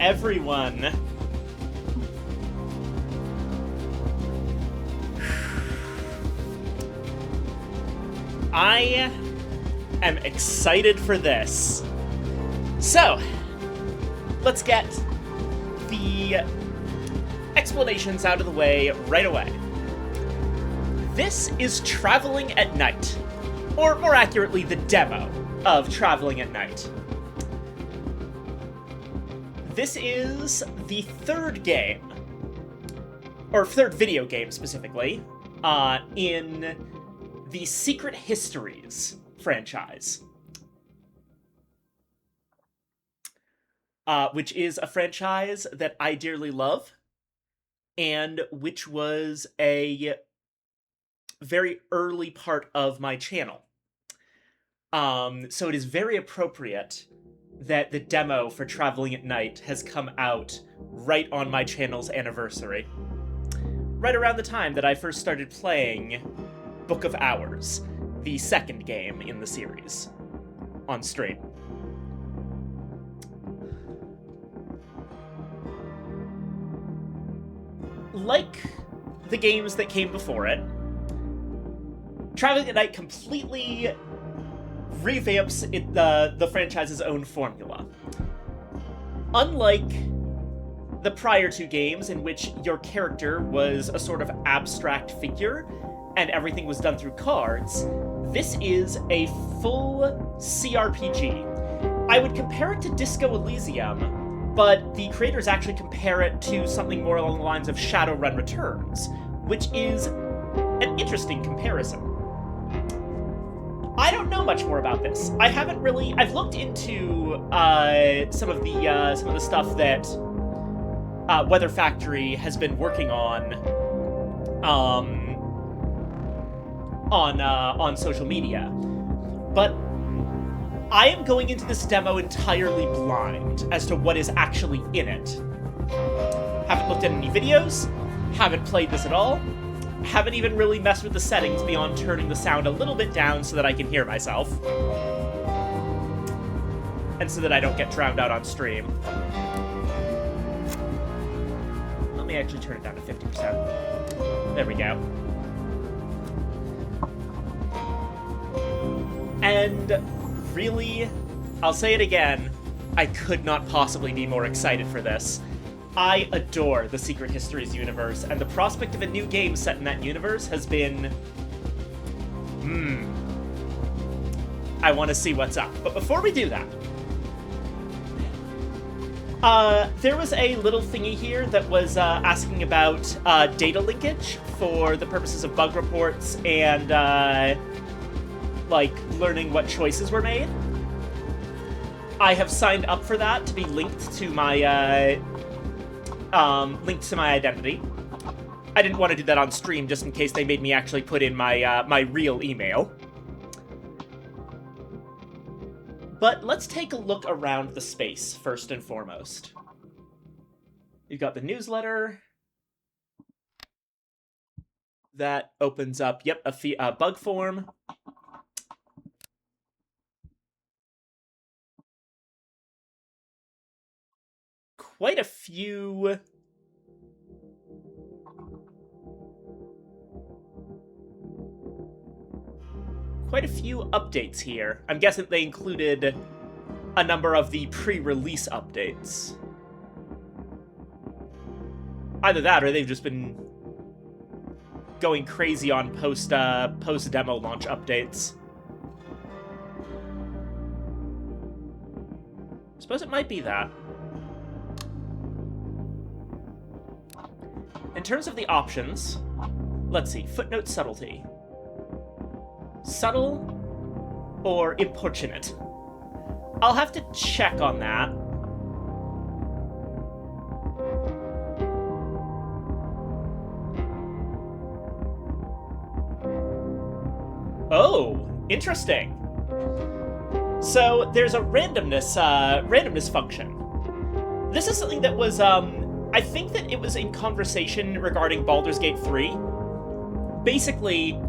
everyone. I am excited for this. So, let's get the explanations out of the way right away. This is Traveling at Night, or more accurately, the demo of Traveling at Night. This is the third game, or third video game specifically, in the Secret Histories franchise. Which is a franchise that I dearly love, and which was a very early part of my channel. So it is very appropriate that the demo for Traveling at Night has come out right on my channel's anniversary. Right around the time that I first started playing Book of Hours, the second game in the series, on stream. Like the games that came before it, Traveling at Night completely revamps the franchise's own formula. Unlike the prior two games, in which your character was a sort of abstract figure and everything was done through cards, this is a full CRPG. I would compare it to Disco Elysium, but the creators actually compare it to something more along the lines of Shadowrun Returns, which is an interesting comparison. I don't know much more about this. I've looked into some of the stuff that Weather Factory has been working on social media, but I am going into this demo entirely blind as to what is actually in it. Haven't looked at any videos, haven't played this at all, haven't even really messed with the settings beyond turning the sound a little bit down so that I can hear myself. And so that I don't get drowned out on stream. Let me actually turn it down to 50%. There we go. And really, I'll say it again, I could not possibly be more excited for this. I adore the Secret Histories universe, and the prospect of a new game set in that universe has been... I want to see what's up. But before we do that, there was a little thingy here that was asking about data linkage for the purposes of bug reports and, learning what choices were made. I have signed up for that to be linked to my identity. I didn't want to do that on stream just in case they made me actually put in my my real email. But let's take a look around the space first and foremost. You've got the newsletter that opens up, a bug form. Quite a few updates here. I'm guessing they included a number of the pre-release updates. Either that, or they've just been going crazy on post-demo launch updates. I suppose it might be that. In terms of the options, let's see, footnote subtlety. Subtle or importunate? I'll have to check on that. Oh, interesting. So there's a randomness function. This is something that was, I think that it was in conversation regarding Baldur's Gate 3. Basically,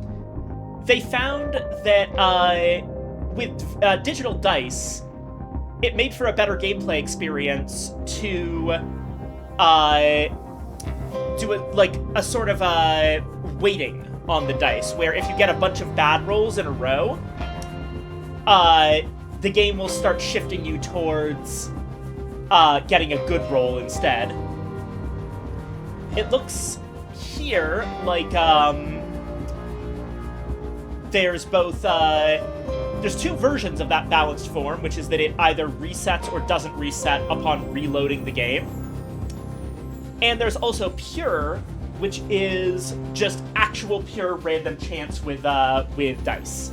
they found that with digital dice, it made for a better gameplay experience to do a sort of weighting on the dice, where if you get a bunch of bad rolls in a row, the game will start shifting you towards getting a good roll instead. It looks here like there's both there's two versions of that balanced form, which is that it either resets or doesn't reset upon reloading the game. And there's also pure, which is just actual pure random chance with dice.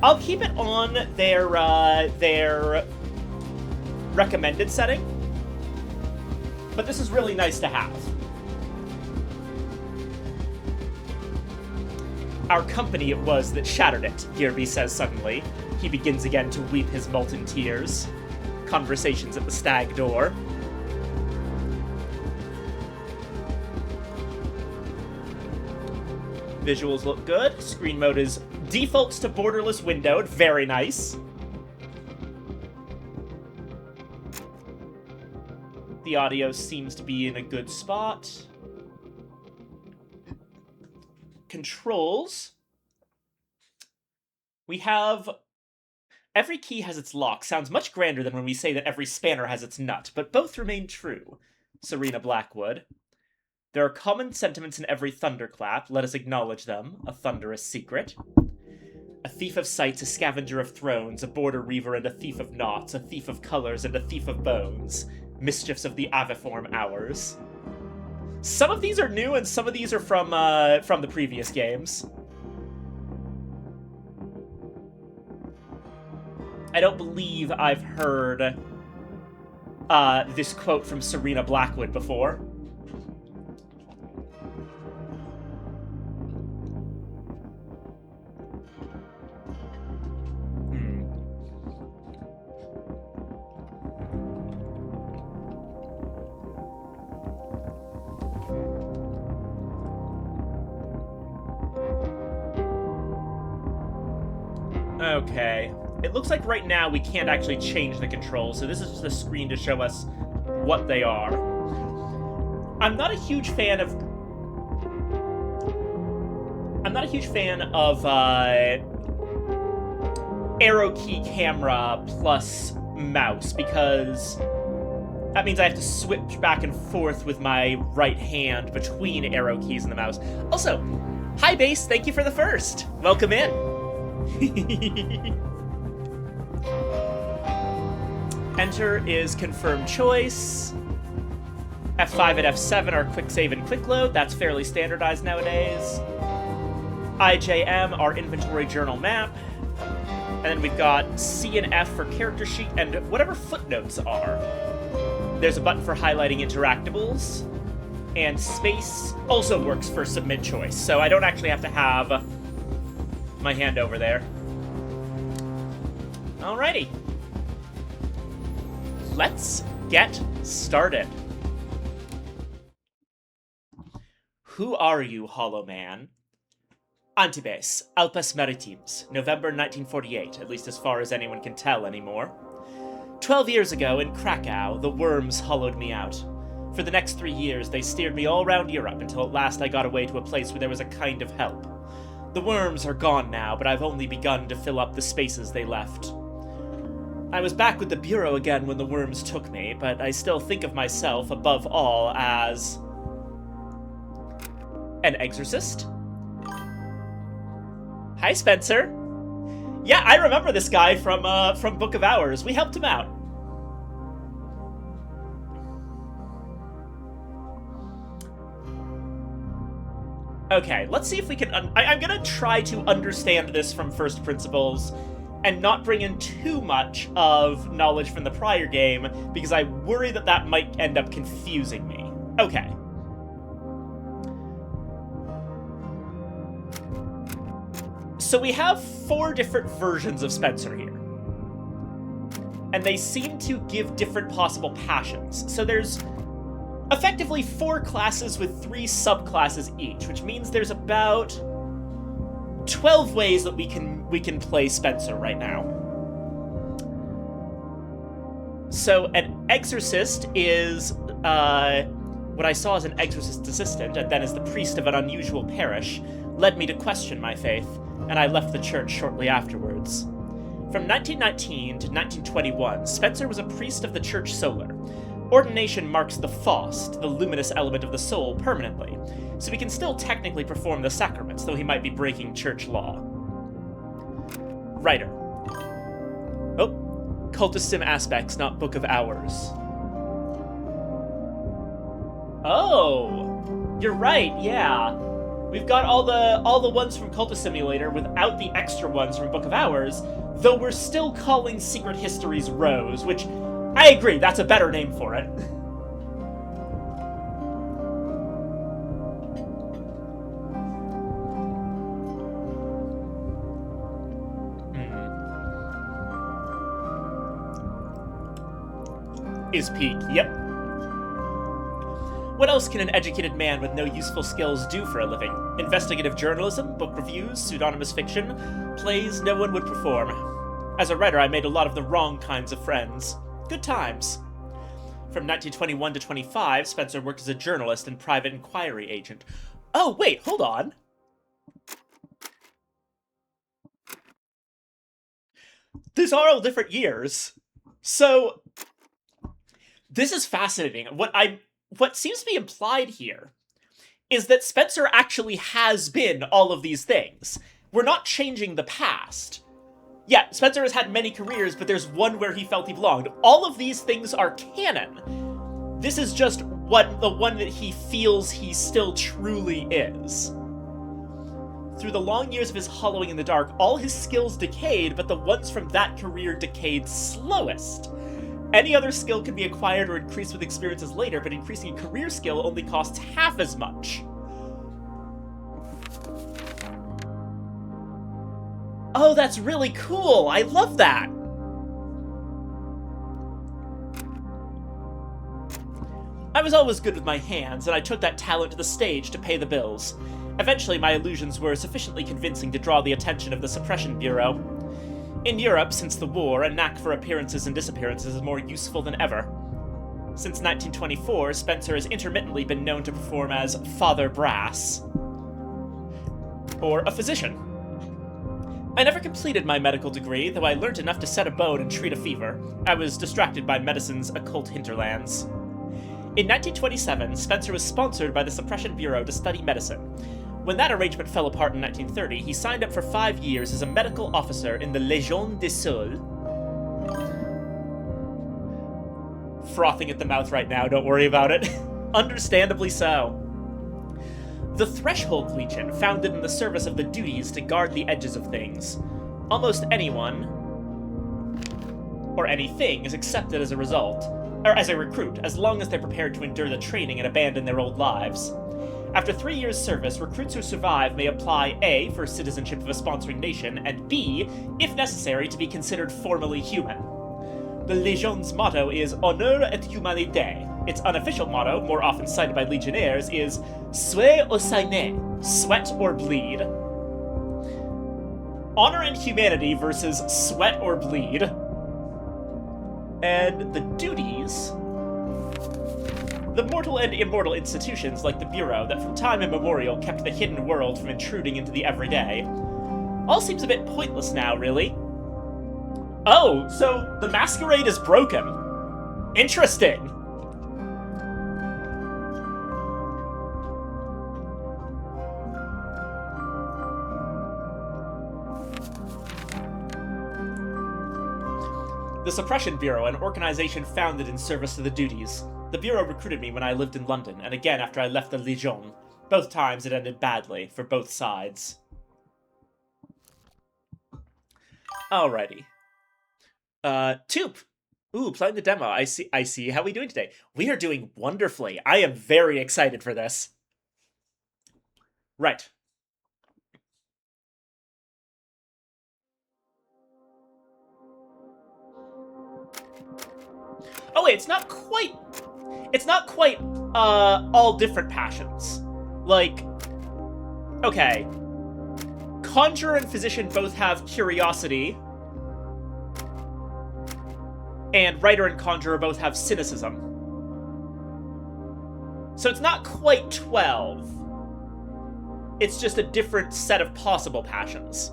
I'll keep it on their recommended setting, but this is really nice to have. Our company it was that shattered it, Gearby says suddenly. He begins again to weep his molten tears. Conversations at the stag door. Visuals look good. Screen mode is defaults to borderless windowed. Very nice. The audio seems to be in a good spot. Controls. We have... Every key has its lock. Sounds much grander than when we say that every spanner has its nut, but both remain true. Serena Blackwood. There are common sentiments in every thunderclap. Let us acknowledge them. A thunderous secret. A thief of sights, a scavenger of thrones, a border reaver and a thief of knots, a thief of colors and a thief of bones. Mischiefs of the aviform hours. Some of these are new, and some of these are from the previous games. I don't believe I've heard this quote from Serena Blackwood before. Okay. It looks like right now we can't actually change the controls, so this is just a screen to show us what they are. I'm not a huge fan of arrow key camera plus mouse, because that means I have to switch back and forth with my right hand between arrow keys and the mouse. Also, hi Base, thank you for the first. Welcome in. Enter is confirmed choice. F5 and F7 are quick save and quick load. That's fairly standardized nowadays. IJM are inventory journal map. And then we've got C and F for character sheet and whatever footnotes are. There's a button for highlighting interactables. And space also works for submit choice, so I don't actually have to have my hand over there. Alrighty. Let's get started. Who are you, Hollow Man? Antibes, Alpes Maritimes, November 1948, at least as far as anyone can tell anymore. 12 years ago, in Krakow, the worms hollowed me out. For the next 3 years, they steered me all around Europe until at last I got away to a place where there was a kind of help. The worms are gone now, but I've only begun to fill up the spaces they left. I was back with the Bureau again when the worms took me, but I still think of myself, above all, as... an exorcist? Hi, Spencer. Yeah, I remember this guy from Book of Hours. We helped him out. Okay, let's see if we can... I'm gonna try to understand this from first principles and not bring in too much of knowledge from the prior game, because I worry that that might end up confusing me. Okay. So we have 4 different versions of Spencer here. And they seem to give different possible passions. So there's effectively 4 classes with 3 subclasses each, which means there's about 12 ways that we can play Spencer right now. So an exorcist is what I saw as an exorcist assistant, and then as the priest of an unusual parish, led me to question my faith, and I left the church shortly afterwards. From 1919 to 1921, Spencer was a priest of the Church Solar. Ordination marks the Faust, the luminous element of the soul, permanently, so he can still technically perform the sacraments, though he might be breaking church law. Writer. Oh, Cultist Sim Aspects, not Book of Hours. Oh, you're right, yeah. We've got all the ones from Cultist Simulator without the extra ones from Book of Hours, though we're still calling Secret Histories Rose, which I agree, that's a better name for it. Is peak, yep. What else can an educated man with no useful skills do for a living? Investigative journalism, book reviews, pseudonymous fiction, plays no one would perform. As a writer, I made a lot of the wrong kinds of friends. Good times. From 1921 to 25, Spencer worked as a journalist and private inquiry agent. Oh, wait, hold on. These are all different years. So, this is fascinating. What seems to be implied here is that Spencer actually has been all of these things. We're not changing the past. Yeah, Spencer has had many careers, but there's one where he felt he belonged. All of these things are canon. This is just the one that he feels he still truly is. Through the long years of his hollowing in the dark, all his skills decayed, but the ones from that career decayed slowest. Any other skill can be acquired or increased with experiences later, but increasing a career skill only costs half as much. Oh, that's really cool! I love that! I was always good with my hands, and I took that talent to the stage to pay the bills. Eventually, my illusions were sufficiently convincing to draw the attention of the Suppression Bureau. In Europe, since the war, a knack for appearances and disappearances is more useful than ever. Since 1924, Spencer has intermittently been known to perform as Father Brass, or a physician. I never completed my medical degree, though I learned enough to set a bone and treat a fever. I was distracted by medicine's occult hinterlands. In 1927, Spencer was sponsored by the Suppression Bureau to study medicine. When that arrangement fell apart in 1930, he signed up for 5 years as a medical officer in the Légion des Sols. Frothing at the mouth right now, don't worry about it. Understandably so. The Threshold Legion, founded in the service of the duties to guard the edges of things. Almost anyone, or anything, is accepted as a result, or as a recruit, as long as they're prepared to endure the training and abandon their old lives. After 3 years' service, recruits who survive may apply A, for citizenship of a sponsoring nation, and B, if necessary, to be considered formally human. The Legion's motto is Honneur et Humanité. Its unofficial motto, more often cited by legionnaires, is Soit ou Sine, sweat or bleed. Honor and humanity versus sweat or bleed. And the duties... The mortal and immortal institutions like the Bureau that from time immemorial kept the hidden world from intruding into the everyday. All seems a bit pointless now, really. Oh, so the masquerade is broken. Interesting. The Suppression Bureau, an organization founded in service to the duties. The Bureau recruited me when I lived in London, and again after I left the Légion. Both times it ended badly, for both sides. Alrighty. Toop! Ooh, playing the demo. I see. How are we doing today? We are doing wonderfully. I am very excited for this. Right. Oh wait, it's not quite all different passions. Like, okay. Conjurer and Physician both have curiosity. And writer and conjurer both have cynicism. So it's not quite 12. It's just a different set of possible passions.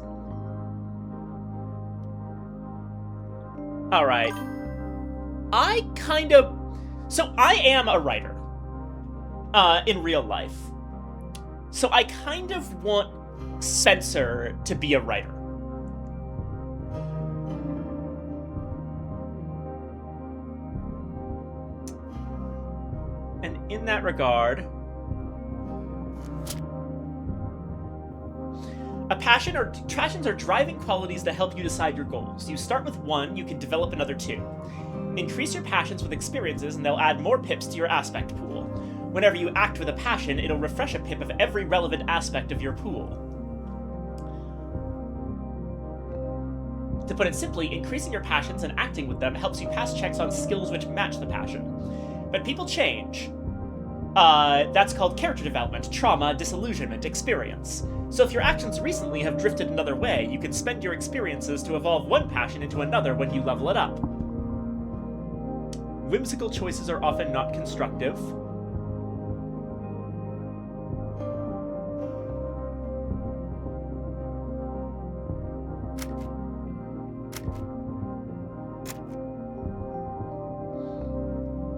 Alright. So I am a writer. In real life. So I kind of want Spencer to be a writer. And in that regard, passions are driving qualities that help you decide your goals. You start with one, you can develop another two. Increase your passions with experiences and they'll add more pips to your aspect pool. Whenever you act with a passion, it'll refresh a pip of every relevant aspect of your pool. To put it simply, increasing your passions and acting with them helps you pass checks on skills which match the passion. But people change. That's called character development, trauma, disillusionment, experience. So if your actions recently have drifted another way, you can spend your experiences to evolve one passion into another when you level it up. Whimsical choices are often not constructive.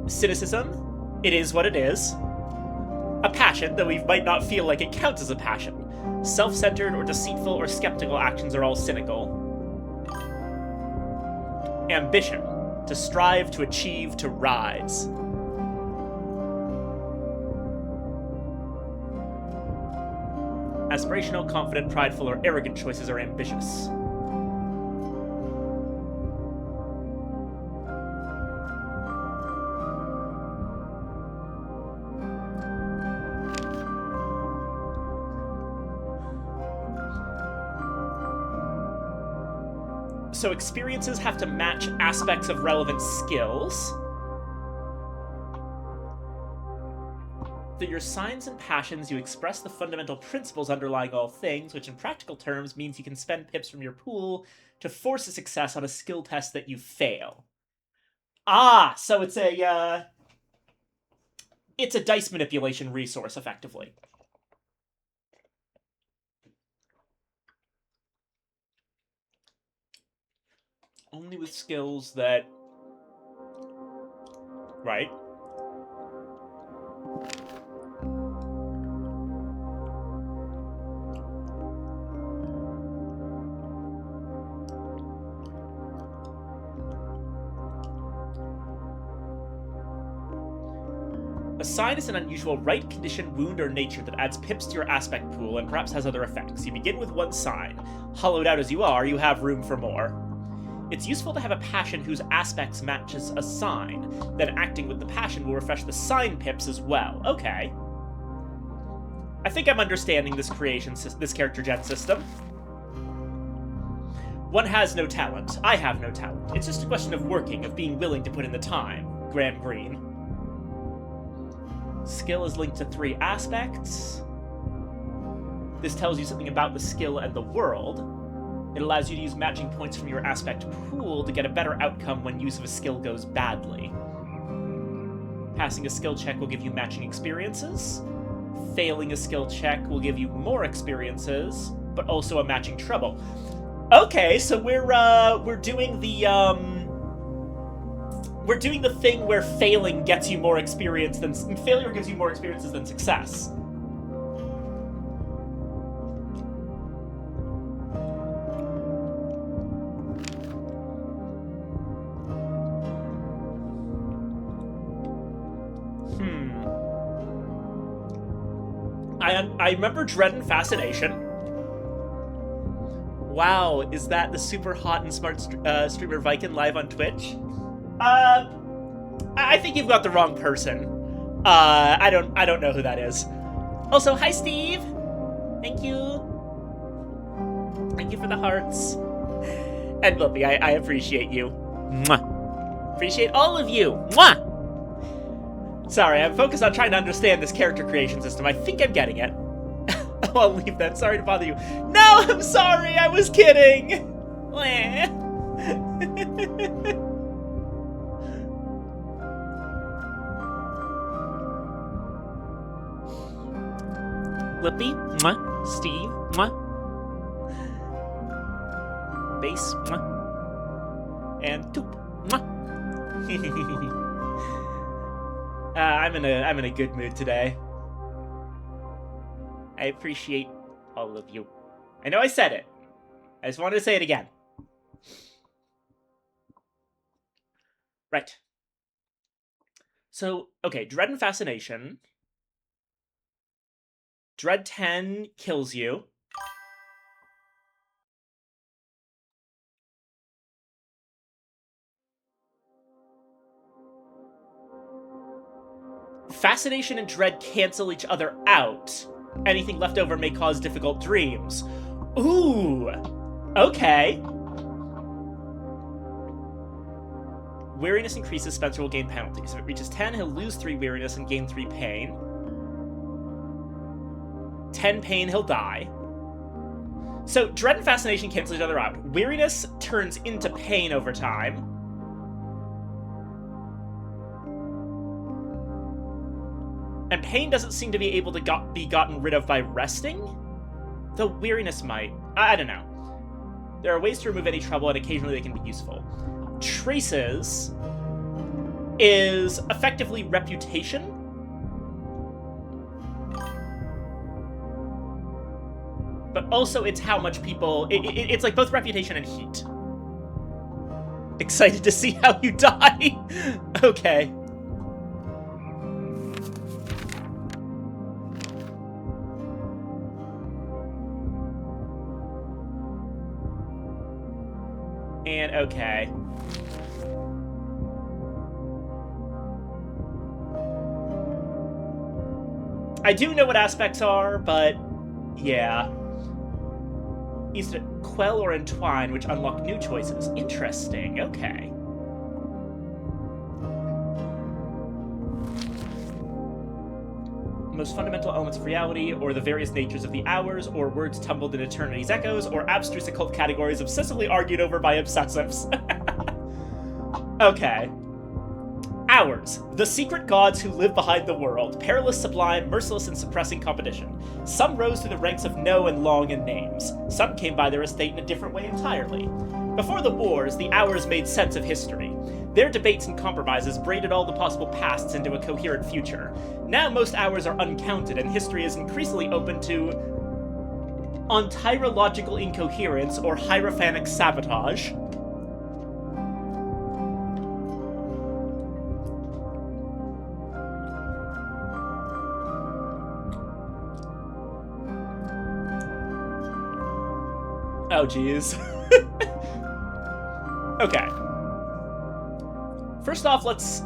Cynicism, it is what it is. A passion, though we might not feel like it counts as a passion. Self-centered or deceitful or skeptical actions are all cynical. Ambition, to strive, to achieve, to rise. Aspirational, confident, prideful, or arrogant choices are ambitious. So experiences have to match aspects of relevant skills. Through your signs and passions, you express the fundamental principles underlying all things, which in practical terms means you can spend pips from your pool to force a success on a skill test that you fail. Ah, so it's a dice manipulation resource, effectively. Only with skills that... Right. A sign is an unusual right, condition, wound, or nature that adds pips to your aspect pool and perhaps has other effects. You begin with one sign. Hollowed out as you are, you have room for more. It's useful to have a passion whose aspects matches a sign. Then acting with the passion will refresh the sign pips as well. Okay. I think I'm understanding this character gen system. One has no talent. I have no talent. It's just a question of working, of being willing to put in the time. Graham Greene. Skill is linked to 3 aspects. This tells you something about the skill and the world. It allows you to use matching points from your aspect pool to get a better outcome when use of a skill goes badly. Passing a skill check will give you matching experiences. Failing a skill check will give you more experiences, but also a matching trouble. Okay, so we're doing the thing where failing gets you more experience than failure gives you more experiences than success. I remember Dread and Fascination. Wow, is that the super hot and smart streamer Viking live on Twitch? I think you've got the wrong person. I don't know who that is. Also, hi Steve! Thank you. Thank you for the hearts. And Lippy, I appreciate you. Mwah. Appreciate all of you. Mwah! Sorry, I'm focused on trying to understand this character creation system. I think I'm getting it. I'll leave then. Sorry to bother you. No, I'm sorry. I was kidding. Lippy, mwah. Steve, mwah. Base, mwah. And Toop, mwah. I'm in a good mood today. I appreciate all of you. I know I said it. I just wanted to say it again. Right. So, okay, Dread and Fascination. Dread 10 kills you. Fascination and Dread cancel each other out. Anything left over may cause difficult dreams. Ooh! Okay. Weariness increases, Spencer will gain penalties. If it reaches 10, he'll lose 3 weariness and gain 3 pain. 10 pain, he'll die. So, Dread and Fascination cancel each other out. Weariness turns into pain over time. And pain doesn't seem to be able to be gotten rid of by resting? Though weariness might. I don't know. There are ways to remove any trouble, and occasionally they can be useful. Traces is effectively reputation. But also it's how much people... It's like both reputation and heat. Excited to see how you die. Okay. And okay. I do know what aspects are, but yeah. Either Quell or Entwine, which unlock new choices. Interesting, okay. Most fundamental elements of reality, or the various natures of the hours, or words tumbled in eternity's echoes, or abstruse occult categories obsessively argued over by obsessives. Okay. Hours. The secret gods who live behind the world. Perilous, sublime, merciless, and suppressing competition. Some rose through the ranks of No and Long in names. Some came by their estate in a different way entirely. Before the wars, the Hours made sense of history. Their debates and compromises braided all the possible pasts into a coherent future. Now most Hours are uncounted, and history is increasingly open to ontyrological incoherence or hierophanic sabotage. Oh, geez. Okay. First off, let's...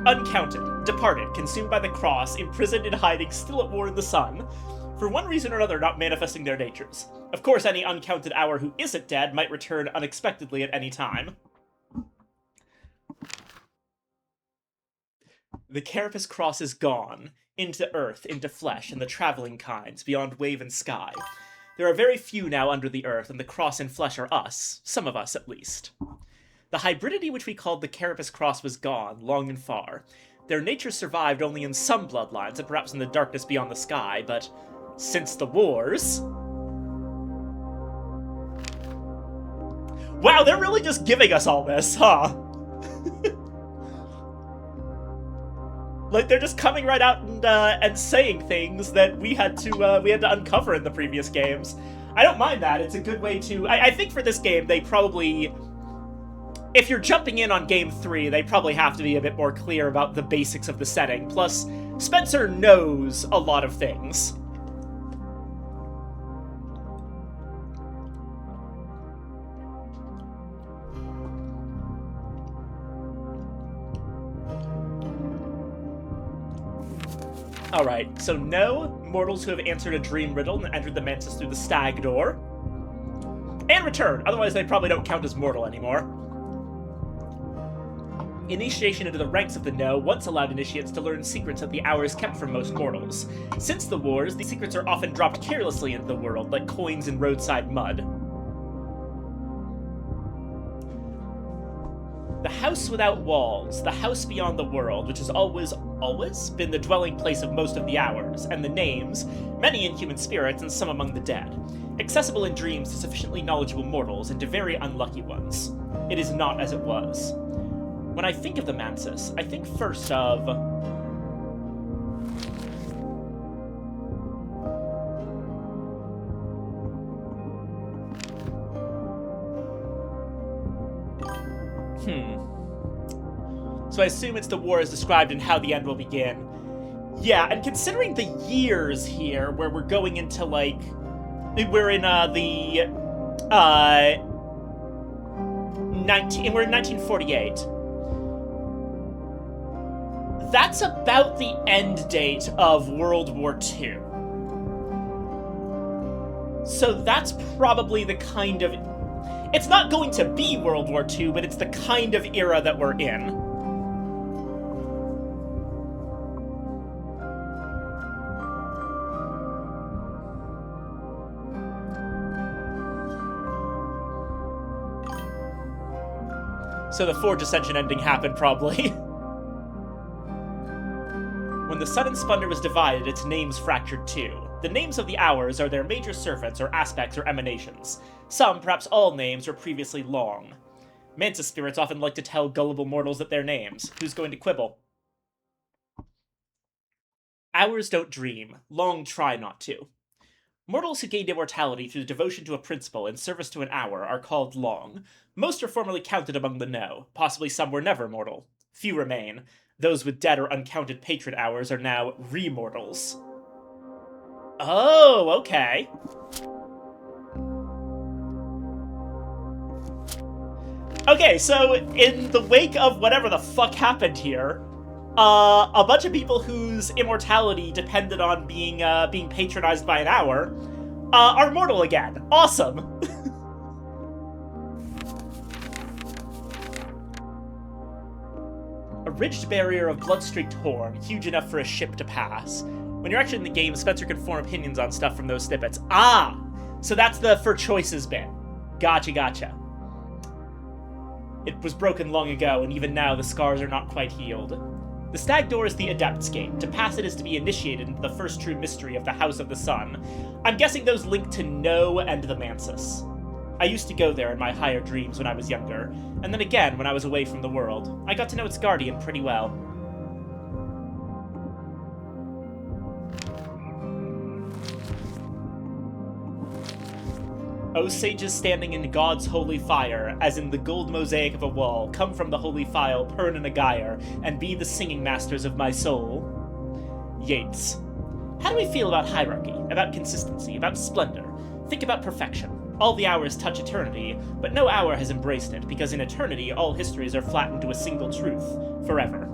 Uncounted, departed, consumed by the cross, imprisoned in hiding, still at war in the sun, for one reason or another not manifesting their natures. Of course, any uncounted Hour who isn't dead might return unexpectedly at any time. The Carapace Cross is gone, into earth, into flesh, and the traveling kinds, beyond wave and sky. There are very few now under the earth, and the cross and flesh are us, some of us at least. The hybridity which we called the Carapace Cross was gone, long and far. Their nature survived only in some bloodlines, and perhaps in the darkness beyond the sky, but since the wars... Wow, they're really just giving us all this, huh? Like, they're just coming right out and saying things that we had to uncover in the previous games. I don't mind that. It's a good way to... I think for this game, they probably... If you're jumping in on Game 3, they probably have to be a bit more clear about the basics of the setting. Plus, Spencer knows a lot of things. Alright, so no mortals who have answered a dream riddle and entered the Mantis through the stag door. And return, otherwise they probably don't count as mortal anymore. Initiation into the ranks of the No once allowed initiates to learn secrets that the Hours kept from most mortals. Since the wars, these secrets are often dropped carelessly into the world, like coins in roadside mud. The house without walls, the house beyond the world, which has always been the dwelling place of most of the hours, and the names, many in human spirits and some among the dead, accessible in dreams to sufficiently knowledgeable mortals and to very unlucky ones. It is not as it was. When I think of the Mansus, I think first of... So I assume it's the war as described and how the end will begin. Yeah, and considering the years here, where we're going into, like... We're in, we're in 1948. That's about the end date of World War II. So that's probably the kind of... It's not going to be World War II, but it's the kind of era that we're in. So the Forge Ascension ending happened, probably. When the Sun and Splendor was divided, its names fractured too. The names of the hours are their major servants or aspects or emanations. Some, perhaps all names, were previously long. Mantis spirits often like to tell gullible mortals that they're names. Who's going to quibble? Hours don't dream. Long try not to. Mortals who gained immortality through devotion to a principle and service to an hour are called long. Most are formerly counted among the No. Possibly some were never mortal. Few remain. Those with dead or uncounted patron hours are now remortals. Oh, okay. Okay, so in the wake of whatever the fuck happened here, a bunch of people whose immortality depended on being patronized by an hour are mortal again. Awesome. A ridged barrier of blood-streaked horn, huge enough for a ship to pass. When you're actually in the game, Spencer can form opinions on stuff from those snippets. Ah! So that's the for choices bit. Gotcha. It was broken long ago, and even now the scars are not quite healed. The Stag Door is the Adept's Gate. To pass it is to be initiated into the first true mystery of the House of the Sun. I'm guessing those link to No and the Mansus. I used to go there in my higher dreams when I was younger, and then again when I was away from the world. I got to know its guardian pretty well. O sages standing in God's holy fire, as in the gold mosaic of a wall, come from the holy file, Pern and Agire, and be the singing masters of my soul. Yeats. How do we feel about hierarchy, about consistency, about splendor? Think about perfection. All the hours touch eternity, but no hour has embraced it, because in eternity all histories are flattened to a single truth, forever.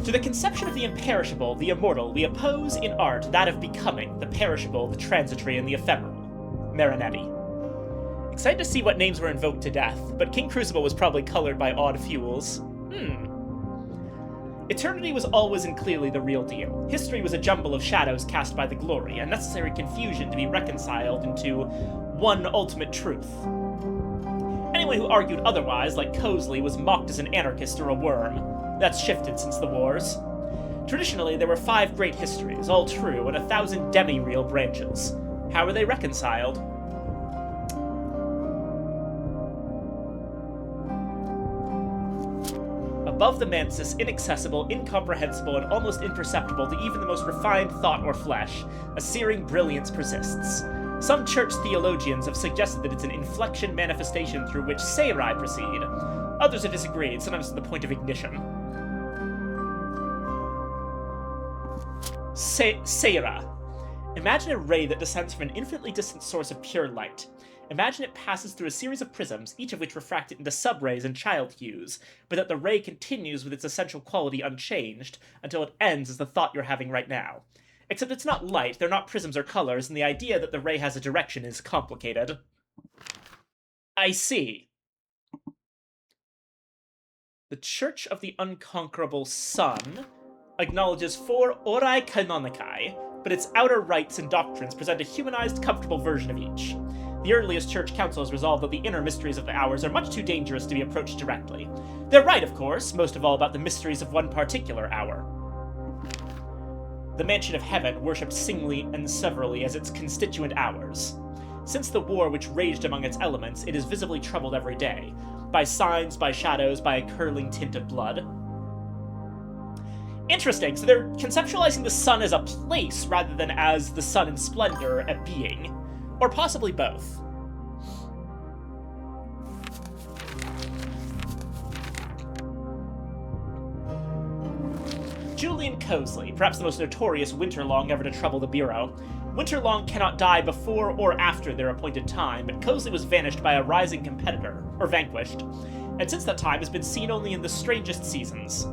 To the conception of the imperishable, the immortal, we oppose in art that of becoming, the perishable, the transitory, and the ephemeral. Marinetti. Excited to see what names were invoked to death, but King Crucible was probably colored by odd fuels. Eternity was always and clearly the real deal. History was a jumble of shadows cast by the glory, a necessary confusion to be reconciled into one ultimate truth. Anyone who argued otherwise, like Cosley, was mocked as an anarchist or a worm. That's shifted since the wars. Traditionally, there were 5 great histories, all true, and 1,000 demi-real branches. How were they reconciled? Above the Mansus, inaccessible, incomprehensible, and almost imperceptible to even the most refined thought or flesh, a searing brilliance persists. Some church theologians have suggested that it's an inflection manifestation through which Sarai proceed. Others have disagreed, sometimes to the point of ignition. Seira. Imagine a ray that descends from an infinitely distant source of pure light. Imagine it passes through a series of prisms, each of which refract it into subrays and child hues, but that the ray continues with its essential quality unchanged until it ends as the thought you're having right now. Except it's not light, they're not prisms or colors, and the idea that the ray has a direction is complicated. I see. The Church of the Unconquerable Sun acknowledges 4 Aurai Canonicae, but its outer rites and doctrines present a humanized, comfortable version of each. The earliest church councils resolved that the inner mysteries of the hours are much too dangerous to be approached directly. They're right, of course, most of all about the mysteries of one particular hour. The Mansion of Heaven worshipped singly and severally as its constituent hours. Since the war which raged among its elements, it is visibly troubled every day, by signs, by shadows, by a curling tint of blood. Interesting, so they're conceptualizing the sun as a place rather than as the sun in splendor, a being. Or possibly both. Julian Cosley, perhaps the most notorious Winterlong ever to trouble the Bureau. Winterlong cannot die before or after their appointed time, but Cosley was vanished by a rising competitor, or vanquished, and since that time has been seen only in the strangest seasons.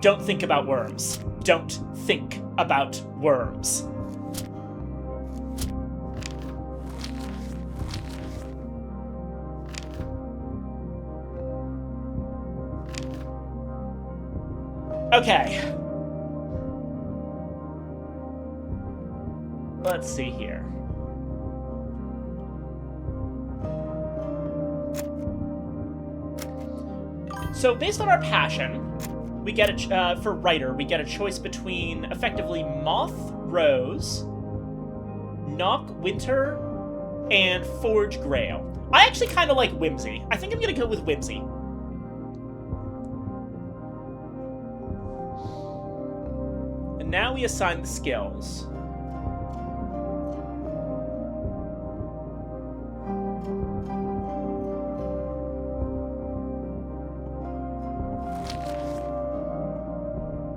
Don't think about worms. Don't think about worms. Okay. Let's see here. So based on our passion, we get for writer, we get a choice between effectively Moth, Rose, Knock, Winter, and Forge, Grail. I actually kind of like Whimsy. I think I'm gonna go with Whimsy. And now we assign the skills.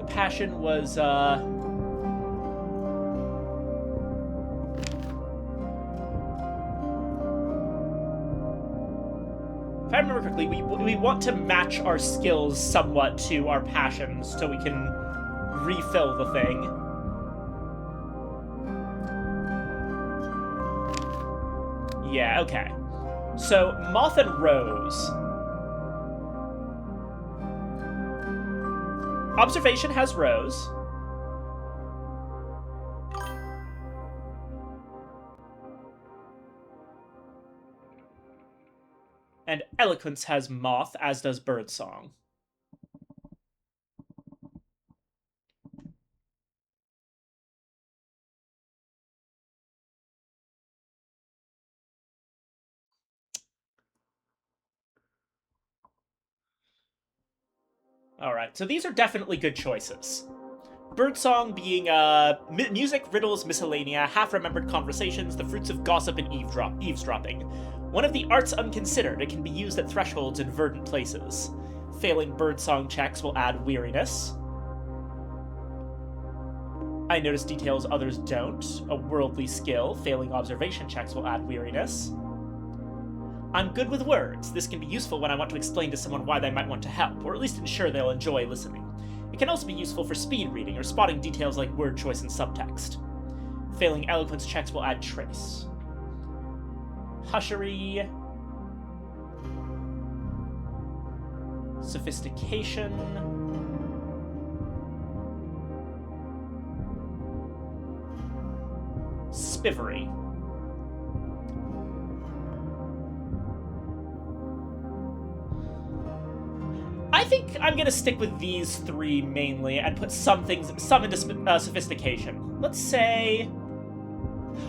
Passion was, if I remember correctly, we want to match our skills somewhat to our passions so we can refill the thing. Yeah, okay. So, Moth and Rose. Observation has Rose. And Eloquence has Moth, as does Birdsong. Alright, so these are definitely good choices. Birdsong being music, riddles, miscellanea, half-remembered conversations, the fruits of gossip and eavesdropping. One of the arts unconsidered, it can be used at thresholds in verdant places. Failing Birdsong checks will add weariness. I notice details others don't. A worldly skill. Failing observation checks will add weariness. I'm good with words. This can be useful when I want to explain to someone why they might want to help, or at least ensure they'll enjoy listening. It can also be useful for speed reading or spotting details like word choice and subtext. Failing eloquence checks will add trace. Hushery. Sophistication. Spivery. I think I'm gonna stick with these three mainly and put some into sophistication. Let's say...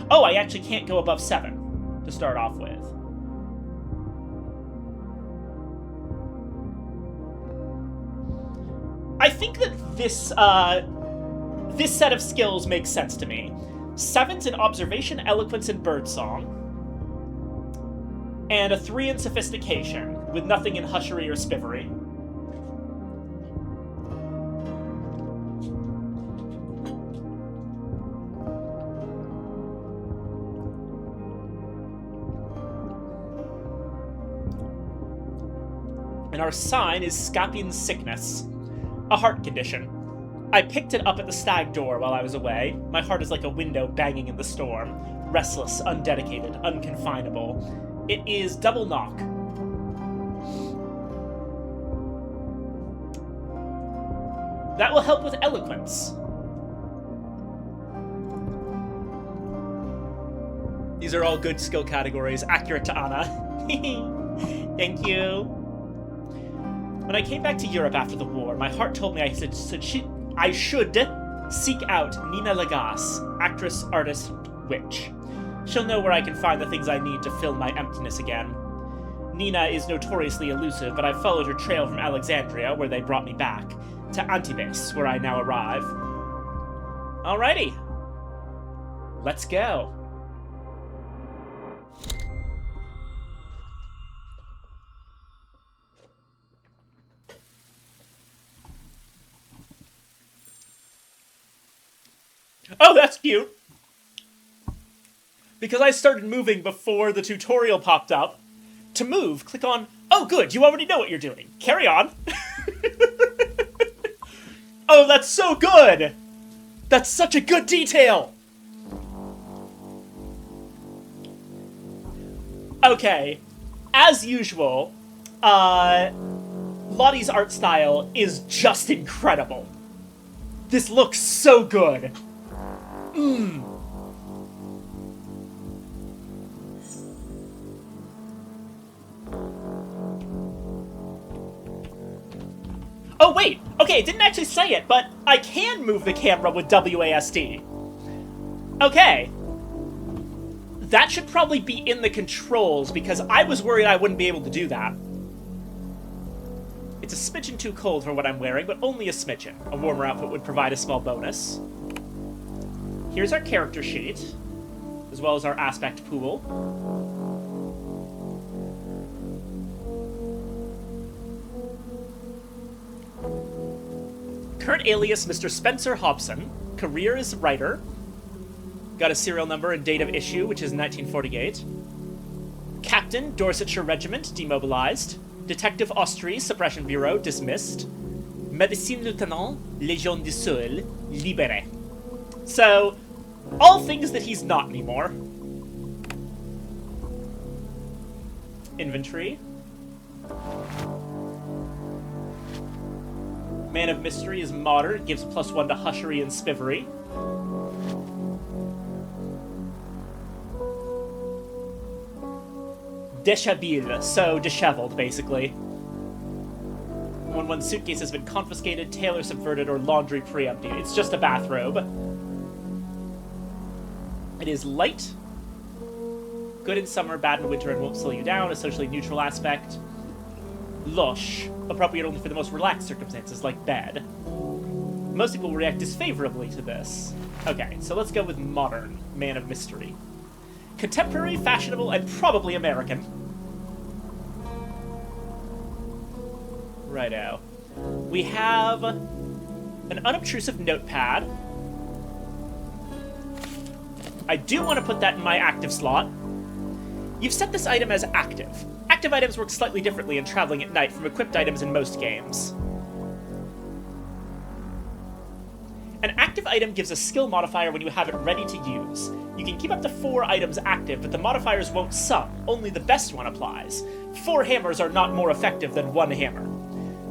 Oh, I actually can't go above 7 to start off with. I think that this set of skills makes sense to me. 7's in observation, eloquence, and birdsong. And a 3 in sophistication, with nothing in hushery or spivery. And our sign is Scapian's Sickness, a heart condition. I picked it up at the stag door while I was away. My heart is like a window banging in the storm, restless, undedicated, unconfinable. It is double knock. That will help with eloquence. These are all good skill categories, accurate to Anna. Thank you. When I came back to Europe after the war, my heart told me I should seek out Nina Lagasse, actress, artist, witch. She'll know where I can find the things I need to fill my emptiness again. Nina is notoriously elusive, but I've followed her trail from Alexandria, where they brought me back, to Antibes, where I now arrive. Alrighty. Let's go. Oh, that's cute! Because I started moving before the tutorial popped up, to move, click on, oh good, you already know what you're doing. Carry on. Oh, that's so good! That's such a good detail! Okay, as usual, Lottie's art style is just incredible. This looks so good. Oh wait, okay, it didn't actually say it, but I can move the camera with WASD. Okay. That should probably be in the controls, because I was worried I wouldn't be able to do that. It's a smidgen too cold for what I'm wearing, but only a smidgen. A warmer outfit would provide a small bonus. Here's our character sheet, as well as our aspect pool. Current alias, Mr. Spencer Hobson. Career is writer. Got a serial number and date of issue, which is 1948. Captain, Dorsetshire Regiment, demobilized. Detective Austrie, Suppression Bureau, dismissed. Médecin Lieutenant, Légion du Seuil, libéré. So, all things that he's not anymore. Inventory. Man of Mystery is modern, gives +1 to Hushery and Spivery. Deshabille, so disheveled, basically. When one suitcase has been confiscated, tailor subverted, or laundry pre-emptied. It's just a bathrobe. It is light. Good in summer, bad in winter, and won't slow you down. A socially neutral aspect. Lush, appropriate only for the most relaxed circumstances, like bed. Most people will react disfavorably to this. Okay, so let's go with modern, Man of Mystery. Contemporary, fashionable, and probably American. Righto. We have an unobtrusive notepad. I do want to put that in my active slot. You've set this item as active. Active items work slightly differently in traveling at night from equipped items in most games. An active item gives a skill modifier when you have it ready to use. You can keep up to 4 items active, but the modifiers won't sum. Only the best one applies. 4 hammers are not more effective than 1 hammer.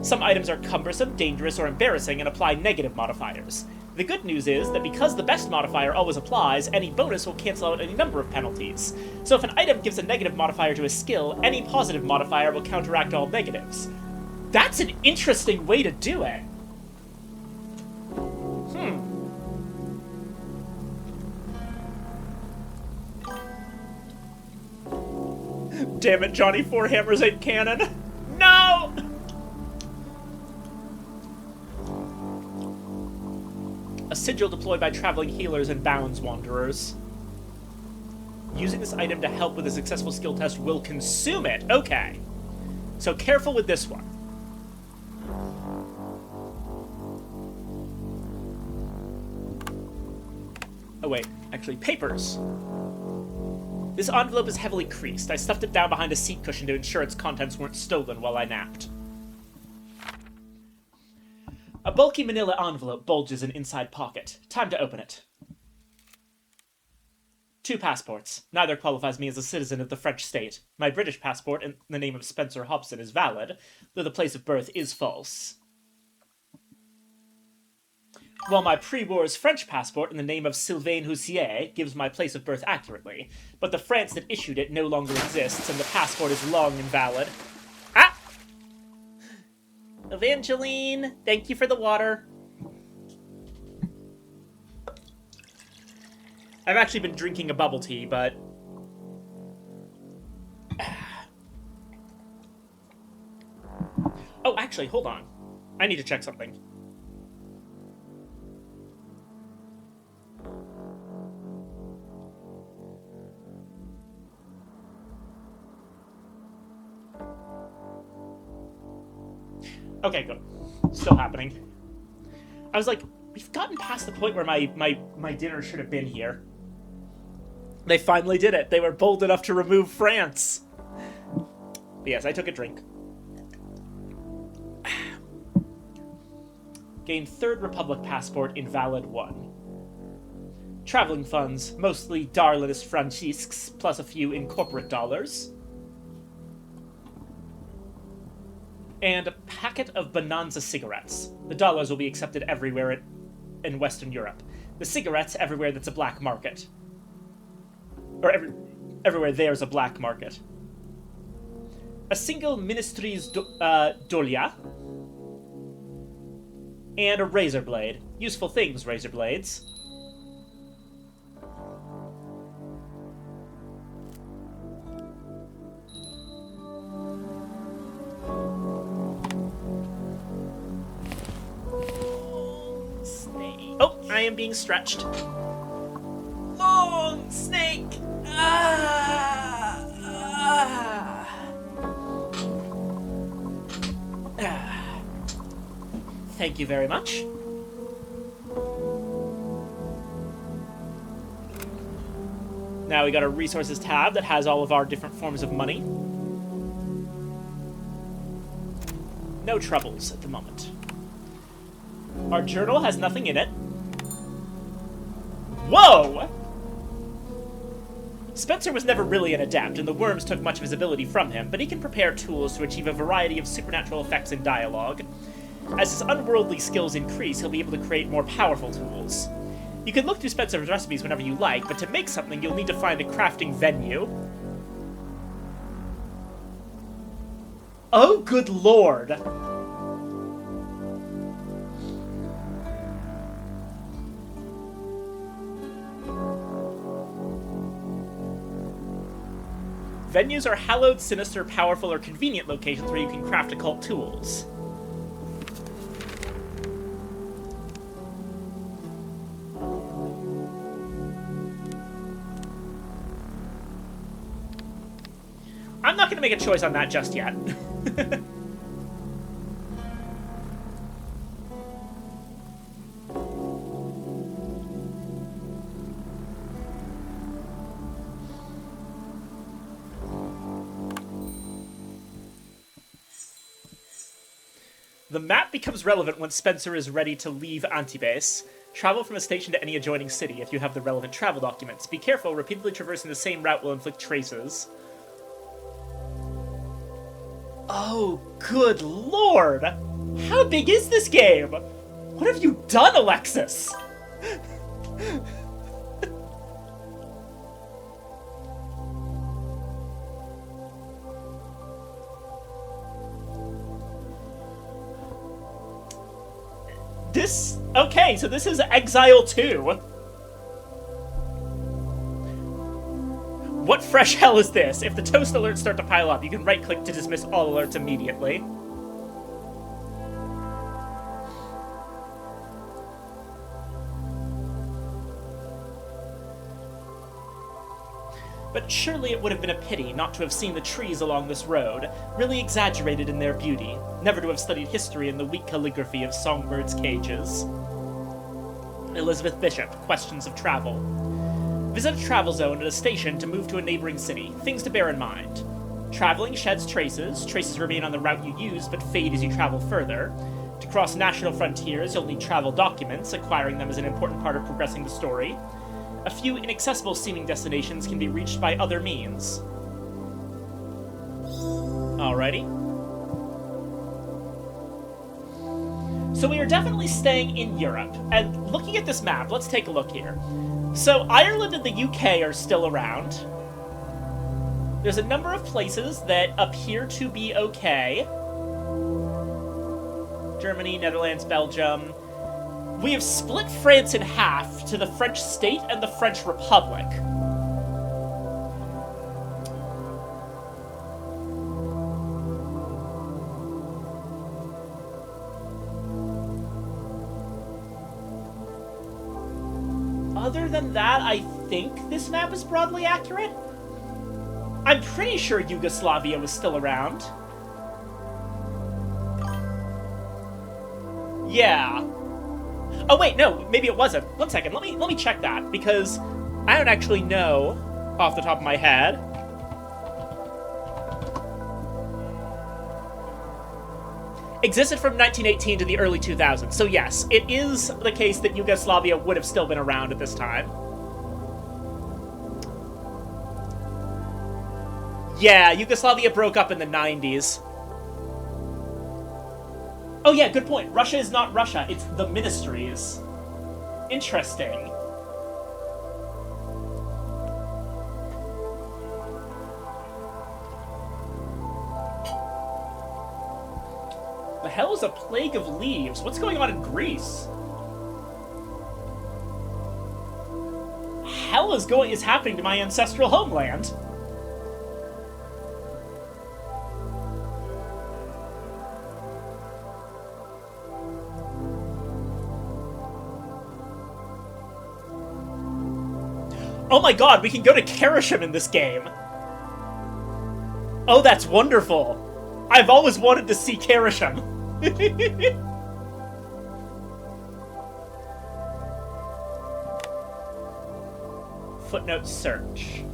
Some items are cumbersome, dangerous, or embarrassing and apply negative modifiers. The good news is that because the best modifier always applies, any bonus will cancel out any number of penalties. So if an item gives a negative modifier to a skill, any positive modifier will counteract all negatives. That's an interesting way to do it. Damn it, Johnny, 4 hammers ain't canon. No! A sigil deployed by traveling healers and Bounds Wanderers. Using this item to help with a successful skill test will consume it. Okay. So careful with this one. Oh wait, actually papers. This envelope is heavily creased. I stuffed it down behind a seat cushion to ensure its contents weren't stolen while I napped. A bulky manila envelope bulges an inside pocket. Time to open it. 2 passports. Neither qualifies me as a citizen of the French state. My British passport, in the name of Spencer Hobson, is valid, though the place of birth is false. While my pre-wars French passport in the name of Sylvain Houssier gives my place of birth accurately, but the France that issued it no longer exists, and the passport is long invalid. Ah! Evangeline, thank you for the water. I've actually been drinking a bubble tea, but... Oh, actually, hold on. I need to check something. Okay, good. Still happening. I was like, we've gotten past the point where my dinner should have been here. They finally did it. They were bold enough to remove France. But yes, I took a drink. Gained Third Republic passport invalid 1. Traveling funds, mostly Darlinus Francisques, plus a few incorporate dollars. And a packet of Bonanza cigarettes. The dollars will be accepted everywhere in Western Europe. The cigarettes everywhere that's a black market. Or everywhere there's a black market. A single Ministries Dolia. And a razor blade. Useful things, razor blades. Oh, I am being stretched. Long snake! Thank you very much. Now we got a resources tab that has all of our different forms of money. No troubles at the moment. Our journal has nothing in it. Whoa! Spencer was never really an adept, and the worms took much of his ability from him, but he can prepare tools to achieve a variety of supernatural effects in dialogue. As his unworldly skills increase, he'll be able to create more powerful tools. You can look through Spencer's recipes whenever you like, but to make something, you'll need to find a crafting venue. Oh, good lord! Venues are hallowed, sinister, powerful, or convenient locations where you can craft occult tools. I'm not going to make a choice on that just yet. The map becomes relevant when Spencer is ready to leave Antibase. Travel from a station to any adjoining city if you have the relevant travel documents. Be careful, repeatedly traversing the same route will inflict traces. Oh, good lord! How big is this game? What have you done, Alexis? Okay, so this is Exile 2. What fresh hell is this? If the toast alerts start to pile up, you can right-click to dismiss all alerts immediately. But surely it would have been a pity not to have seen the trees along this road, really exaggerated in their beauty, never to have studied history in the weak calligraphy of songbirds' cages. Elizabeth Bishop, Questions of Travel. Visit a travel zone at a station to move to a neighboring city. Things to bear in mind. Traveling sheds traces. Traces remain on the route you use, but fade as you travel further. To cross national frontiers, you'll need travel documents. Acquiring them is an important part of progressing the story. A few inaccessible seeming destinations can be reached by other means. Alrighty. So we are definitely staying in Europe. And looking at this map, let's take a look here. So Ireland and the UK are still around. There's a number of places that appear to be okay. Germany, Netherlands, Belgium. We have split France in half to the French state and the French Republic. Other than that, I think this map is broadly accurate. I'm pretty sure Yugoslavia was still around. Yeah. Oh wait, no, maybe it wasn't. One second, let me check that, because I don't actually know off the top of my head. Existed from 1918 to the early 2000s. So yes, it is the case that Yugoslavia would have still been around at this time. Yeah, Yugoslavia broke up in the 90s. Oh yeah, good point. Russia is not Russia, it's the ministries. Interesting. The hell is a plague of leaves? What's going on in Greece? Hell is happening to my ancestral homeland? Oh my god, we can go to Karashim in this game! Oh, that's wonderful! I've always wanted to see Karashim. Footnote search.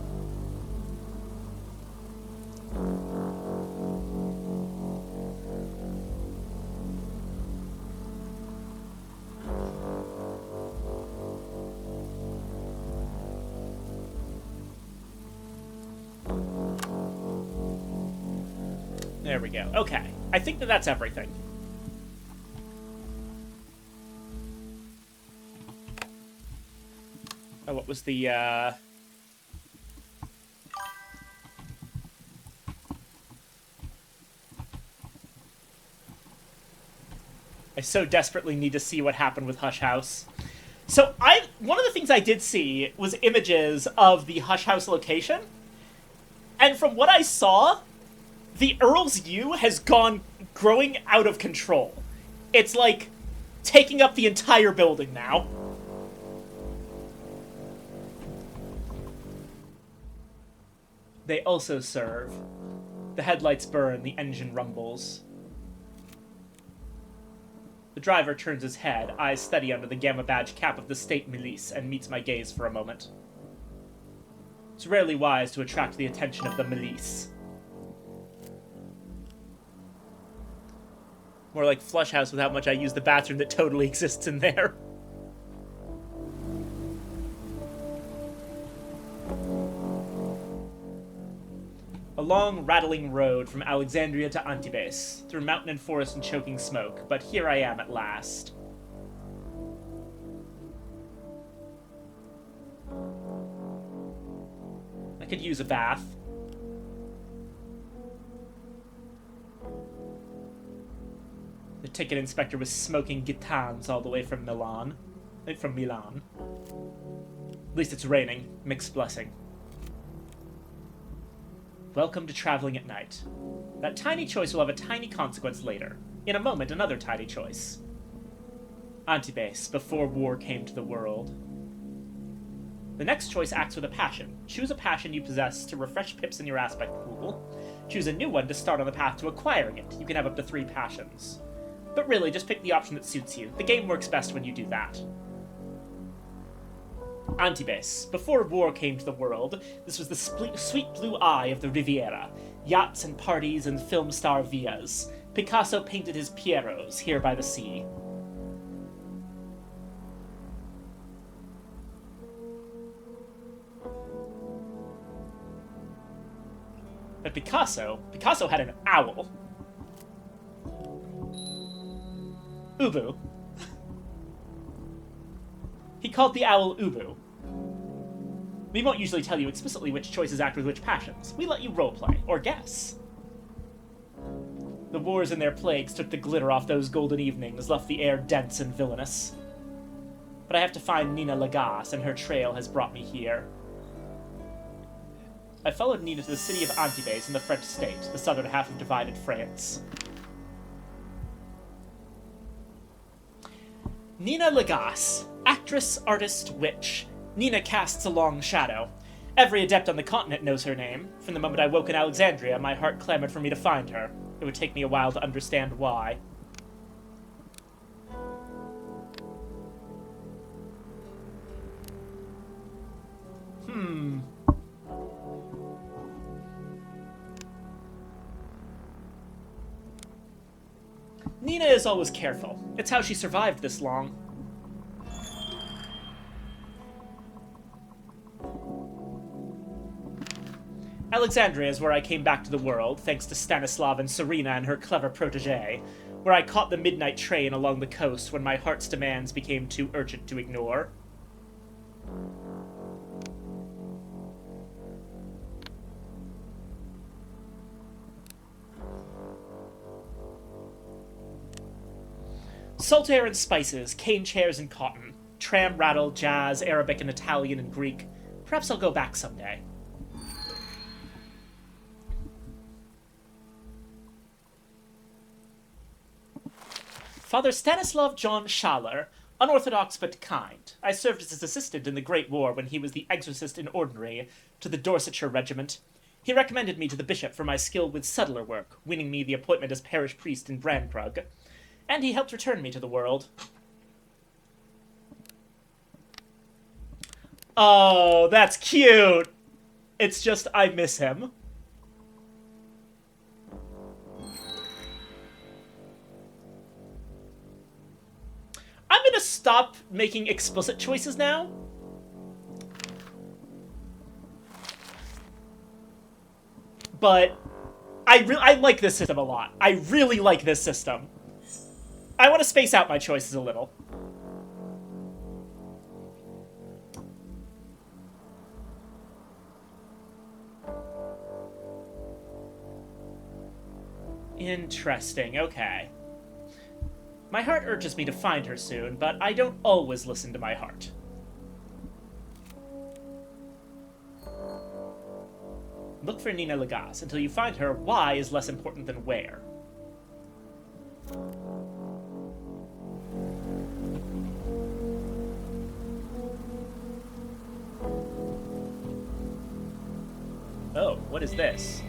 There we go. Okay. I think that's everything. Oh, what was the, I so desperately need to see what happened with Hush House. So one of the things I did see was images of the Hush House location. And from what I saw, the Earl's U has gone growing out of control. It's like taking up the entire building now. They also serve. The headlights burn, the engine rumbles. The driver turns his head, eyes steady under the gamma badge cap of the state milice, and meets my gaze for a moment. It's rarely wise to attract the attention of the milice. More like Flush House with how much I use the bathroom that totally exists in there. A long, rattling road from Alexandria to Antibes, through mountain and forest and choking smoke, but here I am at last. I could use a bath. The ticket inspector was smoking gitans all the way from Milan. From Milan. At least it's raining. Mixed blessing. Welcome to traveling at night. That tiny choice will have a tiny consequence later. In a moment, another tiny choice. Antibes, before war came to the world. The next choice acts with a passion. Choose a passion you possess to refresh pips in your aspect pool. Choose a new one to start on the path to acquiring it. You can have up to 3 passions. But really, just pick the option that suits you. The game works best when you do that. Antibes. Before war came to the world, this was the sweet blue eye of the Riviera. Yachts and parties and film star villas. Picasso painted his Pierrots here by the sea. But Picasso had an owl. Ubu. He called the owl Ubu. We won't usually tell you explicitly which choices act with which passions. We let you roleplay, or guess. The wars and their plagues took the glitter off those golden evenings, left the air dense and villainous. But I have to find Nina Lagasse, and her trail has brought me here. I followed Nina to the city of Antibes in the French state, the southern half of divided France. Nina Lagasse, actress, artist, witch. Nina casts a long shadow. Every adept on the continent knows her name. From the moment I woke in Alexandria, my heart clamored for me to find her. It would take me a while to understand why. Nina is always careful. It's how she survived this long. Alexandria is where I came back to the world, thanks to Stanislav and Serena and her clever protégé, where I caught the midnight train along the coast when my heart's demands became too urgent to ignore. Salt air and spices, cane chairs and cotton, tram rattle, jazz, Arabic and Italian and Greek. Perhaps I'll go back someday. Father Stanislav John Schaller, unorthodox but kind. I served as his assistant in the Great War when he was the exorcist in ordinary to the Dorsetshire Regiment. He recommended me to the bishop for my skill with settler work, winning me the appointment as parish priest in Brankrug. And he helped return me to the world. Oh, that's cute! It's just, I miss him. I'm gonna stop making explicit choices now. But I like this system a lot. I really like this system. I want to space out my choices a little. Interesting, okay. My heart urges me to find her soon, but I don't always listen to my heart. Look for Nina Lagasse. Until you find her, why is less important than where. Oh, what is this?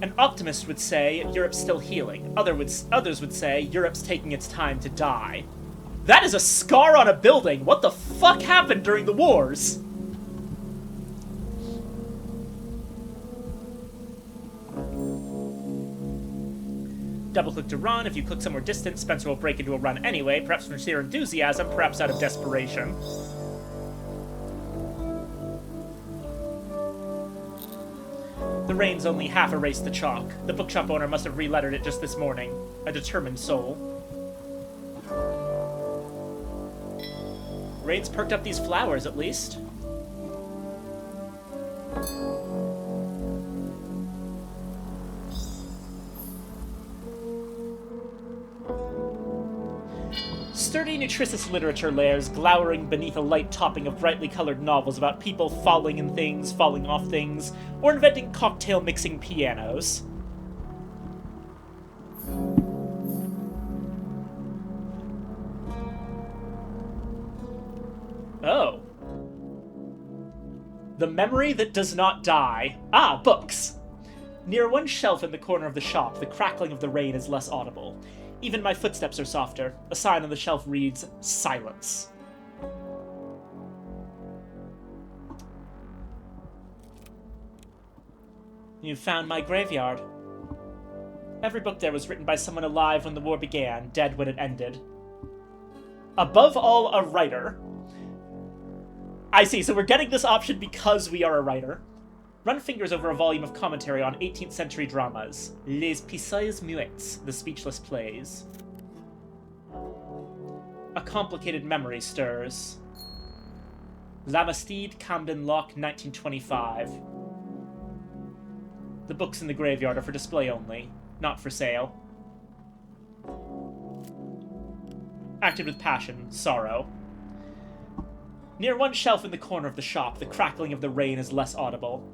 An optimist would say Europe's still healing. Others would say Europe's taking its time to die. That is a scar on a building! What the fuck happened during the wars? Double-click to run. If you click somewhere distant, Spencer will break into a run anyway, perhaps from sheer enthusiasm, perhaps out of desperation. The rain's only half erased the chalk. The bookshop owner must have relettered it just this morning. A determined soul. Rain's perked up these flowers, at least. Sturdy, nutritious literature layers glowering beneath a light topping of brightly colored novels about people falling in things, falling off things, or inventing cocktail-mixing pianos. Oh. The memory that does not die. Ah, books! Near one shelf in the corner of the shop, the crackling of the rain is less audible. Even my footsteps are softer. A sign on the shelf reads, Silence. You found my graveyard. Every book there was written by someone alive when the war began, dead when it ended. Above all, a writer. I see, so we're getting this option because we are a writer. Run fingers over a volume of commentary on 18th century dramas. Les Pièces Muettes, the speechless plays. A complicated memory stirs. Lamastede, Camden Lock, 1925. The books in the graveyard are for display only, not for sale. Acted with passion, sorrow. Near one shelf in the corner of the shop, the crackling of the rain is less audible.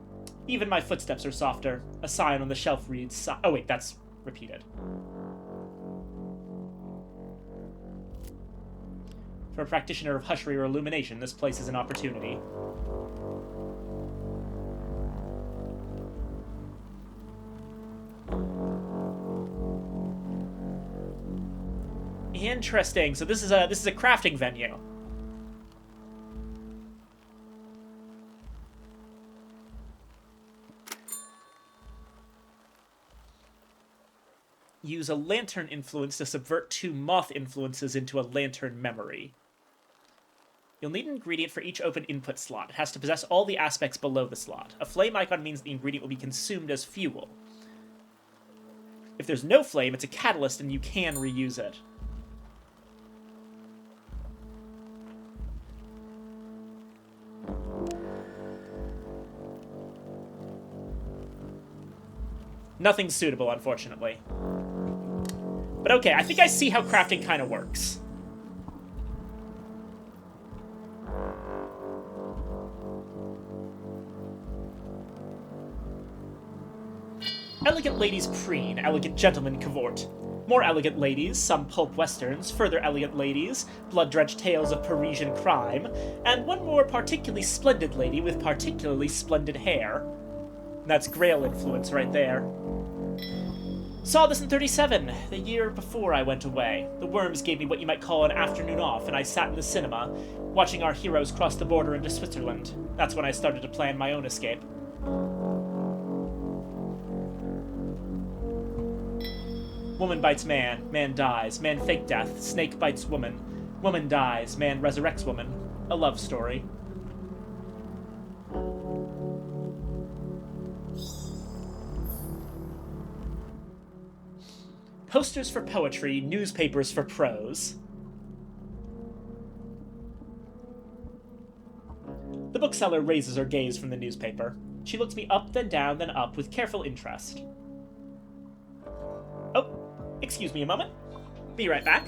Even my footsteps are softer. A sign on the shelf reads... Oh wait, that's repeated. For a practitioner of hushery or illumination, this place is an opportunity. Interesting. So this is a crafting venue. Use a lantern influence to subvert 2 moth influences into a lantern memory. You'll need an ingredient for each open input slot. It has to possess all the aspects below the slot. A flame icon means the ingredient will be consumed as fuel. If there's no flame, it's a catalyst and you can reuse it. Nothing suitable, unfortunately. But okay, I think I see how crafting kind of works. Elegant ladies preen, elegant gentlemen cavort. More elegant ladies, some pulp westerns, further elegant ladies, blood-drenched tales of Parisian crime, and one more particularly splendid lady with particularly splendid hair. That's Grail influence right there. Saw this in 37, the year before I went away. The worms gave me what you might call an afternoon off, and I sat in the cinema, watching our heroes cross the border into Switzerland. That's when I started to plan my own escape. Woman bites man, man dies, man fake death, snake bites woman, woman dies, man resurrects woman. A love story. Posters for poetry, newspapers for prose. The bookseller raises her gaze from the newspaper. She looks me up, then down, then up with careful interest. Oh, excuse me a moment. Be right back.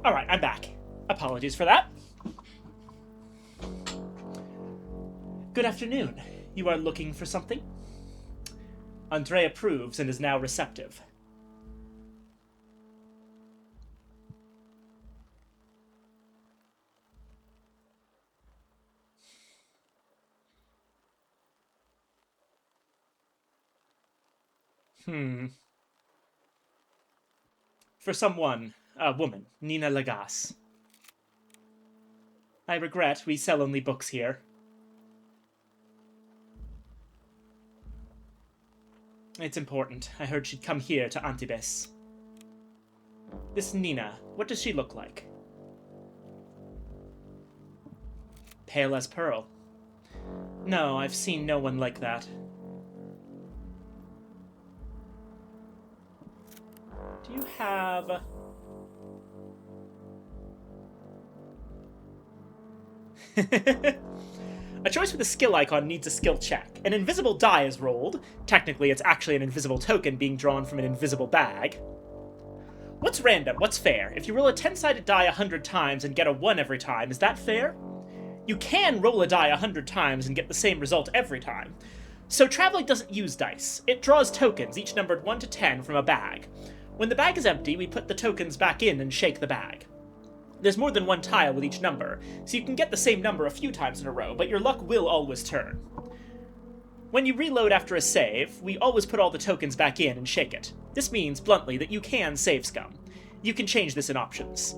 Alright, I'm back. Apologies for that. Good afternoon. You are looking for something? Andre approves and is now receptive. For someone, a woman, Nina Lagas. I regret we sell only books here. It's important. I heard she'd come here to Antibes. This Nina, what does she look like? Pale as pearl. No, I've seen no one like that. Do you have... A choice with a skill icon needs a skill check. An invisible die is rolled. Technically, it's actually an invisible token being drawn from an invisible bag. What's random? What's fair? If you roll a 10-sided die 100 times and get a 1 every time, is that fair? You can roll a die 100 times and get the same result every time. So Traveling doesn't use dice. It draws tokens, each numbered 1 to 10, from a bag. When the bag is empty, we put the tokens back in and shake the bag. There's more than one tile with each number, so you can get the same number a few times in a row, but your luck will always turn. When you reload after a save, we always put all the tokens back in and shake it. This means, bluntly, that you can save scum. You can change this in options.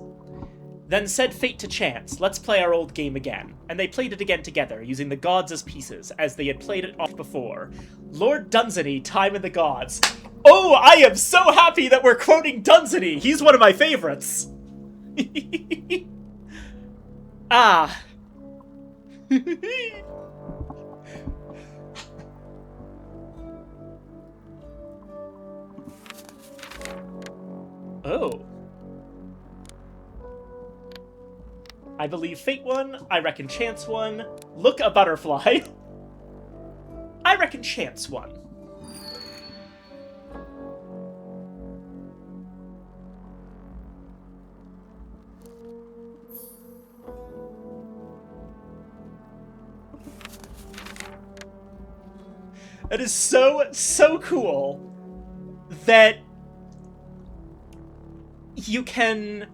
Then said fate to chance, let's play our old game again. And they played it again together, using the gods as pieces, as they had played it off before. Lord Dunsany, Time in the Gods. Oh, I am so happy that we're quoting Dunsany! He's one of my favorites! Ah. Oh. I believe fate won. I reckon chance won. Look, a butterfly. I reckon chance won. It is so cool that you can...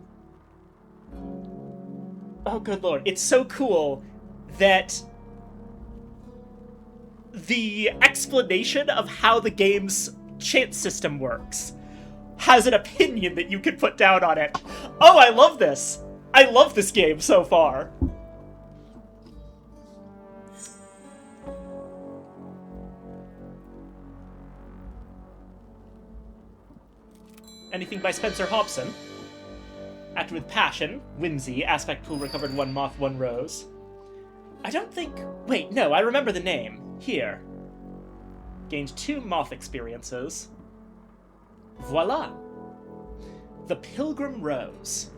Oh, good lord. It's so cool that the explanation of how the game's chance system works has an opinion that you can put down on it. Oh, I love this. I love this game so far. Anything by Spencer Hobson. Acted with passion, whimsy, aspect pool recovered 1 moth, 1 rose. I don't think... Wait, no, I remember the name. Here. Gained 2 moth experiences. Voila! The Pilgrim Rose.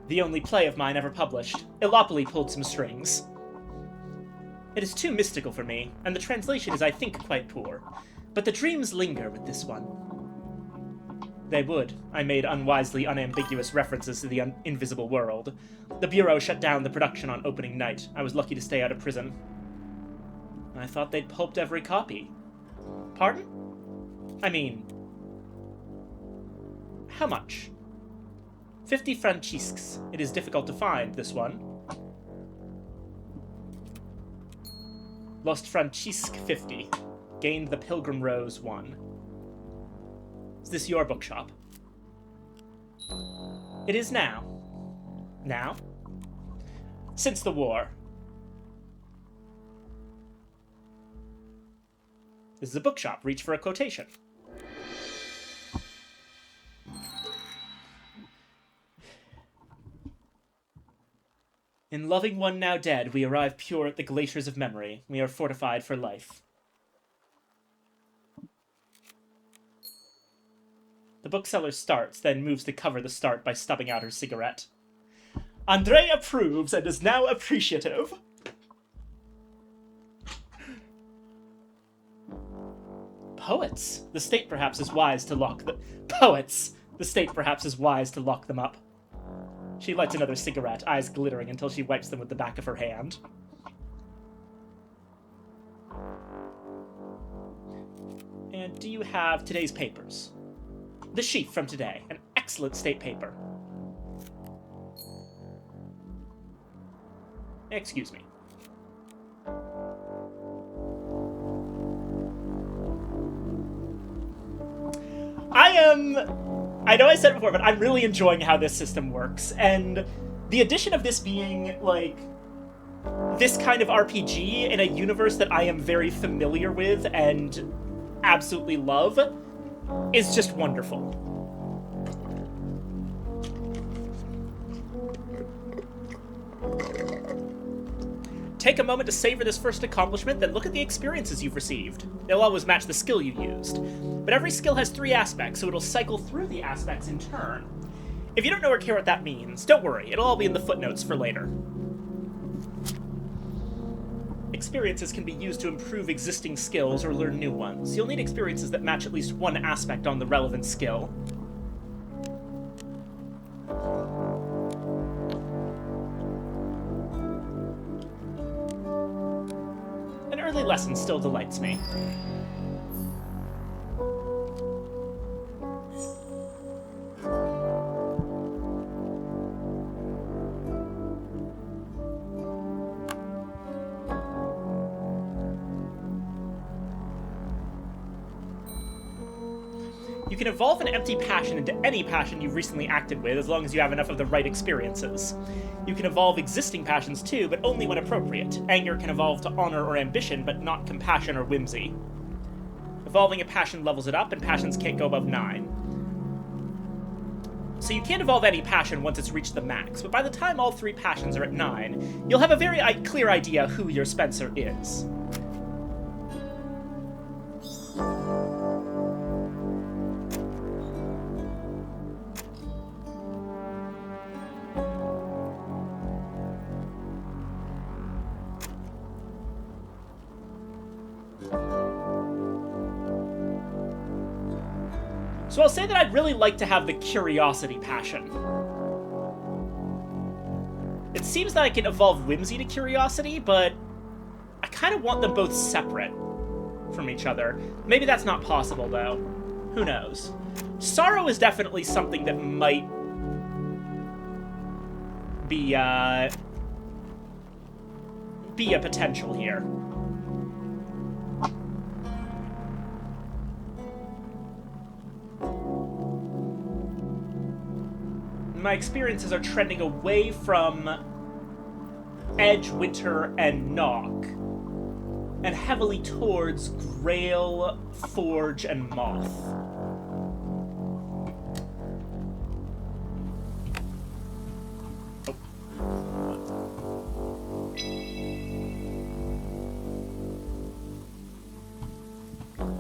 The only play of mine ever published. Illopoli pulled some strings. It is too mystical for me, and the translation is, I think, quite poor. But the dreams linger with this one. They would. I made unwisely unambiguous references to the invisible world. The Bureau shut down the production on opening night. I was lucky to stay out of prison. I thought they'd pulped every copy. Pardon? I mean... How much? 50 francisques. It is difficult to find, this one. Lost Francisque 50. Gained the Pilgrim Rose 1. Is this your bookshop? It is now. Now? Since the war. This is a bookshop. Reach for a quotation. In loving one now dead, we arrive pure at the glaciers of memory. We are fortified for life. The bookseller starts, then moves to cover the start by stubbing out her cigarette. Andre approves and is now appreciative. Poets. The state perhaps is wise to lock the... Poets. The state perhaps is wise to lock them up. She lights another cigarette, eyes glittering until she wipes them with the back of her hand. And do you have today's papers? The sheaf from today. An excellent state paper. Excuse me. I know I said it before, but I'm really enjoying how this system works, and the addition of this being, like, this kind of RPG in a universe that I am very familiar with and absolutely love is just wonderful. Take a moment to savor this first accomplishment, then look at the experiences you've received. They'll always match the skill you used. But every skill has 3 aspects, so it'll cycle through the aspects in turn. If you don't know or care what that means, don't worry, it'll all be in the footnotes for later. Experiences can be used to improve existing skills or learn new ones. You'll need experiences that match at least one aspect on the relevant skill. An early lesson still delights me. You can evolve an empty passion into any passion you've recently acted with, as long as you have enough of the right experiences. You can evolve existing passions too, but only when appropriate. Anger can evolve to honor or ambition, but not compassion or whimsy. Evolving a passion levels it up, and passions can't go above 9. So you can't evolve any passion once it's reached the max, but by the time all 3 passions are at 9, you'll have a very clear idea who your Spencer is. So I'll say that I'd really like to have the curiosity passion. It seems that I can evolve whimsy to curiosity, but I kind of want them both separate from each other. Maybe that's not possible, though. Who knows? Sorrow is definitely something that might be a potential here. My experiences are trending away from Edge, Winter, and Nock, and heavily towards Grail, Forge, and Moth.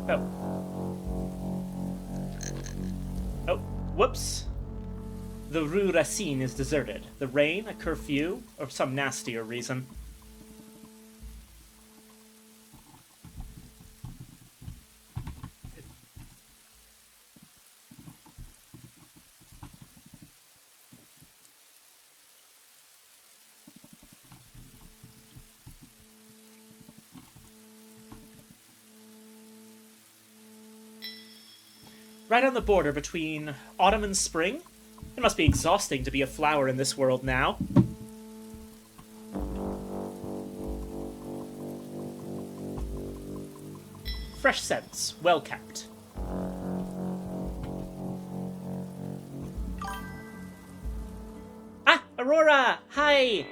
Oh. Oh, whoops. The Rue Racine is deserted. The rain, a curfew, or some nastier reason. Right on the border between autumn and spring? It must be exhausting to be a flower in this world now. Fresh scents, well kept. Ah, Aurora! Hi!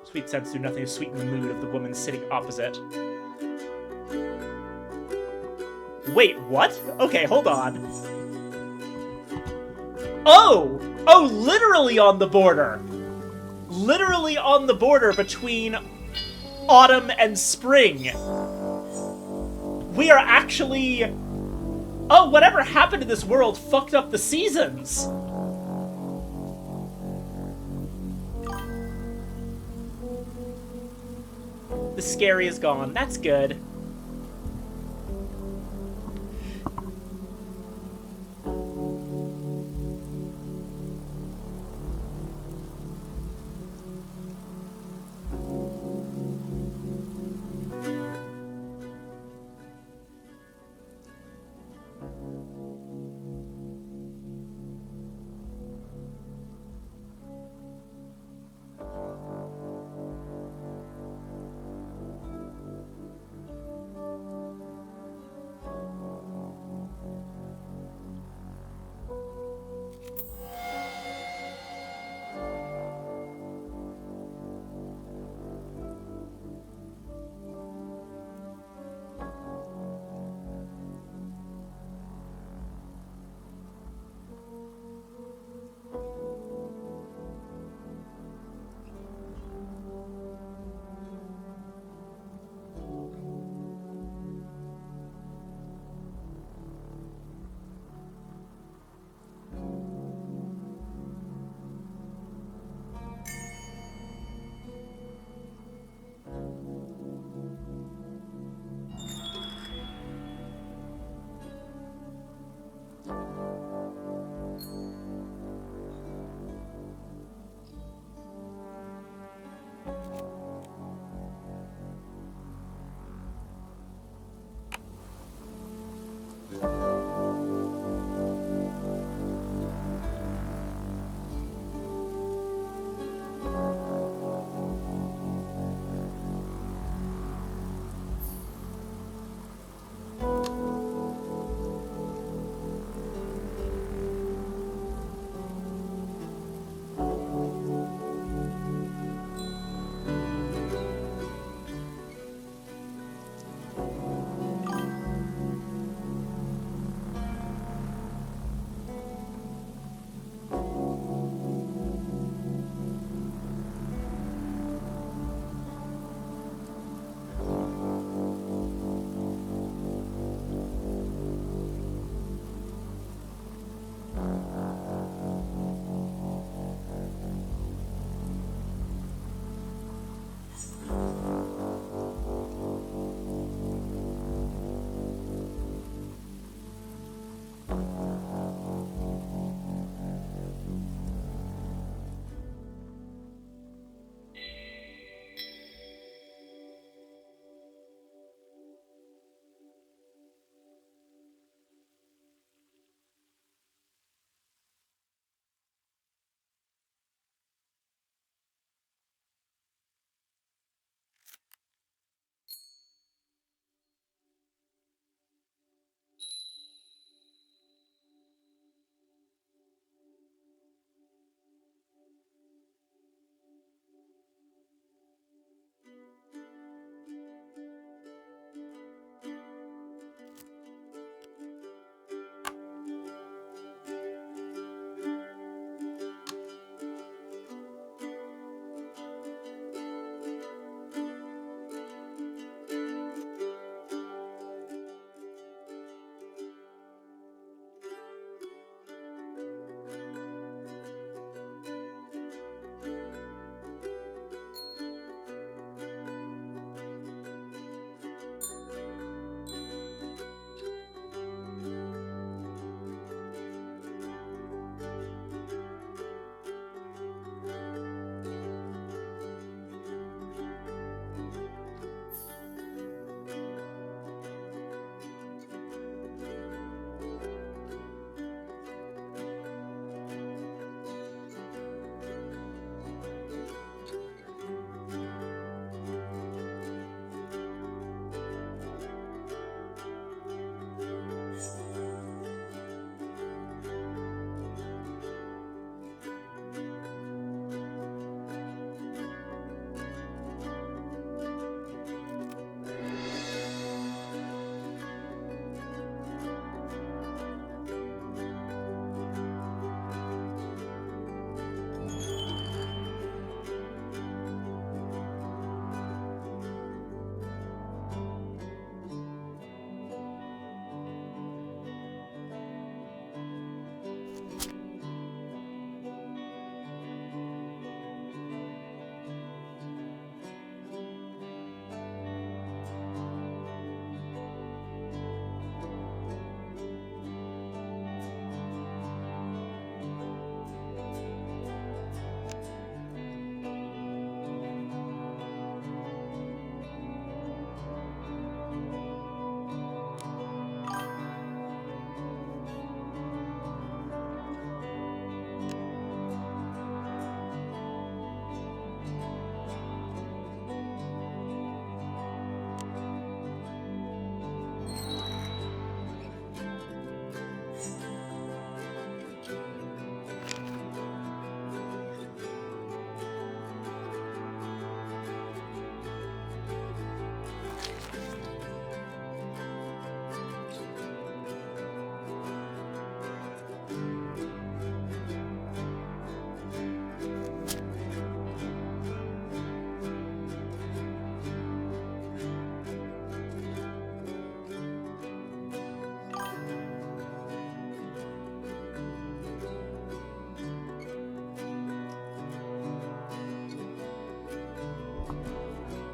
Sweet scents do nothing to sweeten the mood of the woman sitting opposite. Wait, what? Okay, hold on. Oh! Oh, literally on the border! Literally on the border between autumn and spring. We are actually... Oh, whatever happened to this world fucked up the seasons! The scary is gone. That's good.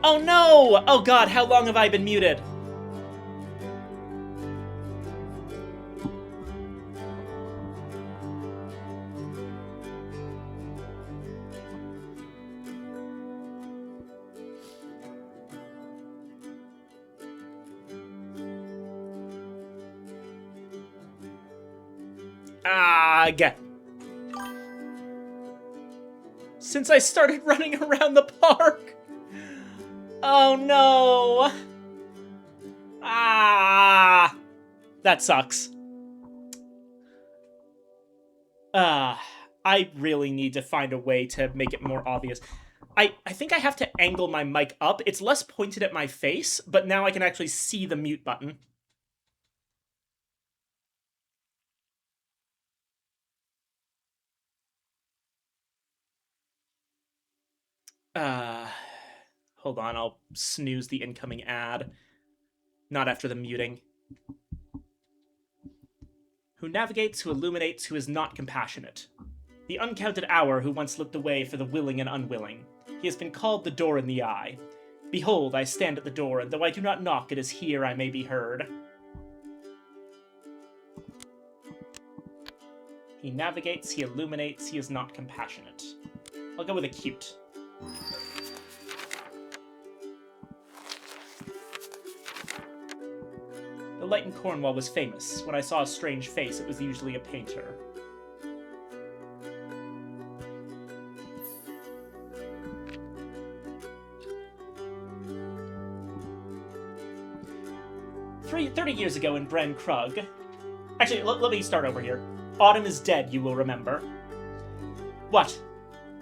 Oh no! Oh god, how long have I been muted? Again. Since I started running around the park. Oh no. That sucks. I really need to find a way to make it more obvious. I think I have to angle my mic up. It's less pointed at my face, but now I can actually see the mute button. Hold on, I'll snooze the incoming ad. Not after the muting. Who navigates, who illuminates, who is not compassionate. The uncounted hour who once looked away for the willing and unwilling. He has been called the door in the eye. Behold, I stand at the door, and though I do not knock, it is here I may be heard. He navigates, he illuminates, he is not compassionate. I'll go with acute. The light in Cornwall was famous. When I saw a strange face, it was usually a painter. 30 years ago in Bren Krug... Actually, let me start over here. Autumn is dead, you will remember. What?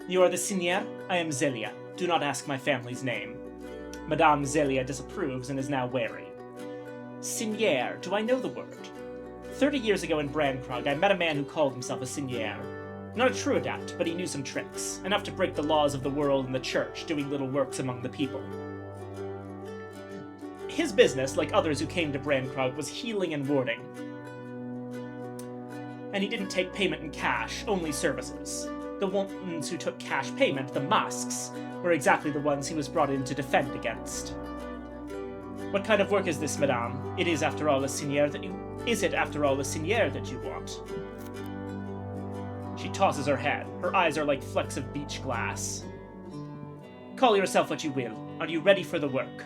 You are the Seigneur? I am Zelia. Do not ask my family's name. Madame Zelia disapproves and is now wary. Seigneur, do I know the word? 30 years ago in Brankrug, I met a man who called himself a Seigneur. Not a true adept, but he knew some tricks, enough to break the laws of the world and the church, doing little works among the people. His business, like others who came to Brankrug, was healing and warding. And he didn't take payment in cash, only services. The ones who took cash payment, the masks, were exactly the ones he was brought in to defend against. What kind of work is this, madame? It is, after all, a seigneur that you... Is it, after all, a seigneur that you want? She tosses her head. Her eyes are like flecks of beach glass. Call yourself what you will. Are you ready for the work?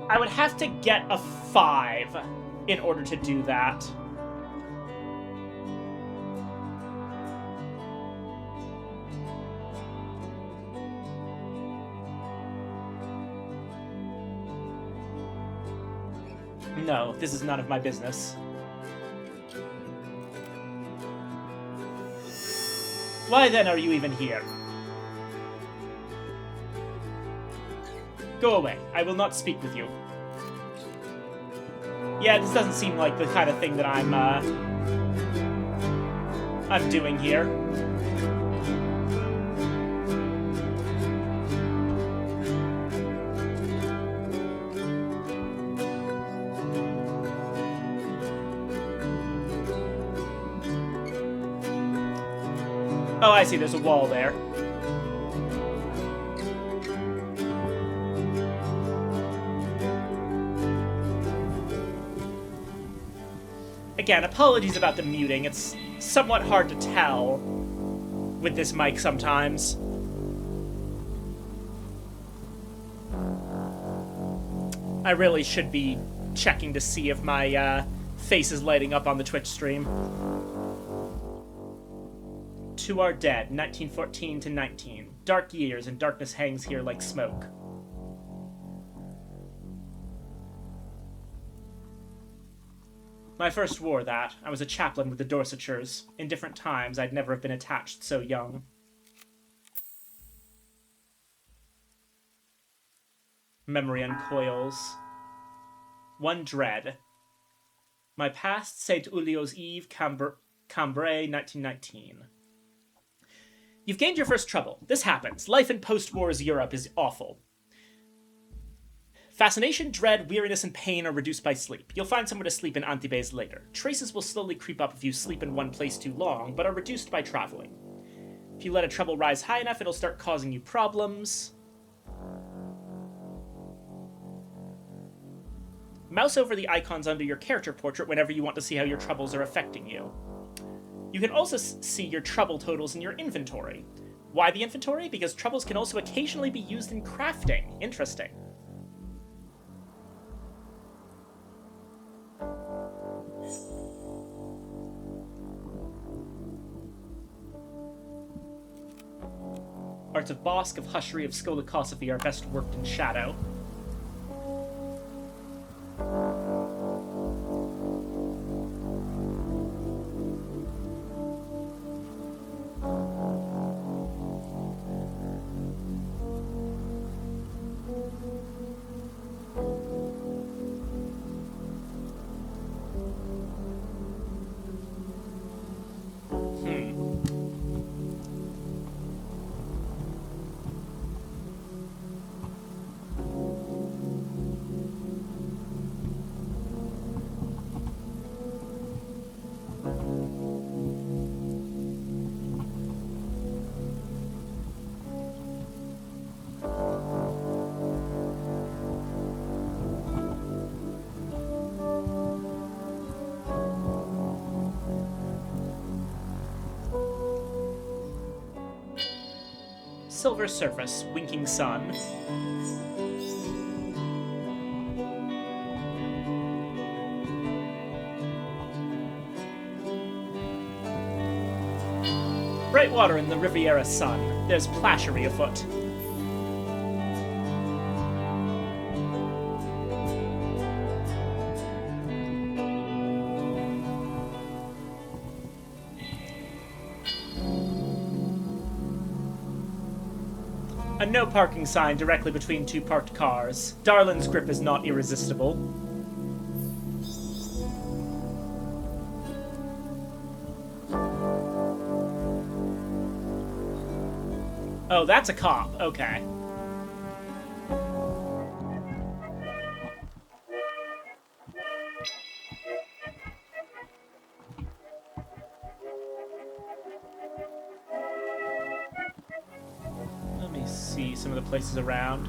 I would have to get a 5 in order to do that. No, this is none of my business. Why then are you even here? Go away. I will not speak with you. Yeah, this doesn't seem like the kind of thing that I'm doing here. Oh, I see. There's a wall there. Again, apologies about the muting. It's somewhat hard to tell with this mic sometimes. I really should be checking to see if my face is lighting up on the Twitch stream. To Our Dead, 1914 to 19. Dark years, and darkness hangs here like smoke. My first war, that. I was a chaplain with the Dorsetshires. In different times, I'd never have been attached so young. Memory uncoils. One dread. My past, St. Ulio's Eve, Cambrai, 1919. You've gained your first trouble. This happens. Life in post-wars Europe is awful. Fascination, dread, weariness, and pain are reduced by sleep. You'll find somewhere to sleep in Antibes later. Traces will slowly creep up if you sleep in one place too long, but are reduced by traveling. If you let a trouble rise high enough, it'll start causing you problems. Mouse over the icons under your character portrait whenever you want to see how your troubles are affecting you. You can also see your trouble totals in your inventory. Why the inventory? Because troubles can also occasionally be used in crafting. Interesting. Arts of Bosque, of Hushery, of Skolakosophy are best worked in shadow. Silver surface, winking sun. Bright water in the Riviera sun. There's plashery afoot. A no parking sign directly between two parked cars. Darlin's grip is not irresistible. Oh, that's a cop. Okay. Let me see some of the places around.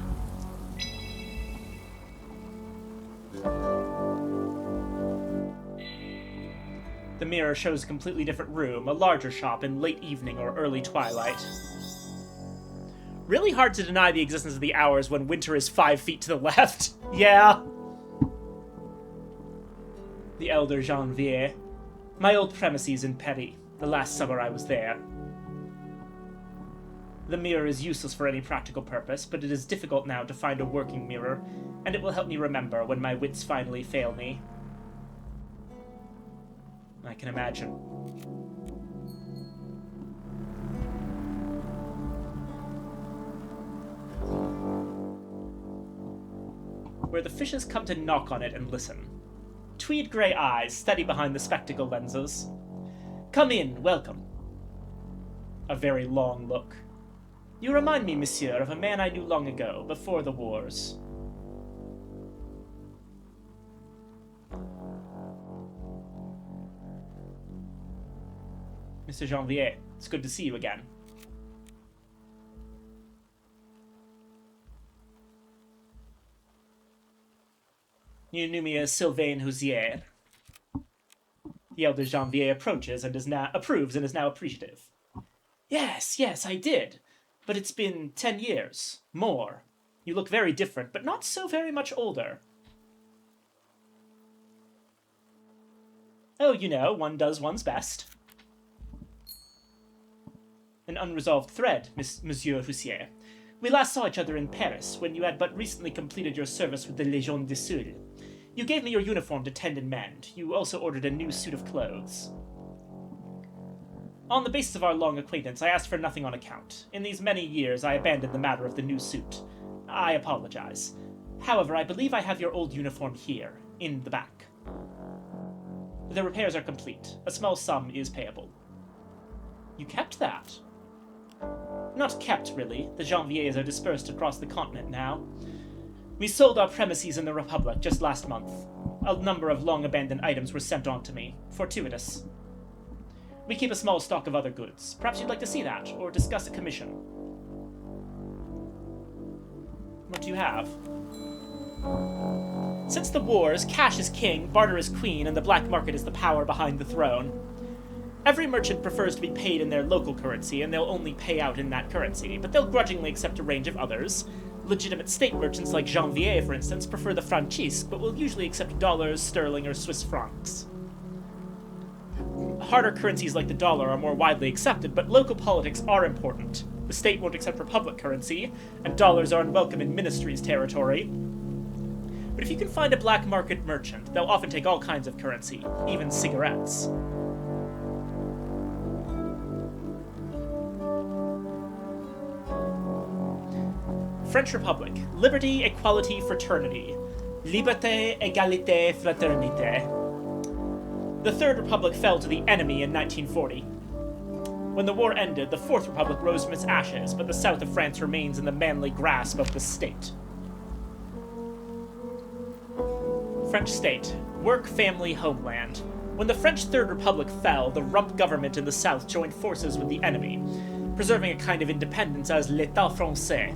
The mirror shows a completely different room, a larger shop in late evening or early twilight. Really hard to deny the existence of the hours when winter is 5 feet to the left. Yeah. The elder Janvier. My old premises in Paris. The last summer I was there. The mirror is useless for any practical purpose, but it is difficult now to find a working mirror, and it will help me remember when my wits finally fail me. I can imagine. Where the fishes come to knock on it and listen. Tweed grey eyes, steady behind the spectacle lenses. Come in, welcome. A very long look. You remind me, monsieur, of a man I knew long ago, before the wars. Mr. Janvier, it's good to see you again. You knew me as Sylvain Housier. The elder Janvier approaches and approves and is now appreciative. Yes, I did. But it's been 10 years. More. You look very different, but not so very much older. Oh, you know, one does one's best. An unresolved thread, Monsieur Housier. We last saw each other in Paris, when you had but recently completed your service with the Légion du Sud. You gave me your uniform to tend and mend. You also ordered a new suit of clothes. On the basis of our long acquaintance, I asked for nothing on account. In these many years, I abandoned the matter of the new suit. I apologize. However, I believe I have your old uniform here, in the back. The repairs are complete. A small sum is payable. You kept that? Not kept, really. The Janviers are dispersed across the continent now. We sold our premises in the Republic just last month. A number of long-abandoned items were sent on to me. Fortuitous. We keep a small stock of other goods. Perhaps you'd like to see that, or discuss a commission. What do you have? Since the wars, cash is king, barter is queen, and the black market is the power behind the throne. Every merchant prefers to be paid in their local currency, and they'll only pay out in that currency, but they'll grudgingly accept a range of others. Legitimate state merchants like Janvier, for instance, prefer the francisque, but will usually accept dollars, sterling, or Swiss francs. Harder currencies like the dollar are more widely accepted, but local politics are important. The state won't accept republic currency, and dollars are unwelcome in Ministry's territory. But if you can find a black market merchant, they'll often take all kinds of currency, even cigarettes. French Republic. Liberty, equality, fraternity. Liberté, égalité, fraternité. The Third Republic fell to the enemy in 1940. When the war ended, the Fourth Republic rose from its ashes, but the south of France remains in the manly grasp of the state. French state. Work, family, homeland. When the French Third Republic fell, the rump government in the south joined forces with the enemy, preserving a kind of independence as l'État français.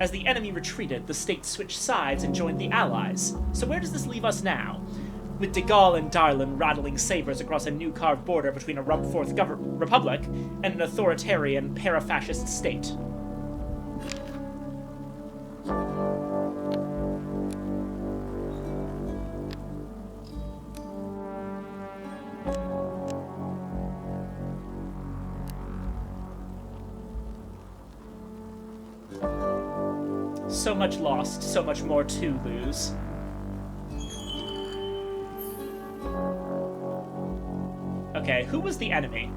As the enemy retreated, the state switched sides and joined the Allies. So where does this leave us now? With de Gaulle and Darlan rattling sabers across a new carved border between a rump Fourth Republic and an authoritarian, para-fascist state. So much lost, so much more to lose. Okay, who was the enemy?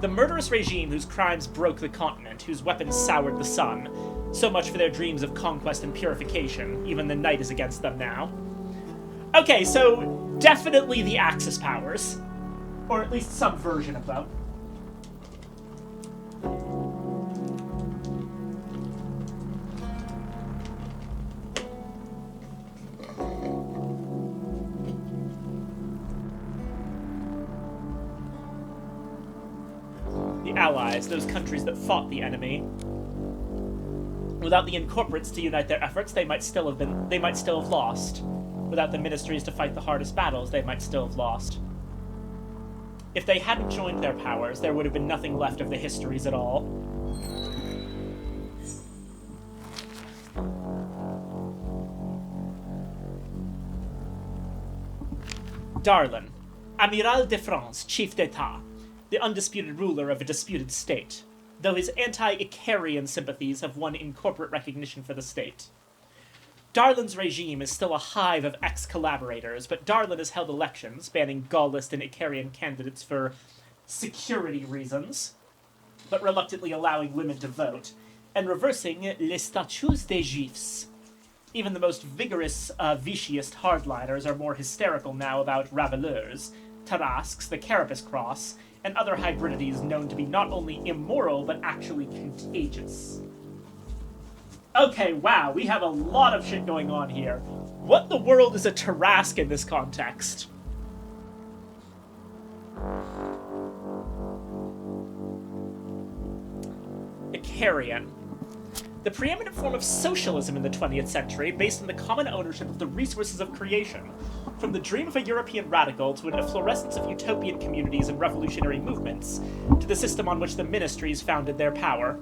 The murderous regime whose crimes broke the continent, whose weapons soured the sun. So much for their dreams of conquest and purification. Even the night is against them now. Okay, so definitely the Axis powers. Or at least some version of them. Allies, those countries that fought the enemy. Without the incorporates to unite their efforts, they might still have lost. Without the ministries to fight the hardest battles, they might still have lost. If they hadn't joined their powers, there would have been nothing left of the histories at all. Darlan, Amiral de France, Chief d'État. The undisputed ruler of a disputed state, though his anti-Icarian sympathies have won incorporate recognition for the state. Darlan's regime is still a hive of ex-collaborators, but Darlan has held elections, banning Gaullist and Icarian candidates for security reasons, but reluctantly allowing women to vote, and reversing les statuts des Juifs. Even the most vigorous Vichyist hardliners are more hysterical now about Raveleurs, Tarasques, the Carapace Cross, and other hybridities known to be not only immoral, but actually contagious. Okay, wow, we have a lot of shit going on here. What the world is a Tarasque in this context? Icarian. The preeminent form of socialism in the 20th century, based on the common ownership of the resources of creation. From the dream of a European radical to an efflorescence of utopian communities and revolutionary movements, to the system on which the ministries founded their power.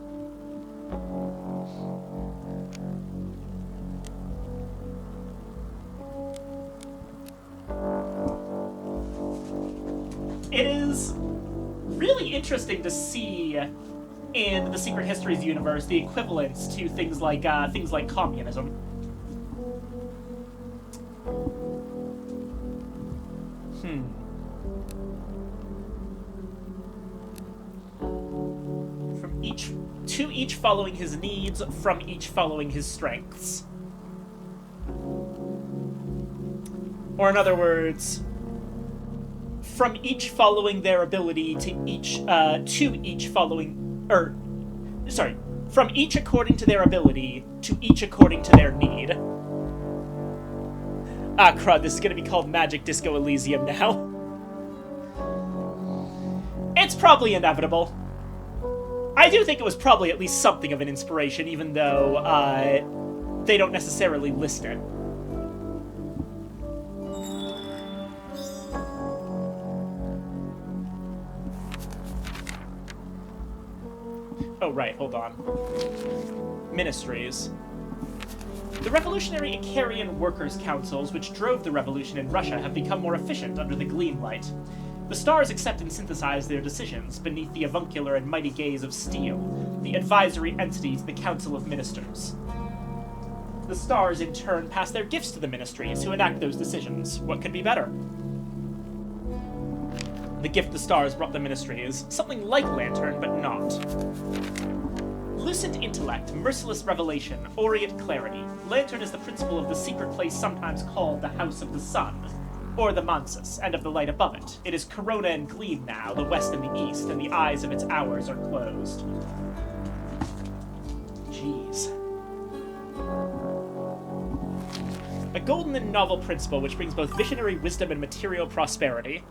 It is really interesting to see in the Secret Histories universe the equivalents to things like communism. To each following his needs, from each following his strengths. From each following their ability from each according to their ability, to each according to their need. Ah, crud, this is gonna be called Magic Disco Elysium now. It's probably inevitable. I do think it was probably at least something of an inspiration, even though, they don't necessarily list it. Oh, right, hold on. Ministries. The revolutionary Icarian workers' councils which drove the revolution in Russia have become more efficient under the Gleam Light. The stars accept and synthesize their decisions beneath the avuncular and mighty gaze of steel, the advisory entity to the Council of Ministers. The stars, in turn, pass their gifts to the ministries, who enact those decisions. What could be better? The gift the stars brought the ministry is something like Lantern, but not. Lucent intellect, merciless revelation, aureate clarity. Lantern is the principle of the secret place sometimes called the House of the Sun, or the Mansus, and of the light above it. It is Corona and Glebe now, the west and the east, and the eyes of its hours are closed. Jeez. A golden and novel principle which brings both visionary wisdom and material prosperity.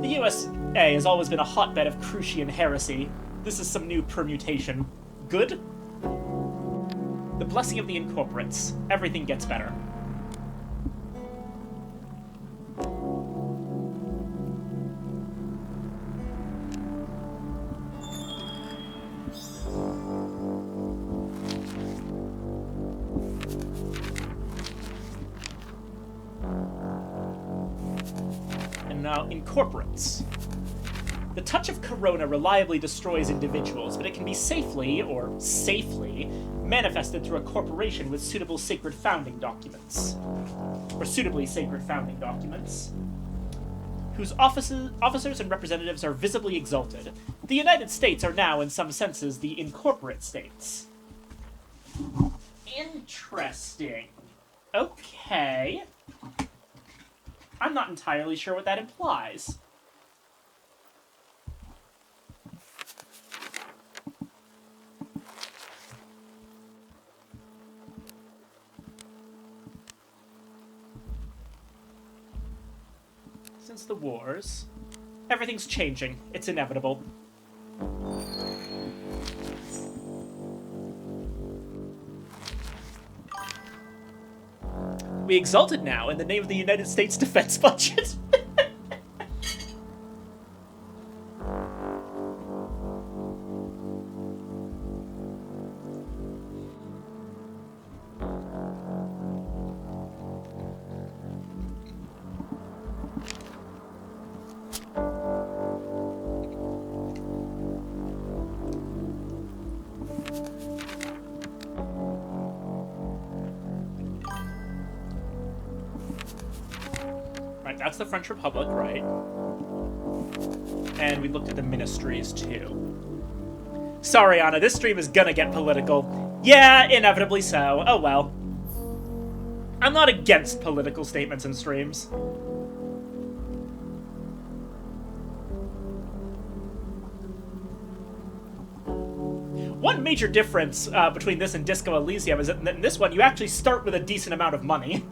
The USA has always been a hotbed of Crucian heresy. This is some new permutation. Good? The blessing of the incorporates. Everything gets better. And now, incorporates. The touch of Corona reliably destroys individuals, but it can be safely manifested through a corporation with suitable sacred founding documents. Or suitably sacred founding documents. Whose officers and representatives are visibly exalted. The United States are now, in some senses, the incorporate states. Interesting. Okay. I'm not entirely sure what that implies. Since the wars, everything's changing. It's inevitable. We exalted now in the name of the United States defense budget. That's the French Republic, right? And we looked at the ministries, too. Sorry, Anna, this stream is gonna get political. Yeah, inevitably so. Oh well. I'm not against political statements in streams. One major difference between this and Disco Elysium is that in this one, you actually start with a decent amount of money.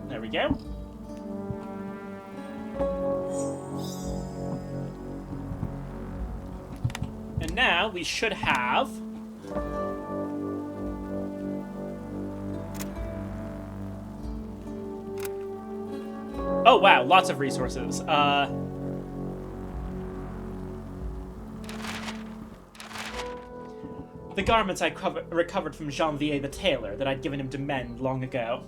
There we go. And now we should have... Oh wow, lots of resources. The garments I recovered from Janvier the tailor that I'd given him to mend long ago.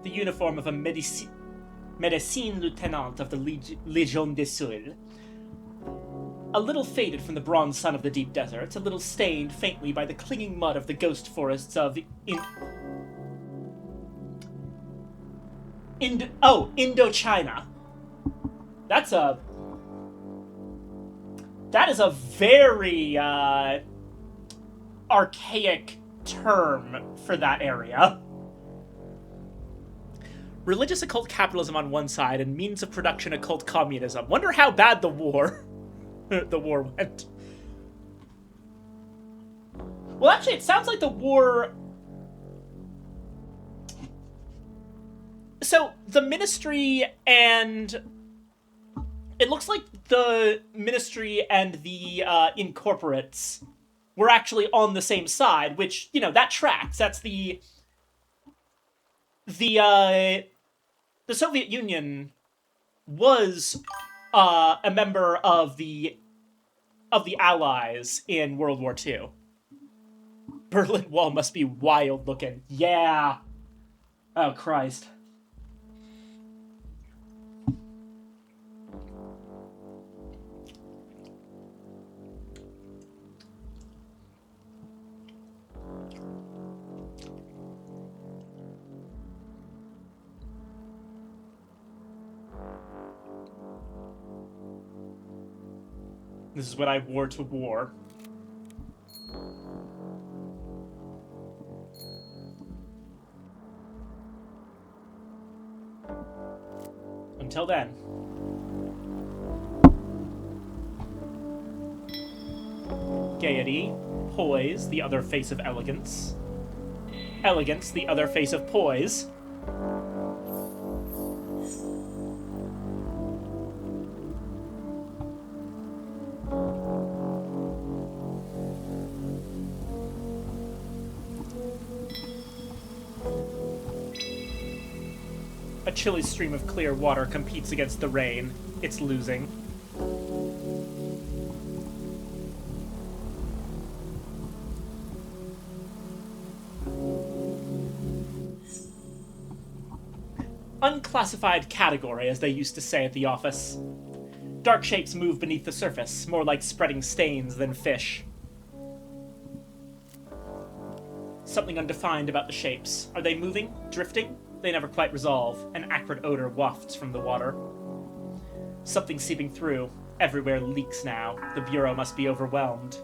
the uniform of a médecin lieutenant of the Légion des Seuls. A little faded from the bronze sun of the deep deserts, a little stained faintly by the clinging mud of the ghost forests of Indochina. That is a very archaic term for that area. Religious occult capitalism on one side and means of production occult communism. Wonder how bad the war went. Well, actually, it sounds like the war... So, the Ministry and... It looks like the Ministry and the Incorporates were actually on the same side, which, you know, that tracks. That's the Soviet Union was a member of the Allies in World War II. Berlin Wall must be wild looking. Yeah. Oh, Christ. This is what I wore to war. Until then. Gaiety, poise, the other face of elegance. Elegance, the other face of poise. A chilly stream of clear water competes against the rain. It's losing. Unclassified category, as they used to say at the office. Dark shapes move beneath the surface, more like spreading stains than fish. Something undefined about the shapes. Are they moving? Drifting? They never quite resolve. An acrid odor wafts from the water. Something seeping through. Everywhere leaks now. The Bureau must be overwhelmed.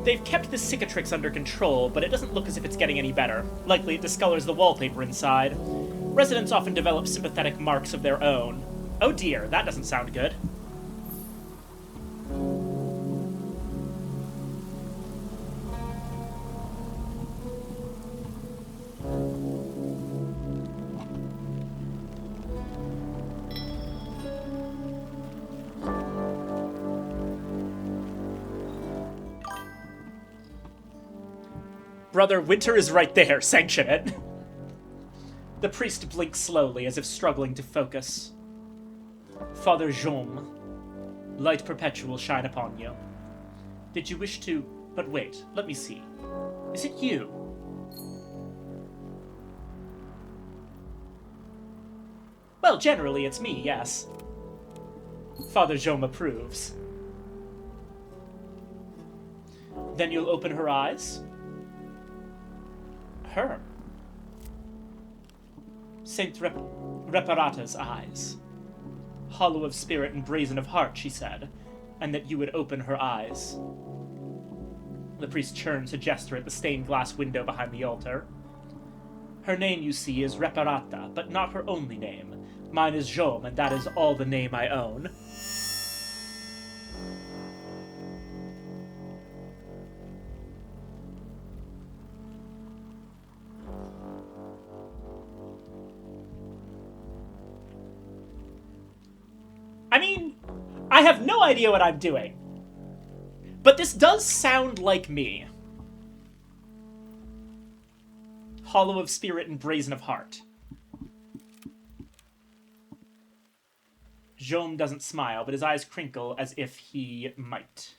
They've kept the cicatrix under control, but it doesn't look as if it's getting any better. Likely it discolors the wallpaper inside. Residents often develop sympathetic marks of their own. Oh dear, that doesn't sound good. Brother, winter is right there. Sanction it. The priest blinks slowly, as if struggling to focus. Father Jaume, light perpetual shine upon you. Did you wish to... But wait, let me see. Is it you? Well, generally it's me, yes. Father Jaume approves. Then you'll open her eyes? Her. Saint Reparata's eyes. Hollow of spirit and brazen of heart, she said, and that you would open her eyes. The priest turns to gesture at the stained glass window behind the altar. Her name, you see, is Reparata, but not her only name. Mine is Jaume, and that is all the name I own. I mean, I have no idea what I'm doing. But this does sound like me. Hollow of spirit and brazen of heart. Jaume doesn't smile, but his eyes crinkle as if he might.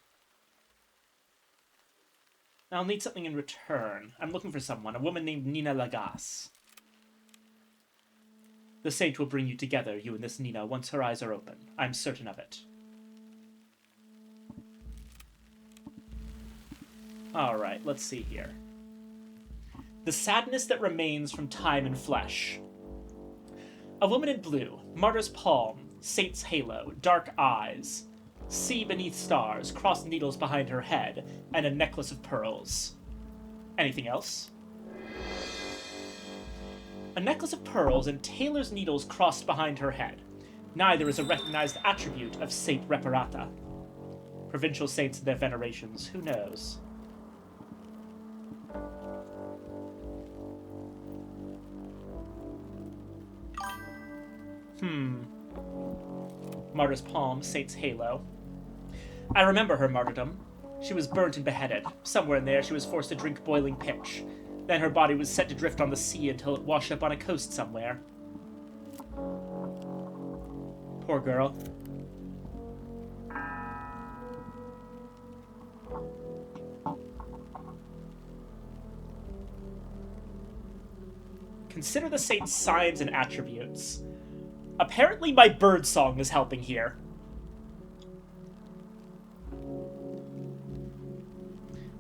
I'll need something in return. I'm looking for someone, a woman named Nina Lagasse. The Saint will bring you together, you and this Nina, once her eyes are open. I'm certain of it. Alright, let's see here. The sadness that remains from time and flesh. A woman in blue, martyr's palm, saint's halo, dark eyes, sea beneath stars, crossed needles behind her head, and a necklace of pearls. Anything else? A necklace of pearls and tailor's needles crossed behind her head. Neither is a recognized attribute of Saint Reparata. Provincial saints and their venerations, who knows? Martyr's palm, saint's halo. I remember her martyrdom. She was burnt and beheaded. Somewhere in there she was forced to drink boiling pitch. Then her body was set to drift on the sea until it washed up on a coast somewhere. Poor girl. Consider the saint's signs and attributes. Apparently my bird song is helping here.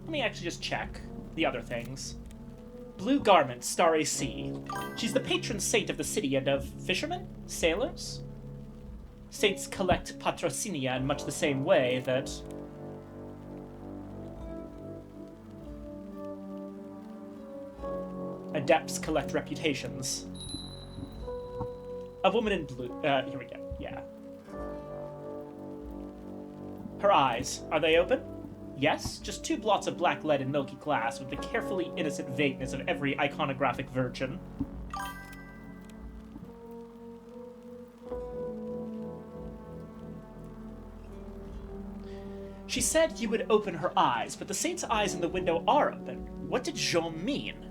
Let me actually just check the other things. Blue garment, starry sea. She's the patron saint of the city and of fishermen? Sailors? Saints collect patrocinia in much the same way that... adepts collect reputations. A woman in blue... here we go. Yeah. Her eyes. Are they open? Yes, just 2 blots of black lead in milky glass with the carefully innocent vagueness of every iconographic virgin. She said you would open her eyes, but the saint's eyes in the window are open. What did Jaume mean?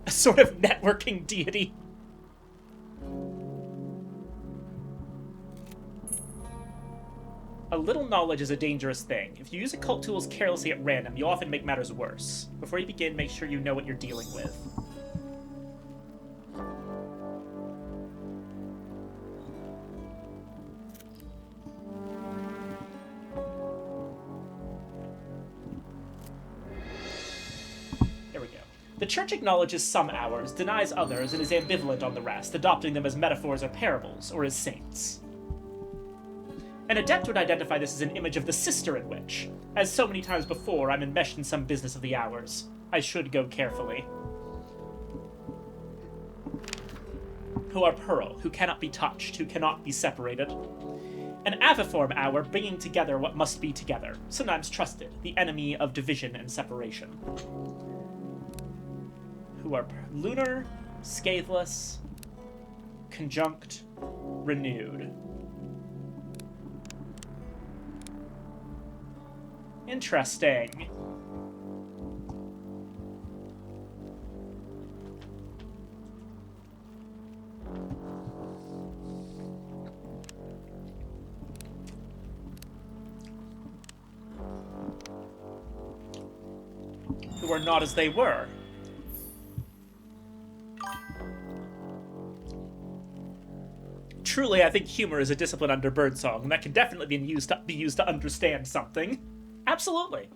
A sort of networking deity? A little knowledge is a dangerous thing. If you use occult tools carelessly at random, you often make matters worse. Before you begin, make sure you know what you're dealing with. There we go. The Church acknowledges some hours, denies others, and is ambivalent on the rest, adopting them as metaphors or parables, or as saints. An adept would identify this as an image of the sister in which, as so many times before, I'm enmeshed in some business of the hours. I should go carefully. Who are pearl, who cannot be touched, who cannot be separated. An aviform hour bringing together what must be together, sometimes trusted, the enemy of division and separation. Who are lunar, scatheless, conjunct, renewed. Interesting. Who are not as they were. Truly, I think humor is a discipline under Birdsong, and that can definitely be used to understand something. Absolutely.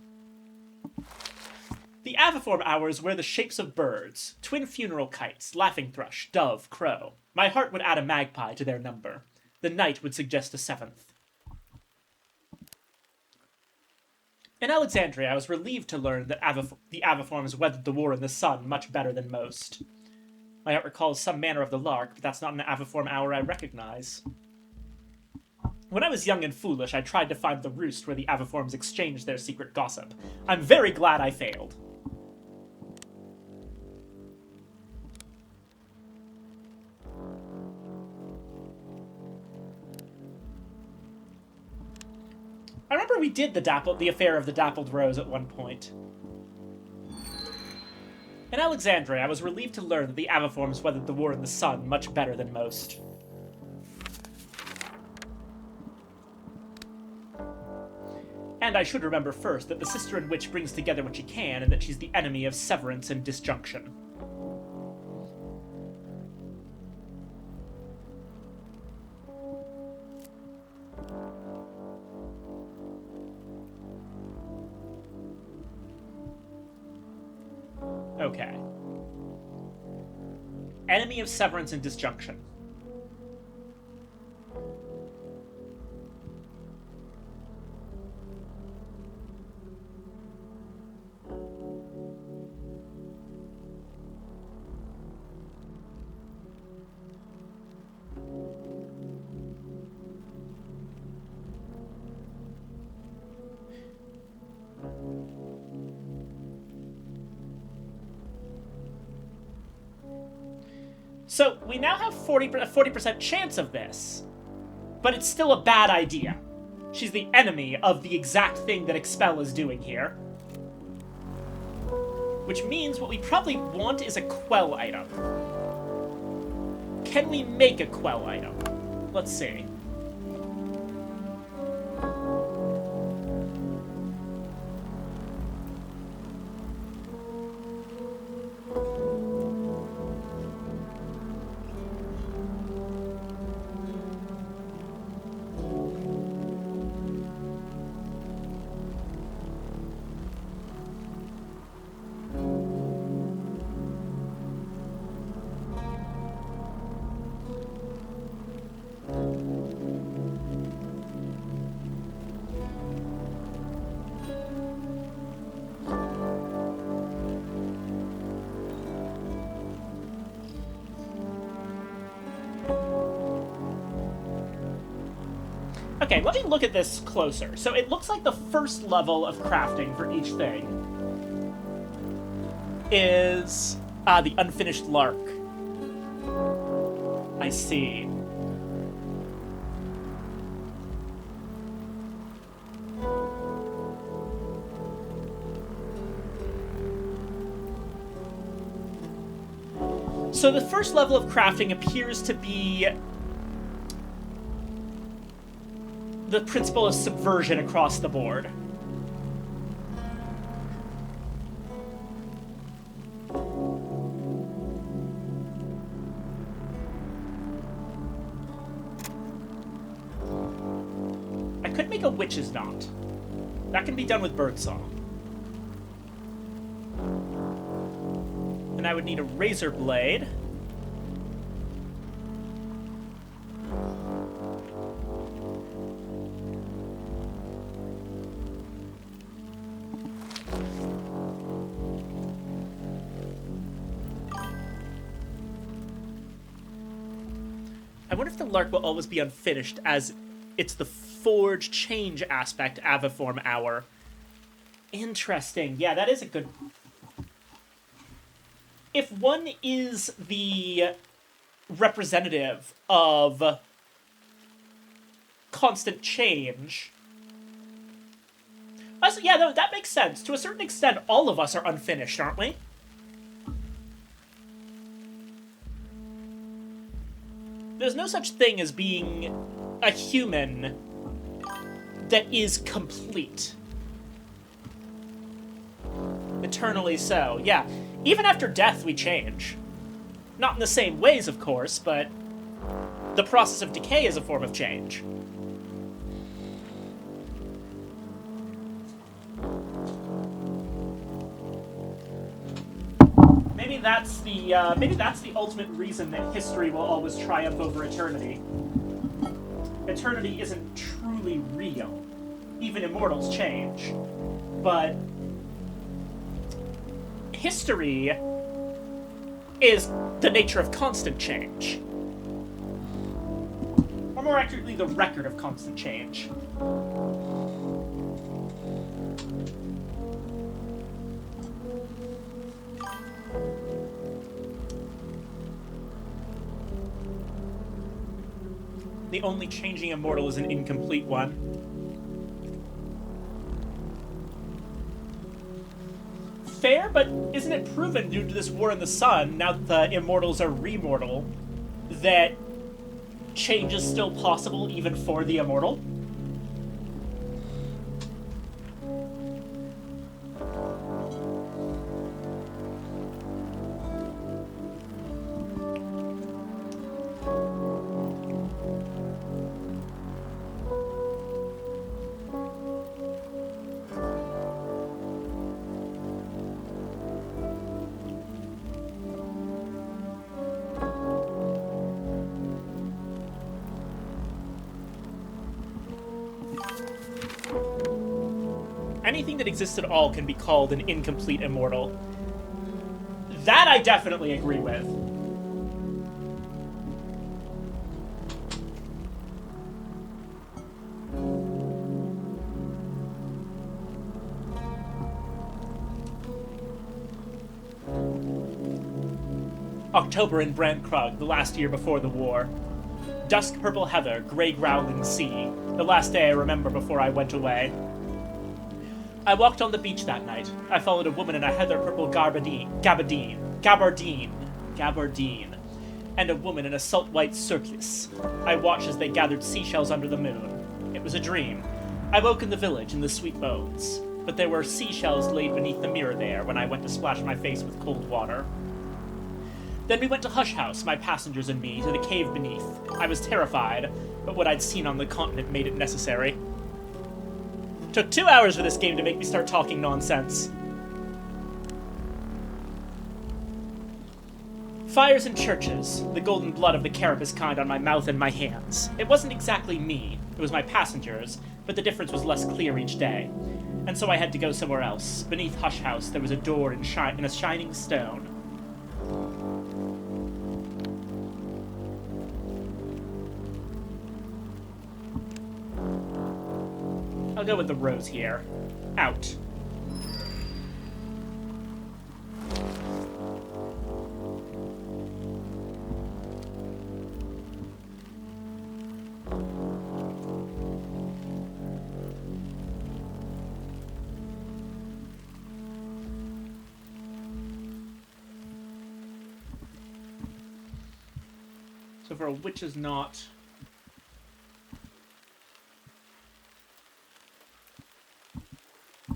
The aviform hours wear the shapes of birds, twin funeral kites, laughing thrush, dove, crow. My heart would add a magpie to their number. The night would suggest a 7th. In Alexandria, I was relieved to learn that the aviforms weathered the war in the sun much better than most. My heart recalls some manner of the lark, but that's not an aviform hour I recognize. When I was young and foolish, I tried to find the roost where the aviforms exchanged their secret gossip. I'm very glad I failed. I remember we did the affair of the dappled rose at one point. In Alexandria, I was relieved to learn that the aviforms weathered the war in the sun much better than most. And I should remember first that the Sister Witch brings together what she can, and that she's the enemy of severance and disjunction. Okay. Enemy of severance and disjunction. So, we now have a 40% chance of this, but it's still a bad idea. She's the enemy of the exact thing that Expel is doing here. Which means what we probably want is a Quell item. Can we make a Quell item? Let's see. Okay, let me look at this closer. So it looks like the first level of crafting for each thing is the unfinished lark. I see. So the first level of crafting appears to be the principle of subversion across the board. I could make a witch's knot. That can be done with birdsong. And I would need a razor blade. I wonder if the lark will always be unfinished, as it's the forge change aspect Aviform Hour. Interesting. Yeah, that is a good... If one is the representative of constant change... Yeah, no, that makes sense. To a certain extent, all of us are unfinished, aren't we? There's no such thing as being a human that is complete. Eternally so, yeah. Even after death, we change. Not in the same ways, of course, but the process of decay is a form of change. Maybe that's the ultimate reason that history will always triumph over eternity. Eternity isn't truly real. Even immortals change. But history is the nature of constant change. Or more accurately, the record of constant change. The only changing immortal is an incomplete one. Fair, but isn't it proven due to this war in the sun, now that the immortals are remortal, that change is still possible even for the immortal? anything that exists at all can be called an incomplete immortal. That I definitely agree with. October in Brandkrug, the last year before the war. Dusk purple heather, grey growling sea, the last day I remember before I went away. I walked on the beach that night. I followed a woman in a heather purple gabardine, and a woman in a salt white surplice. I watched as they gathered seashells under the moon. It was a dream. I woke in the village in the sweet bones, but there were seashells laid beneath the mirror there when I went to splash my face with cold water. Then we went to Hush House, my passengers and me, to the cave beneath. I was terrified, but what I'd seen on the continent made it necessary. Took 2 hours for this game to make me start talking nonsense. Fires in churches, the golden blood of the carapace kind on my mouth and my hands. It wasn't exactly me, it was my passengers, but the difference was less clear each day. And so I had to go somewhere else. Beneath Hush House, there was a door in a shining stone. I'll go with the rose here. Out. So for a witch's knot...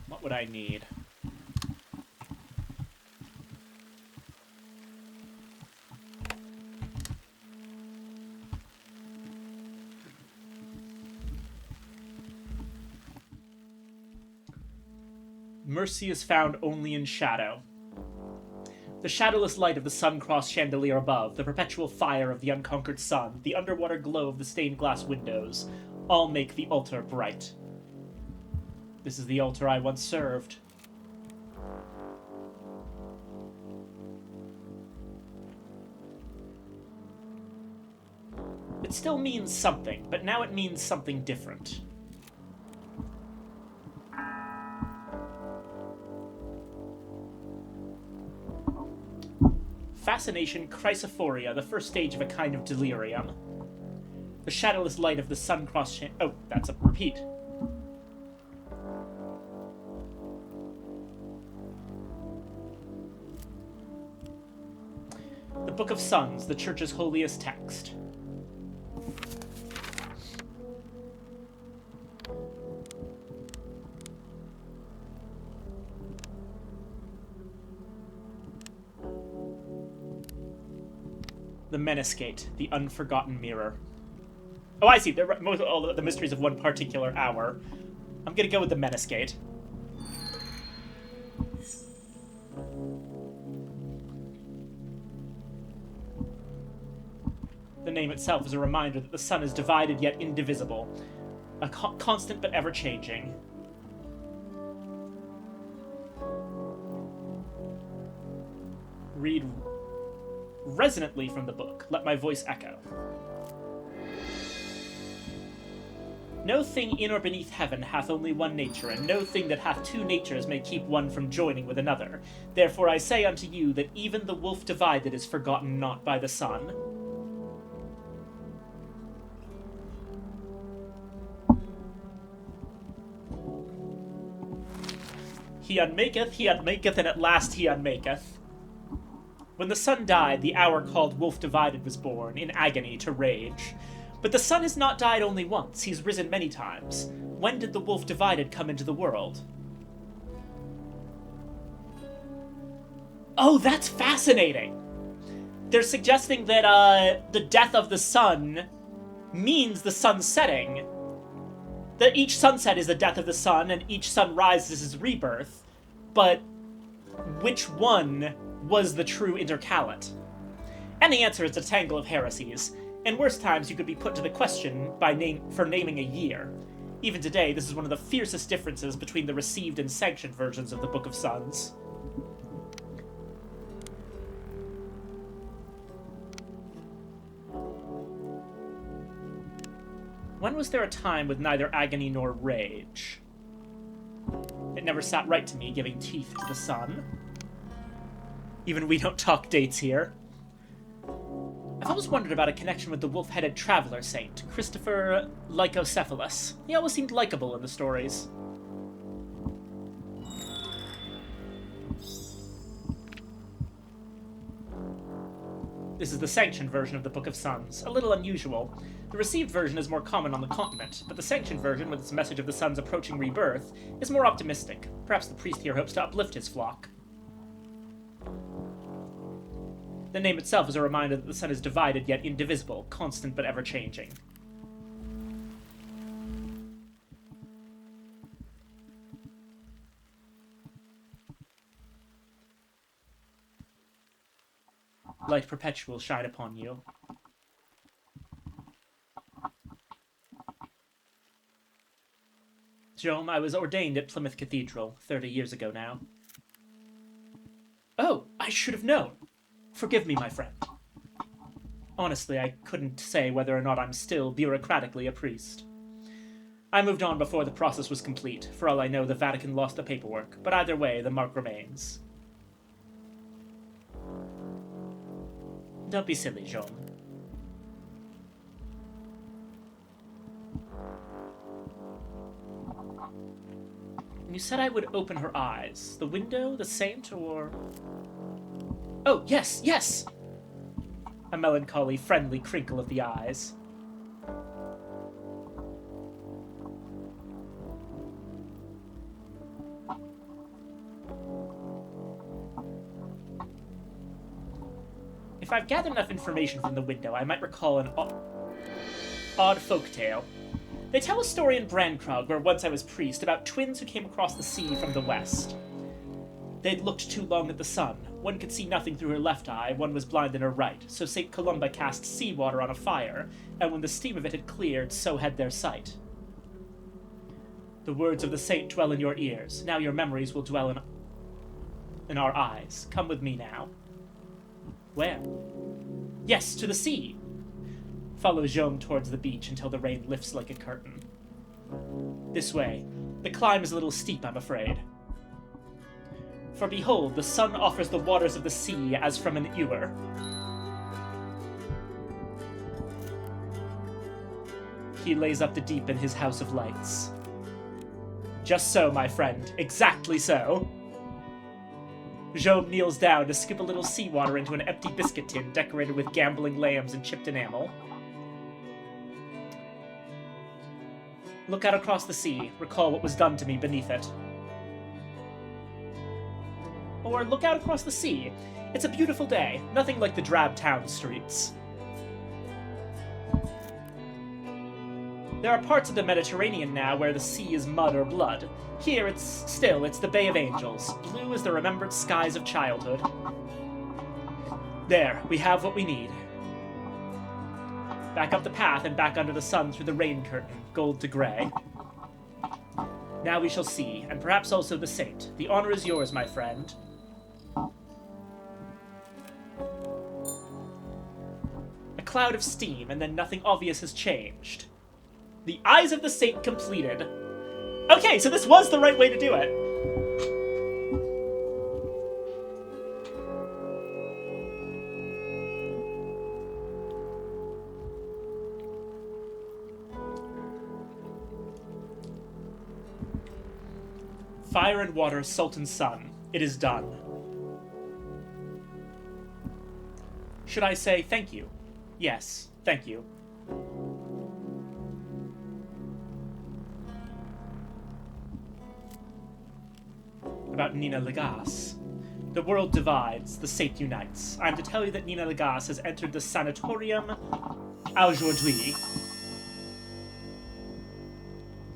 what would I need? Mercy is found only in shadow. The shadowless light of the sun-crossed chandelier above, the perpetual fire of the unconquered sun, the underwater glow of the stained glass windows, all make the altar bright. This is the altar I once served. It still means something, but now it means something different. Fascination chrysophoria, the first stage of a kind of delirium. The shadowless light of the sun-crossed oh, that's a repeat. The Book of Suns, the Church's holiest text. The Meniscate, the Unforgotten Mirror. Oh, I see. They're all the mysteries of one particular hour. I'm gonna go with the Meniscate. The name itself is a reminder that the sun is divided yet indivisible, a constant but ever-changing. Read resonantly from the book. Let my voice echo. No thing in or beneath heaven hath only one nature, and no thing that hath two natures may keep one from joining with another. Therefore I say unto you that even the wolf divided is forgotten not by the sun. He unmaketh, and at last he unmaketh. When the sun died, the hour called Wolf Divided was born, in agony to rage. But the sun has not died only once, he's risen many times. When did the Wolf Divided come into the world? Oh, that's fascinating! They're suggesting that, the death of the sun means the sun setting. That each sunset is the death of the sun, and each sunrise is his rebirth. But which one was the true intercalate? And the answer is a tangle of heresies. In worse times, you could be put to the question for naming a year. Even today, this is one of the fiercest differences between the received and sanctioned versions of the Book of Suns. When was there a time with neither agony nor rage? It never sat right to me giving teeth to the sun. Even we don't talk dates here. I've always wondered about a connection with the wolf-headed traveler saint, Christopher Lycocephalus. He always seemed likable in the stories. This is the sanctioned version of the Book of Suns, a little unusual. The received version is more common on the continent, but the sanctioned version, with its message of the sun's approaching rebirth, is more optimistic. Perhaps the priest here hopes to uplift his flock. The name itself is a reminder that the sun is divided yet indivisible, constant but ever-changing. Light perpetual shine upon you. Jerome, I was ordained at Plymouth Cathedral 30 years ago now. Oh, I should have known. Forgive me, my friend. Honestly, I couldn't say whether or not I'm still bureaucratically a priest. I moved on before the process was complete. For all I know, the Vatican lost the paperwork, but either way, the mark remains. Don't be silly, Jean. You said I would open her eyes. The window, the saint, or... Oh, yes, yes! A melancholy, friendly crinkle of the eyes. If I've gathered enough information from the window, I might recall an odd folktale. They tell a story in Brandkrog, where once I was priest, about twins who came across the sea from the west. They'd looked too long at the sun. One could see nothing through her left eye, one was blind in her right, so St. Columba cast seawater on a fire, and when the steam of it had cleared, so had their sight. The words of the saint dwell in your ears. Now your memories will dwell in our eyes. Come with me now. Where? Yes, to the sea! Follow Jaume towards the beach until the rain lifts like a curtain. This way. The climb is a little steep, I'm afraid. For behold, the sun offers the waters of the sea as from an ewer. He lays up the deep in his house of lights. Just so, my friend. Exactly so. Jaume kneels down to skip a little seawater into an empty biscuit tin decorated with gambling lambs and chipped enamel. Look out across the sea. Recall what was done to me beneath it. Or look out across the sea. It's a beautiful day. Nothing like the drab town streets. There are parts of the Mediterranean now where the sea is mud or blood. Here, it's the Bay of Angels, blue as the remembered skies of childhood. There, we have what we need. Back up the path and back under the sun through the rain curtain, gold to grey. Now we shall see, and perhaps also the saint. The honor is yours, my friend. A cloud of steam, and then nothing obvious has changed. The eyes of the saint completed. Okay, so this was the right way to do it. Fire and water, salt and sun. It is done. Should I say thank you? Yes, thank you. About Nina Legas. The world divides, the saint unites. I'm to tell you that Nina Legas has entered the sanatorium aujourd'hui.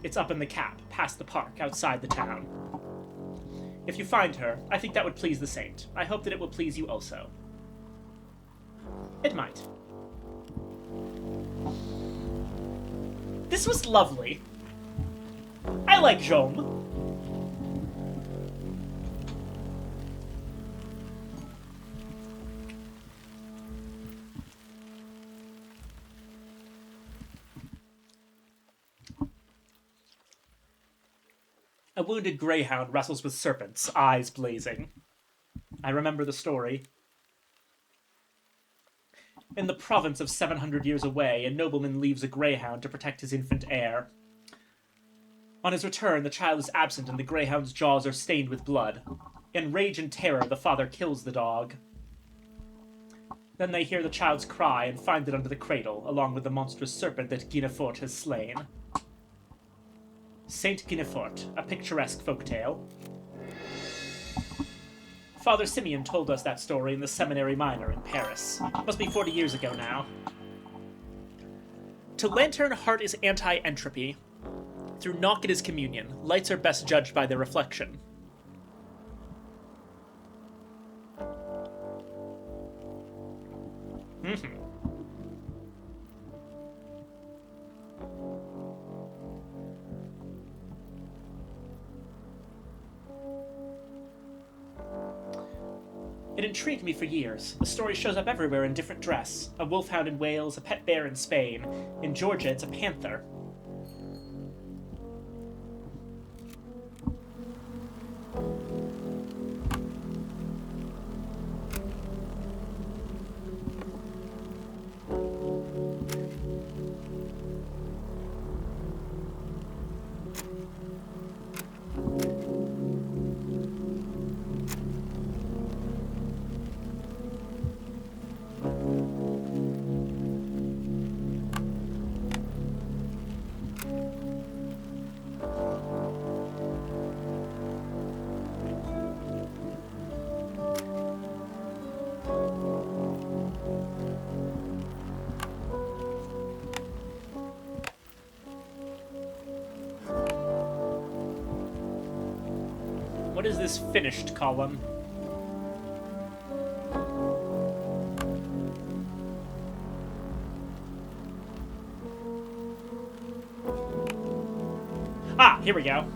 It's up in the Cap, past the park, outside the town. If you find her, I think that would please the saint. I hope that it will please you also. It might. This was lovely. I like Jaume. A wounded greyhound wrestles with serpents, eyes blazing. I remember the story. In the province of 700 years away, a nobleman leaves a greyhound to protect his infant heir. On his return, the child is absent and the greyhound's jaws are stained with blood. In rage and terror, the father kills the dog. Then they hear the child's cry and find it under the cradle, along with the monstrous serpent that Guinefort has slain. Saint Guinefort, a picturesque folktale. Father Simeon told us that story in the Seminary Minor in Paris. Must be 40 years ago now. To Lantern, heart is anti-entropy. Through Nock it is communion. Lights are best judged by their reflection. It intrigued me for years. The story shows up everywhere in different dress. A wolfhound in Wales, a pet bear in Spain. In Georgia, it's a panther. What is this finished column? Ah, here we go.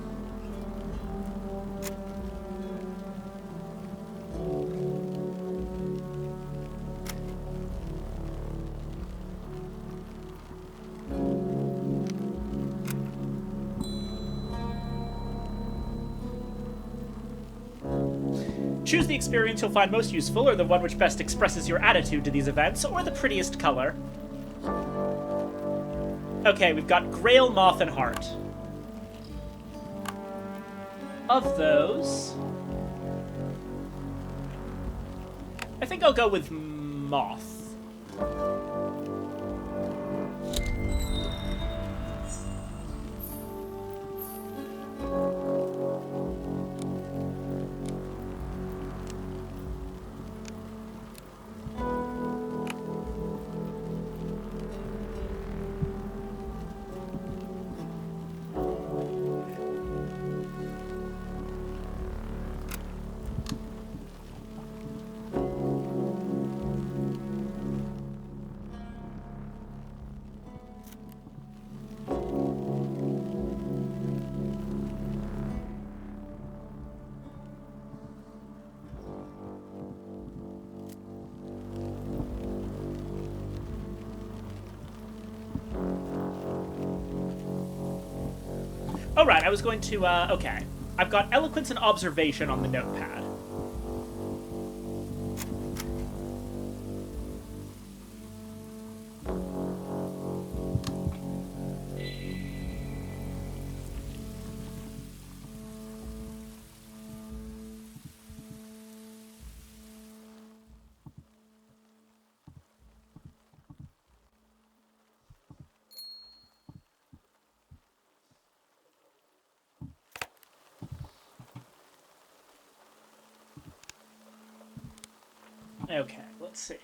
Choose the experience you'll find most useful, or the one which best expresses your attitude to these events, or the prettiest color. Okay, we've got Grail, Moth, and Heart. Of those, I think I'll go with Moth. Oh, right, I was going to, okay. I've got Eloquence and Observation on the notepad. Okay, let's see.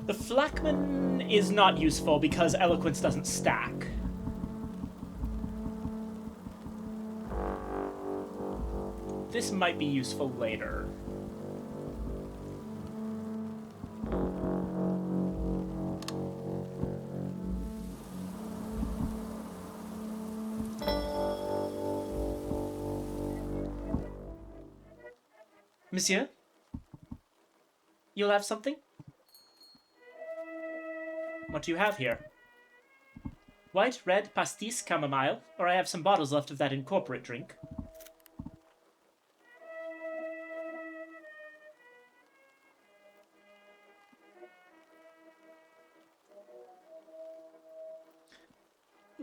The Flakman is not useful because Eloquence doesn't stack. this might be useful later. Monsieur? You'll have something? What do you have here? White, red, pastis, chamomile, or I have some bottles left of that incorporate drink.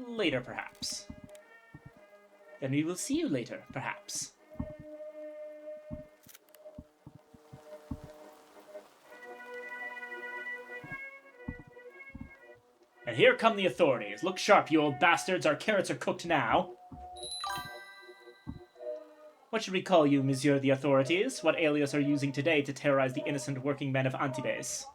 Later, perhaps. Then we will see you later, perhaps. And here come the authorities. Look sharp, you old bastards. Our carrots are cooked now. What should we call you, Monsieur the authorities? What alias are you using today to terrorize the innocent working men of Antibes?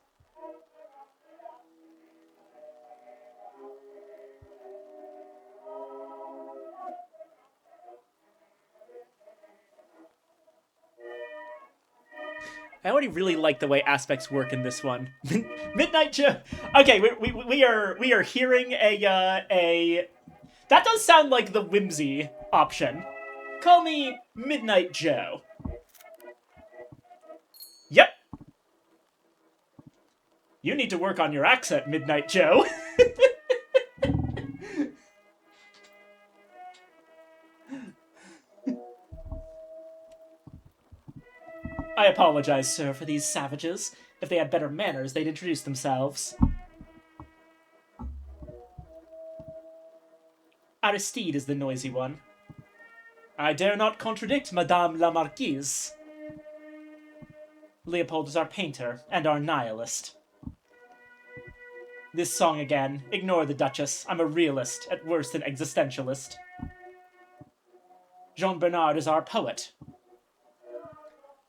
I already really like the way aspects work in this one. Midnight Joe. Okay, we are hearing a. That does sound like the whimsy option. Call me Midnight Joe. Yep. You need to work on your accent, Midnight Joe. I apologize, sir, for these savages. If they had better manners, they'd introduce themselves. Aristide is the noisy one. I dare not contradict Madame la Marquise. Leopold is our painter, and our nihilist. This song again. Ignore the Duchess. I'm a realist, at worst an existentialist. Jean Bernard is our poet.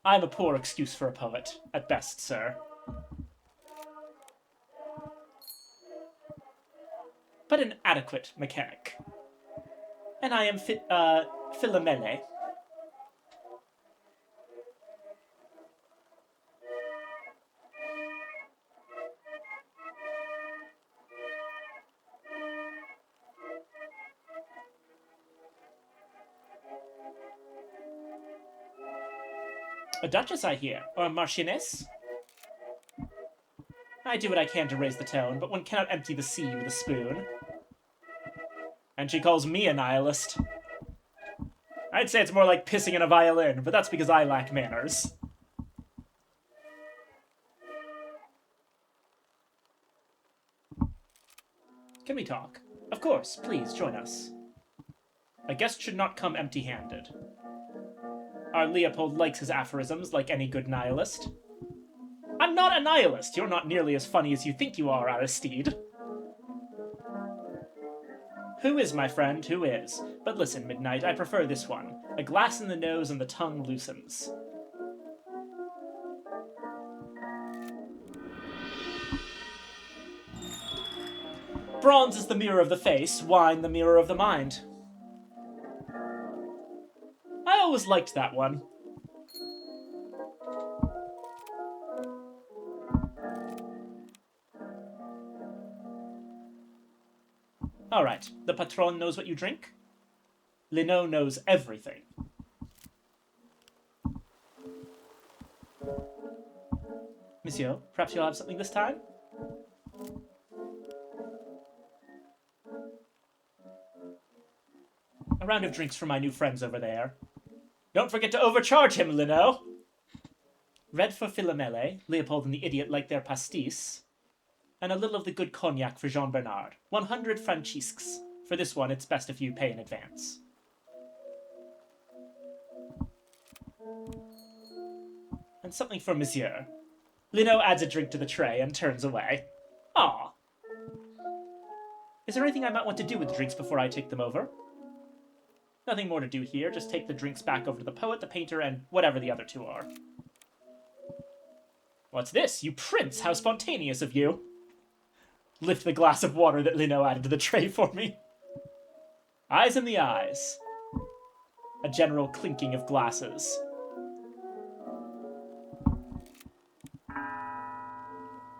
I'm a poor excuse for a poet, at best, sir. But an adequate mechanic. And I am Philomele. A duchess, I hear, or a marchioness? I do what I can to raise the tone, but one cannot empty the sea with a spoon. And she calls me a nihilist. I'd say it's more like pissing in a violin, but that's because I lack manners. Can we talk? Of course, please, join us. A guest should not come empty-handed. Our Leopold likes his aphorisms, like any good nihilist. I'm not a nihilist! You're not nearly as funny as you think you are, Aristide. Who is, my friend, who is? But listen, Midnight, I prefer this one. A glass in the nose and the tongue loosens. Bronze is the mirror of the face, wine the mirror of the mind. I always liked that one. Alright, the patron knows what you drink. Lino knows everything. Monsieur, perhaps you'll have something this time? A round of drinks for my new friends over there. Don't forget to overcharge him, Lino! Red for Philomele, Leopold and the idiot like their pastis. And a little of the good cognac for Jean Bernard. 100 francisques. For this one, it's best if you pay in advance. And something for Monsieur. Lino adds a drink to the tray and turns away. Ah. Is there anything I might want to do with the drinks before I take them over? Nothing more to do here, just take the drinks back over to the poet, the painter, and whatever the other two are. What's this? You prince! How spontaneous of you! Lift the glass of water that Lino added to the tray for me. Eyes in the eyes. A general clinking of glasses.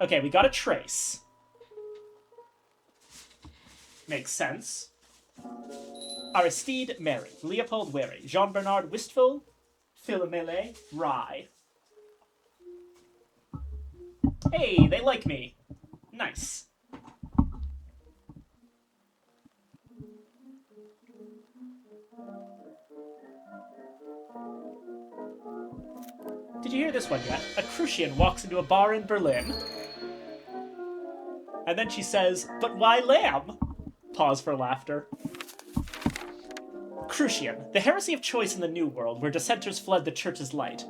Okay, we got a trace. Makes sense. Aristide, Mary. Leopold, Wary. Jean-Bernard, Wistful. Philomele, Rye. Hey, they like me. Nice. Did you hear this one yet? A Crucian walks into a bar in Berlin. And then she says, "But why lamb?" Pause for laughter. Crucian, the heresy of choice in the New World, where dissenters fled the Church's light.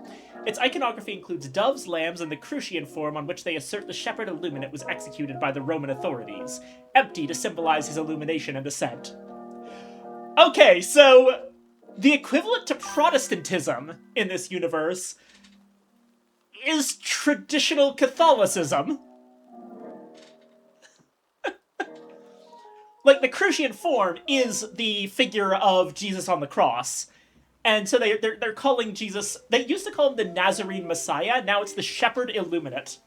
Its iconography includes doves, lambs, and the Crucian form on which they assert the shepherd illuminate was executed by the Roman authorities, empty to symbolize his illumination and ascent. Okay, so the equivalent to Protestantism in this universe is traditional Catholicism. Like, the Crucian form is the figure of Jesus on the cross. And so they're calling Jesus... They used to call him the Nazarene Messiah. Now it's the Shepherd Illuminate.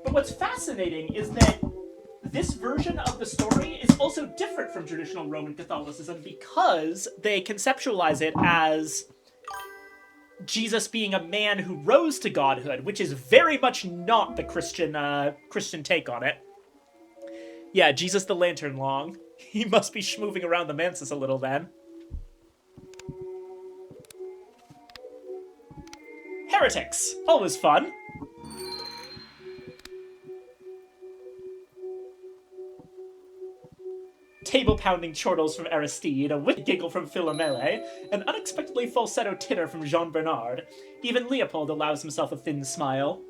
But what's fascinating is that this version of the story is also different from traditional Roman Catholicism because they conceptualize it as Jesus being a man who rose to godhood, which is very much not the Christian take on it. Yeah, Jesus the Lantern Long. He must be schmoving around the Mansus a little then. Heretics! Always fun. Table-pounding chortles from Aristide, a wit giggle from Philomele, an unexpectedly falsetto titter from Jean-Bernard. Even Leopold allows himself a thin smile.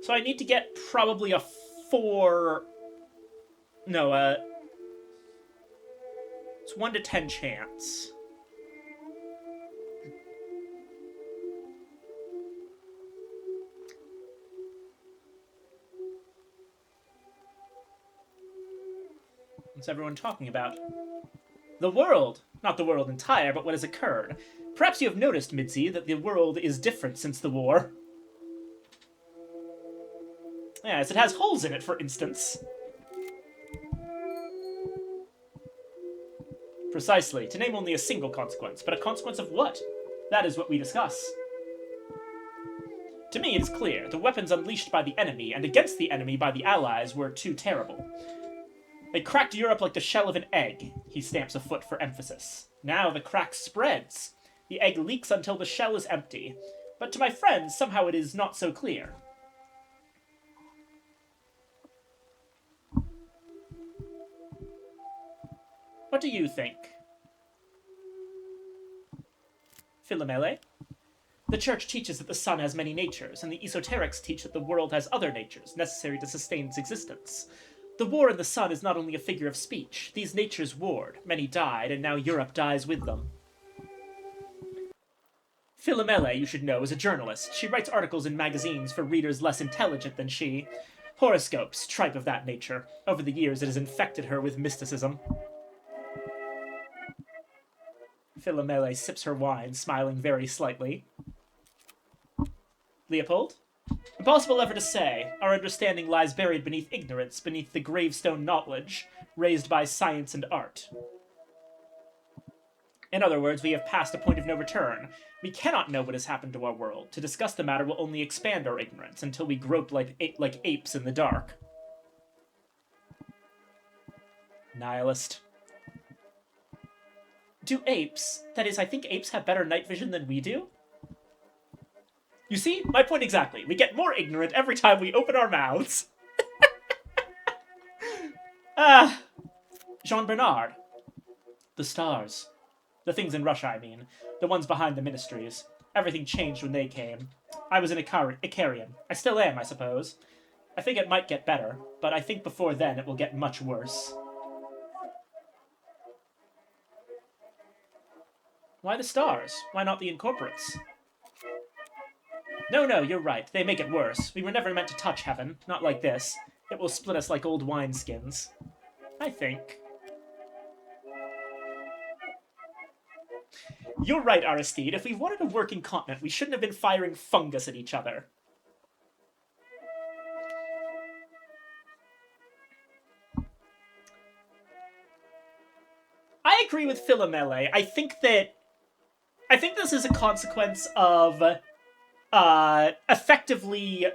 So I need to get probably a 4... No, it's 1 to 10 chance. What's everyone talking about? The world! Not the world entire, but what has occurred. Perhaps you have noticed, Midzi, that the world is different since the war. Yes, it has holes in it, for instance. Precisely, to name only a single consequence, but a consequence of what? That is what we discuss. To me, it is clear. The weapons unleashed by the enemy, and against the enemy by the Allies, were too terrible. They cracked Europe like the shell of an egg. He stamps a foot for emphasis. Now the crack spreads. The egg leaks until the shell is empty. But to my friends, somehow it is not so clear. What do you think? Philomele? The Church teaches that the sun has many natures, and the esoterics teach that the world has other natures, necessary to sustain its existence. The war in the sun is not only a figure of speech. These natures warred, many died, and now Europe dies with them. Philomele, you should know, is a journalist. She writes articles in magazines for readers less intelligent than she. Horoscopes, tripe of that nature. Over the years, it has infected her with mysticism. Philomele sips her wine, smiling very slightly. Leopold? Impossible ever to say. Our understanding lies buried beneath ignorance, beneath the gravestone knowledge, raised by science and art. In other words, we have passed a point of no return. We cannot know what has happened to our world. To discuss the matter will only expand our ignorance, until we grope like apes in the dark. Nihilist. Do apes, that is, I think apes have better night vision than we do? You see? My point exactly. We get more ignorant every time we open our mouths. Jean-Bernard. The stars. The things in Russia, I mean. The ones behind the ministries. Everything changed when they came. I was an Icarian. I still am, I suppose. I think it might get better, but I think before then it will get much worse. Why the stars? Why not the incorporates? No, you're right. They make it worse. We were never meant to touch heaven. Not like this. It will split us like old wineskins. I think. You're right, Aristide. If we wanted a working continent, we shouldn't have been firing fungus at each other. I agree with Philomele. I think this is a consequence of effectively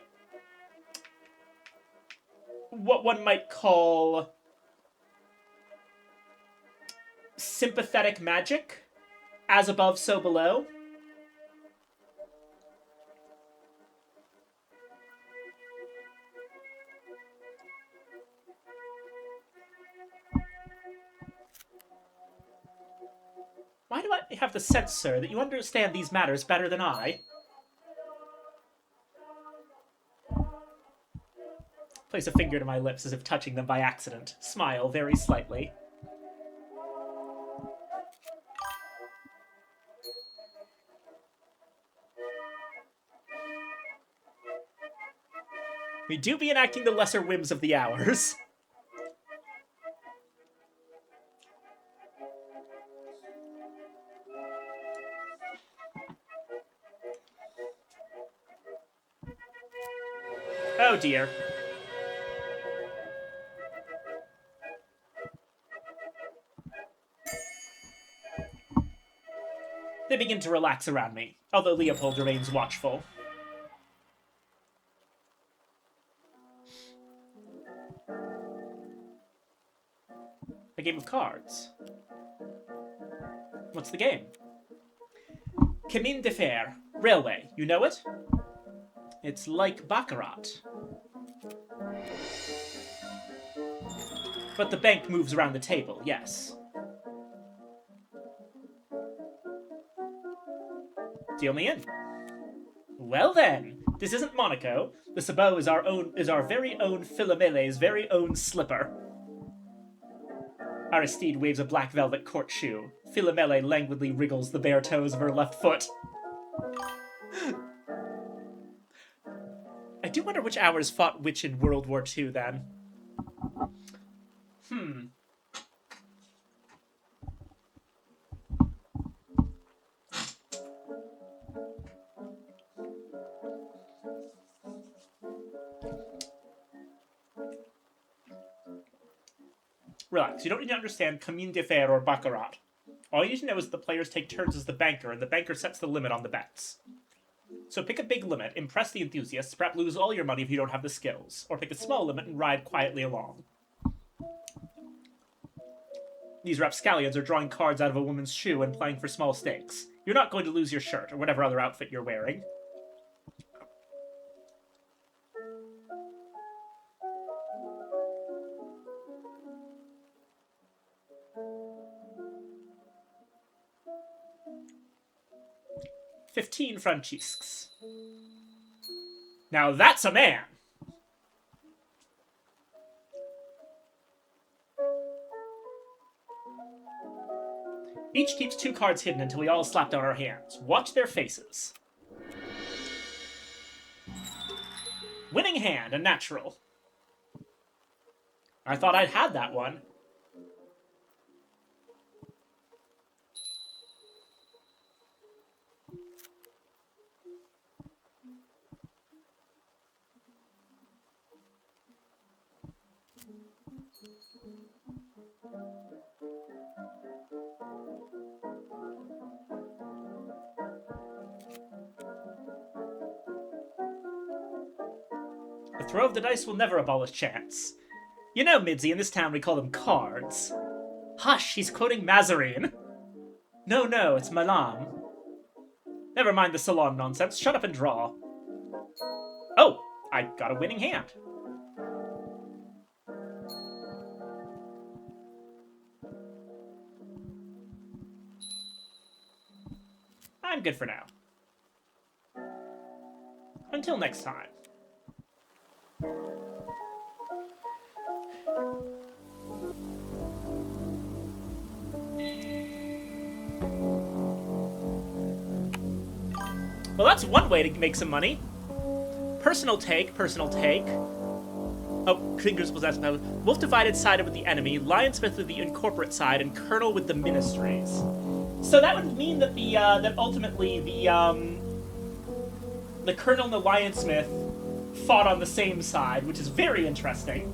what one might call sympathetic magic. As above, so below. Why do I have the sense, sir, that you understand these matters better than I? Place a finger to my lips as if touching them by accident. Smile very slightly. We do be enacting the lesser whims of the hours. Oh dear. They begin to relax around me, although Leopold remains watchful. A game of cards. What's the game? Chemin de Fer. Railway. You know it? It's like Baccarat. But the bank moves around the table, yes. Deal me in. Well then, this isn't Monaco. The sabot is our very own Philomele's very own slipper. Aristide waves a black velvet court shoe. Philomele languidly wriggles the bare toes of her left foot. I do wonder which hours fought which in World War II, then. Relax, you don't need to understand Chemin de Fer or Baccarat. All you need to know is that the players take turns as the banker, and the banker sets the limit on the bets. So pick a big limit, impress the enthusiasts, perhaps lose all your money if you don't have the skills. Or pick a small limit and ride quietly along. These rapscallions are drawing cards out of a woman's shoe and playing for small stakes. You're not going to lose your shirt, or whatever other outfit you're wearing. $15 Francisques. Now that's a man! Each keeps 2 cards hidden until we all slap down our hands. Watch their faces. Winning hand, a natural. I thought I'd had that one. The throw of the dice will never abolish chance. You know, Midzi, in this town we call them cards. Hush, he's quoting Mazarine. No, it's Malam. Never mind the salon nonsense, shut up and draw. Oh, I got a winning hand. I'm good for now. until next time. Well, that's one way to make some money. Personal take, personal take. Oh, Fingers possessed by Wolf divided sided with the enemy, Lionsmith with the incorporate side, and Colonel with the ministries. So that would mean that that ultimately the Colonel and the Lionsmith fought on the same side, which is very interesting.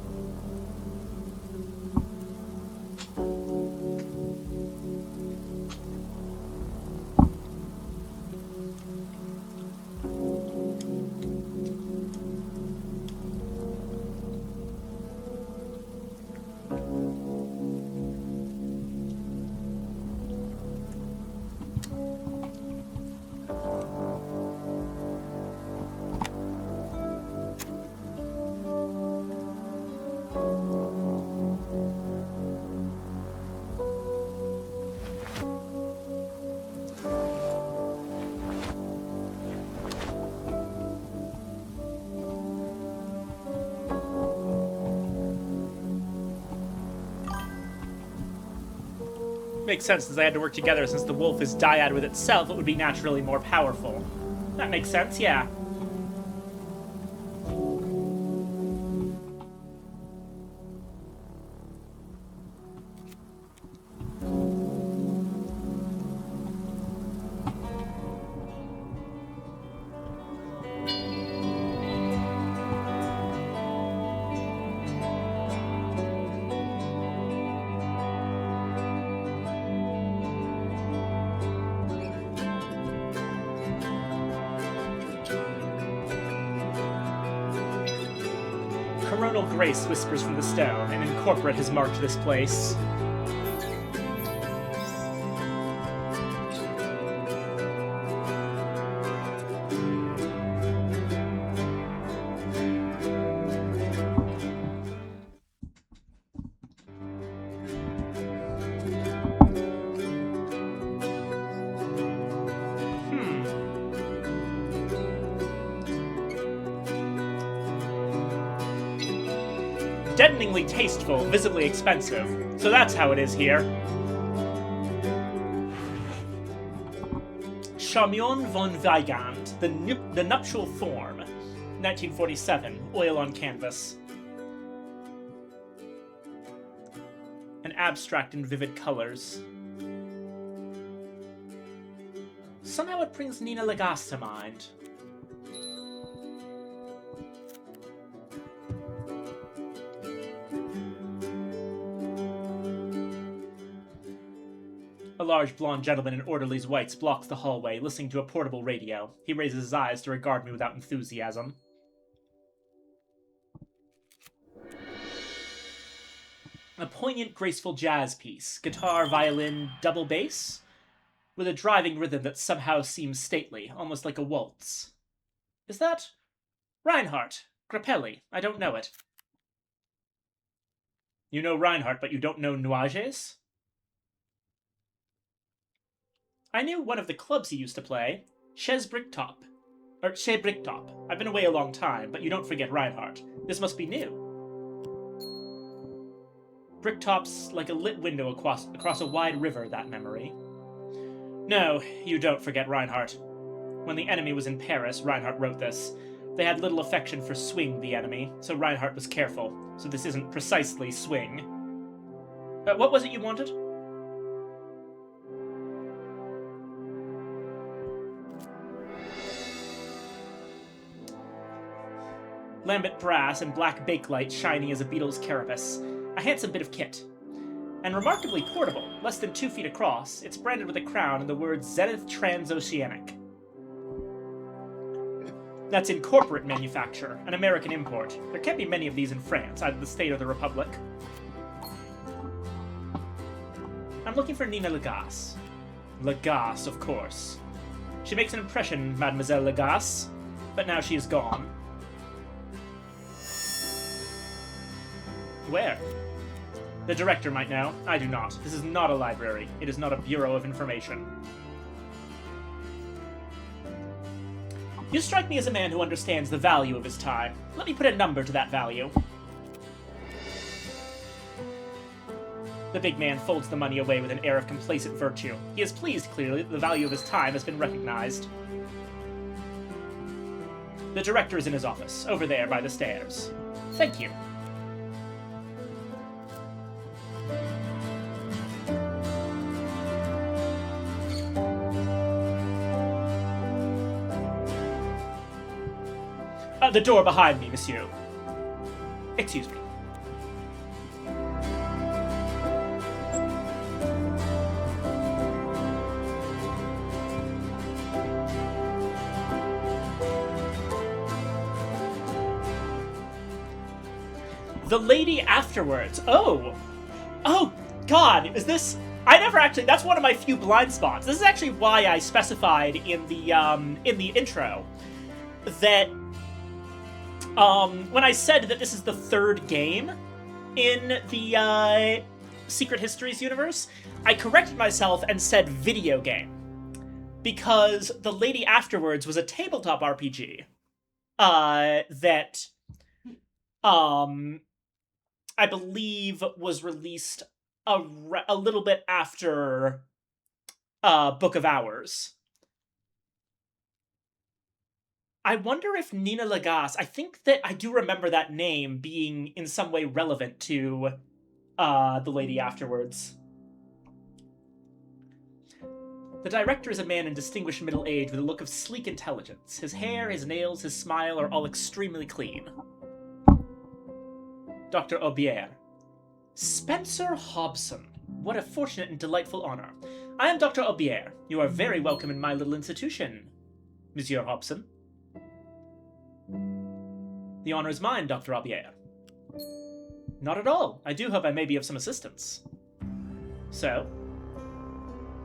Makes sense, since they had to work together. Since the wolf is dyad with itself, it would be naturally more powerful. That makes sense, yeah. Coronal Grace whispers from the stone, and Incorporate has marked this place. Deadeningly tasteful, visibly expensive. So that's how it is here. Charmion von Weigand, the Nuptial Form, 1947, oil on canvas. An abstract in vivid colors. Somehow it brings Nina Lagasse to mind. A large blonde gentleman in orderly's whites blocks the hallway, listening to a portable radio. He raises his eyes to regard me without enthusiasm. A poignant, graceful jazz piece. Guitar, violin, double bass? With a driving rhythm that somehow seems stately, almost like a waltz. Is that Reinhardt? Grappelli? I don't know it. You know Reinhardt, but you don't know Nuages? I knew one of the clubs he used to play, Chez Bricktop. Chez Bricktop. I've been away a long time, but you don't forget Reinhardt. This must be new. Bricktop's like a lit window across a wide river, that memory. No, you don't forget Reinhardt. When the enemy was in Paris, Reinhardt wrote this. They had little affection for Swing, the enemy, so Reinhardt was careful. So this isn't precisely Swing. What was it you wanted? Lambent brass and black bakelite shiny as a beetle's carapace. A handsome bit of kit. And remarkably portable, less than 2 feet across. It's branded with a crown and the words Zenith Transoceanic. That's Incorporate manufacture, an American import. There can't be many of these in France, either the state or the Republic. I'm looking for Nina Lagasse. Lagasse, of course. She makes an impression, Mademoiselle Lagasse, but now she is gone. Where? The director might know. I do not. This is not a library. It is not a bureau of information. You strike me as a man who understands the value of his time. Let me put a number to that value. The big man folds the money away with an air of complacent virtue. He is pleased, clearly, that the value of his time has been recognized. The director is in his office, over there by the stairs. Thank you. The door behind me, monsieur. Excuse me. The lady afterwards. Oh, God, is this? I never actually. That's one of my few blind spots. This is actually why I specified in the intro that when I said that this is the third game in the Secret Histories universe, I corrected myself and said video game because the lady afterwards was a tabletop RPG that I believe was released a little bit after Book of Hours. I wonder if Nina Lagasse, I think that I do remember that name being in some way relevant to the lady afterwards. The director is a man in distinguished middle age with a look of sleek intelligence. His hair, his nails, his smile are all extremely clean. Dr. Aubier. Spencer Hobson. What a fortunate and delightful honor. I am Dr. Aubier. You are very welcome in my little institution, Monsieur Hobson. The honor is mine, Dr. Aubier. Not at all. I do hope I may be of some assistance. So,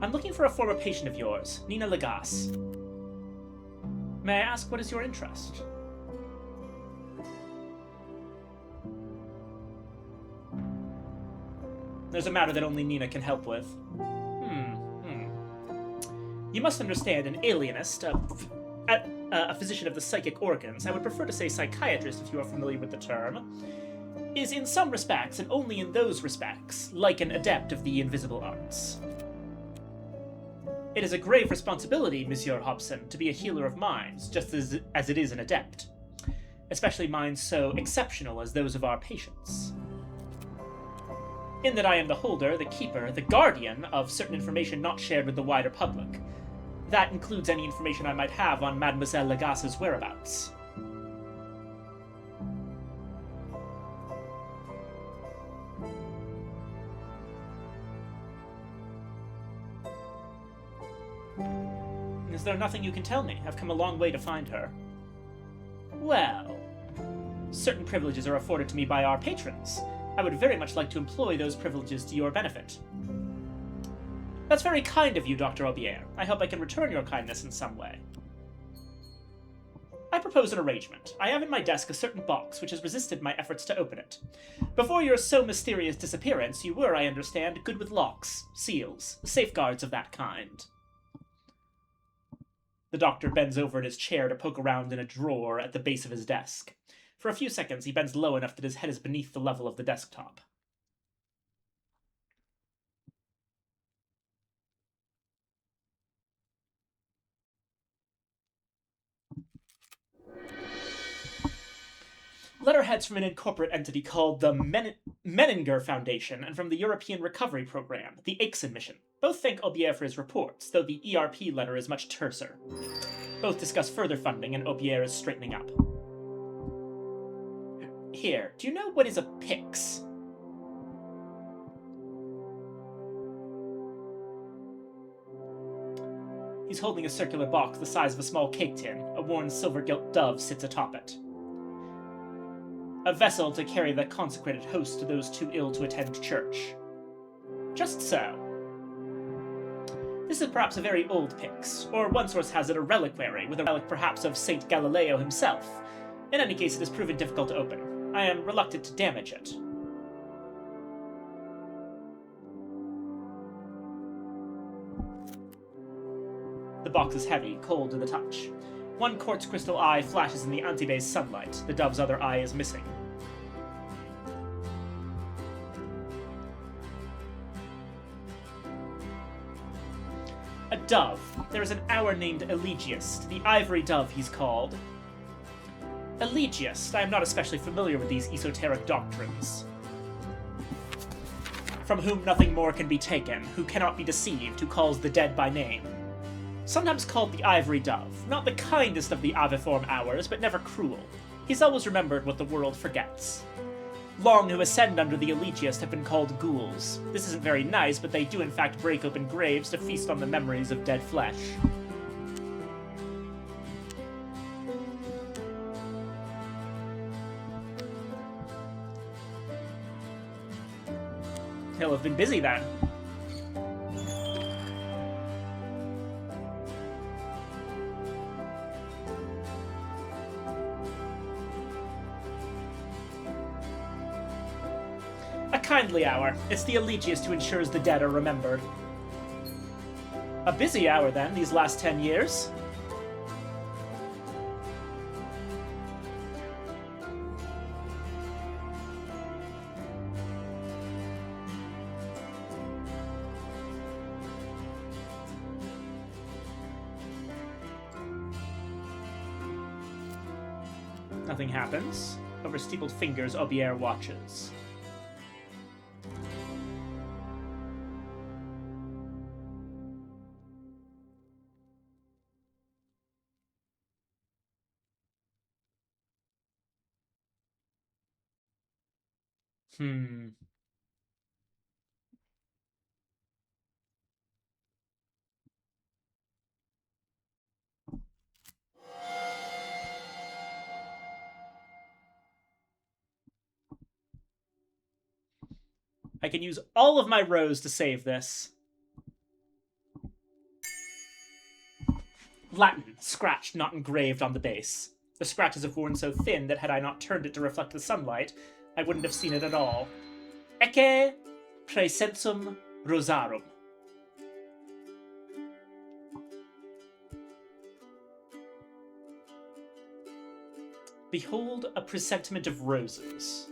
I'm looking for a former patient of yours, Nina Lagasse. May I ask what is your interest? There's a matter that only Nina can help with. You must understand an alienist, a physician of the psychic organs, I would prefer to say psychiatrist if you are familiar with the term, is in some respects, and only in those respects, like an adept of the invisible arts. It is a grave responsibility, Monsieur Hobson, to be a healer of minds, just as it is an adept. Especially minds so exceptional as those of our patients. In that I am the holder, the keeper, the guardian of certain information not shared with the wider public. That includes any information I might have on Mademoiselle Lagasse's whereabouts. Is there nothing you can tell me? I've come a long way to find her. Well, certain privileges are afforded to me by our patrons. I would very much like to employ those privileges to your benefit. That's very kind of you, Dr. Aubier. I hope I can return your kindness in some way. I propose an arrangement. I have in my desk a certain box which has resisted my efforts to open it. Before your so mysterious disappearance, you were, I understand, good with locks, seals, safeguards of that kind. The doctor bends over in his chair to poke around in a drawer at the base of his desk. For a few seconds, he bends low enough that his head is beneath the level of the desktop. Letterheads from an incorporate entity called the Menninger Foundation and from the European Recovery Program, the Aixen Mission. Both thank Aubier for his reports, though the ERP letter is much terser. Both discuss further funding, and Aubier is straightening up. Here, do you know what is a Pix? He's holding a circular box the size of a small cake tin. A worn silver-gilt dove sits atop it. A vessel to carry the consecrated host to those too ill to attend church. Just so. This is perhaps a very old Pix, or one source has it a reliquary, with a relic perhaps of Saint Galileo himself. In any case, it has proven difficult to open. I am reluctant to damage it. The box is heavy, cold to the touch. One quartz crystal eye flashes in the Antibase sunlight. The dove's other eye is missing. A dove. There is an hour named Elegiast, the ivory dove he's called. Elegiast. I am not especially familiar with these esoteric doctrines. From whom nothing more can be taken, who cannot be deceived, who calls the dead by name. Sometimes called the ivory dove, not the kindest of the aviform hours, but never cruel. He's always remembered what the world forgets. Long who ascend under the Elegiast have been called ghouls. This isn't very nice, but they do in fact break open graves to feast on the memories of dead flesh. He'll have been busy then. A kindly hour. It's the Elegiast who ensures the dead are remembered. A busy hour, then, these last 10 years. Nothing happens. Over steepled fingers, Aubier watches. I can use all of my rows to save this. Latin, scratched, not engraved on the base. The scratches have worn so thin that had I not turned it to reflect the sunlight, I wouldn't have seen it at all. Ecce praesensum rosarum. Behold a presentiment of roses.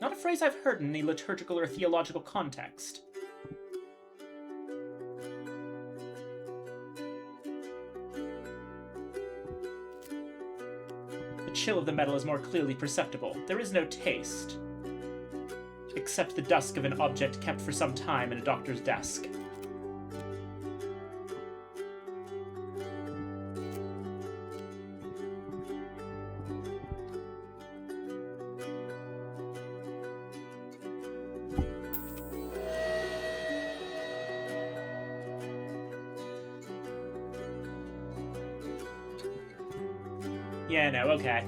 Not a phrase I've heard in any liturgical or theological context. The chill of the metal is more clearly perceptible. There is no taste, except the dusk of an object kept for some time in a doctor's desk. Yeah, no, okay.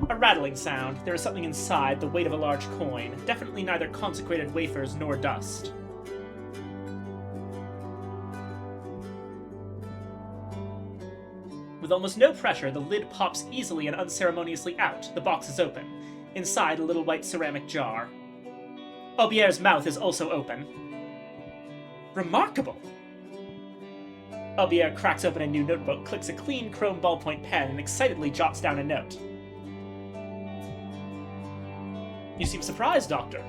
A rattling sound. There is something inside, the weight of a large coin. Definitely neither consecrated wafers nor dust. With almost no pressure, the lid pops easily and unceremoniously out. The box is open. Inside, a little white ceramic jar. Aubier's mouth is also open. Remarkable! Aubier cracks open a new notebook, clicks a clean chrome ballpoint pen, and excitedly jots down a note. You seem surprised, Doctor.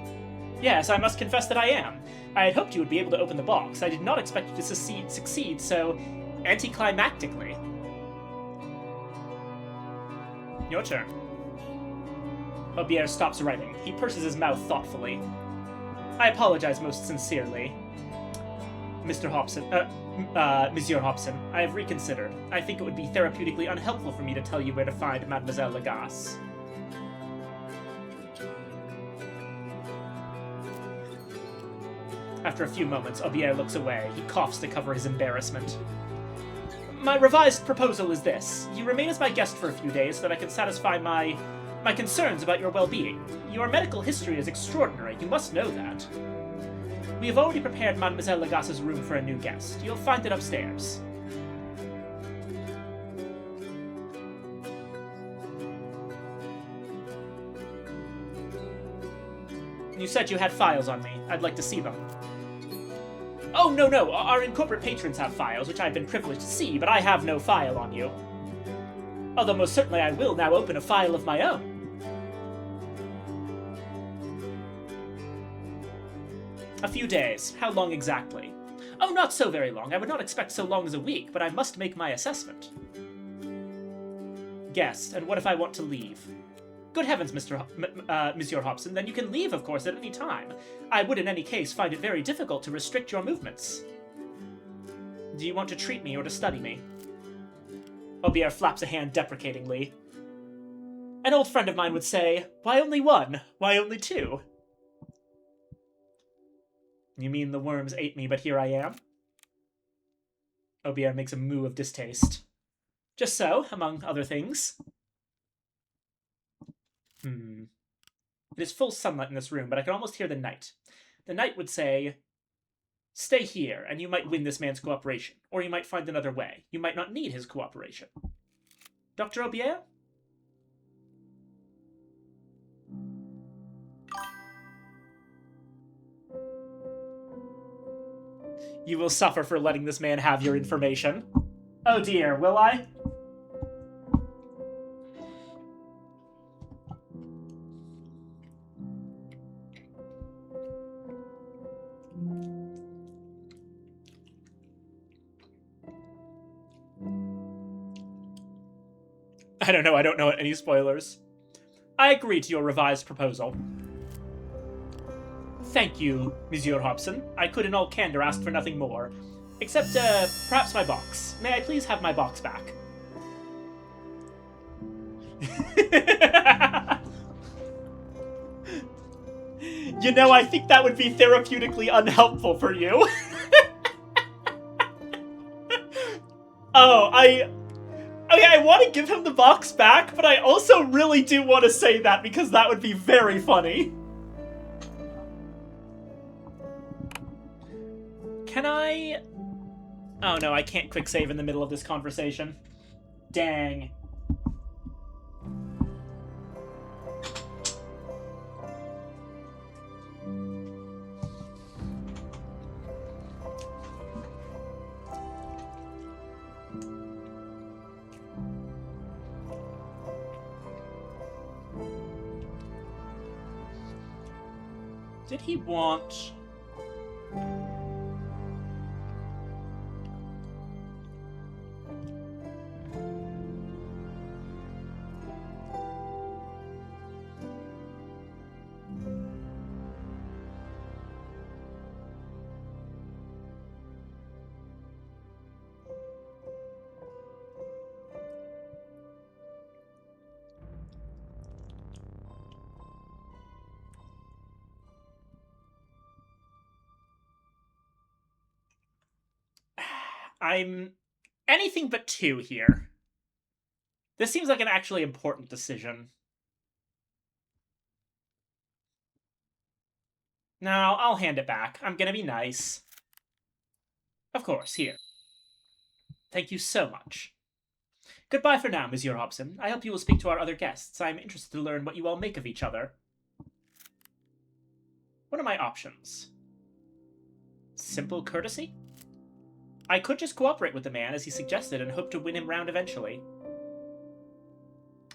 Yes, I must confess that I am. I had hoped you would be able to open the box. I did not expect you to succeed so anticlimactically. Your turn. Aubier stops writing. He purses his mouth thoughtfully. I apologize most sincerely. Monsieur Hobson, I have reconsidered. I think it would be therapeutically unhelpful for me to tell you where to find Mademoiselle Lagasse. After a few moments, Aubier looks away. He coughs to cover his embarrassment. My revised proposal is this. You remain as my guest for a few days so that I can satisfy my concerns about your well-being. Your medical history is extraordinary. You must know that. We have already prepared Mademoiselle Lagasse's room for a new guest. You'll find it upstairs. You said you had files on me. I'd like to see them. Oh, no. Our incorporate patrons have files, which I've been privileged to see, but I have no file on you. Although most certainly I will now open a file of my own. A few days. How long exactly? Oh, not so very long. I would not expect so long as a week, but I must make my assessment. Guest, and what if I want to leave? Good heavens, Monsieur Hobson, then you can leave, of course, at any time. I would in any case find it very difficult to restrict your movements. Do you want to treat me or to study me? Aubier flaps a hand deprecatingly. An old friend of mine would say, why only one? Why only two? You mean the worms ate me, but here I am? Aubier makes a moue of distaste. Just so, among other things. It is full sunlight in this room, but I can almost hear the knight. The knight would say, stay here, and you might win this man's cooperation. Or you might find another way. You might not need his cooperation. Dr. Aubier? You will suffer for letting this man have your information. Oh dear, will I? I don't know any spoilers. I agree to your revised proposal. Thank you, Monsieur Hobson. I could in all candor ask for nothing more. Except, perhaps my box. May I please have my box back? You know, I think that would be therapeutically unhelpful for you. Okay, I want to give him the box back, but I also really do want to say that because that would be very funny. Can I... Oh no, I can't quick save in the middle of this conversation. Dang. Did he want... I'm anything but 2 here. This seems like an actually important decision. No, I'll hand it back. I'm gonna be nice. Of course, here. Thank you so much. Goodbye for now, Monsieur Hobson. I hope you will speak to our other guests. I am interested to learn what you all make of each other. What are my options? Simple courtesy? I could just cooperate with the man, as he suggested, and hope to win him round eventually.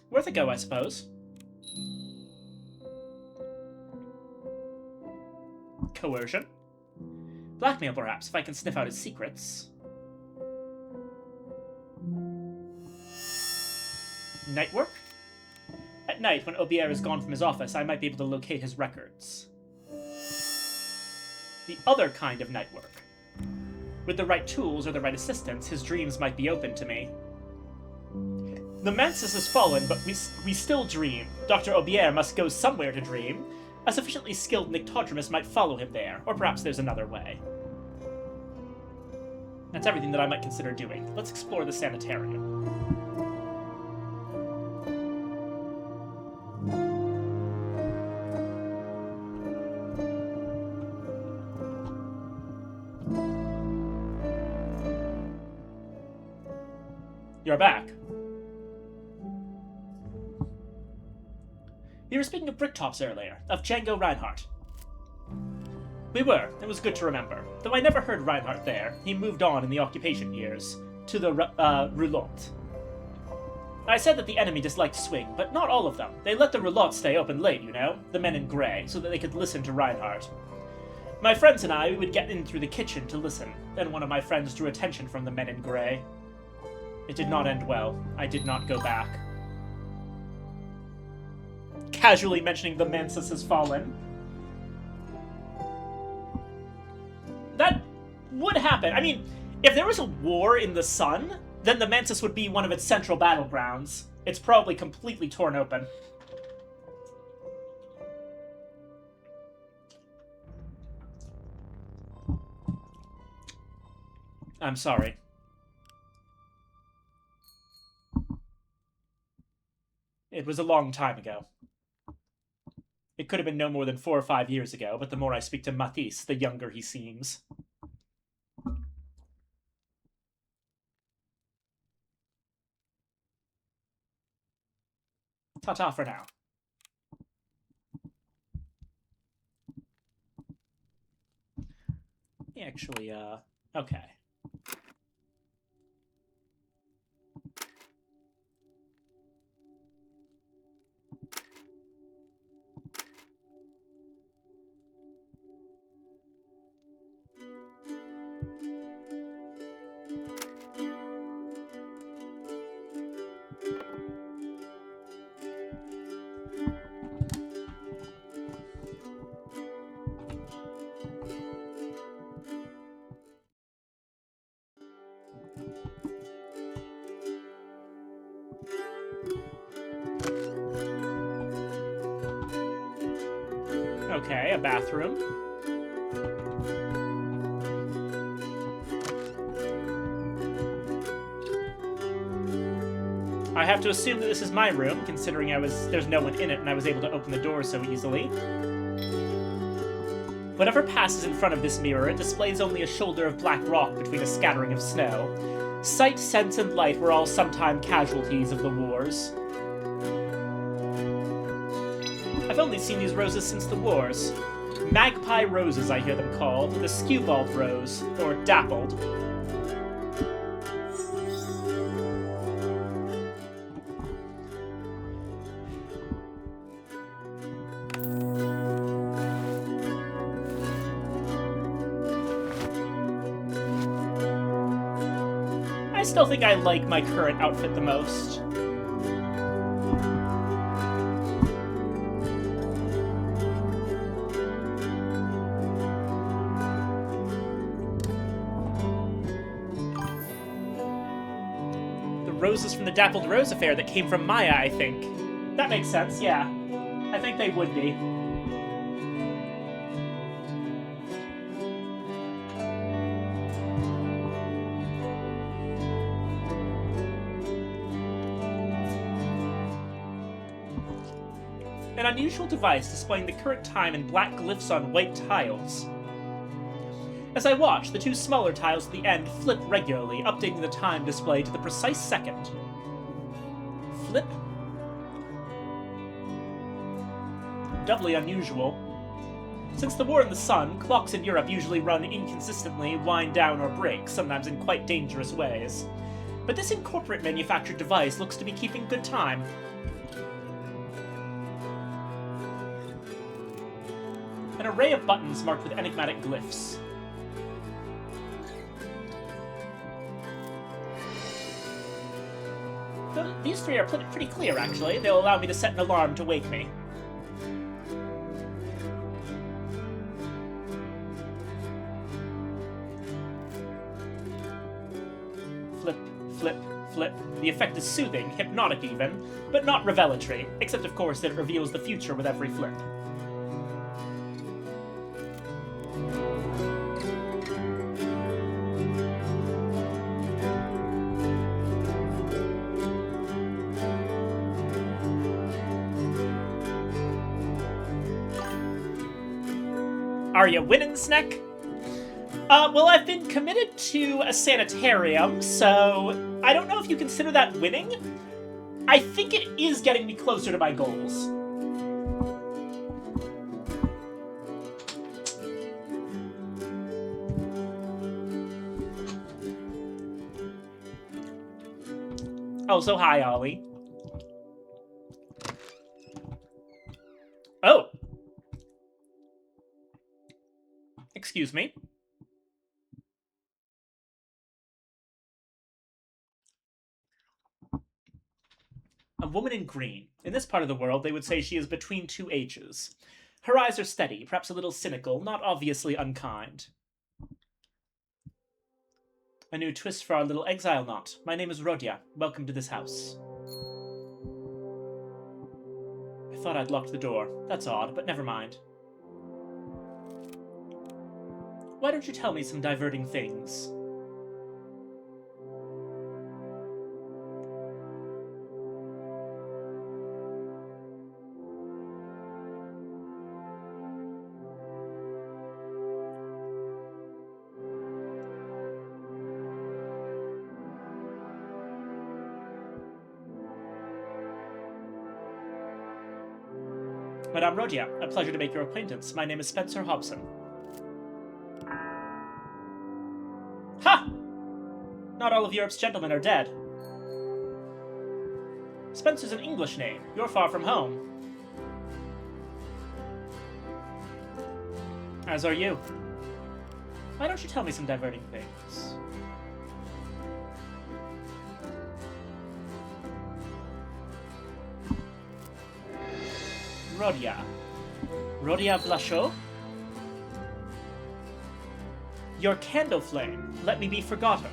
Worth a go, I suppose. Coercion? Blackmail, perhaps, if I can sniff out his secrets. Night work? At night, when Aubier is gone from his office, I might be able to locate his records. The other kind of night work. With the right tools or the right assistance, his dreams might be open to me. The Mansus has fallen, but we still dream. Dr. Aubier must go somewhere to dream. A sufficiently skilled Nyctodromus might follow him there, or perhaps there's another way. That's everything that I might consider doing. Let's explore the sanitarium. You're back. We were speaking of Bricktops earlier, of Django Reinhardt. We were. It was good to remember. Though I never heard Reinhardt there, he moved on in the occupation years, to the Roulotte. I said that the enemy disliked swing, but not all of them. They let the Roulotte stay open late, you know, the men in grey, so that they could listen to Reinhardt. My friends and I would get in through the kitchen to listen. Then one of my friends drew attention from the men in grey. It did not end well. I did not go back. Casually mentioning the Mansus has fallen. That would happen. I mean, if there was a war in the sun, then the Mansus would be one of its central battlegrounds. It's probably completely torn open. I'm sorry. It was a long time ago. It could have been no more than 4 or 5 years ago, but the more I speak to Matisse, the younger he seems. Ta-ta for now. Actually, okay. Okay, a bathroom. I have to assume that this is my room, considering there's no one in it and I was able to open the door so easily. Whatever passes in front of this mirror, it displays only a shoulder of black rock between a scattering of snow. Sight, sense, and light were all sometime casualties of the wars. I've only seen these roses since the wars. Magpie roses, I hear them called, the skewbald rose, or dappled. I still think I like my current outfit the most. Roses from the Dappled Rose affair that came from Maya, I think. That makes sense, yeah. I think they would be. An unusual device displaying the current time in black glyphs on white tiles. As I watch, the 2 smaller tiles at the end flip regularly, updating the time display to the precise second. Flip? Doubly unusual. Since the war in the sun, clocks in Europe usually run inconsistently, wind down, or break, sometimes in quite dangerous ways. But this incorporate manufactured device looks to be keeping good time. An array of buttons marked with enigmatic glyphs. These 3 are pretty clear, actually. They'll allow me to set an alarm to wake me. Flip, flip, flip. The effect is soothing, hypnotic even, but not revelatory, except of course that it reveals the future with every flip. Are you winning, Sneck? Well, I've been committed to a sanitarium, so I don't know if you consider that winning. I think it is getting me closer to my goals. Oh, so hi, Ollie. Oh. Excuse me. A woman in green. In this part of the world, they would say she is between two ages. Her eyes are steady, perhaps a little cynical, not obviously unkind. A new twist for our little exile knot. My name is Rodia. Welcome to this house. I thought I'd locked the door. That's odd, but never mind. Why don't you tell me some diverting things? Madame Rodia, a pleasure to make your acquaintance. My name is Spencer Hobson. Ha! Not all of Europe's gentlemen are dead. Spencer's an English name. You're far from home. As are you. Why don't you tell me some diverting things? Rodia. Rodia Blachot? Your candle flame. Let me be forgotten.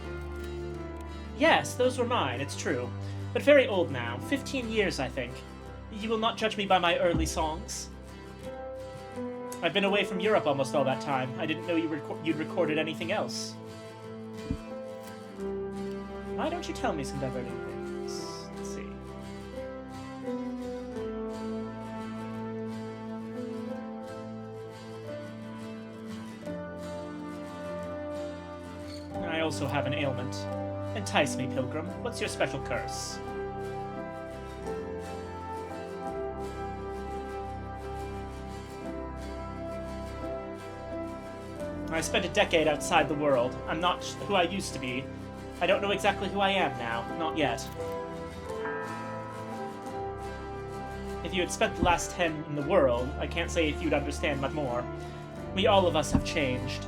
Yes, those were mine, it's true. But very old now. 15 years, I think. You will not judge me by my early songs. I've been away from Europe almost all that time. I didn't know you'd recorded anything else. Why don't you tell me some diverting things? Let's see. I also have an ailment. Entice me, pilgrim. What's your special curse? I spent a decade outside the world. I'm not who I used to be. I don't know exactly who I am now. Not yet. If you had spent the last 10 in the world, I can't say if you'd understand much more. We all of us have changed.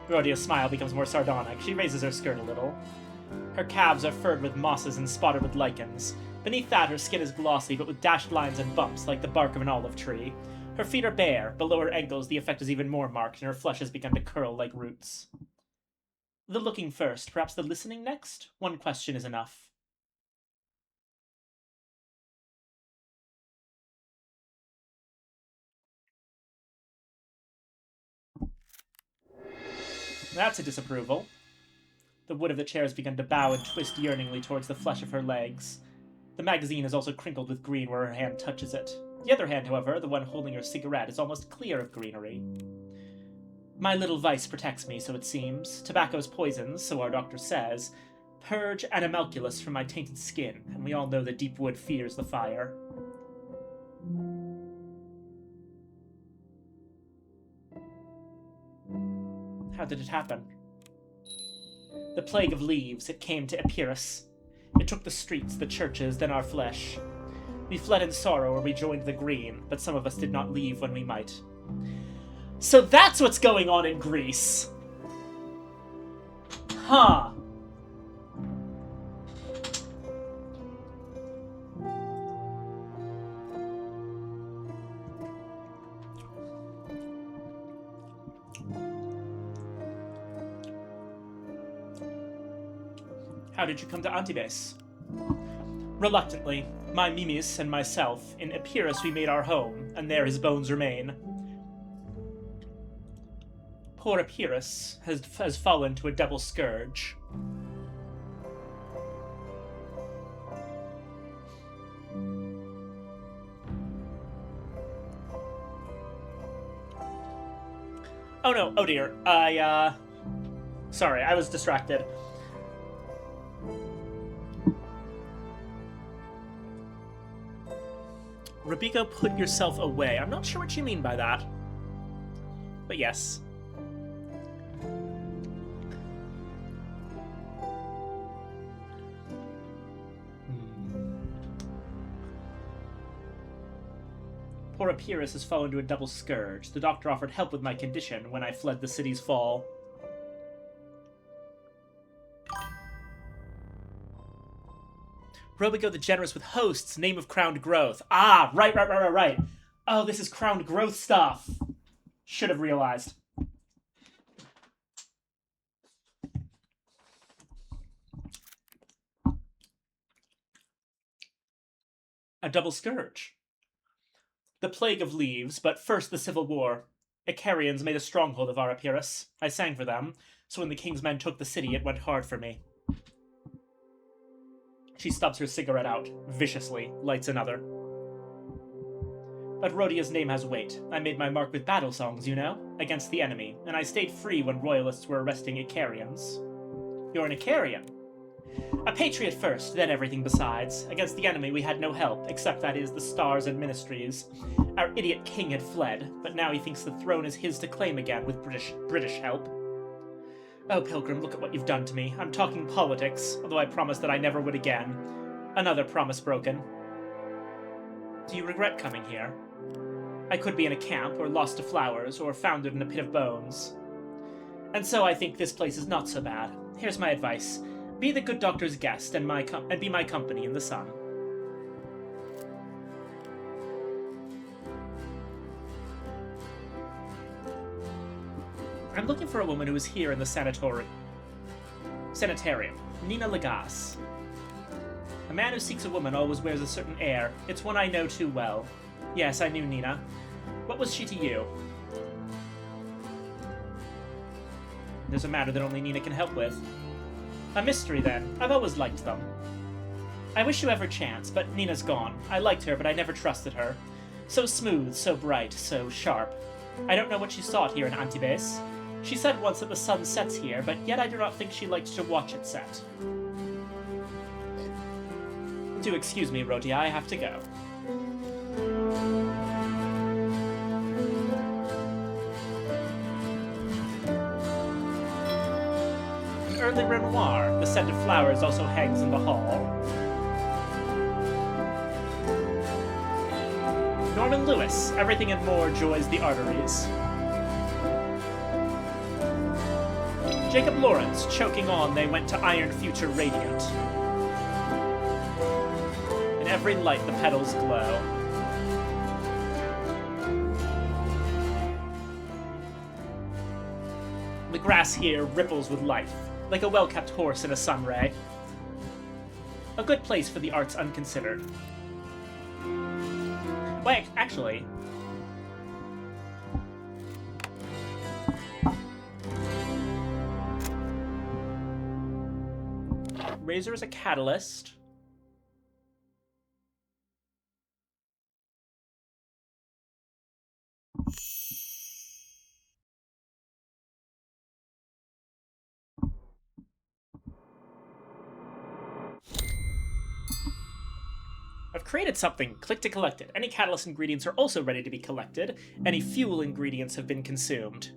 Rodia's smile becomes more sardonic. She raises her skirt a little. Her calves are furred with mosses and spotted with lichens. Beneath that, her skin is glossy, but with dashed lines and bumps, like the bark of an olive tree. Her feet are bare. Below her ankles, the effect is even more marked, and her flesh has begun to curl like roots. The looking first, perhaps the listening next? One question is enough. That's a disapproval. The wood of the chair has begun to bow and twist yearningly towards the flesh of her legs. The magazine is also crinkled with green where her hand touches it. The other hand, however, the one holding her cigarette, is almost clear of greenery. My little vice protects me, so it seems. Tobacco's poisons, so our doctor says, purge animalculous from my tainted skin, and we all know that deep wood fears the fire. How did it happen? The plague of leaves, it came to Epirus. It took the streets, the churches, then our flesh. We fled in sorrow or we joined the green, but some of us did not leave when we might. So that's what's going on in Greece! Huh. How did you come to Antibes? Reluctantly, my Mimis and myself. In Epirus we made our home, and there his bones remain. Poor Epirus has fallen to a double scourge. Oh no, oh dear. Sorry, I was distracted. Robigo, put yourself away. I'm not sure what you mean by that. But yes. Poor Epirus has fallen to a double scourge. The doctor offered help with my condition when I fled the city's fall. Robigo the Generous with hosts, name of Crowned Growth. Ah, right. Oh, this is Crowned Growth stuff. Should have realized. A double scourge. The plague of leaves, but first the civil war. Icarians made a stronghold of our Epirus. I sang for them, so when the king's men took the city, it went hard for me. She stubs her cigarette out, viciously, lights another. But Rhodia's name has weight. I made my mark with battle songs, you know, against the enemy, and I stayed free when royalists were arresting Icarians. You're an Icarian. A patriot first, then everything besides. Against the enemy we had no help, except that is the stars and ministries. Our idiot king had fled, but now he thinks the throne is his to claim again with British help. Oh, Pilgrim, look at what you've done to me. I'm talking politics, although I promised that I never would again. Another promise broken. Do you regret coming here? I could be in a camp, or lost to flowers, or foundered in a pit of bones. And so I think this place is not so bad. Here's my advice. Be the good doctor's guest, and be my company in the sun. I'm looking for a woman who is here in the sanitarium. Nina Lagasse. A man who seeks a woman always wears a certain air. It's one I know too well. Yes, I knew Nina. What was she to you? There's a matter that only Nina can help with. A mystery, then. I've always liked them. I wish you ever chance, but Nina's gone. I liked her, but I never trusted her. So smooth, so bright, so sharp. I don't know what she sought here in Antibes. She said once that the sun sets here, but yet I do not think she liked to watch it set. Do excuse me, Rhodia, I have to go. An early Renoir. The scent of flowers also hangs in the hall. Norman Lewis. Everything and more joys the arteries. Jacob Lawrence. Choking on, they went to Iron Future Radiant. In every light, the petals glow. The grass here ripples with life, like a well-kept horse in a sunray. A good place for the arts unconsidered. Wait, actually... Razor is a catalyst. I've created something. Click to collect it. Any catalyst ingredients are also ready to be collected. Any fuel ingredients have been consumed.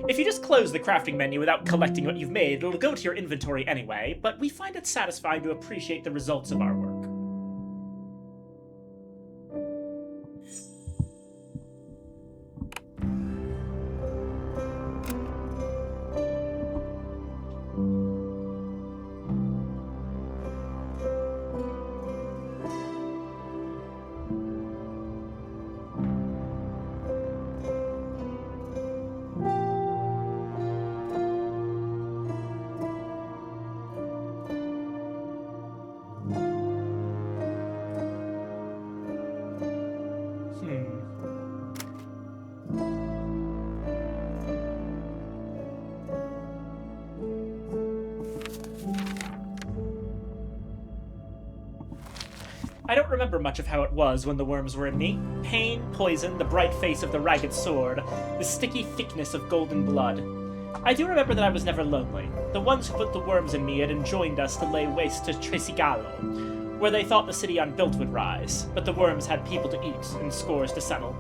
If you just close the crafting menu without collecting what you've made, it'll go to your inventory anyway, but we find it satisfying to appreciate the results of our work. I don't remember much of how it was when the worms were in me. Pain, poison, the bright face of the ragged sword, the sticky thickness of golden blood. I do remember that I was never lonely. The ones who put the worms in me had enjoined us to lay waste to Tresigallo, where they thought the city unbuilt would rise, but the worms had people to eat and scores to settle.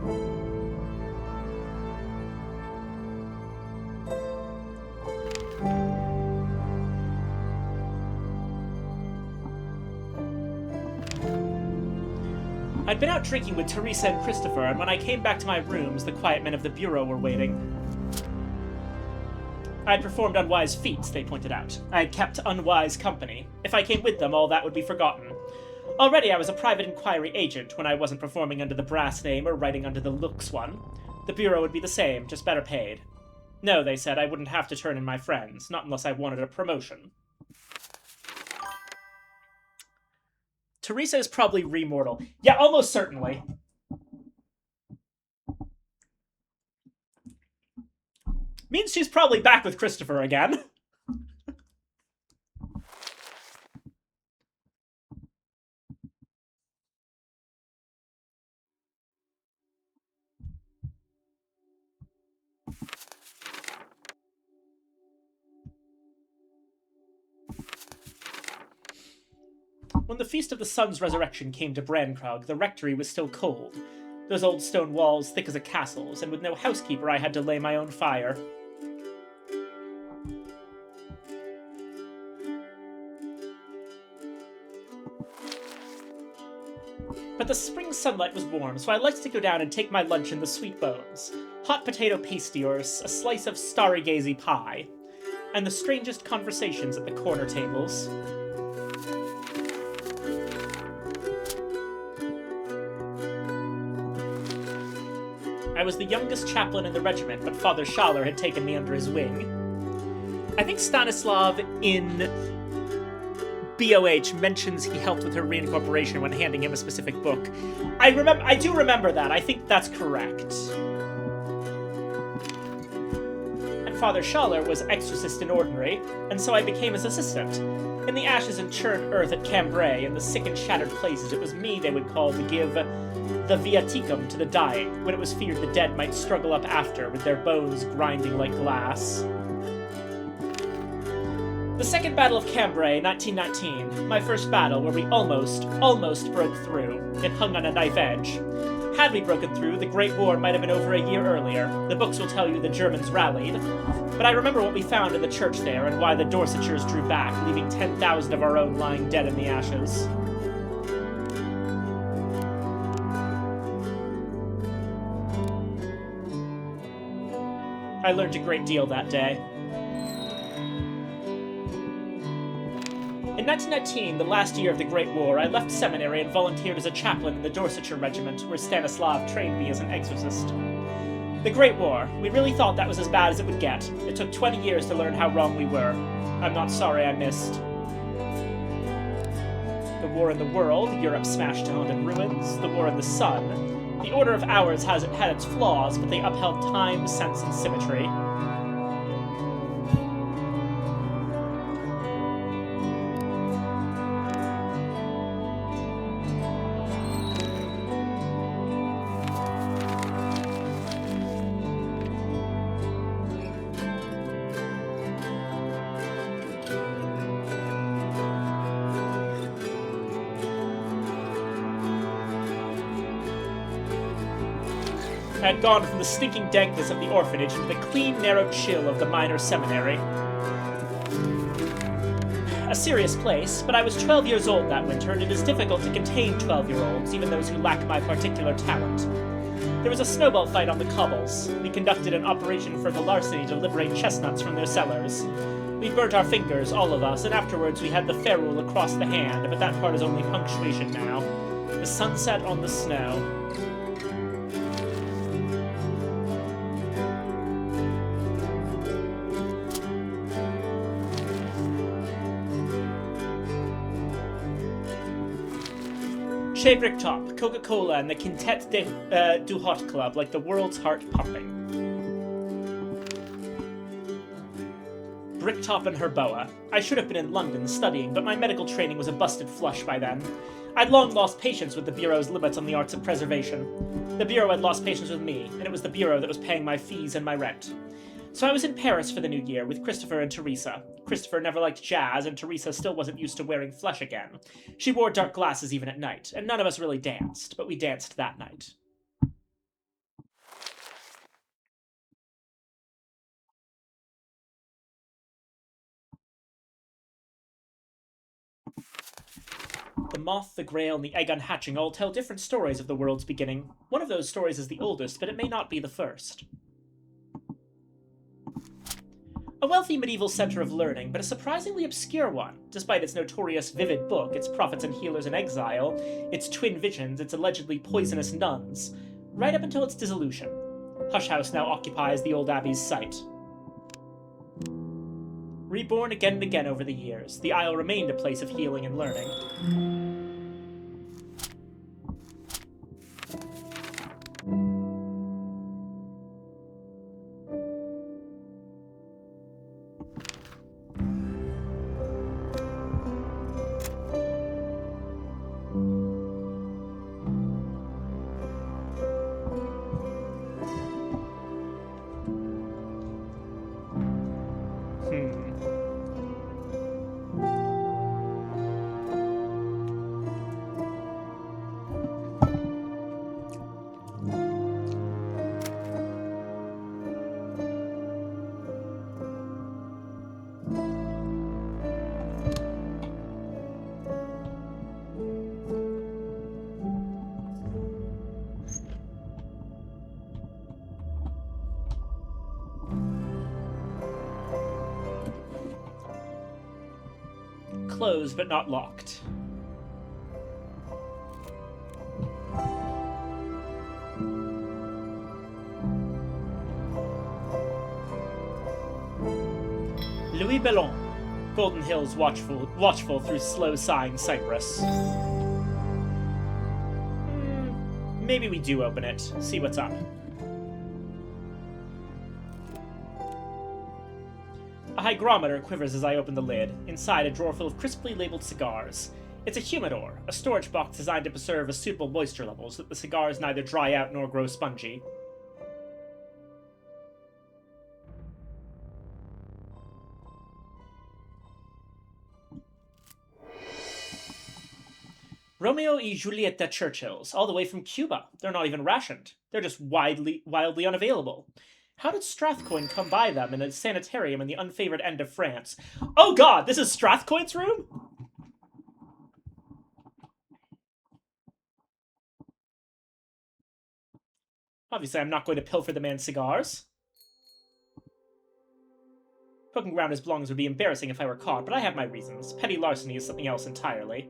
I'd been out drinking with Teresa and Christopher, and when I came back to my rooms, the quiet men of the Bureau were waiting. I had performed unwise feats, they pointed out. I had kept unwise company. If I came with them, all that would be forgotten. Already I was a private inquiry agent when I wasn't performing under the brass name or writing under the looks one. The Bureau would be the same, just better paid. No, they said, I wouldn't have to turn in my friends, not unless I wanted a promotion. Teresa is probably remortal. Yeah, almost certainly. Means she's probably back with Christopher again. When the Feast of the Sun's Resurrection came to Brankrug, the rectory was still cold. Those old stone walls thick as a castle's, and with no housekeeper I had to lay my own fire. But the spring sunlight was warm, so I liked to go down and take my lunch in the Sweet Bones. Hot potato pasty or a slice of starry-gazy pie. And the strangest conversations at the corner tables. I was the youngest chaplain in the regiment, but Father Schaller had taken me under his wing. I think Stanislav in BOH mentions he helped with her reincorporation when handing him a specific book. I do remember that. I think that's correct. And Father Schaller was exorcist in ordinary, and so I became his assistant. In the ashes and churned earth at Cambrai, in the sick and shattered places, it was me they would call to give the viaticum to the dying, when it was feared the dead might struggle up after, with their bones grinding like glass. The Second Battle of Cambrai, 1919, my first battle where we almost broke through. It hung on a knife edge. Had we broken through, the Great War might have been over a year earlier. The books will tell you the Germans rallied. But I remember what we found in the church there and why the Dorsetshires drew back, leaving 10,000 of our own lying dead in the ashes. I learned a great deal that day. In 1919, the last year of the Great War, I left seminary and volunteered as a chaplain in the Dorsetshire Regiment, where Stanislav trained me as an exorcist. The Great War. We really thought that was as bad as it would get. It took 20 years to learn how wrong we were. I'm not sorry I missed. The war in the world, Europe smashed to haunted ruins, the war in the sun. The Order of Hours had its flaws, but they upheld time, sense, and symmetry. I had gone from the stinking dankness of the orphanage into the clean, narrow chill of the minor seminary. A serious place, but I was 12 years old that winter, and it is difficult to contain 12-year-olds, even those who lack my particular talent. There was a snowball fight on the cobbles. We conducted an operation for the larceny to liberate chestnuts from their cellars. We burnt our fingers, all of us, and afterwards we had the ferule across the hand, but that part is only punctuation now. The sunset on the snow. Chez Bricktop, Coca-Cola, and the Quintet du Hot Club, like the world's heart pumping. Bricktop and Herboa. I should have been in London studying, but my medical training was a busted flush by then. I'd long lost patience with the Bureau's limits on the arts of preservation. The Bureau had lost patience with me, and it was the Bureau that was paying my fees and my rent. So I was in Paris for the new year with Christopher and Teresa. Christopher never liked jazz, and Teresa still wasn't used to wearing flesh again. She wore dark glasses even at night, and none of us really danced, but we danced that night. The moth, the grail, and the egg unhatching all tell different stories of the world's beginning. One of those stories is the oldest, but it may not be the first. A wealthy medieval center of learning, but a surprisingly obscure one, despite its notorious vivid book, its prophets and healers in exile, its twin visions, its allegedly poisonous nuns, right up until its dissolution. Hush House now occupies the old abbey's site. Reborn again and again over the years, the Isle remained a place of healing and learning. Closed but not locked. Louis Bellon, Golden Hills watchful through slow-sighing cypress. Maybe we do open it, see what's up. A hygrometer quivers as I open the lid, inside a drawer full of crisply labeled cigars. It's a humidor, a storage box designed to preserve a suitable moisture level so that the cigars neither dry out nor grow spongy. Romeo y Julieta Churchills, all the way from Cuba. They're not even rationed. They're just wildly unavailable. How did Strathcoin come by them in a sanitarium in the unfavored end of France? Oh god, this is Strathcoin's room? Obviously, I'm not going to pilfer the man's cigars. Poking around his belongings would be embarrassing if I were caught, but I have my reasons. Petty larceny is something else entirely.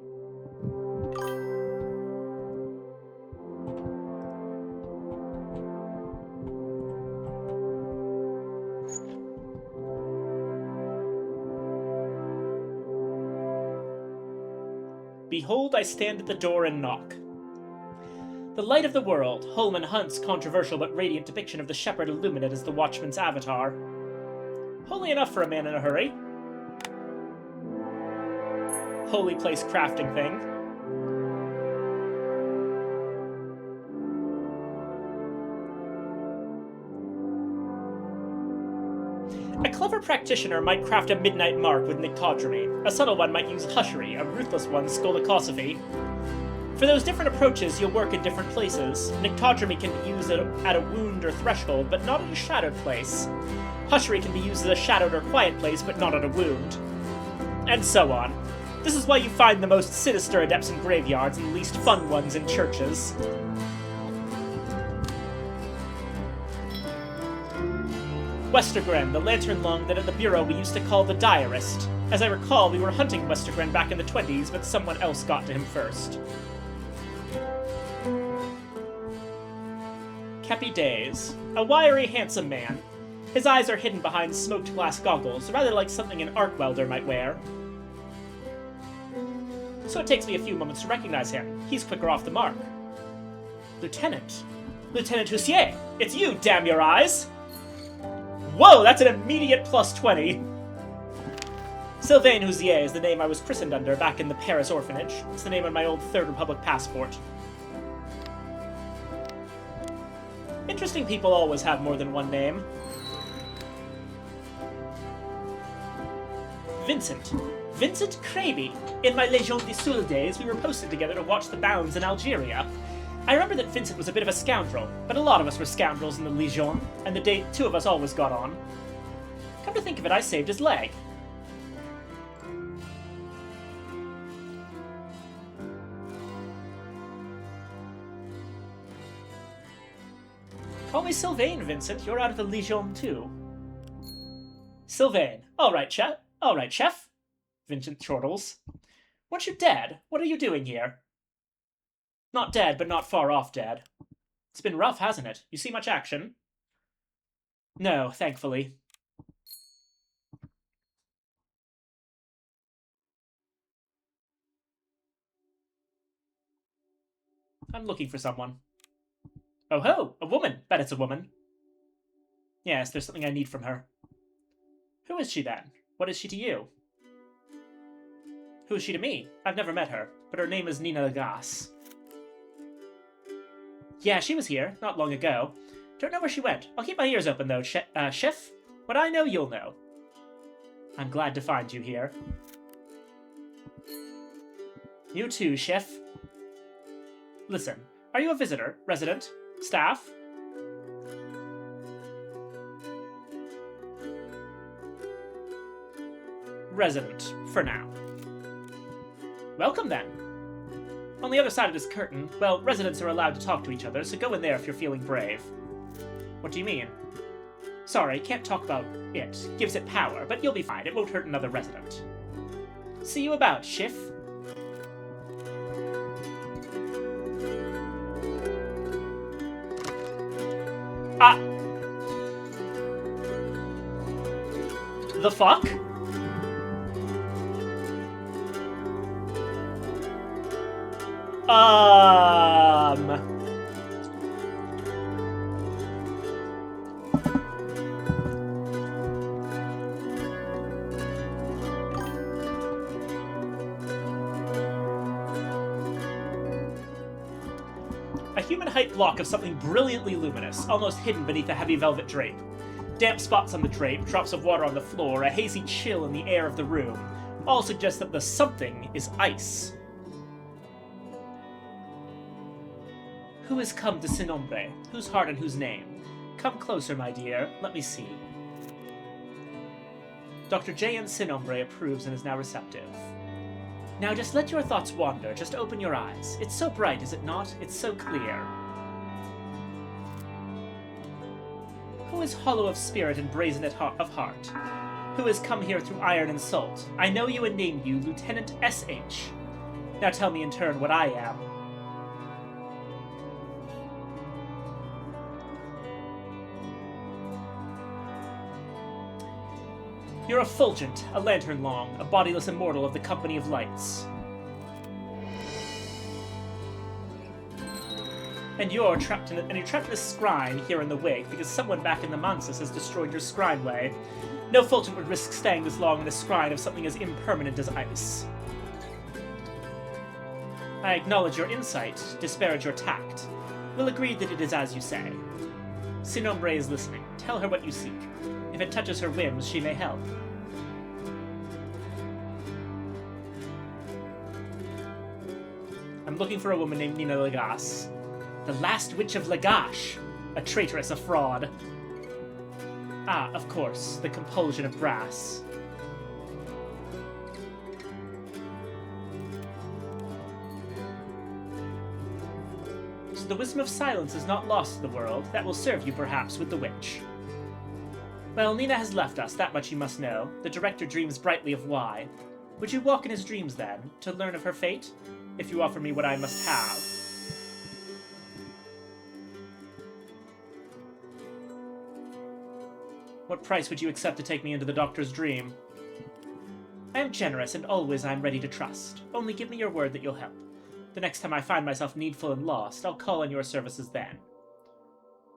Behold, I stand at the door and knock. The light of the world, Holman Hunt's controversial but radiant depiction of the shepherd illuminate as the watchman's avatar. Holy enough for a man in a hurry. Holy place crafting thing. A clever practitioner might craft a midnight mark with nyctodromy. A subtle one might use hushery, a ruthless one scolicosophy. For those different approaches, you'll work in different places. Nyctodromy can be used at a wound or threshold, but not at a shadowed place. Hushery can be used at a shadowed or quiet place, but not at a wound. And so on. This is why you find the most sinister adepts in graveyards and the least fun ones in churches. Westergren, the lantern lung that at the Bureau we used to call the Diarist. As I recall, we were hunting Westergren back in the 20s, but someone else got to him first. Kepi Days. A wiry, handsome man. His eyes are hidden behind smoked glass goggles, rather like something an arc welder might wear. So it takes me a few moments to recognize him. He's quicker off the mark. Lieutenant. Lieutenant Hussier! It's you, damn your eyes! Whoa, that's an immediate plus 20! Sylvain Housier is the name I was christened under back in the Paris orphanage. It's the name on my old Third Republic passport. Interesting people always have more than one name. Vincent. Vincent Kraby. In my Légion de Sul days, we were posted together to watch the Bounds in Algeria. I remember that Vincent was a bit of a scoundrel, but a lot of us were scoundrels in the Légion, and the two of us always got on. Come to think of it, I saved his leg. Call me Sylvain, Vincent. You're out of the Légion, too. Sylvain. All right, chef. Vincent chortles. Weren't you dead? What are you doing here? Not dead, but not far off dead. It's been rough, hasn't it? You see much action? No, thankfully. I'm looking for someone. Oh ho! A woman! Bet it's a woman. Yes, there's something I need from her. Who is she, then? What is she to you? Who is she to me? I've never met her, but her name is Nina Lagasse. Yeah, she was here, not long ago. Don't know where she went. I'll keep my ears open, though, Chef. What I know, you'll know. I'm glad to find you here. You too, Chef. Listen, are you a visitor, resident, staff? Resident, for now. Welcome, then. On the other side of this curtain, well, residents are allowed to talk to each other, so go in there if you're feeling brave. What do you mean? Sorry, can't talk about it. Gives it power, but you'll be fine. It won't hurt another resident. See you about, Schiff. Ah! The fuck? A human-height block of something brilliantly luminous, almost hidden beneath a heavy velvet drape. Damp spots on the drape, drops of water on the floor, a hazy chill in the air of the room, all suggest that the something is ice. Who has come to Sin Nombre? Whose heart and whose name? Come closer, my dear. Let me see. Dr. J.N. Sin Nombre approves and is now receptive. Now just let your thoughts wander. Just open your eyes. It's so bright, is it not? It's so clear. Who is hollow of spirit and brazen of heart? Who has come here through iron and salt? I know you and name you Lieutenant S.H. Now tell me in turn what I am. You're a fulgent, a lantern long, a bodiless immortal of the Company of Lights. And you're trapped in a scryne here in the wake because someone back in the Mansus has destroyed your scryneway. No fulgent would risk staying this long in a scryne of something as impermanent as ice. I acknowledge your insight, disparage your tact. We'll agree that it is as you say. Sin Nombre is listening. Tell her what you seek. If it touches her whims, she may help. I'm looking for a woman named Nina Lagasse. The last witch of Lagash. A traitoress, a fraud. Ah, of course, the compulsion of brass. So the wisdom of silence is not lost to the world. That will serve you, perhaps, with the witch. Well, Nina has left us, that much you must know. The director dreams brightly of why. Would you walk in his dreams, then, to learn of her fate? If you offer me what I must have. What price would you accept to take me into the Doctor's dream? I am generous, and always I am ready to trust. Only give me your word that you'll help. The next time I find myself needful and lost, I'll call on your services then.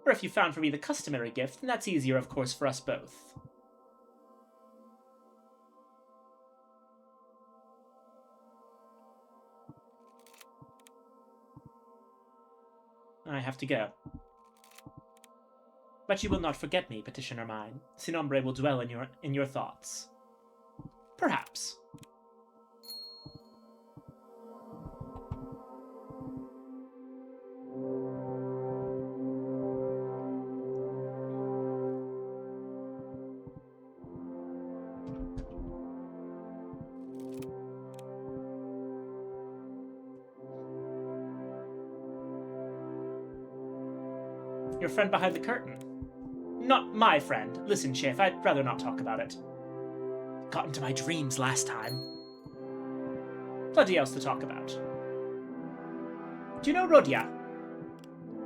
Or if you found for me the customary gift, then that's easier, of course, for us both. I have to go. But you will not forget me, petitioner mine. Sin Nombre will dwell in your thoughts. Perhaps. Your friend behind the curtain. Not my friend. Listen, Chef, I'd rather not talk about it. Got into my dreams last time. Plenty else to talk about. Do you know Rodia?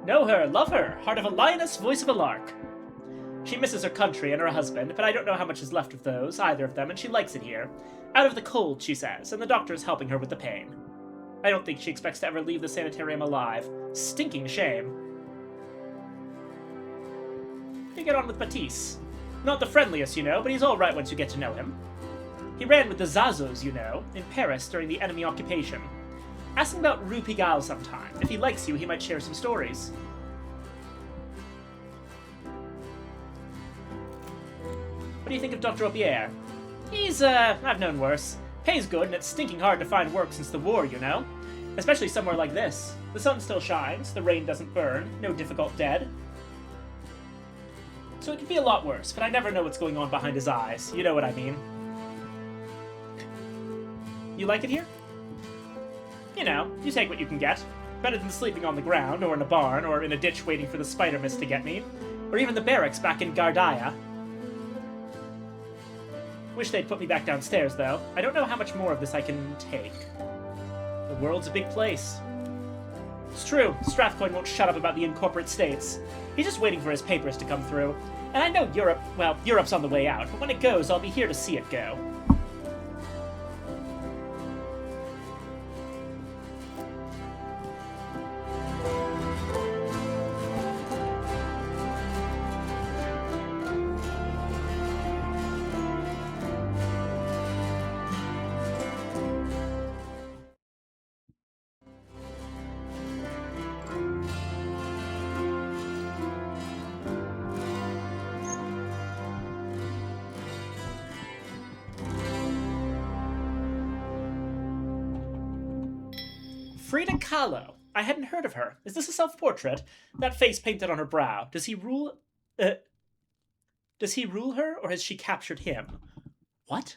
Know her, love her, heart of a lioness, voice of a lark. She misses her country and her husband, but I don't know how much is left of those, either of them, and she likes it here. Out of the cold, she says, and the doctor is helping her with the pain. I don't think she expects to ever leave the sanitarium alive. Stinking shame. You get on with Matisse. Not the friendliest, you know, but he's alright once you get to know him. He ran with the Zazos, you know, in Paris during the enemy occupation. Ask him about Rue Pigalle sometime. If he likes you, he might share some stories. What do you think of Dr. Aubier? He's, I've known worse. Pays good, and it's stinking hard to find work since the war, you know? Especially somewhere like this. The sun still shines, the rain doesn't burn, no difficult dead. So it could be a lot worse, but I never know what's going on behind his eyes. You know what I mean. You like it here? You know, you take what you can get. Better than sleeping on the ground, or in a barn, or in a ditch waiting for the spider mist to get me. Or even the barracks back in Gardaia. Wish they'd put me back downstairs, though. I don't know how much more of this I can take. The world's a big place. It's true, Strathcoin won't shut up about the incorporate states. He's just waiting for his papers to come through. And I know Europe, well, Europe's on the way out, but when it goes, I'll be here to see it go. Frida Kahlo. I hadn't heard of her. Is this a self-portrait? That face painted on her brow. Does he rule her, or has she captured him? What?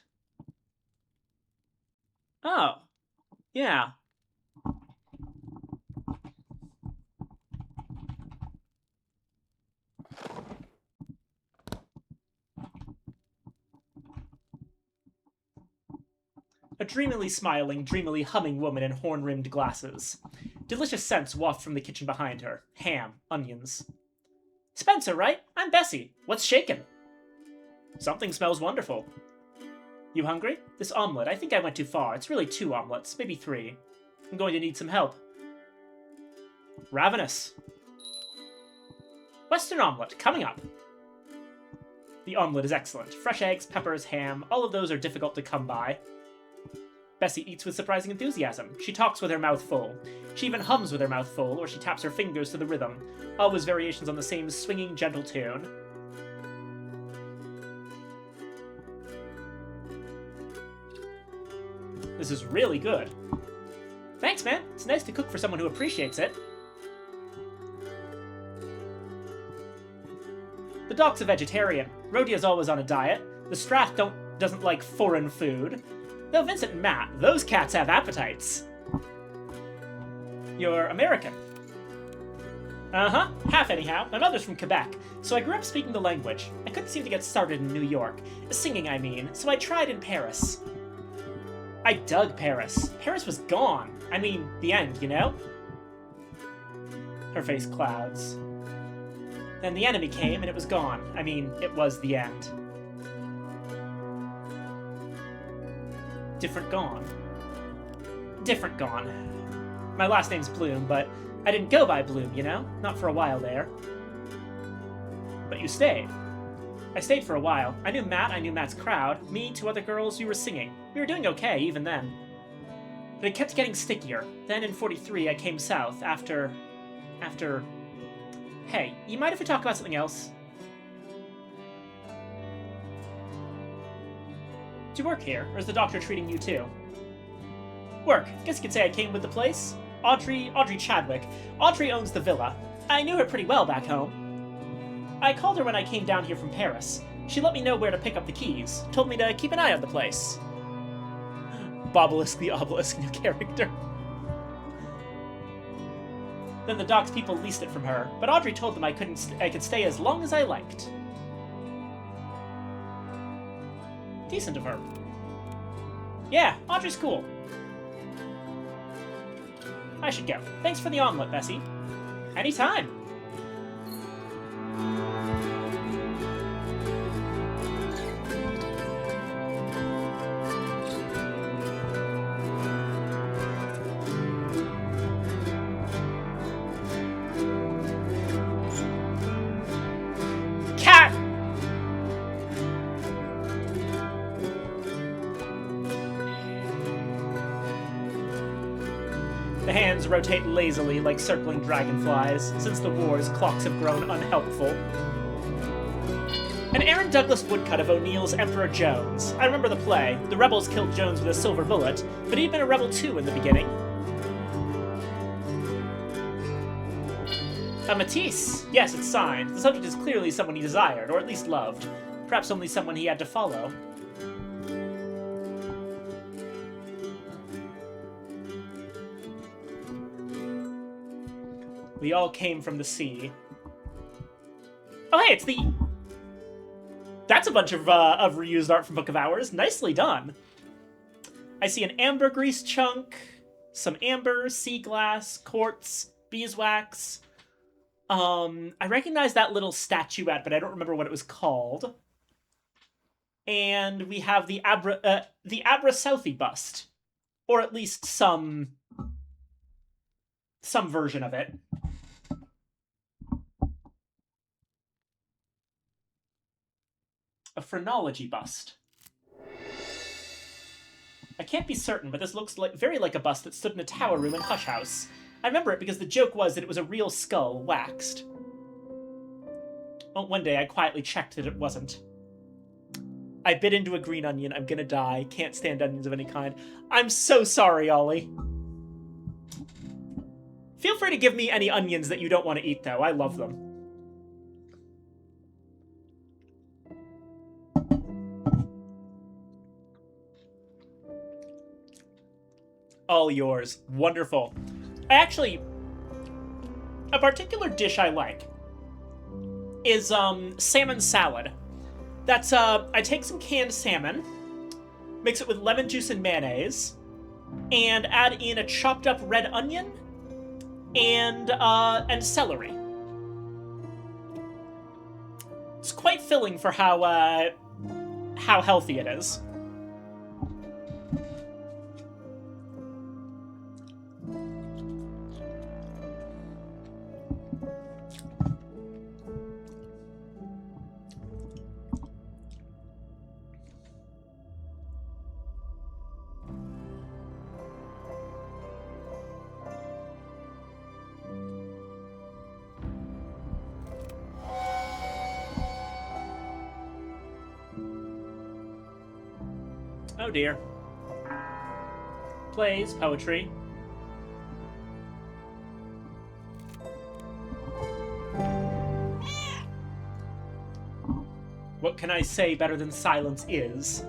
Oh. Yeah. A dreamily smiling, dreamily humming woman in horn-rimmed glasses. Delicious scents waft from the kitchen behind her. Ham, onions. Spencer, right? I'm Bessie. What's shaken? Something smells wonderful. You hungry? This omelet, I think I went too far. It's really 2 omelets, maybe 3. I'm going to need some help. Ravenous. Western omelet, coming up. The omelet is excellent. Fresh eggs, peppers, ham, all of those are difficult to come by. Bessie eats with surprising enthusiasm. She talks with her mouth full. She even hums with her mouth full, or she taps her fingers to the rhythm. Always variations on the same swinging, gentle tune. This is really good. Thanks, man. It's nice to cook for someone who appreciates it. The dog's a vegetarian. Rodia's always on a diet. The Strath doesn't like foreign food. Though Vincent and Matt, those cats have appetites. You're American. Uh-huh, half anyhow. My mother's from Quebec, so I grew up speaking the language. I couldn't seem to get started in New York. Singing, I mean, so I tried in Paris. I dug Paris. Paris was gone. I mean, the end, you know? Her face clouds. Then the enemy came and it was gone. I mean, it was the end. Different gone. Different gone. My last name's Bloom, but I didn't go by Bloom, you know? Not for a while there. But you stayed. I stayed for a while. I knew Matt, I knew Matt's crowd. Me, 2 other girls, we were singing. We were doing okay, even then. But it kept getting stickier. Then in 43, I came south after after... Hey, you mind if we talk about something else? Do you work here, or is the doctor treating you too? Work. Guess you could say I came with the place. Audrey Chadwick. Audrey owns the villa. I knew her pretty well back home. I called her when I came down here from Paris. She let me know where to pick up the keys. Told me to keep an eye on the place. Bobelisk the Obelisk, new character. Then the dock's people leased it from her, but Audrey told them I could stay as long as I liked. Decent of her. Yeah, Audrey's cool. I should go. Thanks for the omelet, Bessie. Anytime. Cat! The hands rotate lazily like circling dragonflies. Since the wars, clocks have grown unhelpful. An Aaron Douglas woodcut of O'Neill's Emperor Jones. I remember the play. The rebels killed Jones with a silver bullet, but he'd been a rebel too in the beginning. A Matisse. Yes, it's signed. The subject is clearly someone he desired, or at least loved. Perhaps only someone he had to follow. We all came from the sea. Oh, hey, it's the... That's a bunch of reused art from Book of Hours. Nicely done. I see an ambergris chunk, some amber, sea glass, quartz, beeswax. I recognize that little statuette, but I don't remember what it was called. And we have the Abra Southey bust, or at least some version of it. A phrenology bust. I can't be certain, but this looks very like a bust that stood in a tower room in Hush House. I remember it because the joke was that it was a real skull, waxed. Well, one day I quietly checked that it wasn't. I bit into a green onion. I'm gonna die. Can't stand onions of any kind. I'm so sorry, Ollie. Feel free to give me any onions that you don't want to eat, though. I love them. All yours. Wonderful. Actually, a particular dish I like is salmon salad. That's I take some canned salmon, mix it with lemon juice and mayonnaise, and add in a chopped up red onion and celery. It's quite filling for how healthy it is. Oh dear. Plays, poetry. What can I say better than silence is?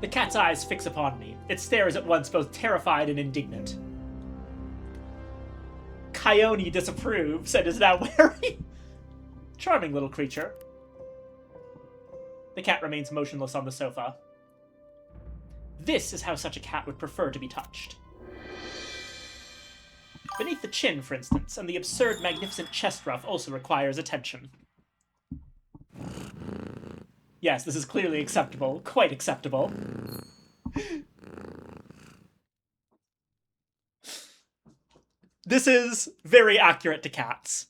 The cat's eyes fix upon me. It stares at once both terrified and indignant. Coyote disapproves and is now wary. Charming little creature. The cat remains motionless on the sofa. This is how such a cat would prefer to be touched. Beneath the chin, for instance, and the absurd, magnificent chest ruff also requires attention. Yes, this is clearly acceptable. Quite acceptable. This is very accurate to cats.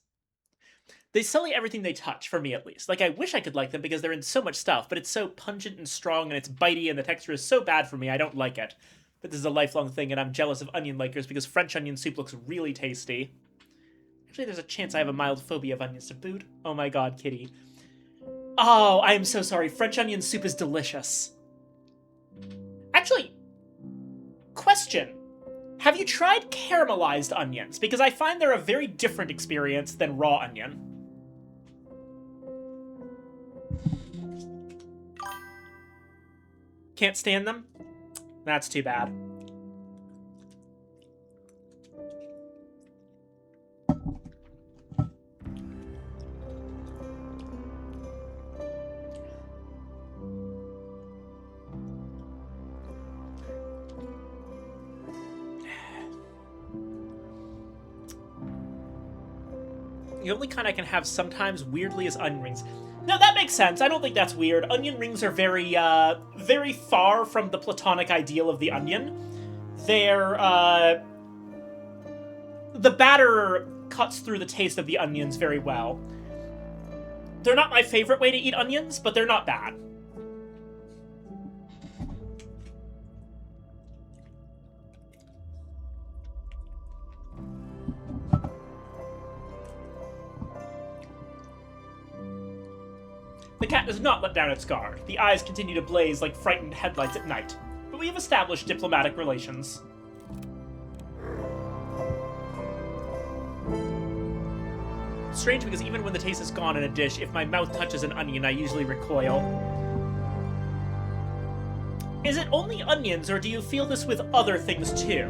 They sully everything they touch, for me at least. Like, I wish I could like them because they're in so much stuff, but it's so pungent and strong and it's bitey and the texture is so bad for me, I don't like it. but this is a lifelong thing, and I'm jealous of onion likers because French onion soup looks really tasty. Actually, there's a chance I have a mild phobia of onions to boot. Oh my god, Kitty. Oh, I am so sorry. French onion soup is delicious. Actually, question. Have you tried caramelized onions? Because I find they're a very different experience than raw onion. Can't stand them? That's too bad. The only kind I can have sometimes, weirdly, is onion rings. No, that makes sense. I don't think that's weird. Onion rings are very, very far from the platonic ideal of the onion. They're, the batter cuts through the taste of the onions very well. They're not my favorite way to eat onions, but they're not bad. The cat does not let down its guard. The eyes continue to blaze like frightened headlights at night. But we have established diplomatic relations. Strange because even when the taste is gone in a dish, if my mouth touches an onion, I usually recoil. Is it only onions, or do you feel this with other things too?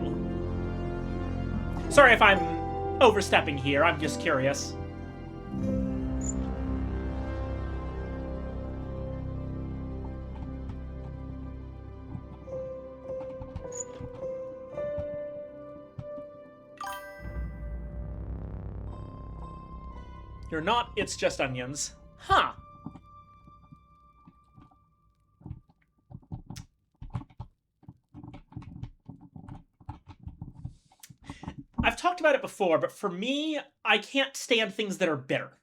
Sorry if I'm overstepping here, I'm just curious. You're not, it's just onions. Huh. I've talked about it before, but for me, I can't stand things that are bitter.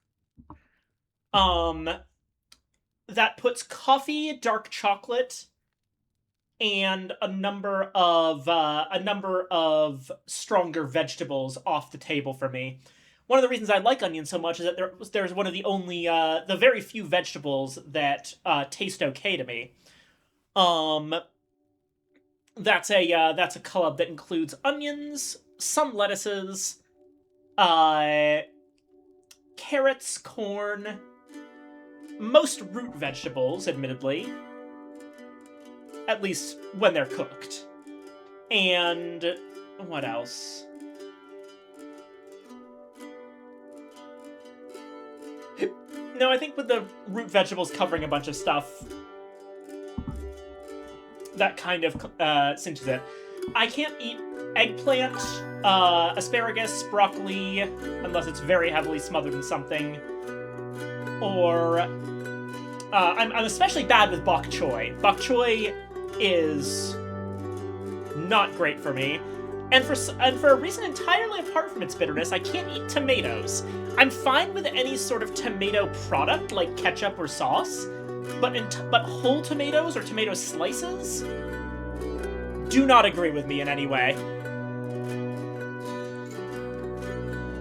That puts coffee, dark chocolate, and a number of stronger vegetables off the table for me. One of the reasons I like onions so much is that there's one of the only, the very few vegetables that taste okay to me. That's a club that includes onions, some lettuces, carrots, corn, most root vegetables, admittedly, at least when they're cooked. And what else? No, I think with the root vegetables covering a bunch of stuff, that kind of cinches it. I can't eat eggplant, asparagus, broccoli, unless it's very heavily smothered in something. Or, I'm especially bad with bok choy. Bok choy is not great for me. And for a reason entirely apart from its bitterness, I can't eat tomatoes. I'm fine with any sort of tomato product, like ketchup or sauce, but whole tomatoes or tomato slices do not agree with me in any way.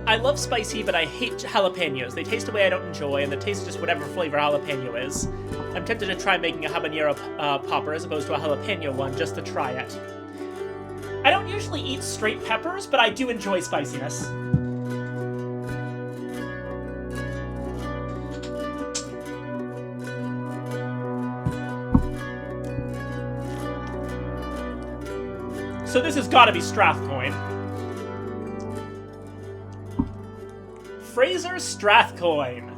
I love spicy, but I hate jalapenos. They taste a way I don't enjoy, and the taste is just whatever flavor jalapeno is. I'm tempted to try making a habanero popper as opposed to a jalapeno one, just to try it. I don't usually eat straight peppers, but I do enjoy spiciness. So this has got to be Strathcoin. Fraser Strathcoin.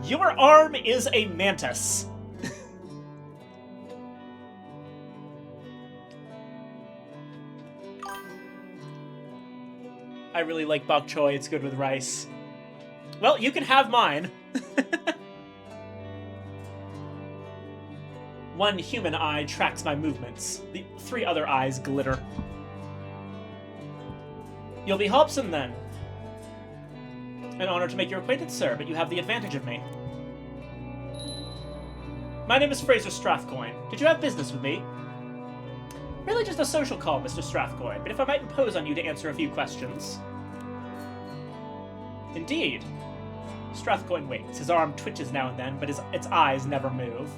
Your arm is a mantis. I really like bok choy, it's good with rice. Well, you can have mine. One human eye tracks my movements. The 3 other eyes glitter. You'll be Hobson, then. An honor to make your acquaintance, sir, but you have the advantage of me. My name is Fraser Strathcoin. Did you have business with me? Really just a social call, Mr. Strathcoin, but if I might impose on you to answer a few questions. Indeed. Strathcoin waits. His arm twitches now and then, but its eyes never move.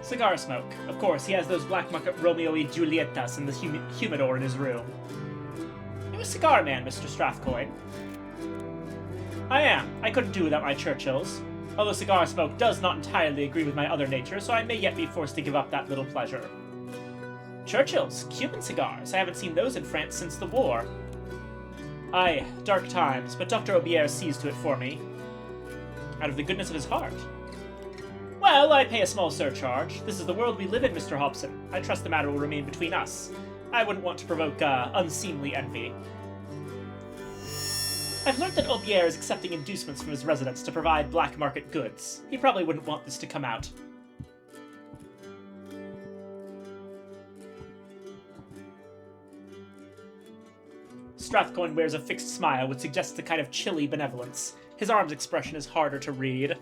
Cigar smoke. Of course, he has those black market Romeo y Julietas in the humidor in his room. You're a cigar man, Mr. Strathcoin. I am. I couldn't do without my Churchills. Although cigar smoke does not entirely agree with my other nature, so I may yet be forced to give up that little pleasure. Churchills? Cuban cigars? I haven't seen those in France since the war. Aye, dark times, but Dr. Aubier sees to it for me. Out of the goodness of his heart. Well, I pay a small surcharge. This is the world we live in, Mr. Hobson. I trust the matter will remain between us. I wouldn't want to provoke unseemly envy. I've learned that Aubier is accepting inducements from his residents to provide black market goods. He probably wouldn't want this to come out. Strathcoin wears a fixed smile, which suggests a kind of chilly benevolence. His arm's expression is harder to read.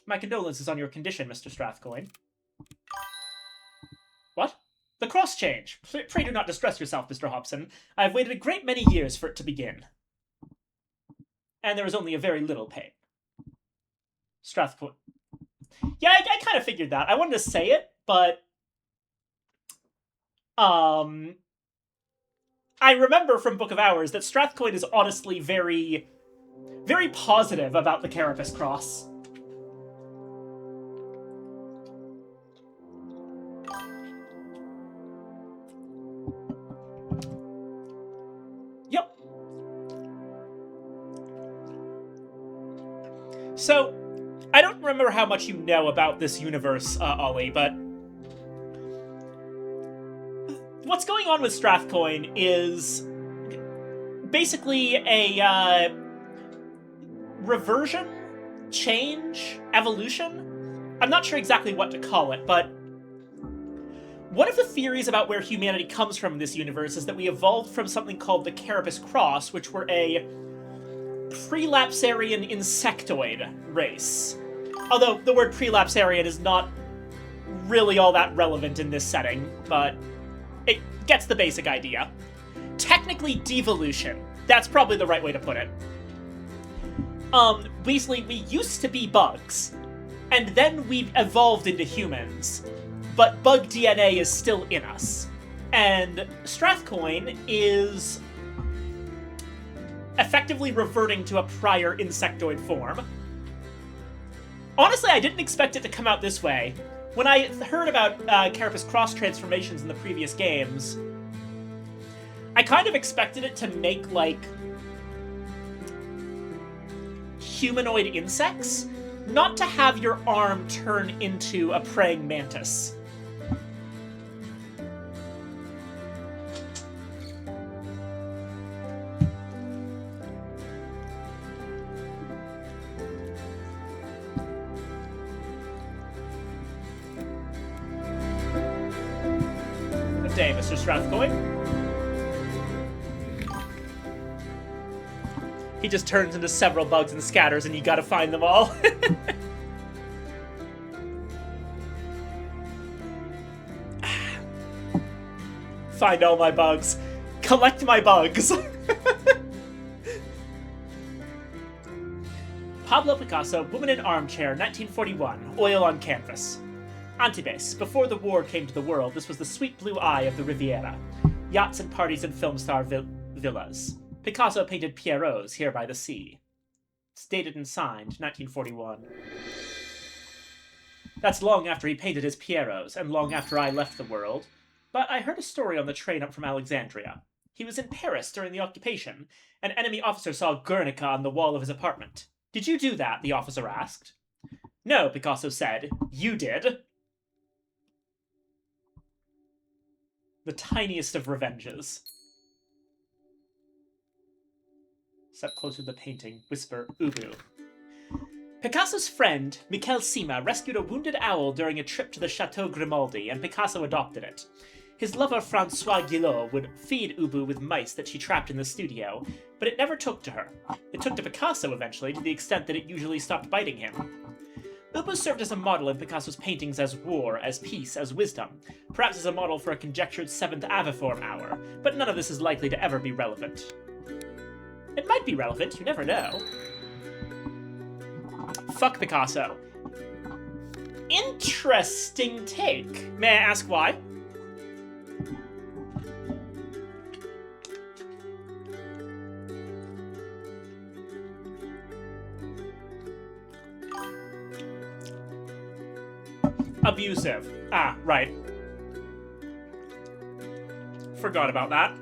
My condolences on your condition, Mr. Strathcoin. What? The cross change! Pray do not distress yourself, Mr. Hobson. I have waited a great many years for it to begin. And there is only a very little pain. Strathcoin. Yeah, I kind of figured that. I wanted to say it, but... I remember from Book of Hours that Strathcoin is honestly very... very positive about the Carapace Cross. Yep. So, I don't remember how much you know about this universe, Ollie, but what's going on with Strathcoin is basically a reversion, change, evolution. I'm not sure exactly what to call it, but one of the theories about where humanity comes from in this universe is that we evolved from something called the Carapace Cross, which were a prelapsarian insectoid race. Although the word prelapsarian is not really all that relevant in this setting, but it gets the basic idea. Technically devolution. That's probably the right way to put it. Basically, we used to be bugs, and then we evolved into humans, but bug DNA is still in us. And Strathcoin is effectively reverting to a prior insectoid form. Honestly, I didn't expect it to come out this way. When I heard about Carapace Cross transformations in the previous games, I kind of expected it to make, like, humanoid insects, not to have your arm turn into a praying mantis. Good day, Mr. Strathcoin. He just turns into several bugs and scatters, and you gotta find them all. Find all my bugs. Collect my bugs. Pablo Picasso, Woman in Armchair, 1941. Oil on canvas. Antibes. Before the war came to the world, this was the sweet blue eye of the Riviera. Yachts and parties and film star villas. Picasso painted Pierrots here by the sea. It's dated and signed, 1941. That's long after he painted his Pierrots, and long after I left the world. But I heard a story on the train up from Alexandria. He was in Paris during the occupation. An enemy officer saw Guernica on the wall of his apartment. Did you do that? The officer asked. No, Picasso said. You did. The tiniest of revenges. Step closer to the painting. Whisper, Ubu. Picasso's friend, Michel Sima, rescued a wounded owl during a trip to the Chateau Grimaldi, and Picasso adopted it. His lover Francois Guillot would feed Ubu with mice that she trapped in the studio, but it never took to her. It took to Picasso eventually, to the extent that it usually stopped biting him. Ubu served as a model in Picasso's paintings as war, as peace, as wisdom, perhaps as a model for a conjectured Seventh Aviform hour, but none of this is likely to ever be relevant. It might be relevant, you never know. Fuck Picasso. Interesting take. May I ask why? Abusive. Ah, right. Forgot about that.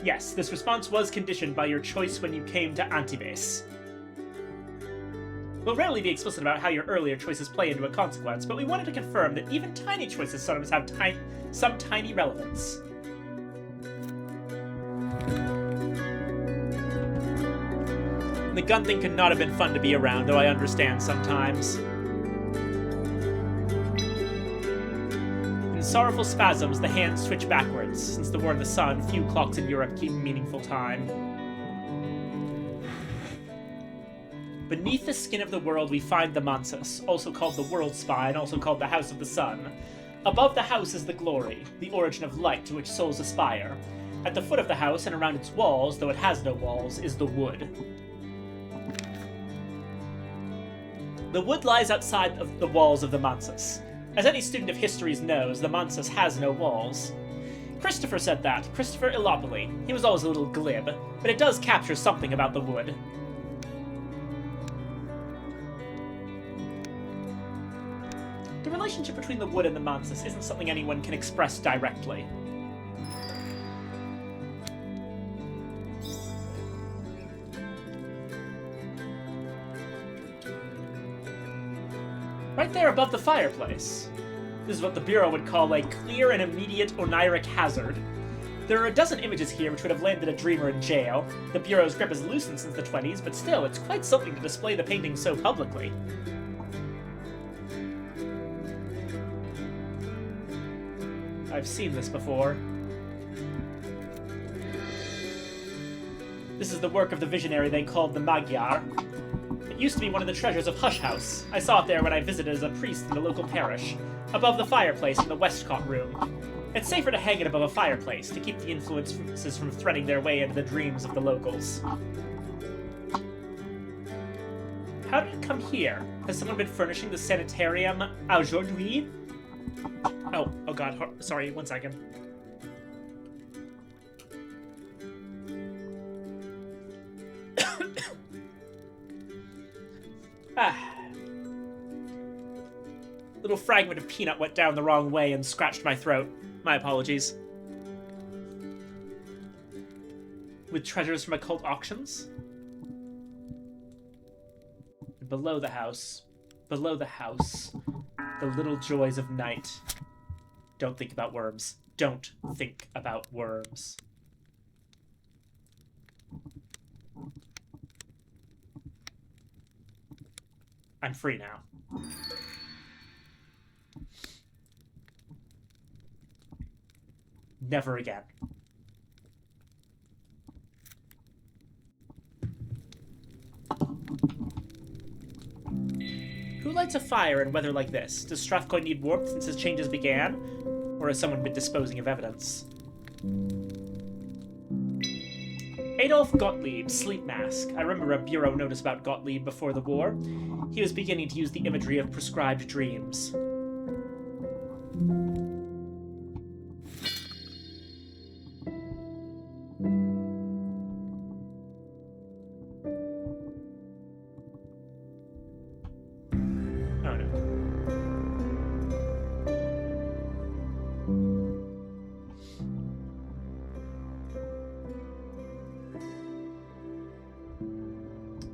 Yes, this response was conditioned by your choice when you came to Antibes. We'll rarely be explicit about how your earlier choices play into a consequence, but we wanted to confirm that even tiny choices sometimes have some tiny relevance. The gun thing could not have been fun to be around, though I understand sometimes. In sorrowful spasms, the hands twitch backwards. Since the war in the sun, few clocks in Europe keep meaningful time. Beneath the skin of the world we find the Mansus, also called the World Spine, also called the House of the Sun. Above the house is the glory, the origin of light to which souls aspire. At the foot of the house and around its walls, though it has no walls, is the wood. The wood lies outside of the walls of the Mansus. As any student of histories knows, the Mansus has no walls. Christopher said that, Christopher Illopoli. He was always a little glib, but it does capture something about the wood. The relationship between the wood and the Mansus isn't something anyone can express directly. Right there above the fireplace. This is what the Bureau would call a clear and immediate oniric hazard. There are a dozen images here which would have landed a dreamer in jail. The Bureau's grip has loosened since the 20s, but still, it's quite something to display the painting so publicly. I've seen this before. This is the work of the visionary they called the Magyar. It used to be one of the treasures of Hush House. I saw it there when I visited as a priest in the local parish, above the fireplace in the Westcott room. It's safer to hang it above a fireplace, to keep the influences from threading their way into the dreams of the locals. How did it come here? Has someone been furnishing the sanitarium aujourd'hui? Oh god, sorry, 1 second. Little fragment of peanut went down the wrong way and scratched my throat. My apologies. With treasures from occult auctions? Below the house, the little joys of night. Don't think about worms. Don't think about worms. I'm free now. Never again. Who lights a fire in weather like this? Does Strathcoy need warmth since his changes began? Or has someone been disposing of evidence? Adolf Gottlieb, sleep mask. I remember a bureau notice about Gottlieb before the war. He was beginning to use the imagery of prescribed dreams.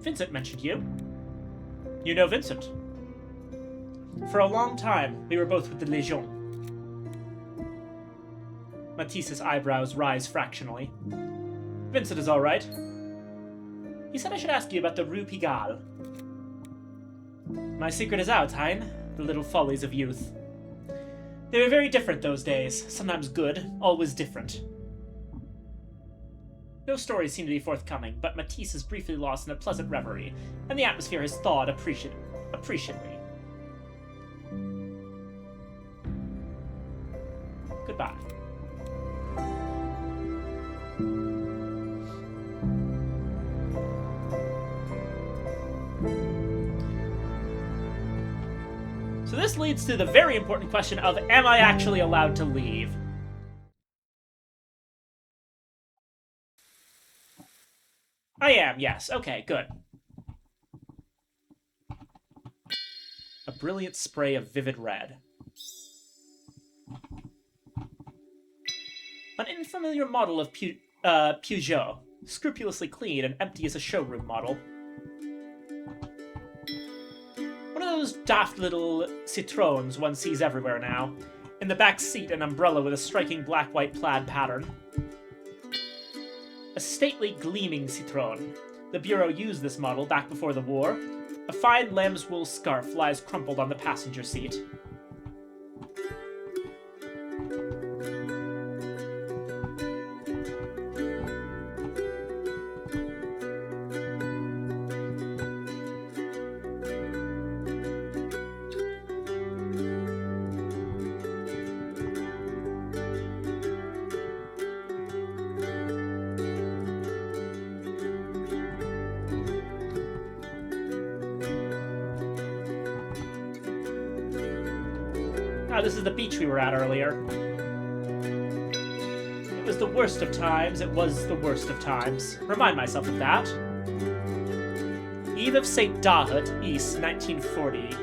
Vincent mentioned you. You know Vincent. For a long time, we were both with the Légion. Matisse's eyebrows rise fractionally. Vincent is all right. He said I should ask you about the Rue Pigalle. My secret is out, Hein. The little follies of youth. They were very different those days. Sometimes good, always different. No stories seem to be forthcoming, but Matisse is briefly lost in a pleasant reverie, and the atmosphere has thawed appreciably. Goodbye. So this leads to the very important question of, am I actually allowed to leave? I am, yes. Okay, good. A brilliant spray of vivid red. An unfamiliar model of Peugeot, scrupulously clean and empty as a showroom model. One of those daft little Citroens one sees everywhere now. In the back seat, an umbrella with a striking black-white plaid pattern. A stately, gleaming Citroën. The Bureau used this model back before the war. A fine lamb's wool scarf lies crumpled on the passenger seat. This is the beach we were at earlier. It was the worst of times, it was the worst of times. Remind myself of that. Eve of St. Dahut, East, 1940.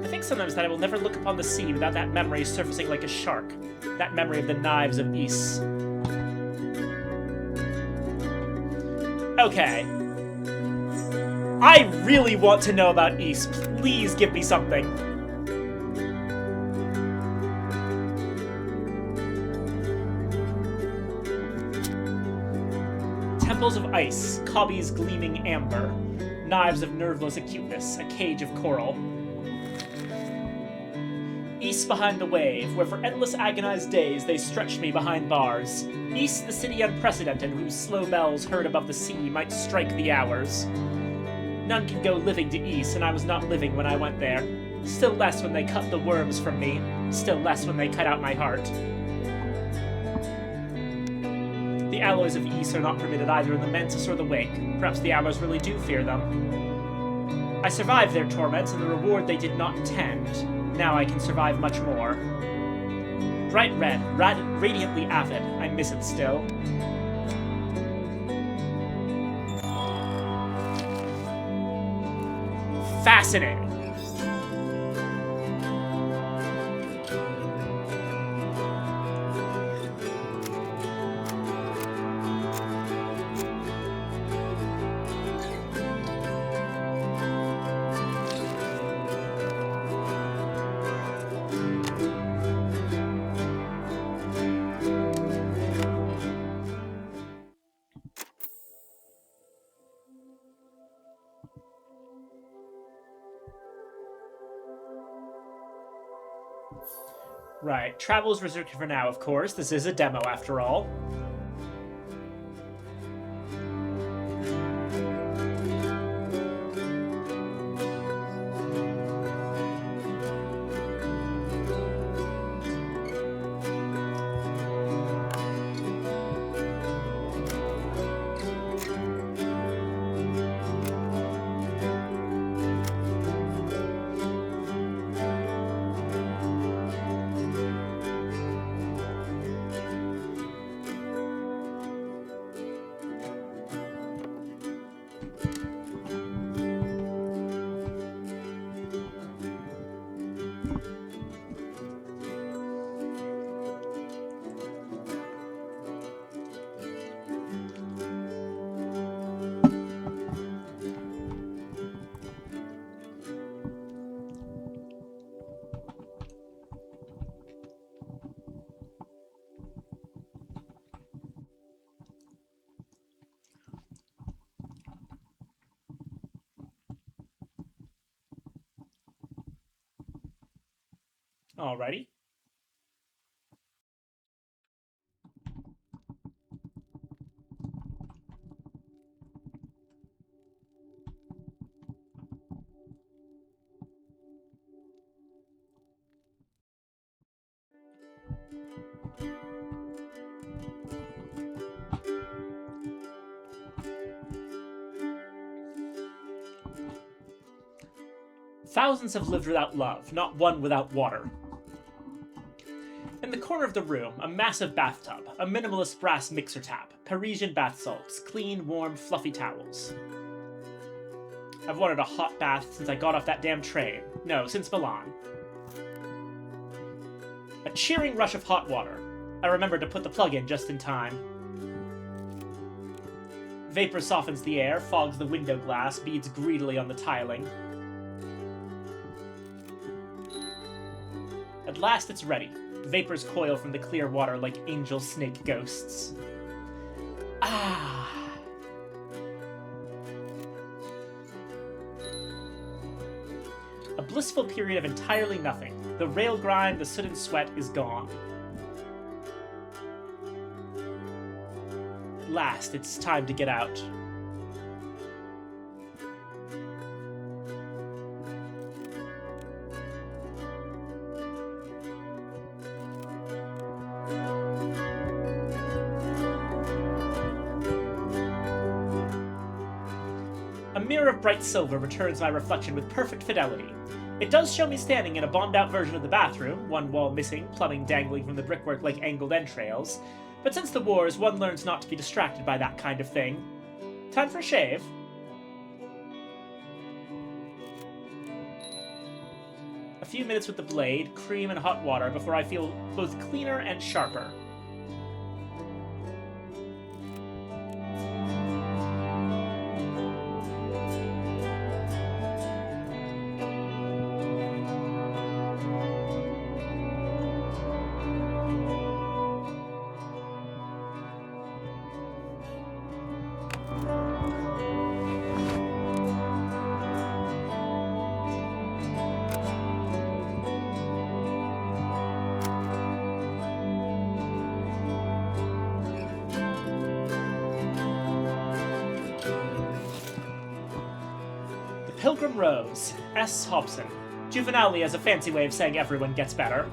I think sometimes that I will never look upon the sea without that memory surfacing like a shark. That memory of the knives of Ys. Okay. I really want to know about Ys. Please give me something. Temples of ice, cobbies gleaming amber, knives of nerveless acuteness, a cage of coral. East behind the wave, where for endless agonized days they stretched me behind bars. East, the city unprecedented, whose slow bells heard above the sea might strike the hours. None could go living to East, and I was not living when I went there. Still less when they cut the worms from me, still less when they cut out my heart. The alloys of Ys are not permitted either in the Mantis or the Wake. Perhaps the hours really do fear them. I survived their torments and the reward they did not intend. Now I can survive much more. Bright red, radiantly avid, I miss it still. Fascinating. Right, travel is reserved for now, of course. This is a demo, after all. Alrighty. Thousands have lived without love, not one without water. In the corner of the room, a massive bathtub, a minimalist brass mixer tap, Parisian bath salts, clean, warm, fluffy towels. I've wanted a hot bath since I got off that damn train. No, since Milan. A cheering rush of hot water. I remembered to put the plug in just in time. Vapor softens the air, fogs the window glass, beads greedily on the tiling. At last it's ready. Vapors coil from the clear water like angel snake ghosts. Ah! A blissful period of entirely nothing. The rail grind, the soot and sweat is gone. At last, it's time to get out. A mirror of bright silver returns my reflection with perfect fidelity. It does show me standing in a bombed-out version of the bathroom, one wall missing, plumbing dangling from the brickwork like angled entrails. But since the wars, one learns not to be distracted by that kind of thing. Time for a shave. A few minutes with the blade, cream and hot water before I feel both cleaner and sharper. Pilgrim Rose, S. Hobson. Juvenile as a fancy way of saying everyone gets better.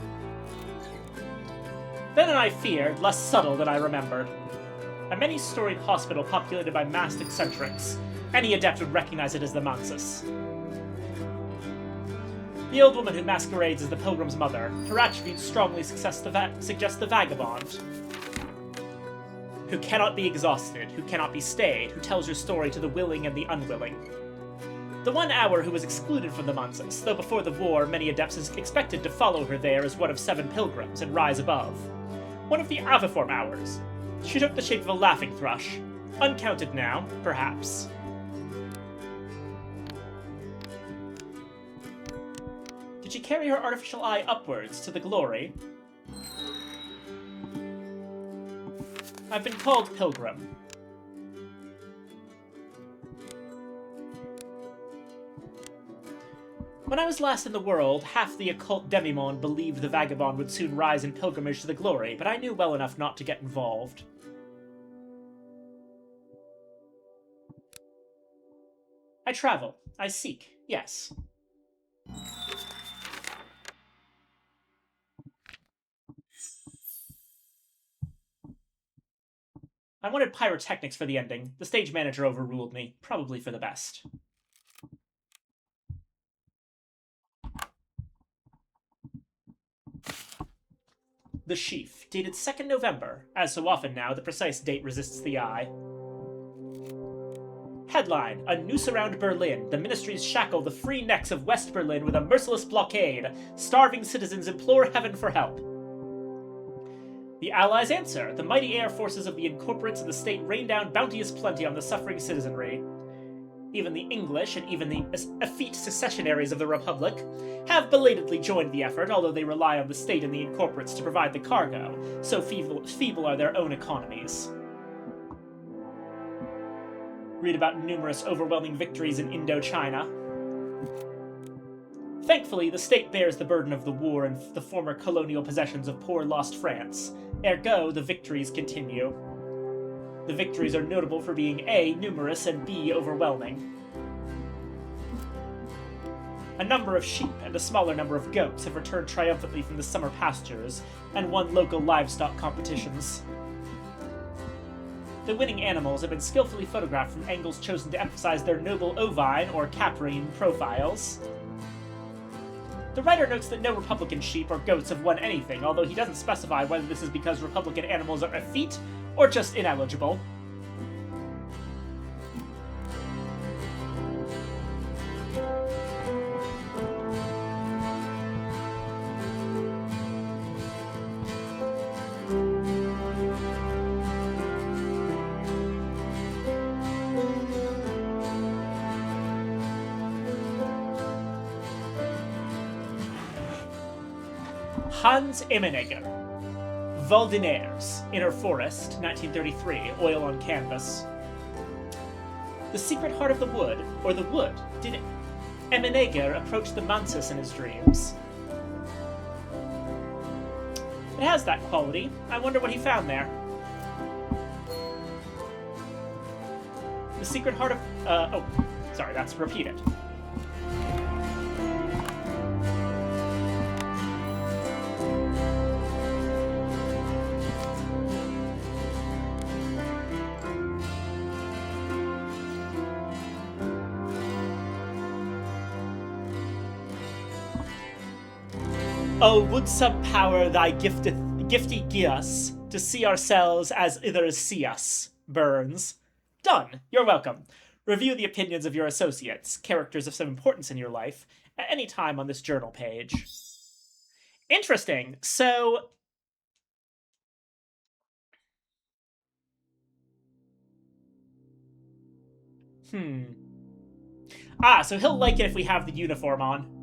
Then I feared, less subtle than I remembered. A many-storied hospital populated by masked eccentrics. Any adept would recognize it as the Mansus. The old woman who masquerades as the Pilgrim's mother, her attributes strongly suggest the vagabond. Who cannot be exhausted, who cannot be stayed, who tells her story to the willing and the unwilling. The 1 hour who was excluded from the Mansus, though before the war many adepts expected to follow her there as one of 7 pilgrims and rise above. One of the Aviform hours. She took the shape of a laughing thrush. Uncounted now, perhaps. Did she carry her artificial eye upwards to the glory? I've been called Pilgrim. When I was last in the world, half the occult demimonde believed the vagabond would soon rise in pilgrimage to the glory, but I knew well enough not to get involved. I travel. I seek. Yes. I wanted pyrotechnics for the ending. The stage manager overruled me, probably for the best. The Sheaf, dated 2nd November. As so often now, the precise date resists the eye. Headline: A noose around Berlin. The ministries shackle the free necks of West Berlin with a merciless blockade. Starving citizens implore heaven for help. The Allies answer. The mighty air forces of the incorporates of the state rain down bounteous plenty on the suffering citizenry. Even the English, and even the effete secessionaries of the Republic, have belatedly joined the effort, although they rely on the state and the incorporates to provide the cargo, so feeble are their own economies. Read about numerous overwhelming victories in Indochina. Thankfully, the state bears the burden of the war and the former colonial possessions of poor lost France. Ergo, the victories continue. The victories are notable for being A, numerous, and B, overwhelming. A number of sheep and a smaller number of goats have returned triumphantly from the summer pastures and won local livestock competitions. The winning animals have been skillfully photographed from angles chosen to emphasize their noble ovine or caprine profiles. The writer notes that no Republican sheep or goats have won anything, although he doesn't specify whether this is because Republican animals are effete or just ineligible. Hans Immenegger. Valdinaires, Inner Forest, 1933, oil on canvas. The Secret Heart of the Wood, or the Wood, did Immenegger approach the Mansus in his dreams? It has that quality. I wonder what he found there. The Secret Heart of... oh, sorry, that's repeated. Oh, would some power thy gifty gie us, to see ourselves as others see us. Burns. Done. You're welcome. Review the opinions of your associates, characters of some importance in your life, at any time on this journal page. Interesting. So... so he'll like it if we have the uniform on.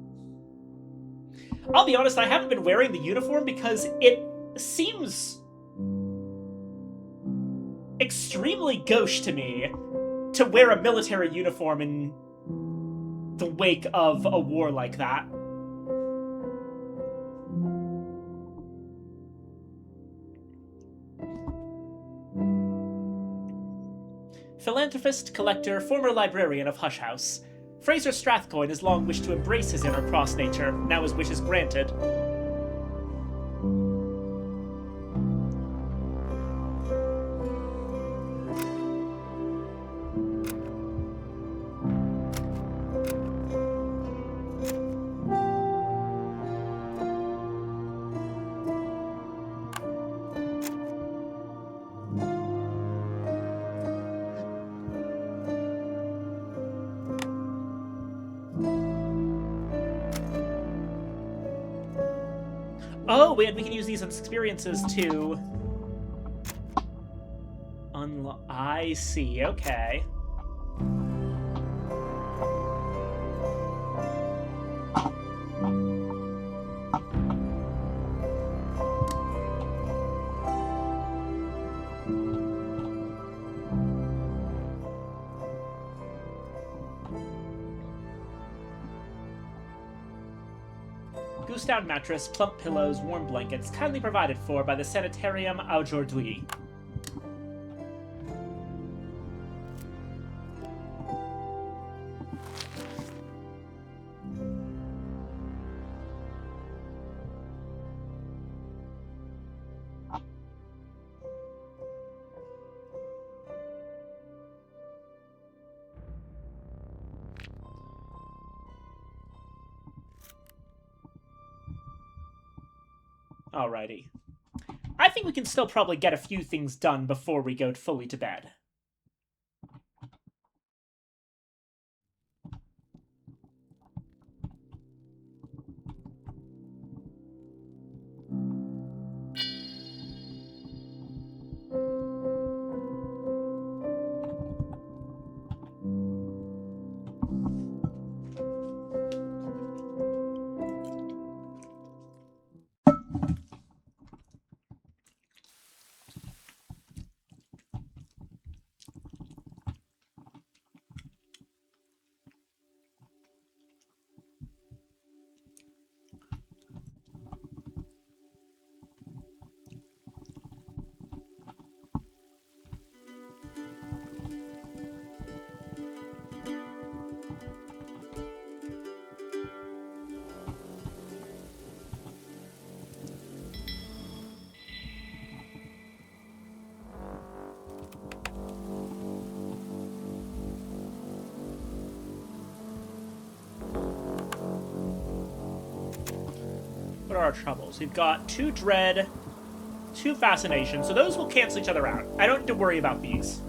I'll be honest, I haven't been wearing the uniform because it seems extremely gauche to me to wear a military uniform in the wake of a war like that. Philanthropist, collector, former librarian of Hush House. Fraser Strathcoyne has long wished to embrace his inner cross nature. Now his wish is granted. Oh, and we can use these experiences to... I see, okay. Goose-down mattress, plump pillows, warm blankets, kindly provided for by the Sanitarium Aujourd'hui. Alrighty. I think we can still probably get a few things done before we go fully to bed. What are our troubles? We've got 2 dread, 2 fascination, so those will cancel each other out. I don't need to worry about these.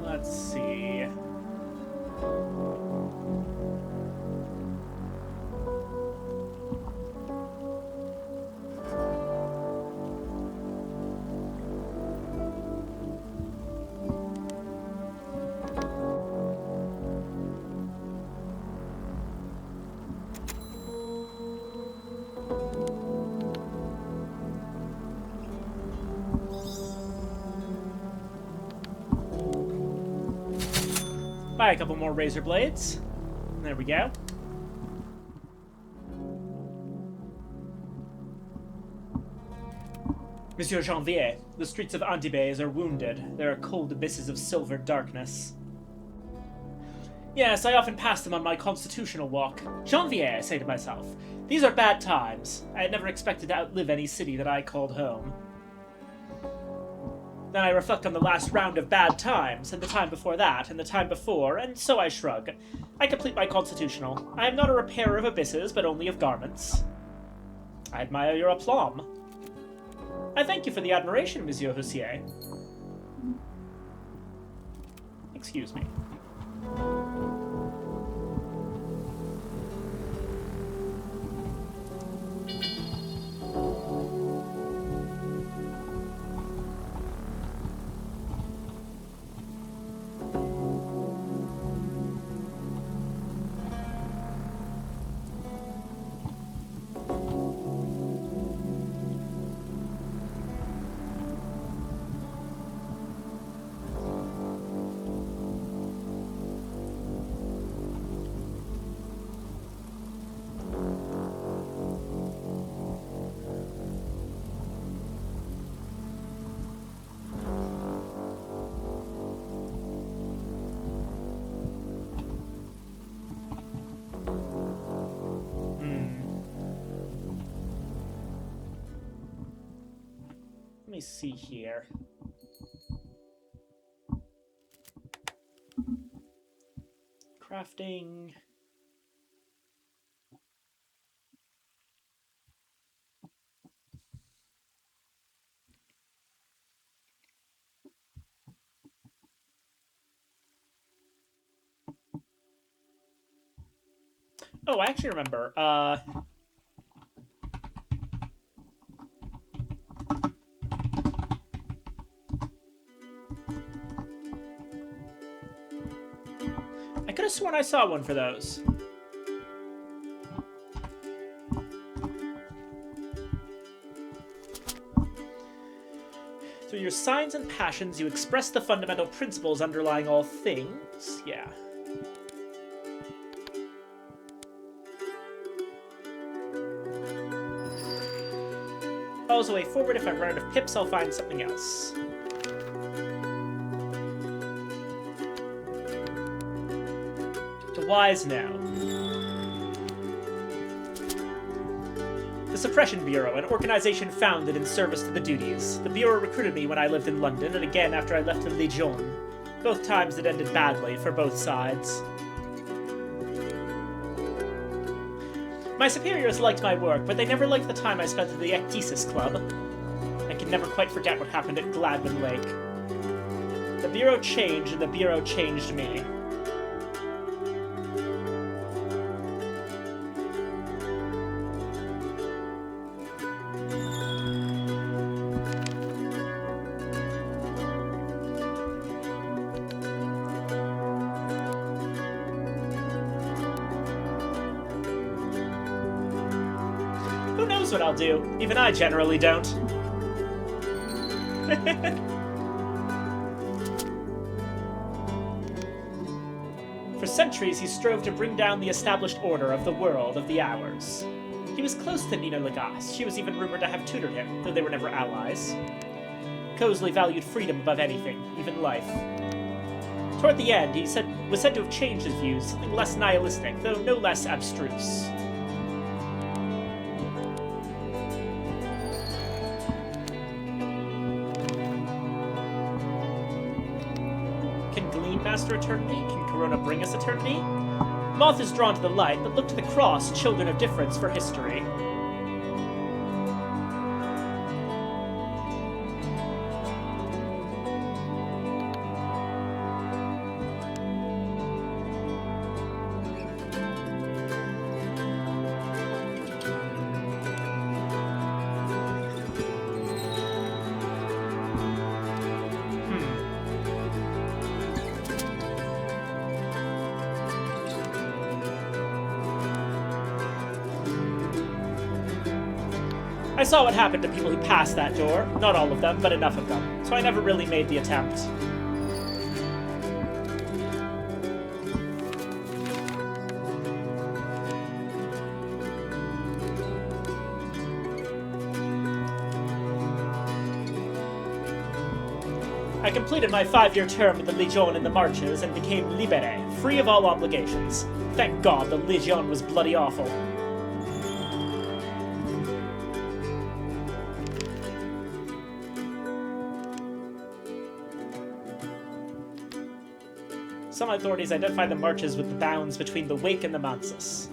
Let's see. Buy a couple more razor blades. There we go. Monsieur Janvier, the streets of Antibes are wounded. There are cold abysses of silver darkness. Yes, I often pass them on my constitutional walk. Janvier, I say to myself. These are bad times. I had never expected to outlive any city that I called home. Then I reflect on the last round of bad times, and the time before that, and the time before, and so I shrug. I complete my constitutional. I am not a repairer of abysses, but only of garments. I admire your aplomb. I thank you for the admiration, Monsieur Hussier. Excuse me. Let me see here. Crafting. Oh, I actually remember. I could have sworn I saw one for those. Through your signs and passions, you express the fundamental principles underlying all things. Yeah. Follows a way forward. If I run out of pips, I'll find something else. The wise now. The Suppression Bureau, an organization founded in service to the duties. The Bureau recruited me when I lived in London, and again after I left the Legion. Both times it ended badly for both sides. My superiors liked my work, but they never liked the time I spent at the Ecdysis Club. I can never quite forget what happened at Gladwin Lake. The Bureau changed, and the Bureau changed me. knows what I'll do. Even I generally don't. For centuries, he strove to bring down the established order of the world of the Hours. He was close to Nina Lagasse. She was even rumored to have tutored him, though they were never allies. Cosley valued freedom above anything, even life. Toward the end, he was said to have changed his views, something less nihilistic, though no less abstruse. Can Gleam master eternity? Can Corona bring us eternity? Moth is drawn to the light, but look to the cross, children of difference, for history. I saw what happened to people who passed that door. Not all of them, but enough of them. So I never really made the attempt. I completed my 5-year term in the Legion in the Marches and became libere, free of all obligations. Thank God the Legion was bloody awful. Some authorities identify the Marches with the bounds between the Wake and the Mansus.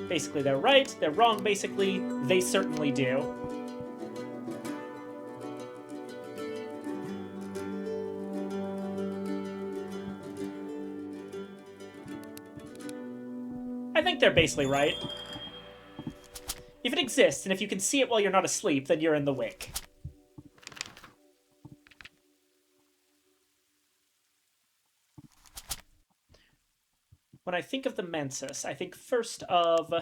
Basically, they're right, they're wrong, basically, they certainly do. I think they're basically right. If it exists, and if you can see it while you're not asleep, then you're in the Wake. When I think of the Mansus, I think first of...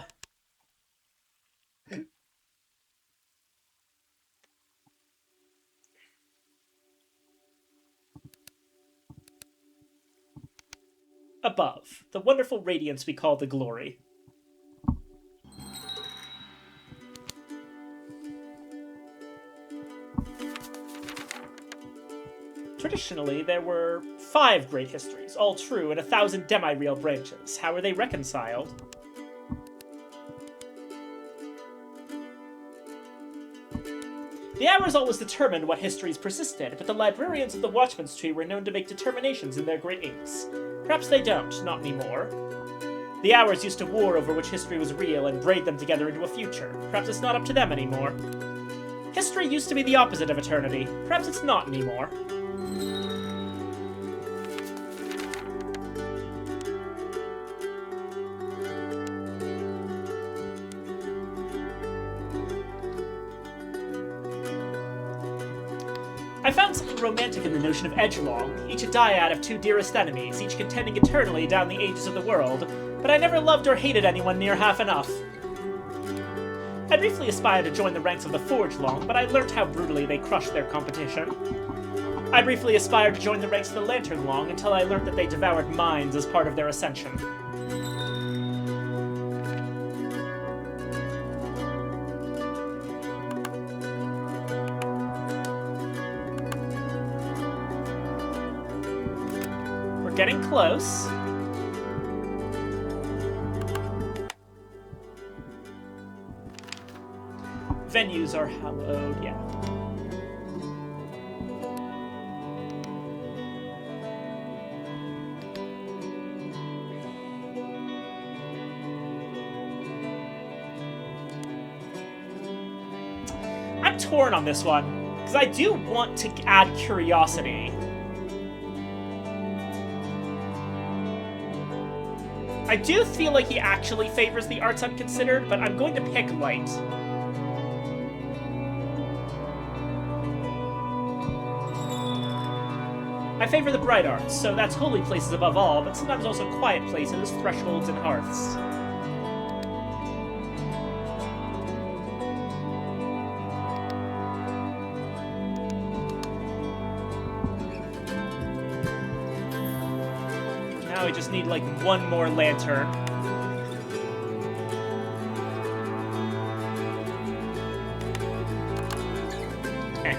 above, the wonderful radiance we call the glory. Traditionally, there were 5 great histories, all true, and 1,000 demi-real branches. How are they reconciled? The Hours always determined what histories persisted, but the librarians of the Watchman's Tree were known to make determinations in their great inks. Perhaps they don't, not anymore. The Hours used to war over which history was real and braid them together into a future. Perhaps it's not up to them anymore. History used to be the opposite of eternity. Perhaps it's not anymore. I found something romantic in the notion of edgelong, each a dyad of 2 dearest enemies, each contending eternally down the ages of the world, but I never loved or hated anyone near half enough. I briefly aspired to join the ranks of the Forgelong, but I learnt how brutally they crushed their competition. I briefly aspired to join the ranks of the Lanternlong until I learnt that they devoured minds as part of their ascension. Getting close. Venues are hallowed, yeah. I'm torn on this one, because I do want to add curiosity. I do feel like he actually favors the arts unconsidered, but I'm going to pick light. I favor the bright arts, so that's holy places above all, but sometimes also quiet places, thresholds, and hearths. Now we just need, like, one more lantern. Okay.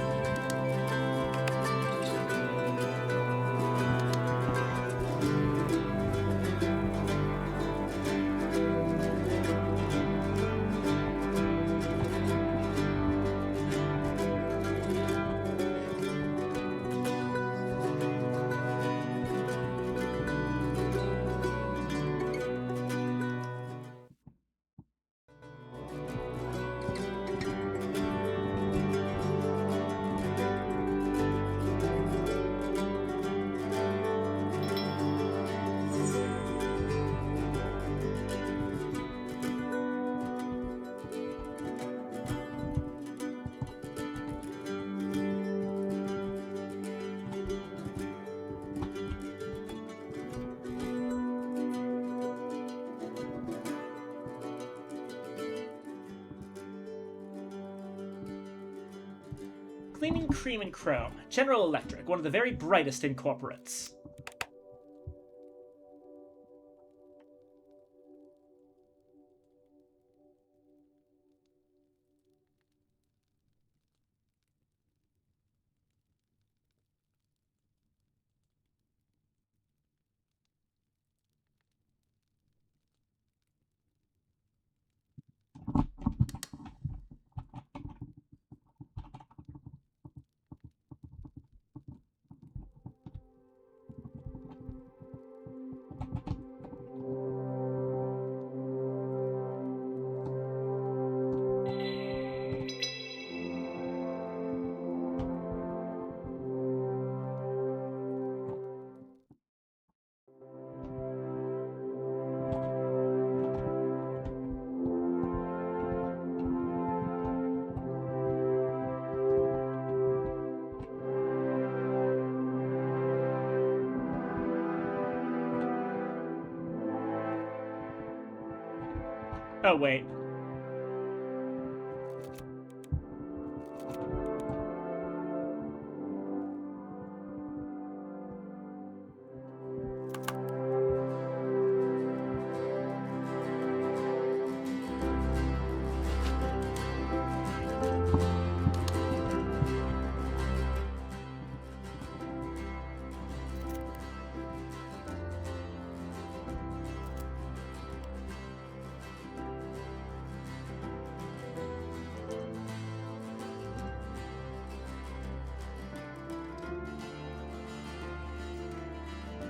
Gleaming Cream and Chrome. General Electric, one of the very brightest in corporates. Oh, wait.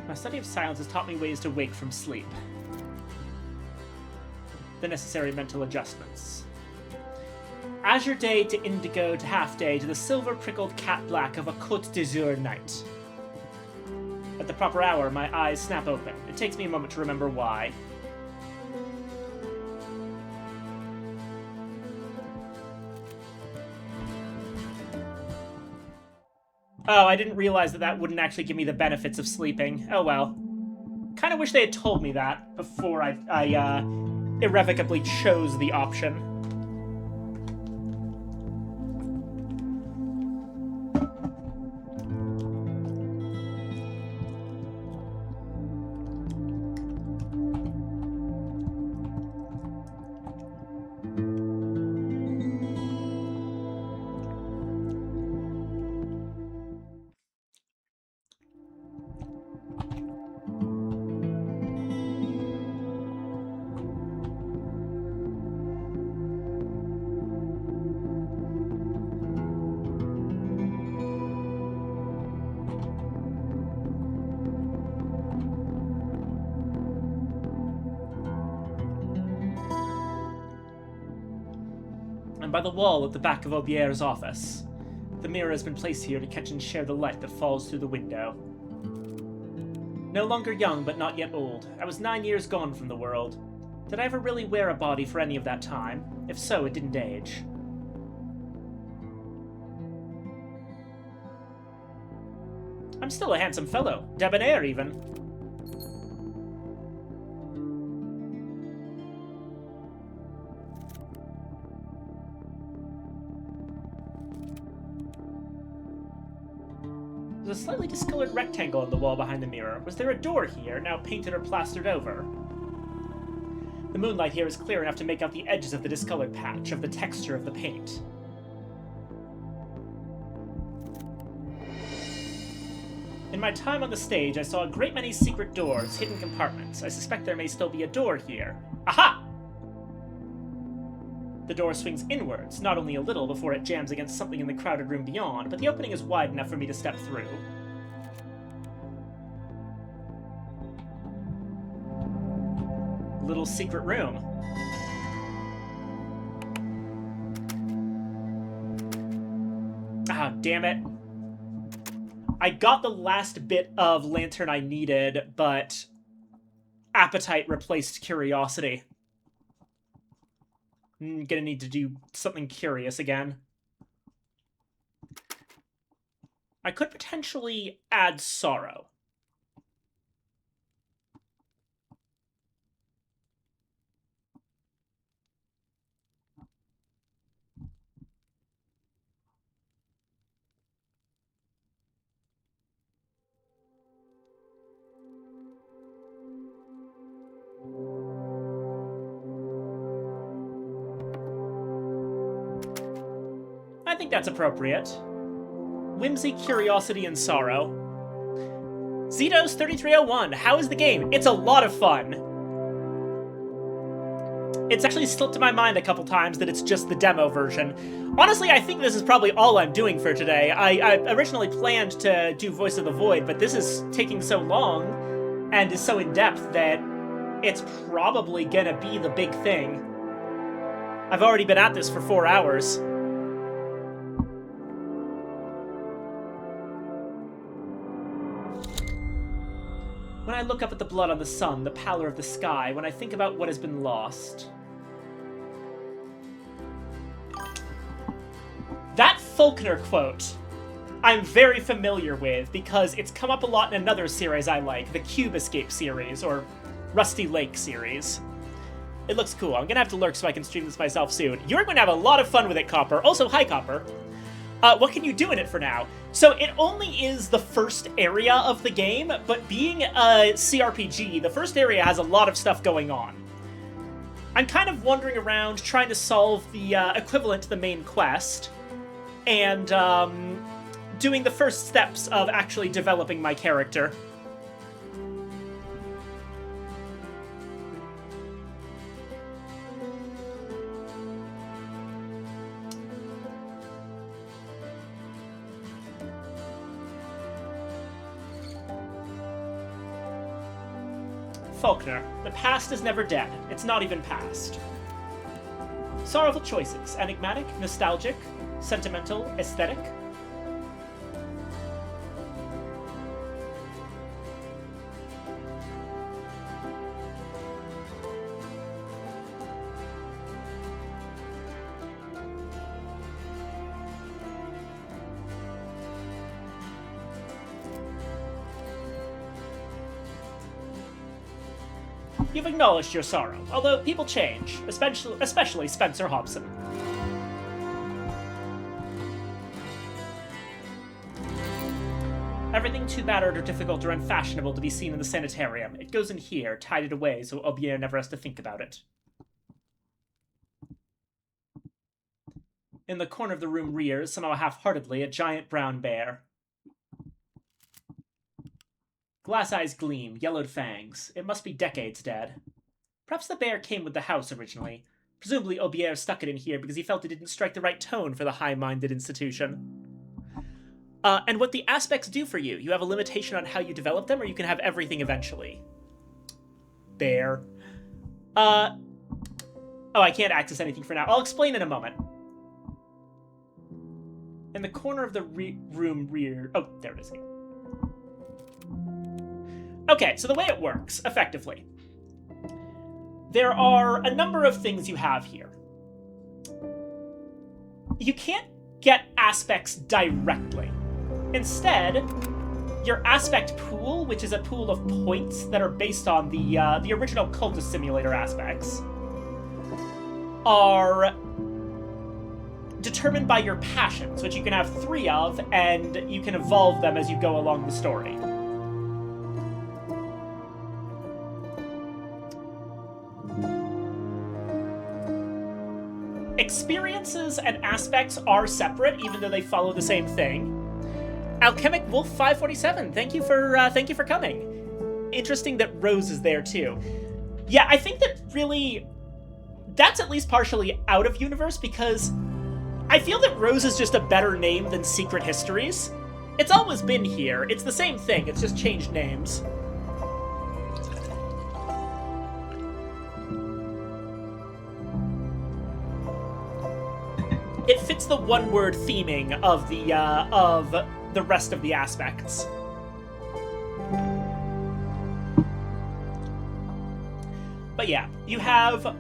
My study of silence has taught me ways to wake from sleep. The necessary mental adjustments. Azure day to indigo to half day to the silver prickled cat black of a Côte d'Azur night. At the proper hour, my eyes snap open. It takes me a moment to remember why. Oh, I didn't realize that that wouldn't actually give me the benefits of sleeping. Oh well. Kind of wish they had told me that before I irrevocably chose the option. And by the wall at the back of Aubierre's office. The mirror has been placed here to catch and share the light that falls through the window. No longer young, but not yet old. I was 9 years gone from the world. Did I ever really wear a body for any of that time? If so, it didn't age. I'm still a handsome fellow. Debonair, even. slightly discolored rectangle on the wall behind the mirror. Was there a door here, now painted or plastered over? The moonlight here is clear enough to make out the edges of the discolored patch, of the texture of the paint. In my time on the stage, I saw a great many secret doors, hidden compartments. I suspect there may still be a door here. Aha! The door swings inwards, not only a little before it jams against something in the crowded room beyond, but the opening is wide enough for me to step through. Little secret room. Ah, damn it. I got the last bit of lantern I needed, but appetite replaced curiosity. Gonna need to do something curious again. I could potentially add sorrow. I think that's appropriate. Whimsy, curiosity, and sorrow. Zetos 3301, how is the game? It's a lot of fun. It's actually slipped to my mind a couple times that it's just the demo version. Honestly, I think this is probably all I'm doing for today. I originally planned to do Voice of the Void, but this is taking so long and is so in-depth that it's probably gonna be the big thing. I've already been at this for 4 hours. When I look up at the blood on the sun, the pallor of the sky, when I think about what has been lost. That Faulkner quote I'm very familiar with because it's come up a lot in another series I like, the Cube Escape series, or Rusty Lake series. It looks cool. I'm gonna have to lurk so I can stream this myself soon. You're going to have a lot of fun with it, Copper. Also, hi, Copper. What can you do in it for now? So it only is the first area of the game, but being a CRPG, the first area has a lot of stuff going on. I'm kind of wandering around trying to solve the equivalent to the main quest, and doing the first steps of actually developing my character. Faulkner, the past is never dead. It's not even past. Sorrowful choices. Enigmatic, nostalgic, sentimental, aesthetic. You've acknowledged your sorrow, although people change, especially Spencer Hobson. Everything too battered or difficult or unfashionable to be seen in the sanitarium. It goes in here, tied it away, so Aubier never has to think about it. In the corner of the room rears, somehow half-heartedly, a giant brown bear. Glass eyes gleam, yellowed fangs. It must be decades dead. Perhaps the bear came with the house originally. Presumably Aubier stuck it in here because he felt it didn't strike the right tone for the high-minded institution. And what the aspects do for you. You have a limitation on how you develop them, or you can have everything eventually. Bear. Oh, I can't access anything for now. I'll explain in a moment. In the corner of the room rear... Oh, there it is. Okay, so the way it works, effectively, there are a number of things you have here. You can't get aspects directly. Instead, your aspect pool, which is a pool of points that are based on the original Cultist Simulator aspects, are determined by your passions, which you can have 3 of, and you can evolve them as you go along the story. Experiences and aspects are separate, even though they follow the same thing. Alchemic Wolf 547, thank you for coming. Interesting that Rose is there too. Yeah, I think that really, that's at least partially out of universe, because I feel that Rose is just a better name than Secret Histories. It's always been here. It's the same thing. It's just changed names. It fits the one-word theming of the rest of the aspects. But yeah, you have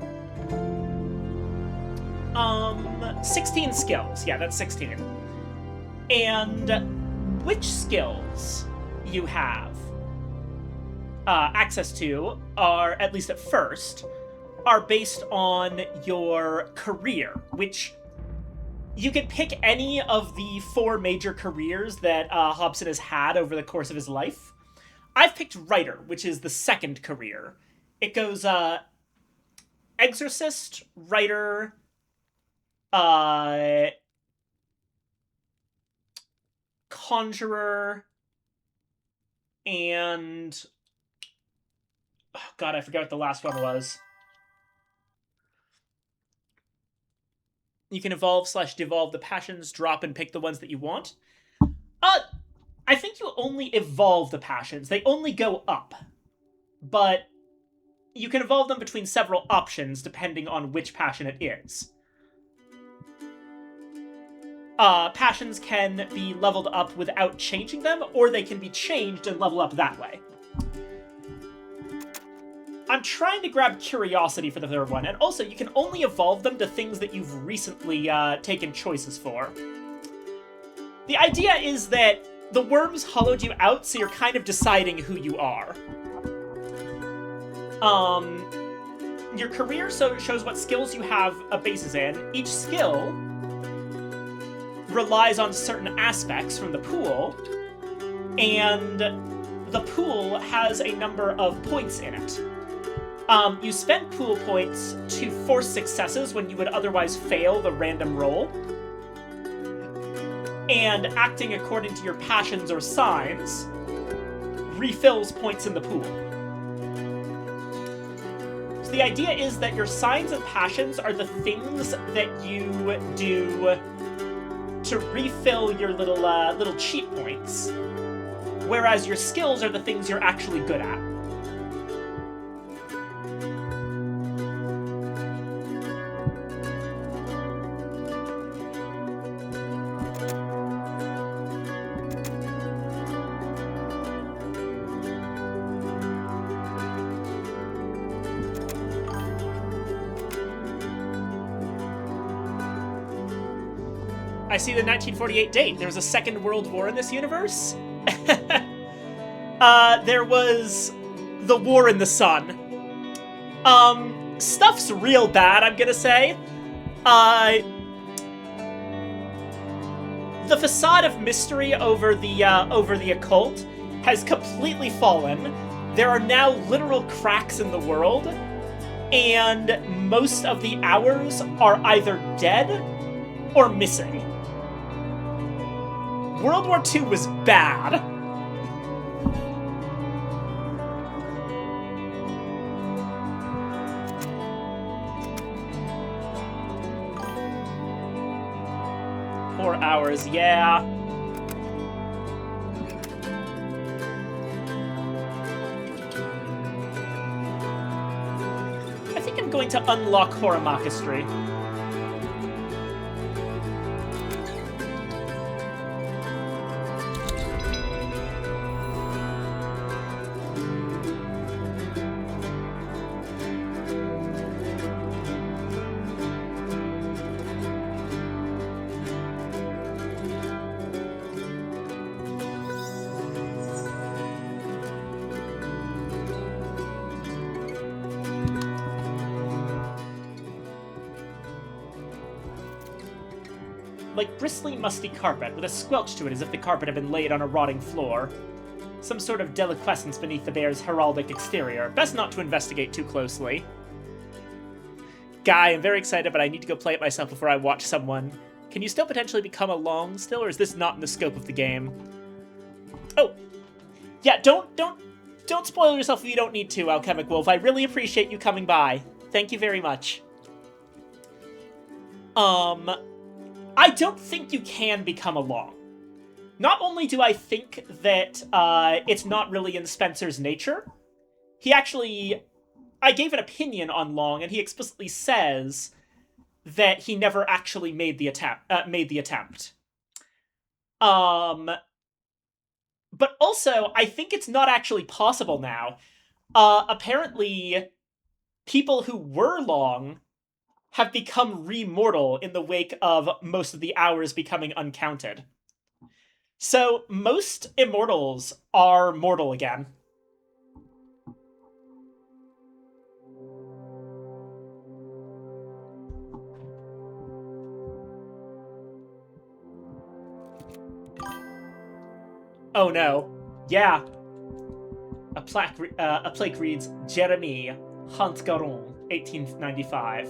16 skills. Yeah, that's 16. And which skills you have access to are, at least at first, are based on your career, which you can pick any of the 4 major careers that Hobson has had over the course of his life. I've picked writer, which is the second career. It goes exorcist, writer, conjurer, and oh god, I forgot what the last one was. You can evolve/devolve the passions, drop and pick the ones that you want. I think you only evolve the passions. They only go up. But you can evolve them between several options depending on which passion it is. Passions can be leveled up without changing them, or they can be changed and level up that way. I'm trying to grab curiosity for the third one, and also you can only evolve them to things that you've recently taken choices for. The idea is that the worms hollowed you out, so you're kind of deciding who you are. Your career shows what skills you have a basis in. Each skill relies on certain aspects from the pool, and the pool has a number of points in it. You spend pool points to force successes when you would otherwise fail the random roll. And acting according to your passions or signs refills points in the pool. So the idea is that your signs and passions are the things that you do to refill your little cheat points, whereas your skills are the things you're actually good at. I see the 1948 date. There was a Second World War in this universe? There was the War in the Sun. Stuff's real bad, I'm gonna say. The facade of mystery over the occult has completely fallen. There are now literal cracks in the world, and most of the hours are either dead or missing. World War II was bad. hours, yeah. I think I'm going to unlock Horomakistry. like bristly, musty carpet, with a squelch to it as if the carpet had been laid on a rotting floor. Some sort of deliquescence beneath the bear's heraldic exterior. Best not to investigate too closely. Guy, I'm very excited, but I need to go play it myself before I watch someone. Can you still potentially become a long still, or is this not in the scope of the game? Oh, yeah, don't spoil yourself if you don't need to, Alchemic Wolf. I really appreciate you coming by. Thank you very much. I don't think you can become a long. Not only do I think that it's not really in Spencer's nature, I gave an opinion on Long, and he explicitly says that he never actually made the attempt. But also, I think it's not actually possible now. Apparently, people who were Long have become remortal in the wake of most of the hours becoming uncounted. So, most immortals are mortal again. Oh no. Yeah. A plaque reads, Jeremy Hantgaron, 1895.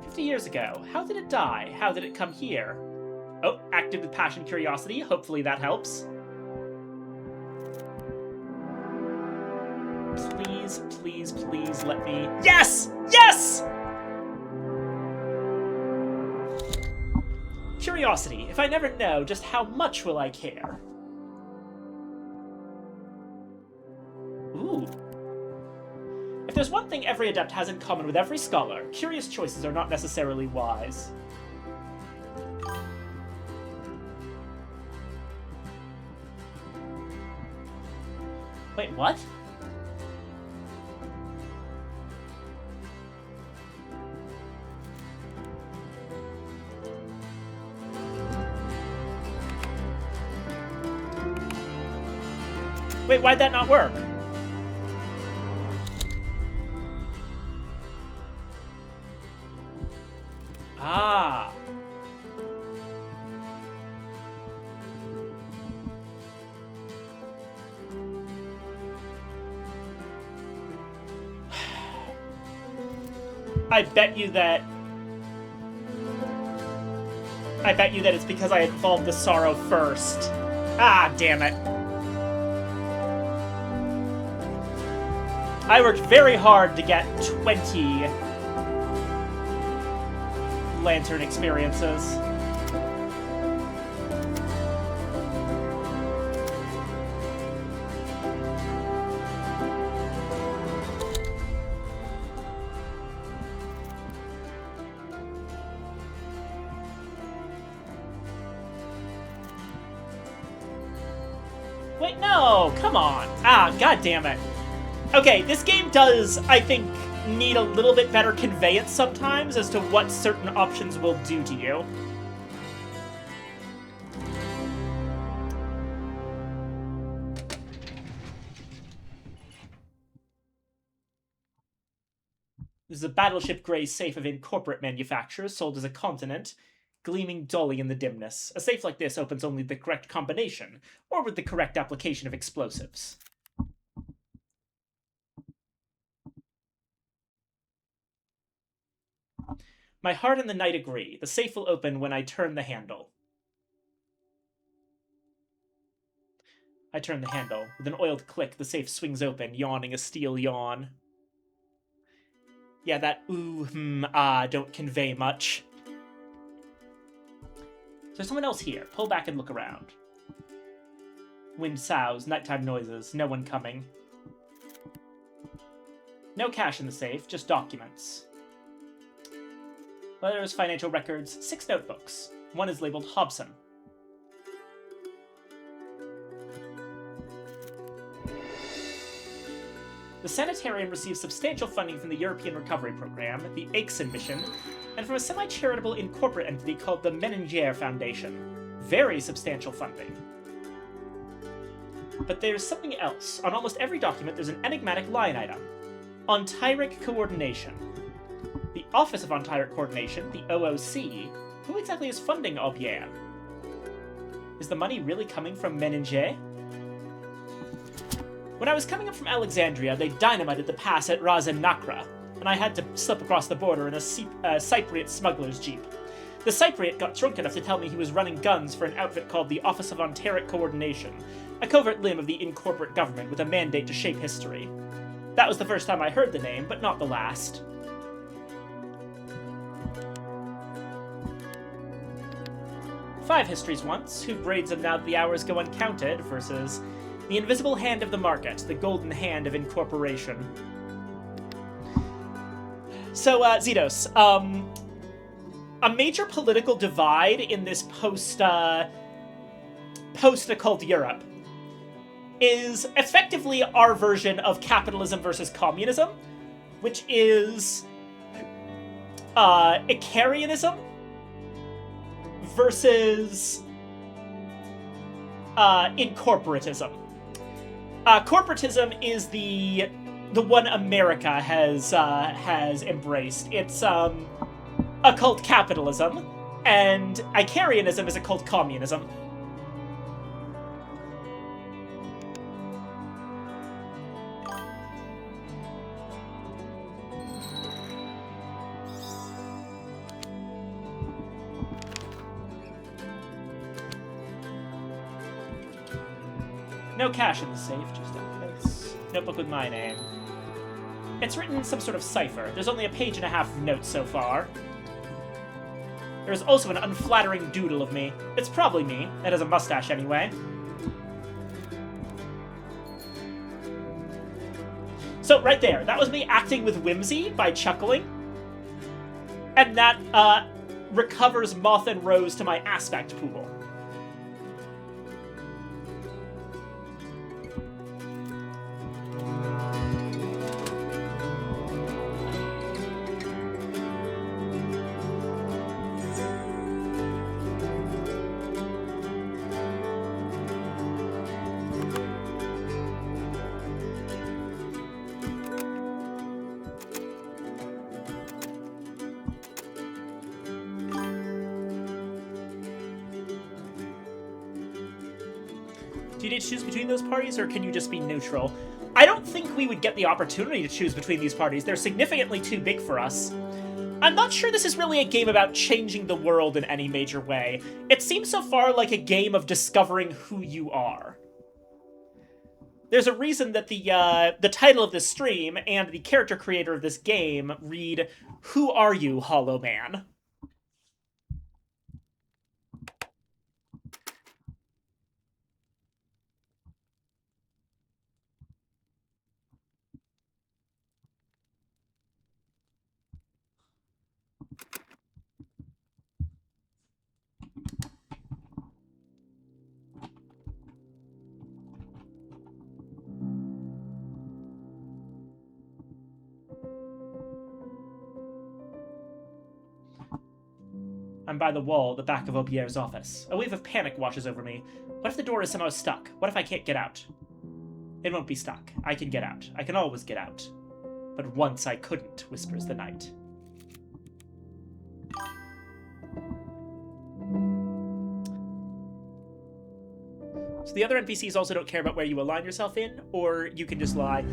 50 years ago. How did it die? How did it come here? Oh, active with passion curiosity. Hopefully that helps. Please, please, please let me... Yes! Yes! Curiosity. If I never know, just how much will I care? Ooh. If there's one thing every adept has in common with every scholar, curious choices are not necessarily wise. Wait, what? Wait, why'd that not work? Ah. I bet you that it's because I involved the sorrow first. Ah, damn it. I worked very hard to get 20 lantern experiences. Wait, no! Come on! Ah, god damn it. Okay, this game does, I think, need a little bit better conveyance sometimes as to what certain options will do to you. This is a Battleship Grey safe of incorporate manufacture, sold as a continent, gleaming dully in the dimness. A safe like this opens only the correct combination, or with the correct application of explosives. My heart and the night agree. The safe will open when I turn the handle. I turn the handle. With an oiled click, the safe swings open, yawning a steel yawn. Yeah, that ooh, ah don't convey much. There's someone else here. Pull back and look around. Wind sows, nighttime noises, no one coming. No cash in the safe, just documents. Letters, financial records, 6 notebooks. One is labeled Hobson. The sanitarium receives substantial funding from the European Recovery Program, the Aixen Mission, and from a semi-charitable incorporate entity called the Menninger Foundation. Very substantial funding. But there's something else. On almost every document, there's an enigmatic line item. On Tyrek coordination. The Office of On-Tyrant Coordination, the OOC. Who exactly is funding Aubière? Is the money really coming from Meninge? When I was coming up from Alexandria, they dynamited the pass at Ras el Nakra, and I had to slip across the border in a Cypriot smuggler's jeep. The Cypriot got drunk enough to tell me he was running guns for an outfit called the Office of On-Tyrant Coordination, a covert limb of the incorporate government with a mandate to shape history. That was the first time I heard the name, but not the last. Five histories once, who braids them now that the hours go uncounted, versus the invisible hand of the market, the golden hand of incorporation. So, Zedos, a major political divide in this post-occult Europe is effectively our version of capitalism versus communism, which is Icarianism versus incorporatism. Corporatism is the one America has embraced. It's occult capitalism, and Icarianism is occult communism. No cash in the safe, just in case. Notebook with my name. It's written in some sort of cipher. There's only a page and a half of notes so far. There is also an unflattering doodle of me. It's probably me. It has a mustache anyway. So, right there. That was me acting with whimsy by chuckling. And that, recovers Moth and Rose to my aspect pool. Do you need to choose between those parties, or can you just be neutral? I don't think we would get the opportunity to choose between these parties. They're significantly too big for us. I'm not sure this is really a game about changing the world in any major way. It seems so far like a game of discovering who you are. There's a reason that the title of this stream and the character creator of this game read, "Who are you, Hollow Man?" I'm by the wall at the back of Aubière's office. A wave of panic washes over me. What if the door is somehow stuck? What if I can't get out? It won't be stuck. I can get out. I can always get out. But once I couldn't, whispers the night. So the other NPCs also don't care about where you align yourself in, or you can just lie.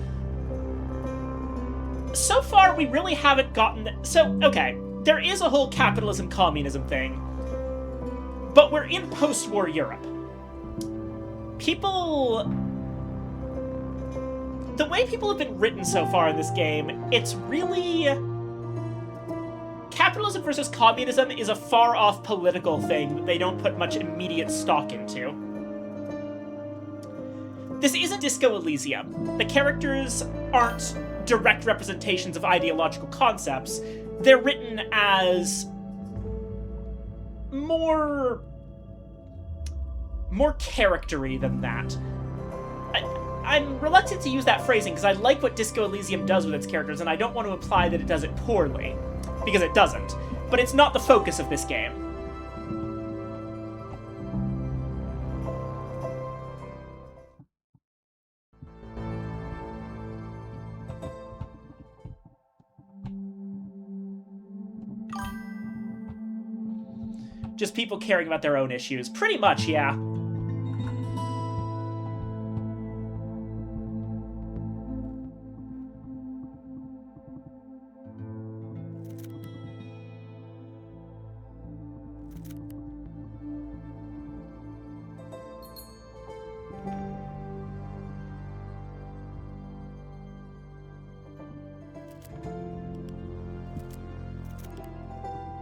So far, we really haven't gotten... So, okay. There is a whole capitalism-communism thing, but we're in post-war Europe. People... The way people have been written so far in this game, it's really... Capitalism versus communism is a far-off political thing that they don't put much immediate stock into. This isn't Disco Elysium. The characters aren't direct representations of ideological concepts. They're written as more character-y than that. I'm reluctant to use that phrasing because I like what Disco Elysium does with its characters, and I don't want to imply that it does it poorly, because it doesn't. But it's not the focus of this game. Just people caring about their own issues. Pretty much, yeah.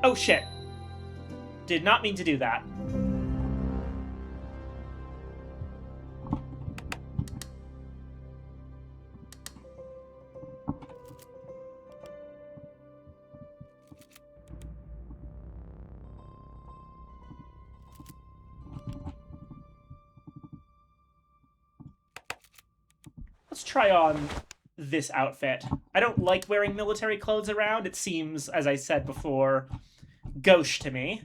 Oh shit. Did not mean to do that. Let's try on this outfit. I don't like wearing military clothes around. It seems, as I said before, gauche to me.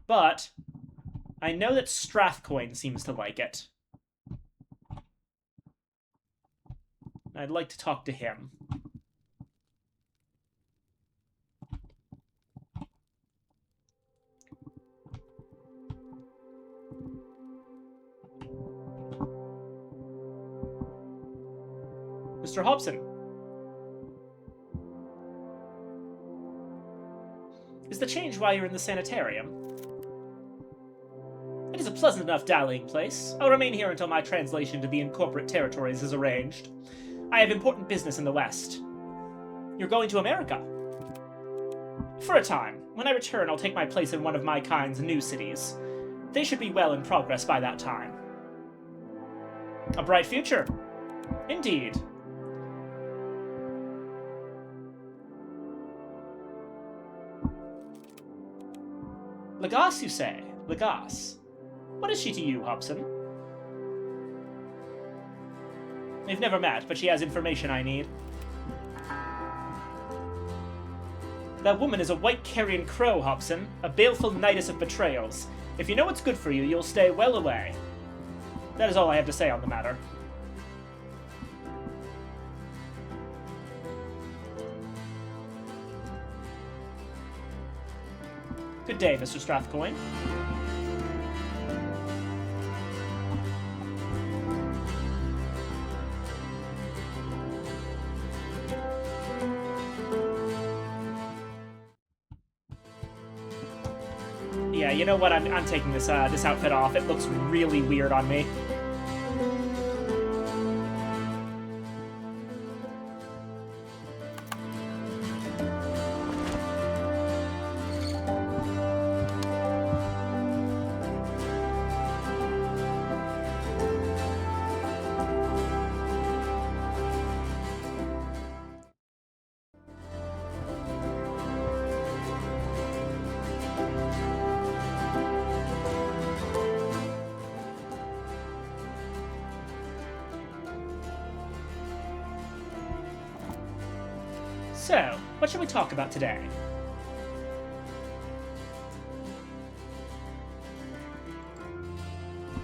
But I know that Strathcoin seems to like it. I'd like to talk to him. Mr. Hobson. Is the change why you're in the sanitarium? It is a pleasant enough dallying place. I'll remain here until my translation to the incorporate territories is arranged. I have important business in the West. You're going to America? For a time. When I return, I'll take my place in one of my kind's new cities. They should be well in progress by that time. A bright future. Indeed. Lagasse, you say? Lagasse. What is she to you, Hobson? We've never met, but she has information I need. That woman is a white carrion crow, Hobson. A baleful nidus of betrayals. If you know what's good for you, you'll stay well away. That is all I have to say on the matter. Good day, Mr. Strathcoin. Yeah, you know what? I'm taking this this outfit off. It looks really weird on me. So, what shall we talk about today?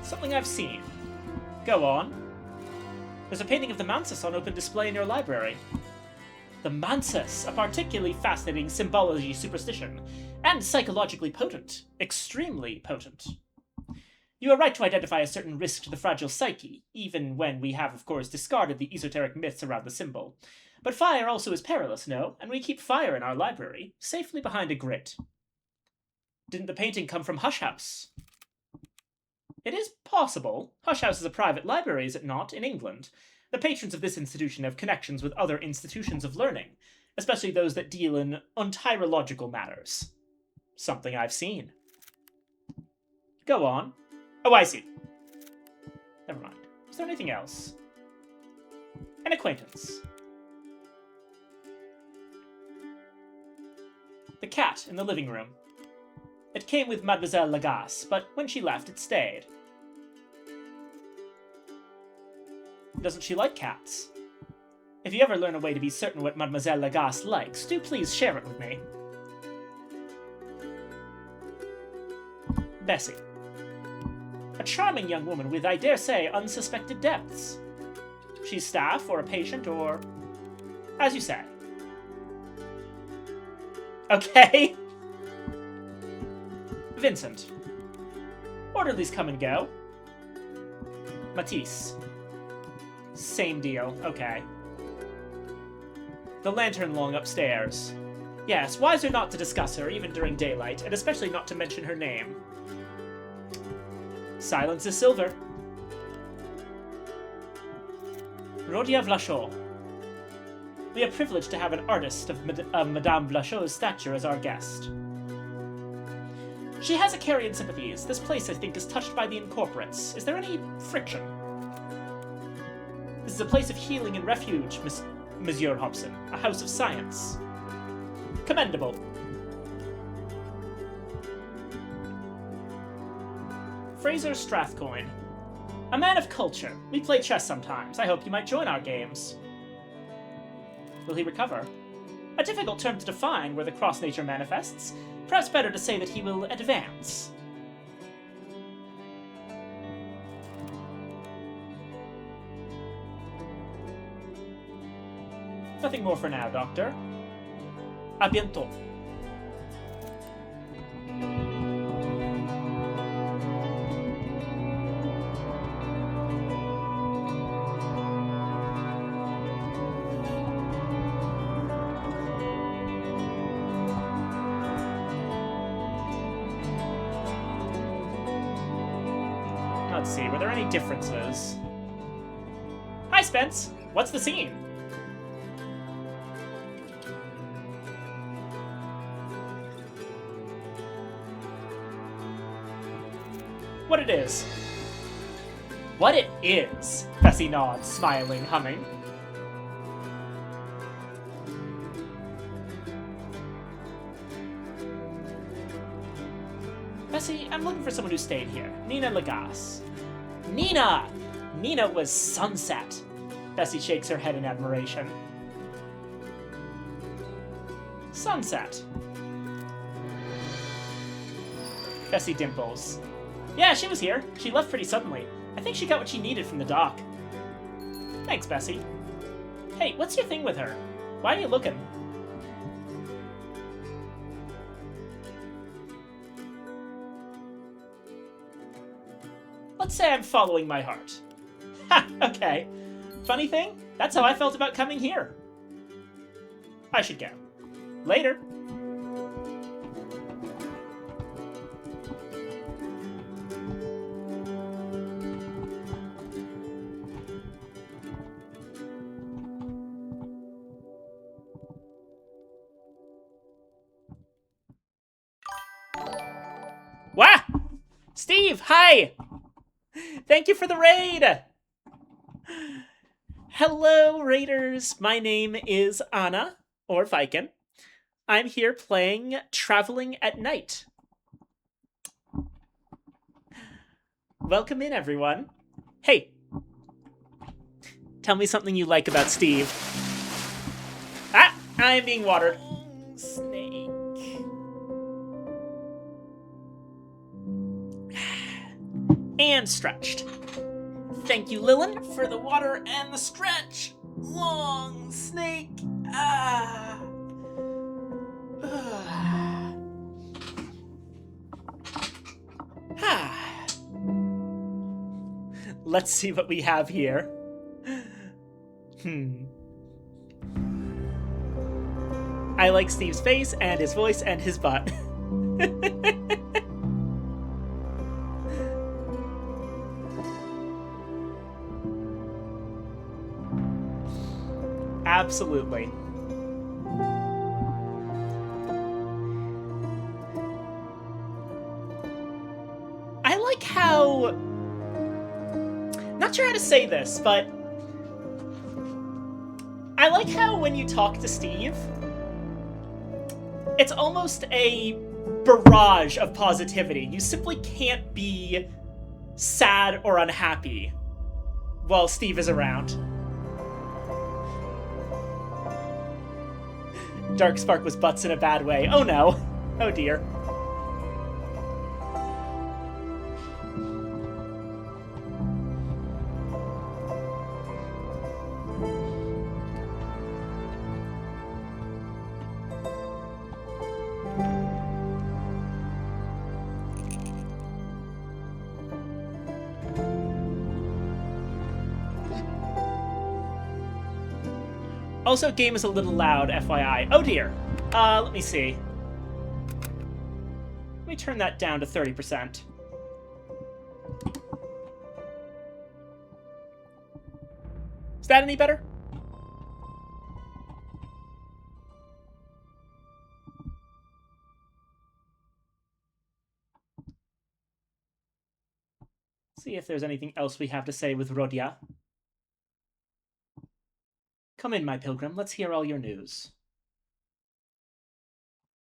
Something I've seen. Go on. There's a painting of the Mansus on open display in your library. The Mansus, a particularly fascinating symbology superstition, and psychologically potent. Extremely potent. You are right to identify a certain risk to the fragile psyche, even when we have, of course, discarded the esoteric myths around the symbol. But fire also is perilous, no? And we keep fire in our library, safely behind a grate. Didn't the painting come from Hush House? It is possible. Hush House is a private library, is it not, in England? The patrons of this institution have connections with other institutions of learning, especially those that deal in ontyrological matters. Something I've seen. Go on. Oh, I see. Never mind. Is there anything else? An acquaintance. The cat in the living room. It came with Mademoiselle Lagasse, but when she left, it stayed. Doesn't she like cats? If you ever learn a way to be certain what Mademoiselle Lagasse likes, do please share it with me. Bessie. A charming young woman with, I dare say, unsuspected depths. She's staff, or a patient, or... as you say. Okay. Vincent. Orderlies come and go. Matisse. Same deal. Okay. The lantern long upstairs. Yes, wiser not to discuss her, even during daylight, and especially not to mention her name. Silence is silver. Rodia Vlachot. We are privileged to have an artist of Madame Vlachot's stature as our guest. She has Icarian sympathies. This place, I think, is touched by the incorporates. Is there any friction? This is a place of healing and refuge, Monsieur Hobson. A house of science. Commendable. Fraser Strathcoyne. A man of culture. We play chess sometimes. I hope you might join our games. Will he recover? A difficult term to define where the cross-nature manifests. Perhaps better to say that he will advance. Nothing more for now, Doctor. A bientôt. Let's see, were there any differences? Hi, Spence! What's the scene? What it is? What it is? Bessie nods, smiling, humming. Bessie, I'm looking for someone who stayed here. Nina Lagasse. Nina! Nina was Sunset. Bessie shakes her head in admiration. Sunset. Bessie dimples. Yeah, she was here. She left pretty suddenly. I think she got what she needed from the dock. Thanks, Bessie. Hey, what's your thing with her? Why are you looking? Let's say I'm following my heart. Ha, okay. Funny thing, that's how I felt about coming here. I should go. Later. Wah! Steve, hi! Thank you for the raid! Hello, raiders. My name is Anna, or Viken. I'm here playing Traveling at Night. Welcome in, everyone. Hey, tell me something you like about Steve. Ah, I'm being watered. Snake. And stretched. Thank you, Lillian, for the water and the stretch. Long snake. Ah. Let's see what we have here. I like Steve's face and his voice and his butt. Absolutely. I like how... Not sure how to say this, but... I like how when you talk to Steve, it's almost a barrage of positivity. You simply can't be sad or unhappy while Steve is around. Darkspark was butts in a bad way. Oh no. Oh dear. Also, game is a little loud, FYI. Oh dear. Let me see. Let me turn that down to 30%. Is that any better? See if there's anything else we have to say with Rodia. Come in, my pilgrim. Let's hear all your news.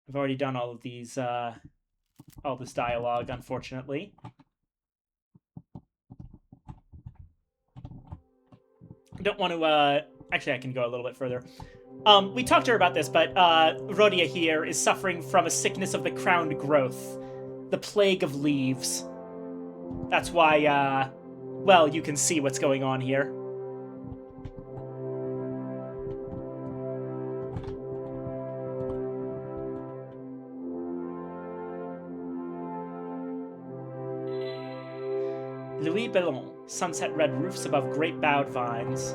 I've already done all of these, all this dialogue, unfortunately. I don't want to, actually, I can go a little bit further. We talked to her about this, but, Rodia here is suffering from a sickness of the crowned growth. The plague of leaves. That's why, well, you can see what's going on here. Louis Bellon, sunset red roofs above great bowed vines.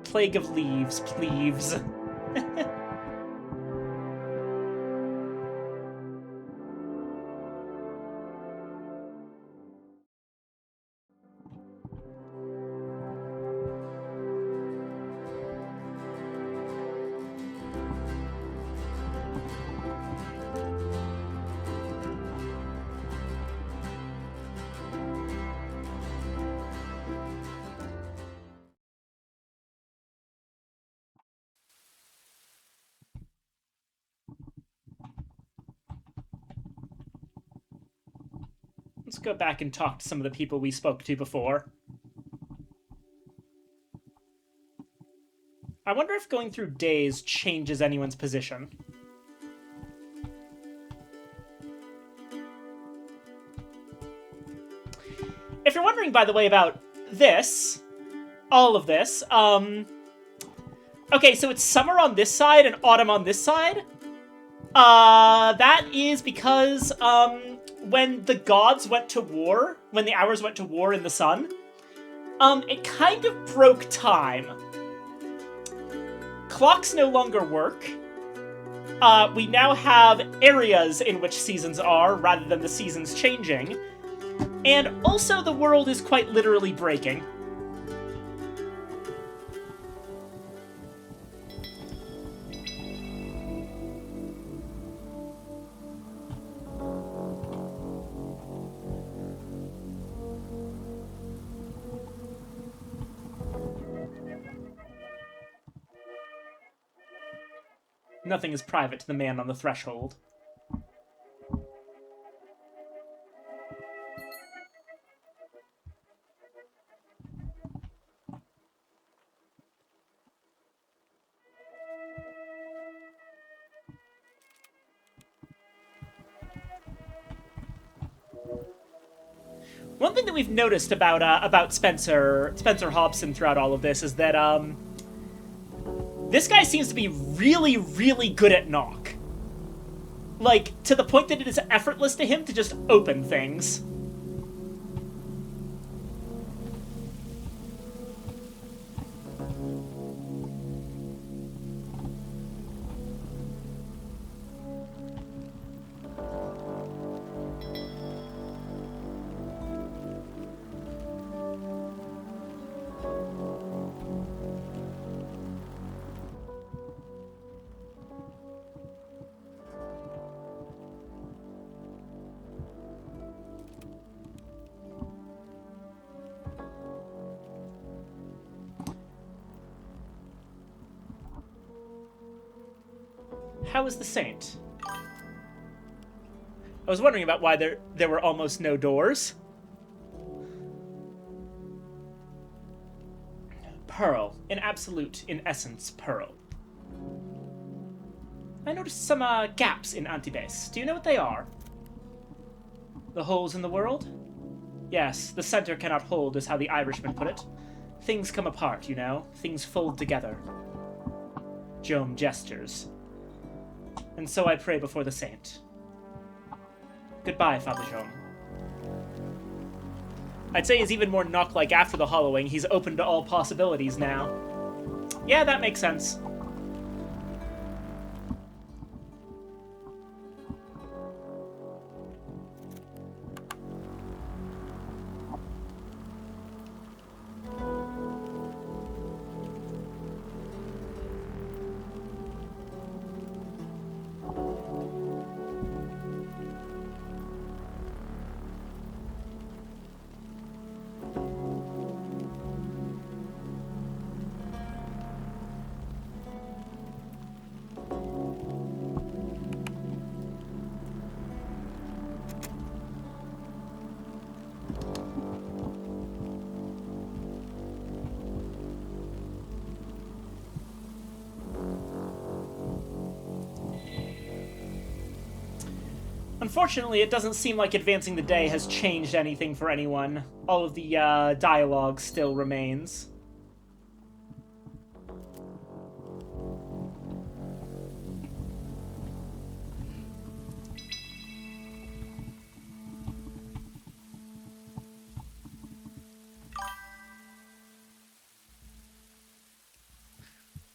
Plague of leaves, pleaves. Let's go back and talk to some of the people we spoke to before. I wonder if going through days changes anyone's position. If you're wondering, by the way, about this, all of this, okay, so it's summer on this side and autumn on this side. That is because, when the gods went to war, when the hours went to war in the sun, it kind of broke time. Clocks no longer work. We now have areas in which seasons are, rather than the seasons changing. And also the world is quite literally breaking. Nothing is private to the man on the threshold. One thing that we've noticed about Spencer Hobson throughout all of this is that this guy seems to be really, really good at knock. Like, to the point that it is effortless to him to just open things. How is the Saint? I was wondering about why there were almost no doors. Pearl. In absolute, in essence, pearl. I noticed some gaps in Antibes. Do you know what they are? The holes in the world? Yes, the center cannot hold, is how the Irishman put it. Things come apart, you know. Things fold together. Jome gestures. And so I pray before the Saint. Goodbye, Father Jome. I'd say is even more Nock-like after the hollowing. He's open to all possibilities now. Yeah, that makes sense. Unfortunately, it doesn't seem like advancing the day has changed anything for anyone. All of the dialogue still remains.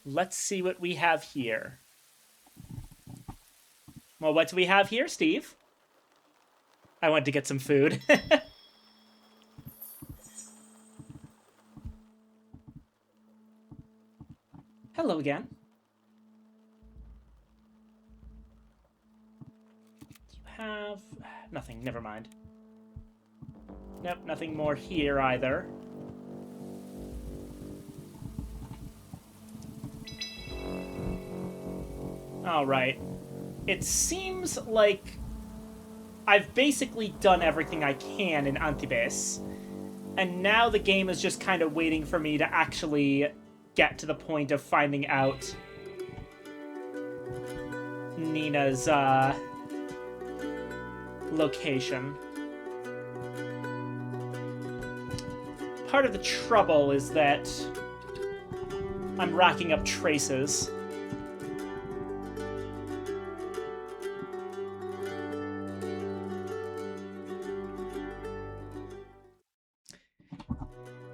Let's see what we have here. Well, what do we have here, Steve? I went to get some food. Hello again. You have... nothing, never mind. Nope, nothing more here either. Alright. It seems like I've basically done everything I can in Antibes, and now the game is just kind of waiting for me to actually get to the point of finding out Nina's location. Part of the trouble is that I'm racking up traces.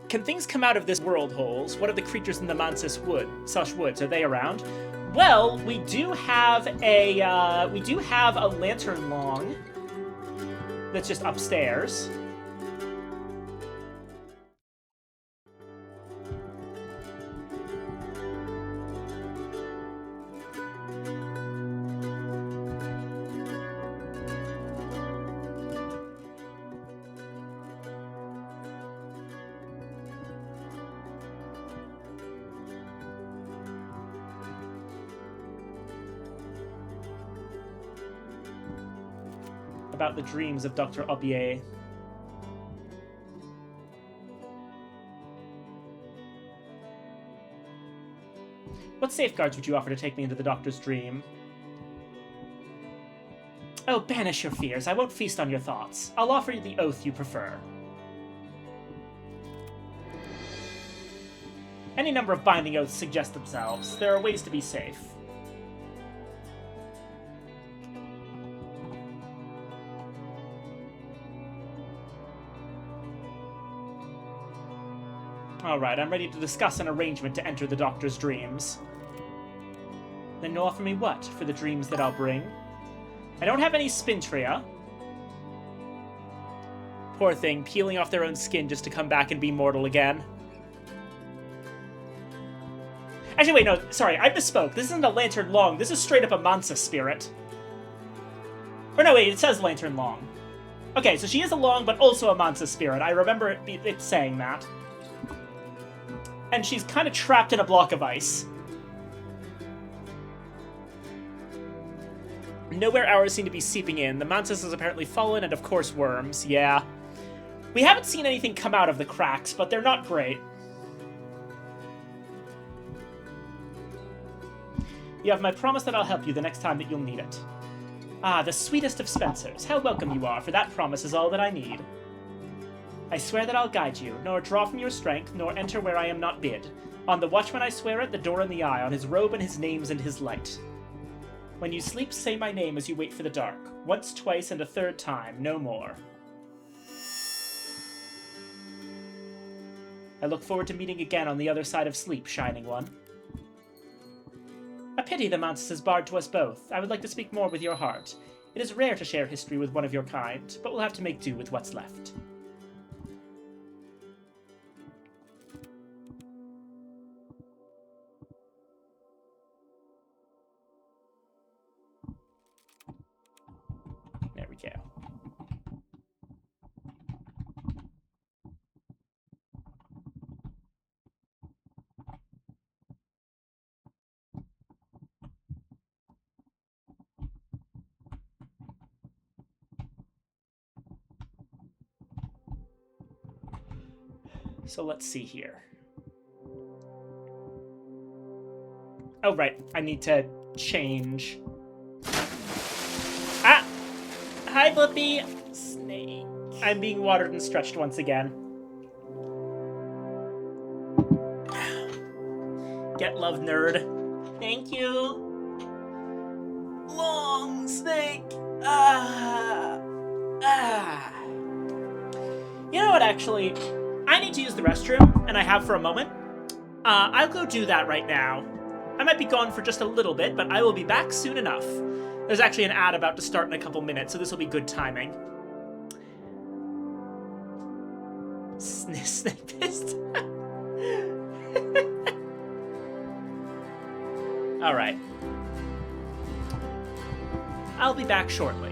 Can things come out of this world, Holes? What are the creatures in the Mansus Woods? Are they around? Well, we do have a lantern long that's just upstairs. About the dreams of Dr. Aubier. What safeguards would you offer to take me into the Doctor's dream? Oh, banish your fears. I won't feast on your thoughts. I'll offer you the oath you prefer. Any number of binding oaths suggest themselves. There are ways to be safe. Alright, I'm ready to discuss an arrangement to enter the Doctor's dreams. Then you'll offer me what for the dreams that I'll bring? I don't have any Spintria. Poor thing, peeling off their own skin just to come back and be mortal again. Actually, wait, no, sorry, I misspoke. This isn't a Lantern Long, this is straight up a Mansa spirit. Or no, wait, it says Lantern Long. Okay, so she is a Long, but also a Mansa spirit. I remember it saying that. And she's kind of trapped in a block of ice. Nowhere hours seem to be seeping in. The Mantis has apparently fallen, and of course worms. Yeah. We haven't seen anything come out of the cracks, but they're not great. You have my promise that I'll help you the next time that you'll need it. Ah, the sweetest of Spencers. How welcome you are, for that promise is all that I need. I swear that I'll guide you, nor draw from your strength, nor enter where I am not bid. On the watchman I swear it, the door and the eye, on his robe and his names and his light. When you sleep, say my name as you wait for the dark. Once, twice, and a third time, no more. I look forward to meeting again on the other side of sleep, Shining One. A pity the Mantis is barred to us both. I would like to speak more with your heart. It is rare to share history with one of your kind, but we'll have to make do with what's left. There we go. So let's see here. Oh, right. I need to change. Ah! Hi, Blippi! Snake. I'm being watered and stretched once again. Get love, nerd. Thank you. Long snake. You know what, actually? I need to use the restroom, and I have for a moment. I'll go do that right now. I might be gone for just a little bit, but I will be back soon enough. There's actually an ad about to start in a couple minutes, so this will be good timing. Snake pissed. Alright. I'll be back shortly.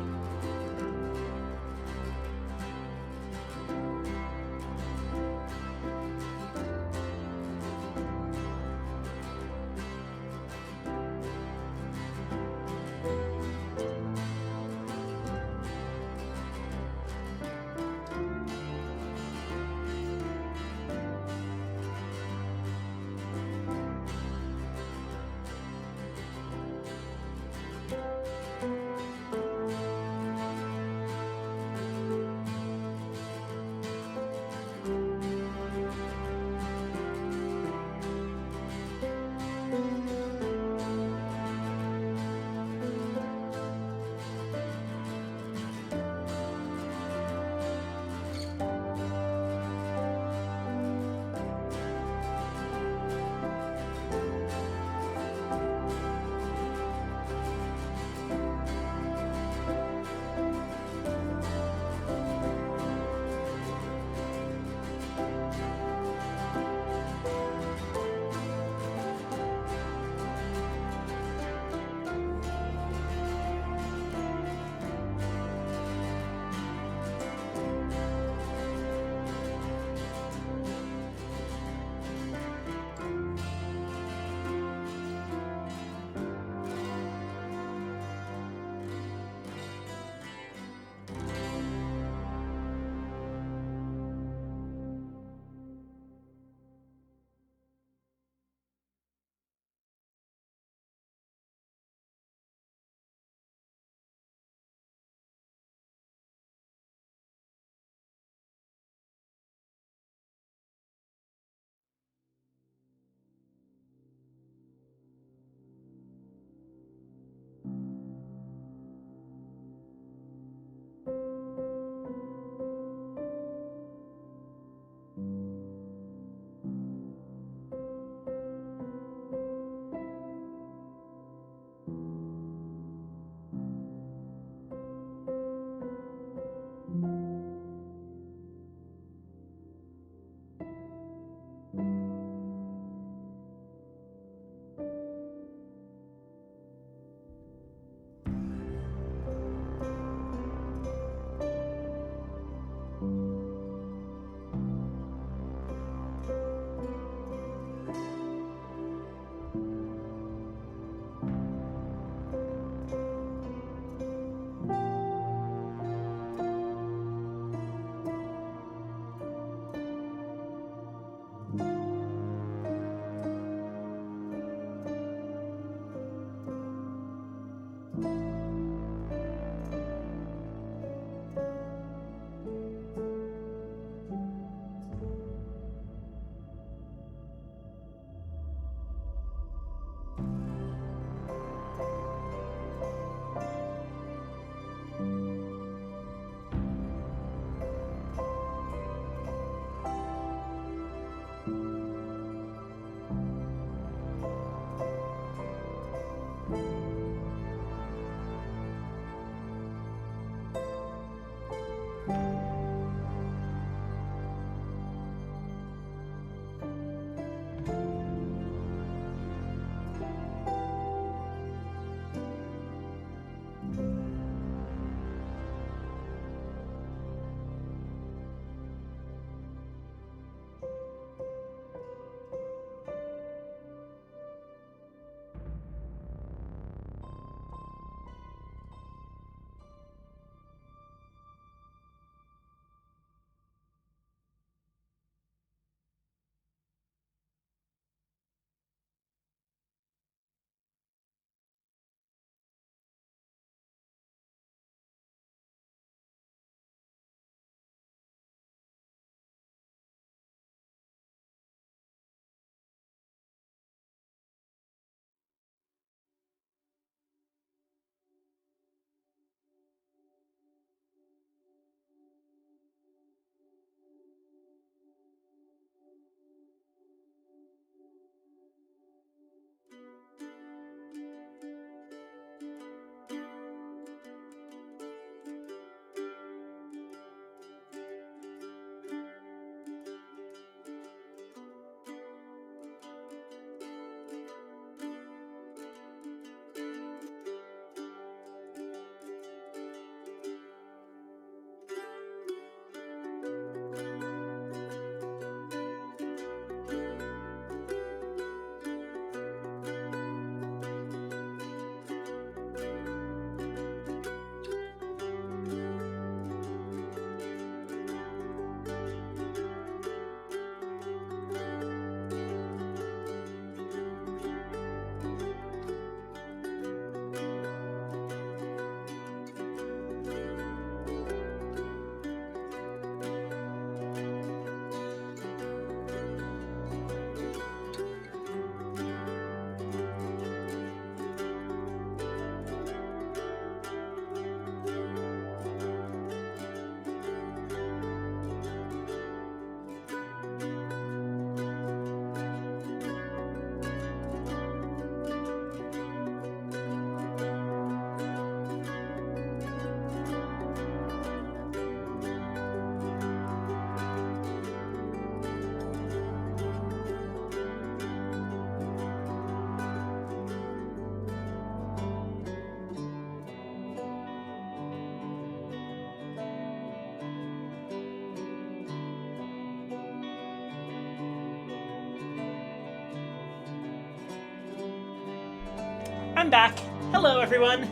I'm back. Hello, everyone.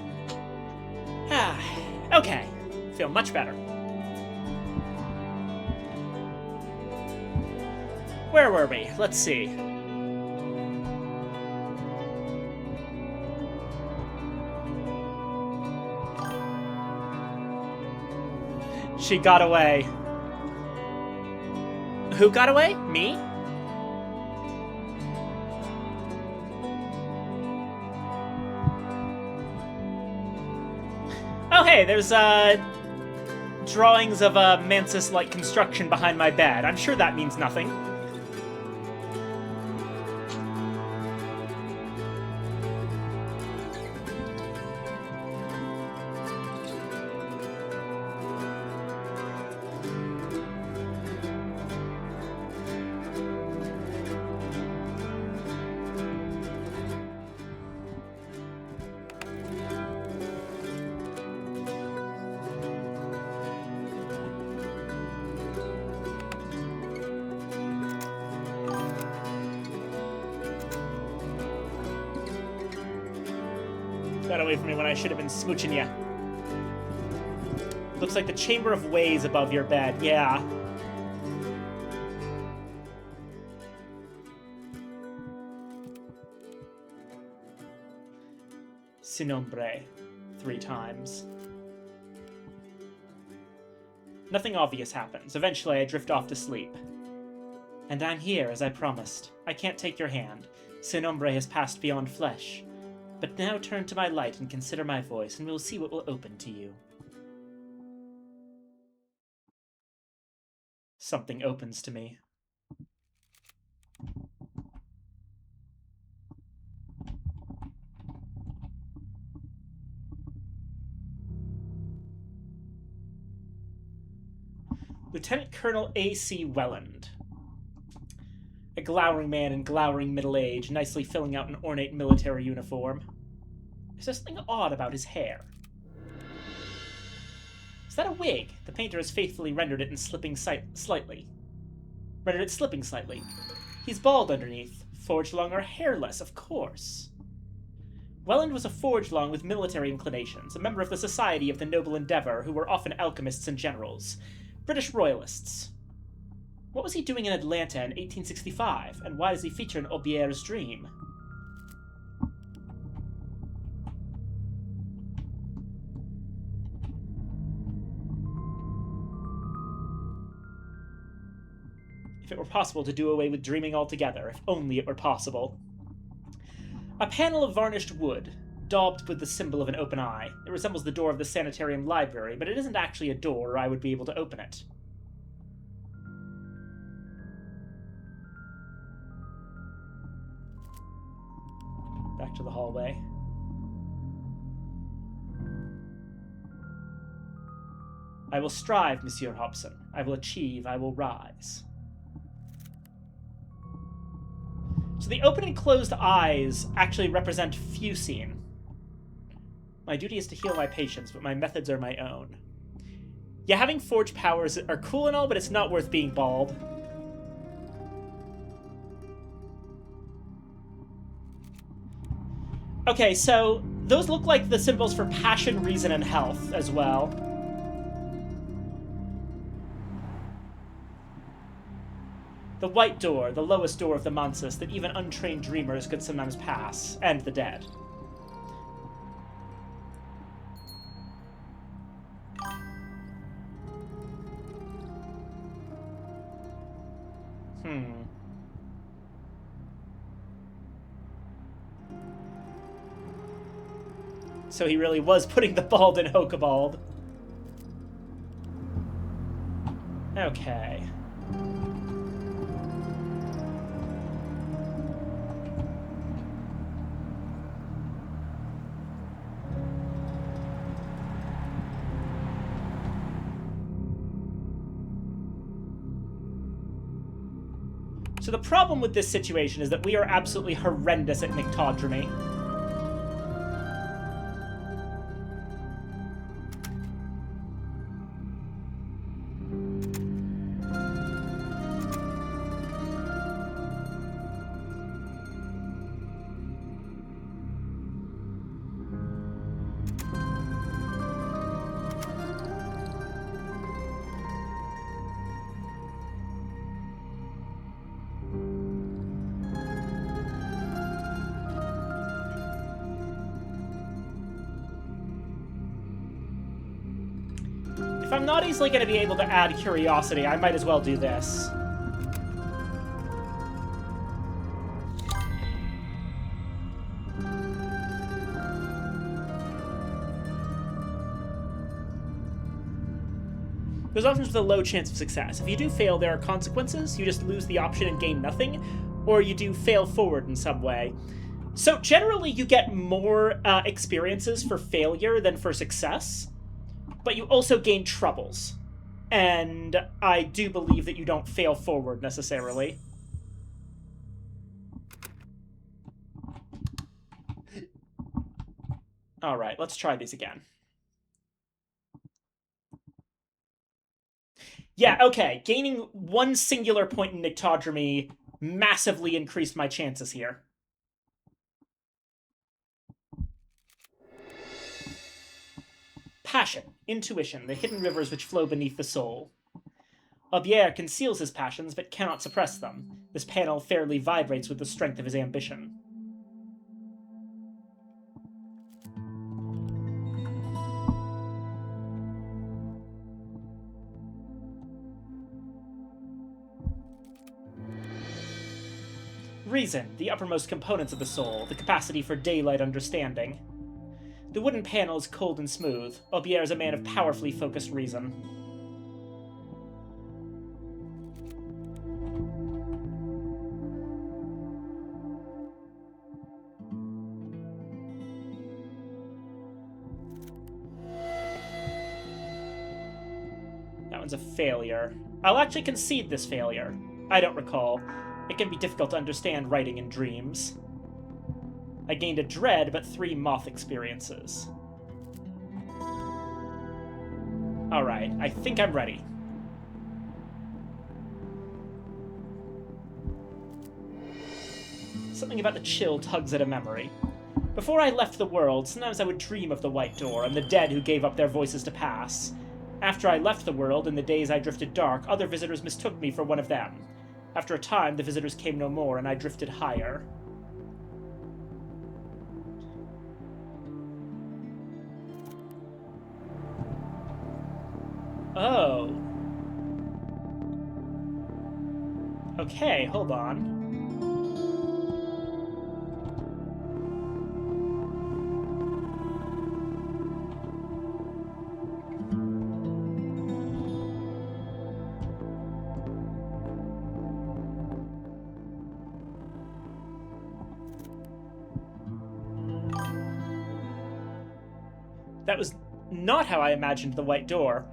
Okay. Feel much better. Where were we? Let's see. She got away. Who got away? Me? Oh, hey, there's, drawings of a Mantis-like construction behind my bed. I'm sure that means nothing. Got away from me when I should have been smooching you. Looks like the Chamber of Ways above your bed, yeah. Sin nombre. 3 times. Nothing obvious happens. Eventually, I drift off to sleep. And I'm here, as I promised. I can't take your hand. Sin nombre has passed beyond flesh. But now turn to my light and consider my voice, and we'll see what will open to you. Something opens to me. Lieutenant Colonel A.C. Welland. A glowering man in glowering middle age, nicely filling out an ornate military uniform. There's something odd about his hair. Is that a wig? The painter has faithfully rendered it slipping slightly. He's bald underneath. Forged long or hairless, of course. Welland was a forged long with military inclinations, a member of the Society of the Noble Endeavor, who were often alchemists and generals. British royalists. What was he doing in Atlanta in 1865, and why does he feature in Aubierre's dream? If it were possible to do away with dreaming altogether, if only it were possible. A panel of varnished wood, daubed with the symbol of an open eye. It resembles the door of the sanitarium library, but it isn't actually a door, or I would be able to open it. Back to the hallway. I will strive, Monsieur Hobson. I will achieve, I will rise. So the open and closed eyes actually represent fusine. My duty is to heal my patients, but my methods are my own. Yeah, having forged powers are cool and all, but it's not worth being bald. Okay, so those look like the symbols for passion, reason, and health as well. The white door, the lowest door of the Mansis that even untrained dreamers could sometimes pass, and the dead. So he really was putting the bald in Hokabald. Okay. So the problem with this situation is that we are absolutely horrendous at nyctodromy. I'm not easily going to be able to add curiosity, I might as well do this. There's options with a low chance of success. If you do fail, there are consequences. You just lose the option and gain nothing, or you do fail forward in some way. So generally, you get more experiences for failure than for success, but you also gain troubles. And I do believe that you don't fail forward necessarily. Alright, let's try these again. Yeah, okay. Gaining one singular point in Nyctodromy massively increased my chances here. Passion, intuition, the hidden rivers which flow beneath the soul. Aubier conceals his passions, but cannot suppress them. This panel fairly vibrates with the strength of his ambition. Reason, the uppermost components of the soul, the capacity for daylight understanding. The wooden panel is cold and smooth. Aubier is a man of powerfully focused reason. That one's a failure. I'll actually concede this failure. I don't recall. It can be difficult to understand writing in dreams. I gained a dread, but 3 moth experiences. Alright, I think I'm ready. Something about the chill tugs at a memory. Before I left the world, sometimes I would dream of the White Door and the dead who gave up their voices to pass. After I left the world, in the days I drifted dark, other visitors mistook me for one of them. After a time, the visitors came no more, and I drifted higher. Oh. Okay, hold on. That was not how I imagined the White Door.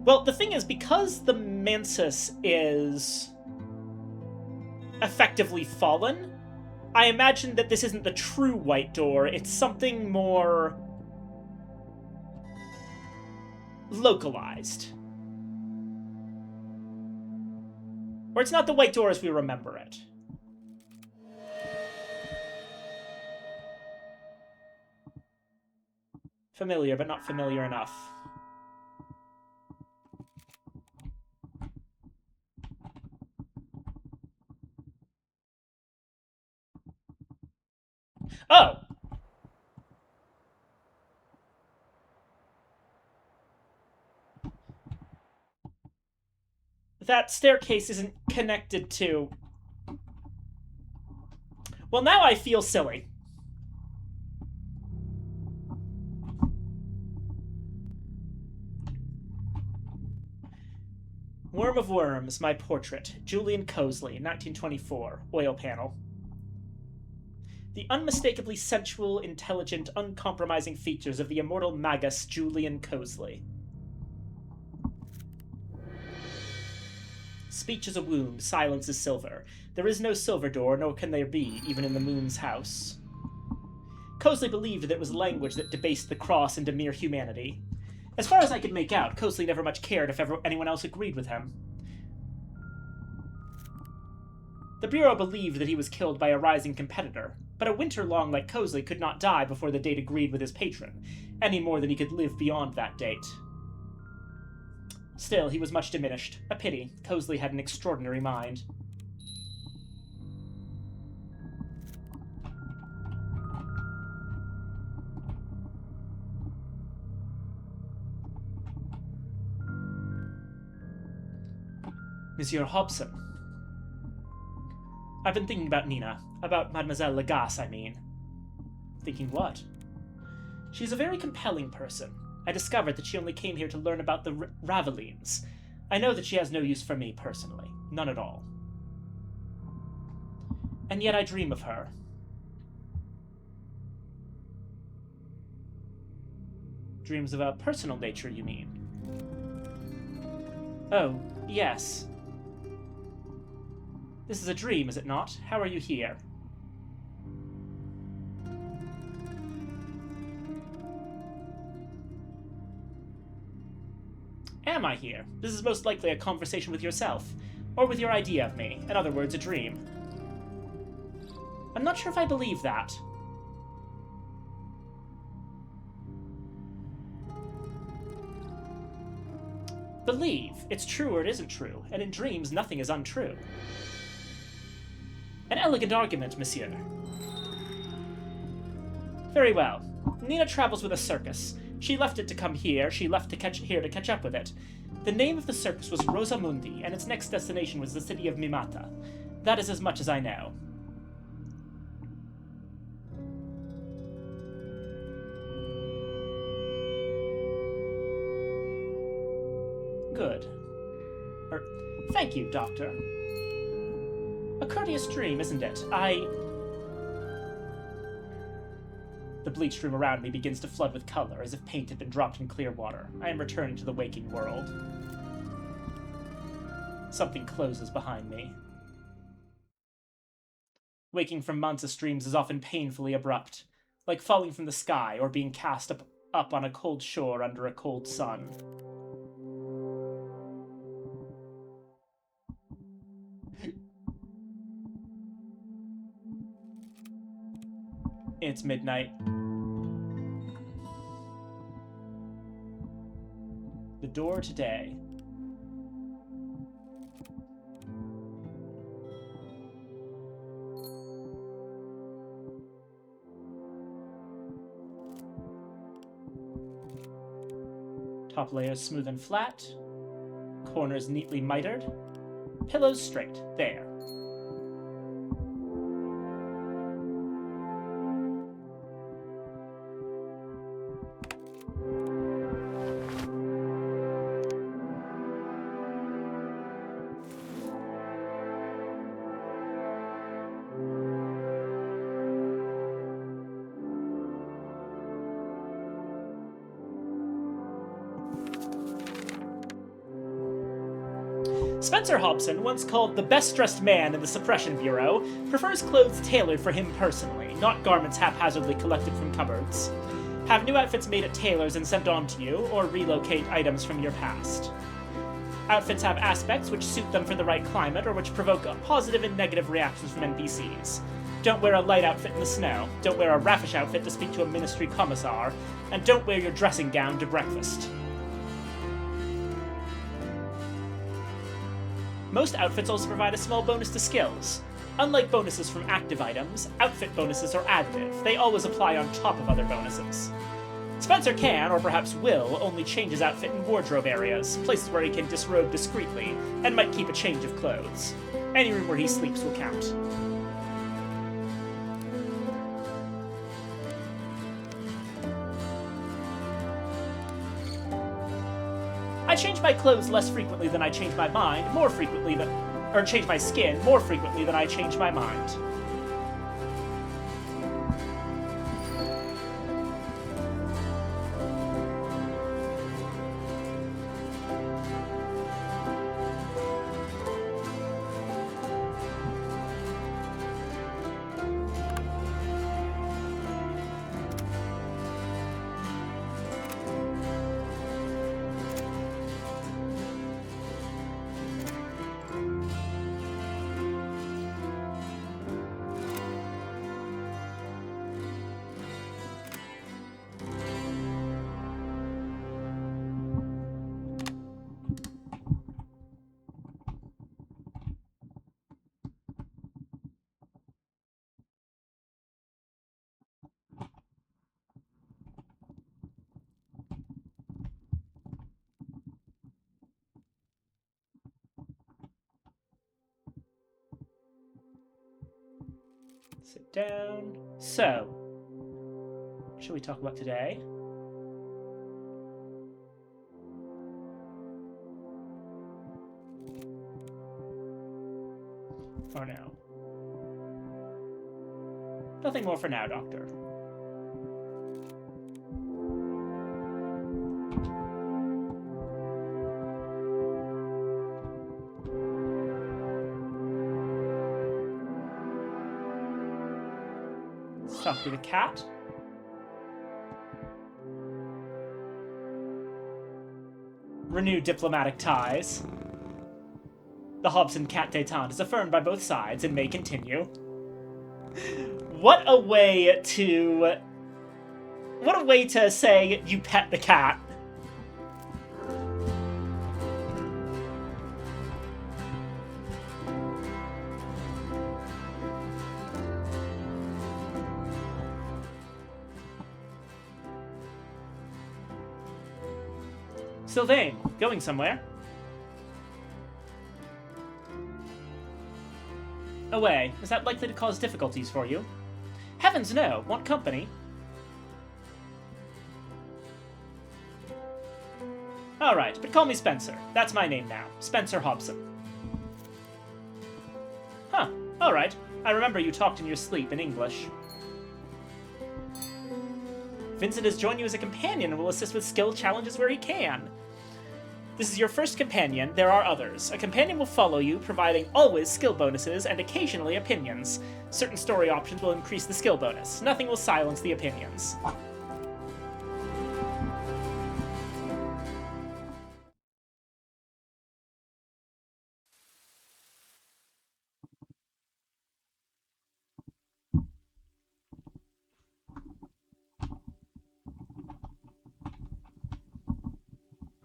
Well, the thing is, because the Mansus is effectively fallen, I imagine that this isn't the true White Door. It's something more localized. Or it's not the White Door as we remember it. Familiar, but not familiar enough. Oh! That staircase isn't connected to... Well, now I feel silly. Worm of Worms, My Portrait. Julian Cosley, 1924. Oil panel. The unmistakably sensual, intelligent, uncompromising features of the immortal magus Julian Cosley. Speech is a wound, silence is silver. There is no silver door, nor can there be, even in the moon's house. Cosley believed that it was language that debased the cross into mere humanity. As far as I could make out, Cosley never much cared if anyone else agreed with him. The Bureau believed that he was killed by a rising competitor, but a winter-long like Cosley could not die before the date agreed with his patron, any more than he could live beyond that date. Still, he was much diminished. A pity. Cosley had an extraordinary mind. Monsieur Hobson. I've been thinking about Nina. About Mademoiselle Lagasse, I mean. Thinking what? She's a very compelling person. I discovered that she only came here to learn about the Ravelines. I know that she has no use for me, personally. None at all. And yet I dream of her. Dreams of a personal nature, you mean? Oh, yes. This is a dream, is it not? How are you here? Am I here? This is most likely a conversation with yourself, or with your idea of me. In other words, a dream. I'm not sure if I believe that. Believe. It's true or it isn't true, and in dreams nothing is untrue. An elegant argument, monsieur. Very well. Nina travels with a circus. She left it to come here. She left to catch up with it. The name of the circus was Rosamundi, and its next destination was the city of Mimata. That is as much as I know. Good. Thank you, Doctor. A courteous dream, isn't it? The bleached room around me begins to flood with color, as if paint had been dropped in clear water. I am returning to the waking world. Something closes behind me. Waking from Mansa's dreams is often painfully abrupt, like falling from the sky or being cast up on a cold shore under a cold sun. It's midnight. The door today. Top layers smooth and flat. Corners neatly mitered. Pillows straight. There. Spencer Hobson, once called the best-dressed man in the Suppression Bureau, prefers clothes tailored for him personally, not garments haphazardly collected from cupboards. Have new outfits made at tailors and sent on to you, or relocate items from your past. Outfits have aspects which suit them for the right climate, or which provoke positive and negative reactions from NPCs. Don't wear a light outfit in the snow, don't wear a raffish outfit to speak to a ministry commissar, and don't wear your dressing gown to breakfast. Most outfits also provide a small bonus to skills. Unlike bonuses from active items, outfit bonuses are additive. They always apply on top of other bonuses. Spencer can, or perhaps will, only change his outfit in wardrobe areas, places where he can disrobe discreetly, and might keep a change of clothes. Any room where he sleeps will count. I change my clothes less frequently than I change my mind, change my skin more frequently than I change my mind. Sit down. So, what shall we talk about today? Or no? Nothing more for now, Doctor. Let's talk to the cat. Renew diplomatic ties. The Hobson cat détente is affirmed by both sides and may continue. What a way to say you pet the cat. Sylvain, going somewhere? Away. Is that likely to cause difficulties for you? Heavens no! Want company? Alright, but call me Spencer. That's my name now. Spencer Hobson. Huh. Alright. I remember you talked in your sleep in English. Vincent has joined you as a companion and will assist with skill challenges where he can. This is your first companion. There are others. A companion will follow you, providing always skill bonuses and occasionally opinions. Certain story options will increase the skill bonus. Nothing will silence the opinions.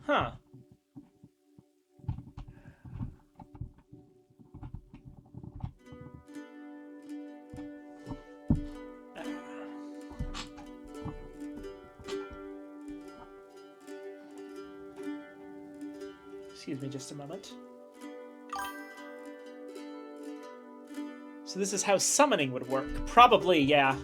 Huh. Excuse me just a moment. So this is how summoning would work. Probably, yeah.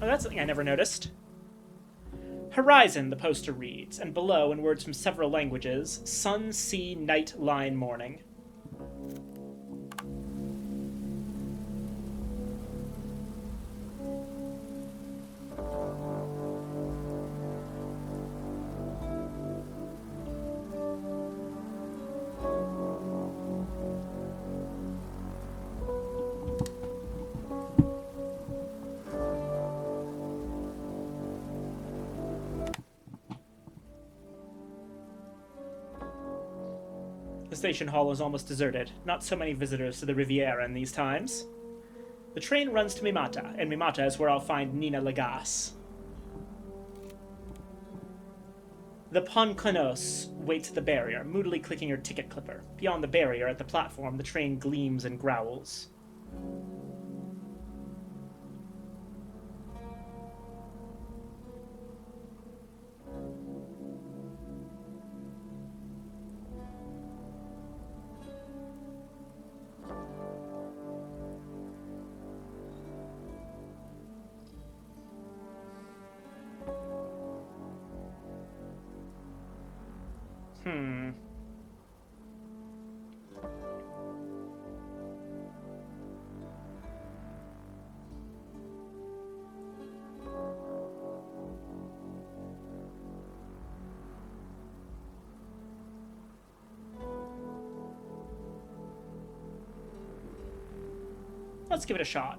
Oh, that's something I never noticed. Horizon, the poster reads, and below, in words from several languages, sun, sea, night, line, morning. The station hall is almost deserted. Not so many visitors to the Riviera in these times. The train runs to Mimata, and Mimata is where I'll find Nina Legas. The Poncanos waits at the barrier, moodily clicking her ticket clipper. Beyond the barrier, at the platform, the train gleams and growls. Let's give it a shot.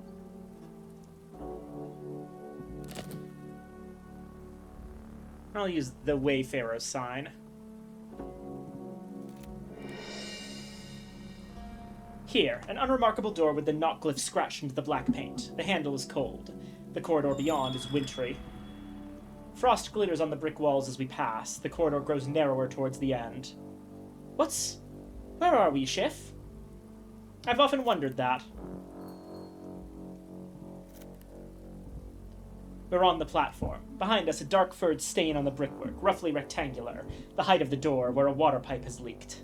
I'll use the Wayfarer's sign. Here, an unremarkable door with the knot glyph scratched into the black paint. The handle is cold. The corridor beyond is wintry. Frost glitters on the brick walls as we pass. The corridor grows narrower towards the end. Where are we, Schiff? I've often wondered that. We're on the platform. Behind us, a dark-furred stain on the brickwork, roughly rectangular, the height of the door where a water pipe has leaked.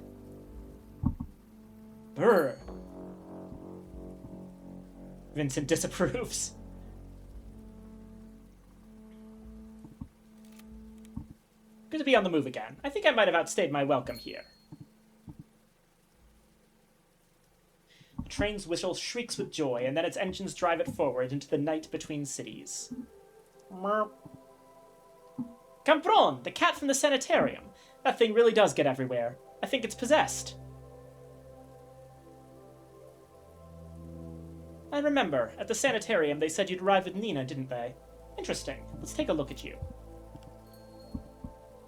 Brr. Vincent disapproves. Good to be on the move again. I think I might have outstayed my welcome here. The train's whistle shrieks with joy, and then its engines drive it forward into the night between cities. Cambron, the cat from the sanitarium. That thing really does get everywhere. I think it's possessed. I remember, at the sanitarium they said you'd arrive with Nina, didn't they? Interesting. Let's take a look at you.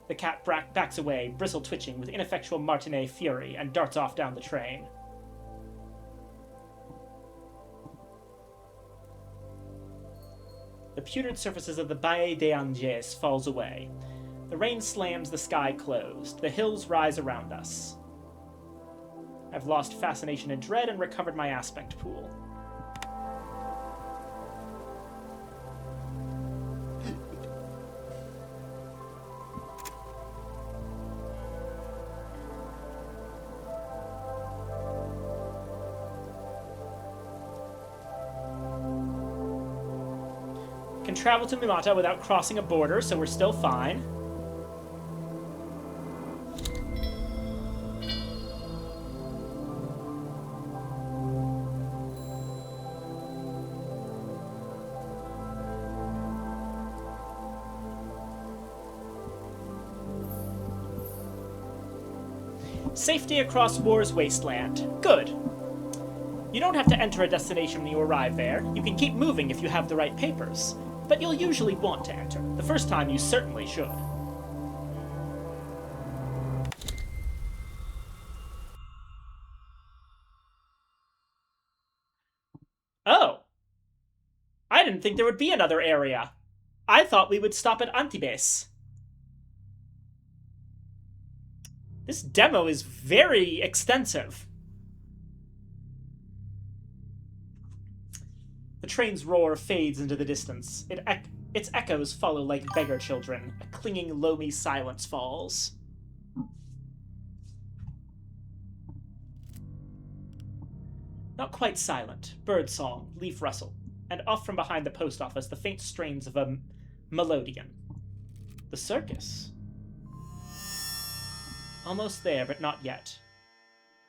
The cat backs away, bristle twitching with ineffectual Martinet fury, and darts off down the train. The pewtered surfaces of the Baie des Anges falls away. The rain slams the sky closed. The hills rise around us. I've lost fascination and dread and recovered my aspect pool. Can travel to Mimata without crossing a border, so we're still fine. Safety across War's wasteland. Good. You don't have to enter a destination when you arrive there. You can keep moving if you have the right papers. But you'll usually want to enter. The first time you certainly should. Oh! I didn't think there would be another area. I thought we would stop at Antibes. This demo is very extensive. The train's roar fades into the distance. Its echoes follow like beggar children. A clinging, loamy silence falls. Not quite silent. Bird song, leaf rustle, and off from behind the post office the faint strains of a melodeon. The circus. Almost there, but not yet.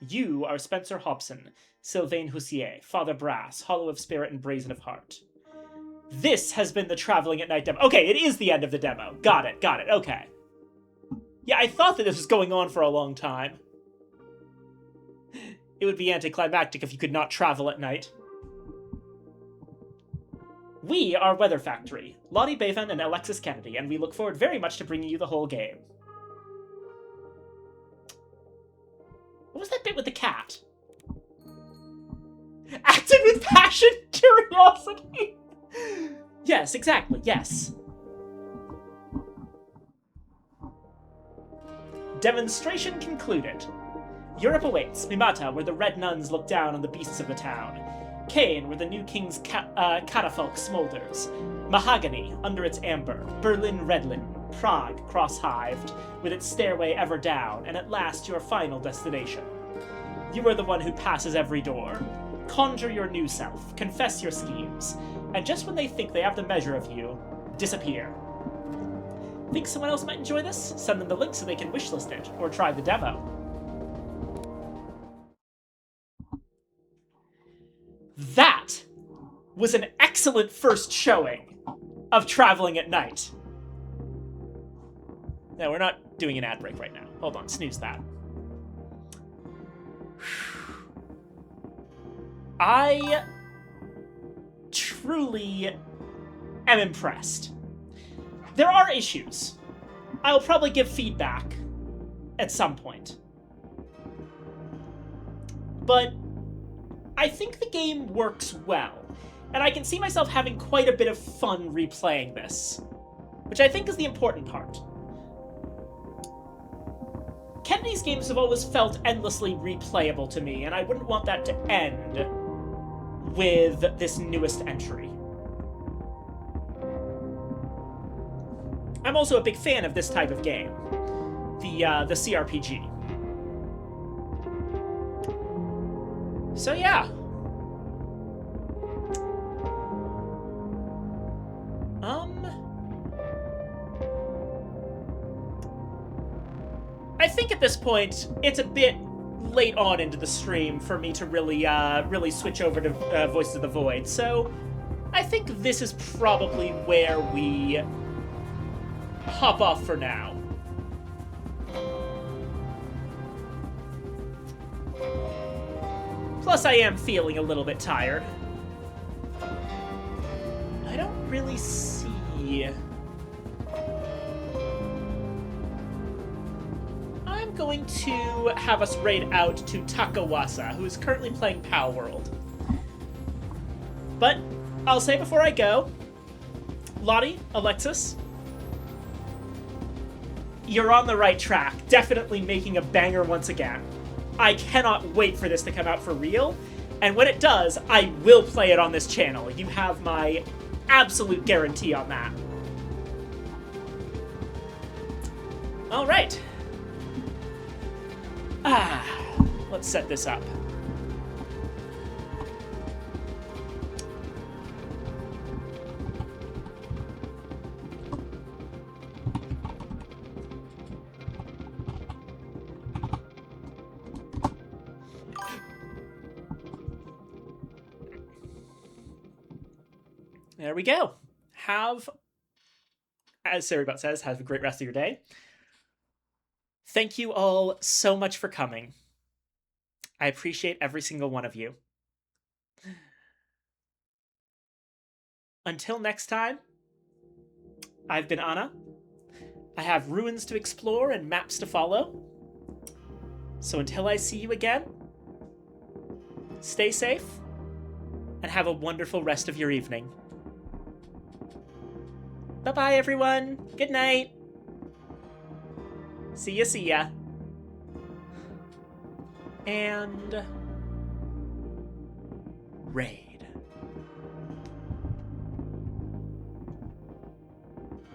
You are Spencer Hobson, Sylvain Hussier, Father Brass, Hollow of Spirit and Brazen of Heart. This has been the Traveling at Night demo. Okay, it is the end of the demo. Got it, okay. Yeah, I thought that this was going on for a long time. It would be anticlimactic if you could not travel at night. We are Weather Factory, Lottie Bevan and Alexis Kennedy, and we look forward very much to bringing you the whole game. What was that bit with the cat? Acted with passion, curiosity. Yes, exactly, yes. Demonstration concluded. Europe awaits. Mimata, where the red nuns look down on the beasts of the town. Cain, where the new king's catafalque smolders. Mahogany, under its amber. Berlin redlin. Prague cross-hived, with its stairway ever down, and at last your final destination. You are the one who passes every door. Conjure your new self, confess your schemes, and just when they think they have the measure of you, disappear. Think someone else might enjoy this? Send them the link so they can wishlist it, or try the demo. That was an excellent first showing of Traveling at Night. No, we're not doing an ad break right now. Hold on, snooze that. I truly am impressed. There are issues. I'll probably give feedback at some point. But I think the game works well, and I can see myself having quite a bit of fun replaying this, which I think is the important part. Kennedy's games have always felt endlessly replayable to me, and I wouldn't want that to end with this newest entry. I'm also a big fan of this type of game, the CRPG. So yeah. I think at this point, it's a bit late on into the stream for me to really switch over to Voices of the Void, so I think this is probably where we hop off for now. Plus, I am feeling a little bit tired. I don't really see... I'm going to have us raid out to Takawasa, who is currently playing Pal World. But I'll say before I go, Lottie, Alexis, you're on the right track. Definitely making a banger once again. I cannot wait for this to come out for real, and when it does, I will play it on this channel. You have my absolute guarantee on that. Alright. Let's set this up. There we go. Have, as Sarybot says, have a great rest of your day. Thank you all so much for coming. I appreciate every single one of you. Until next time, I've been Anna. I have ruins to explore and maps to follow. So until I see you again, stay safe and have a wonderful rest of your evening. Bye-bye, everyone. Good night. See ya. And... Ray.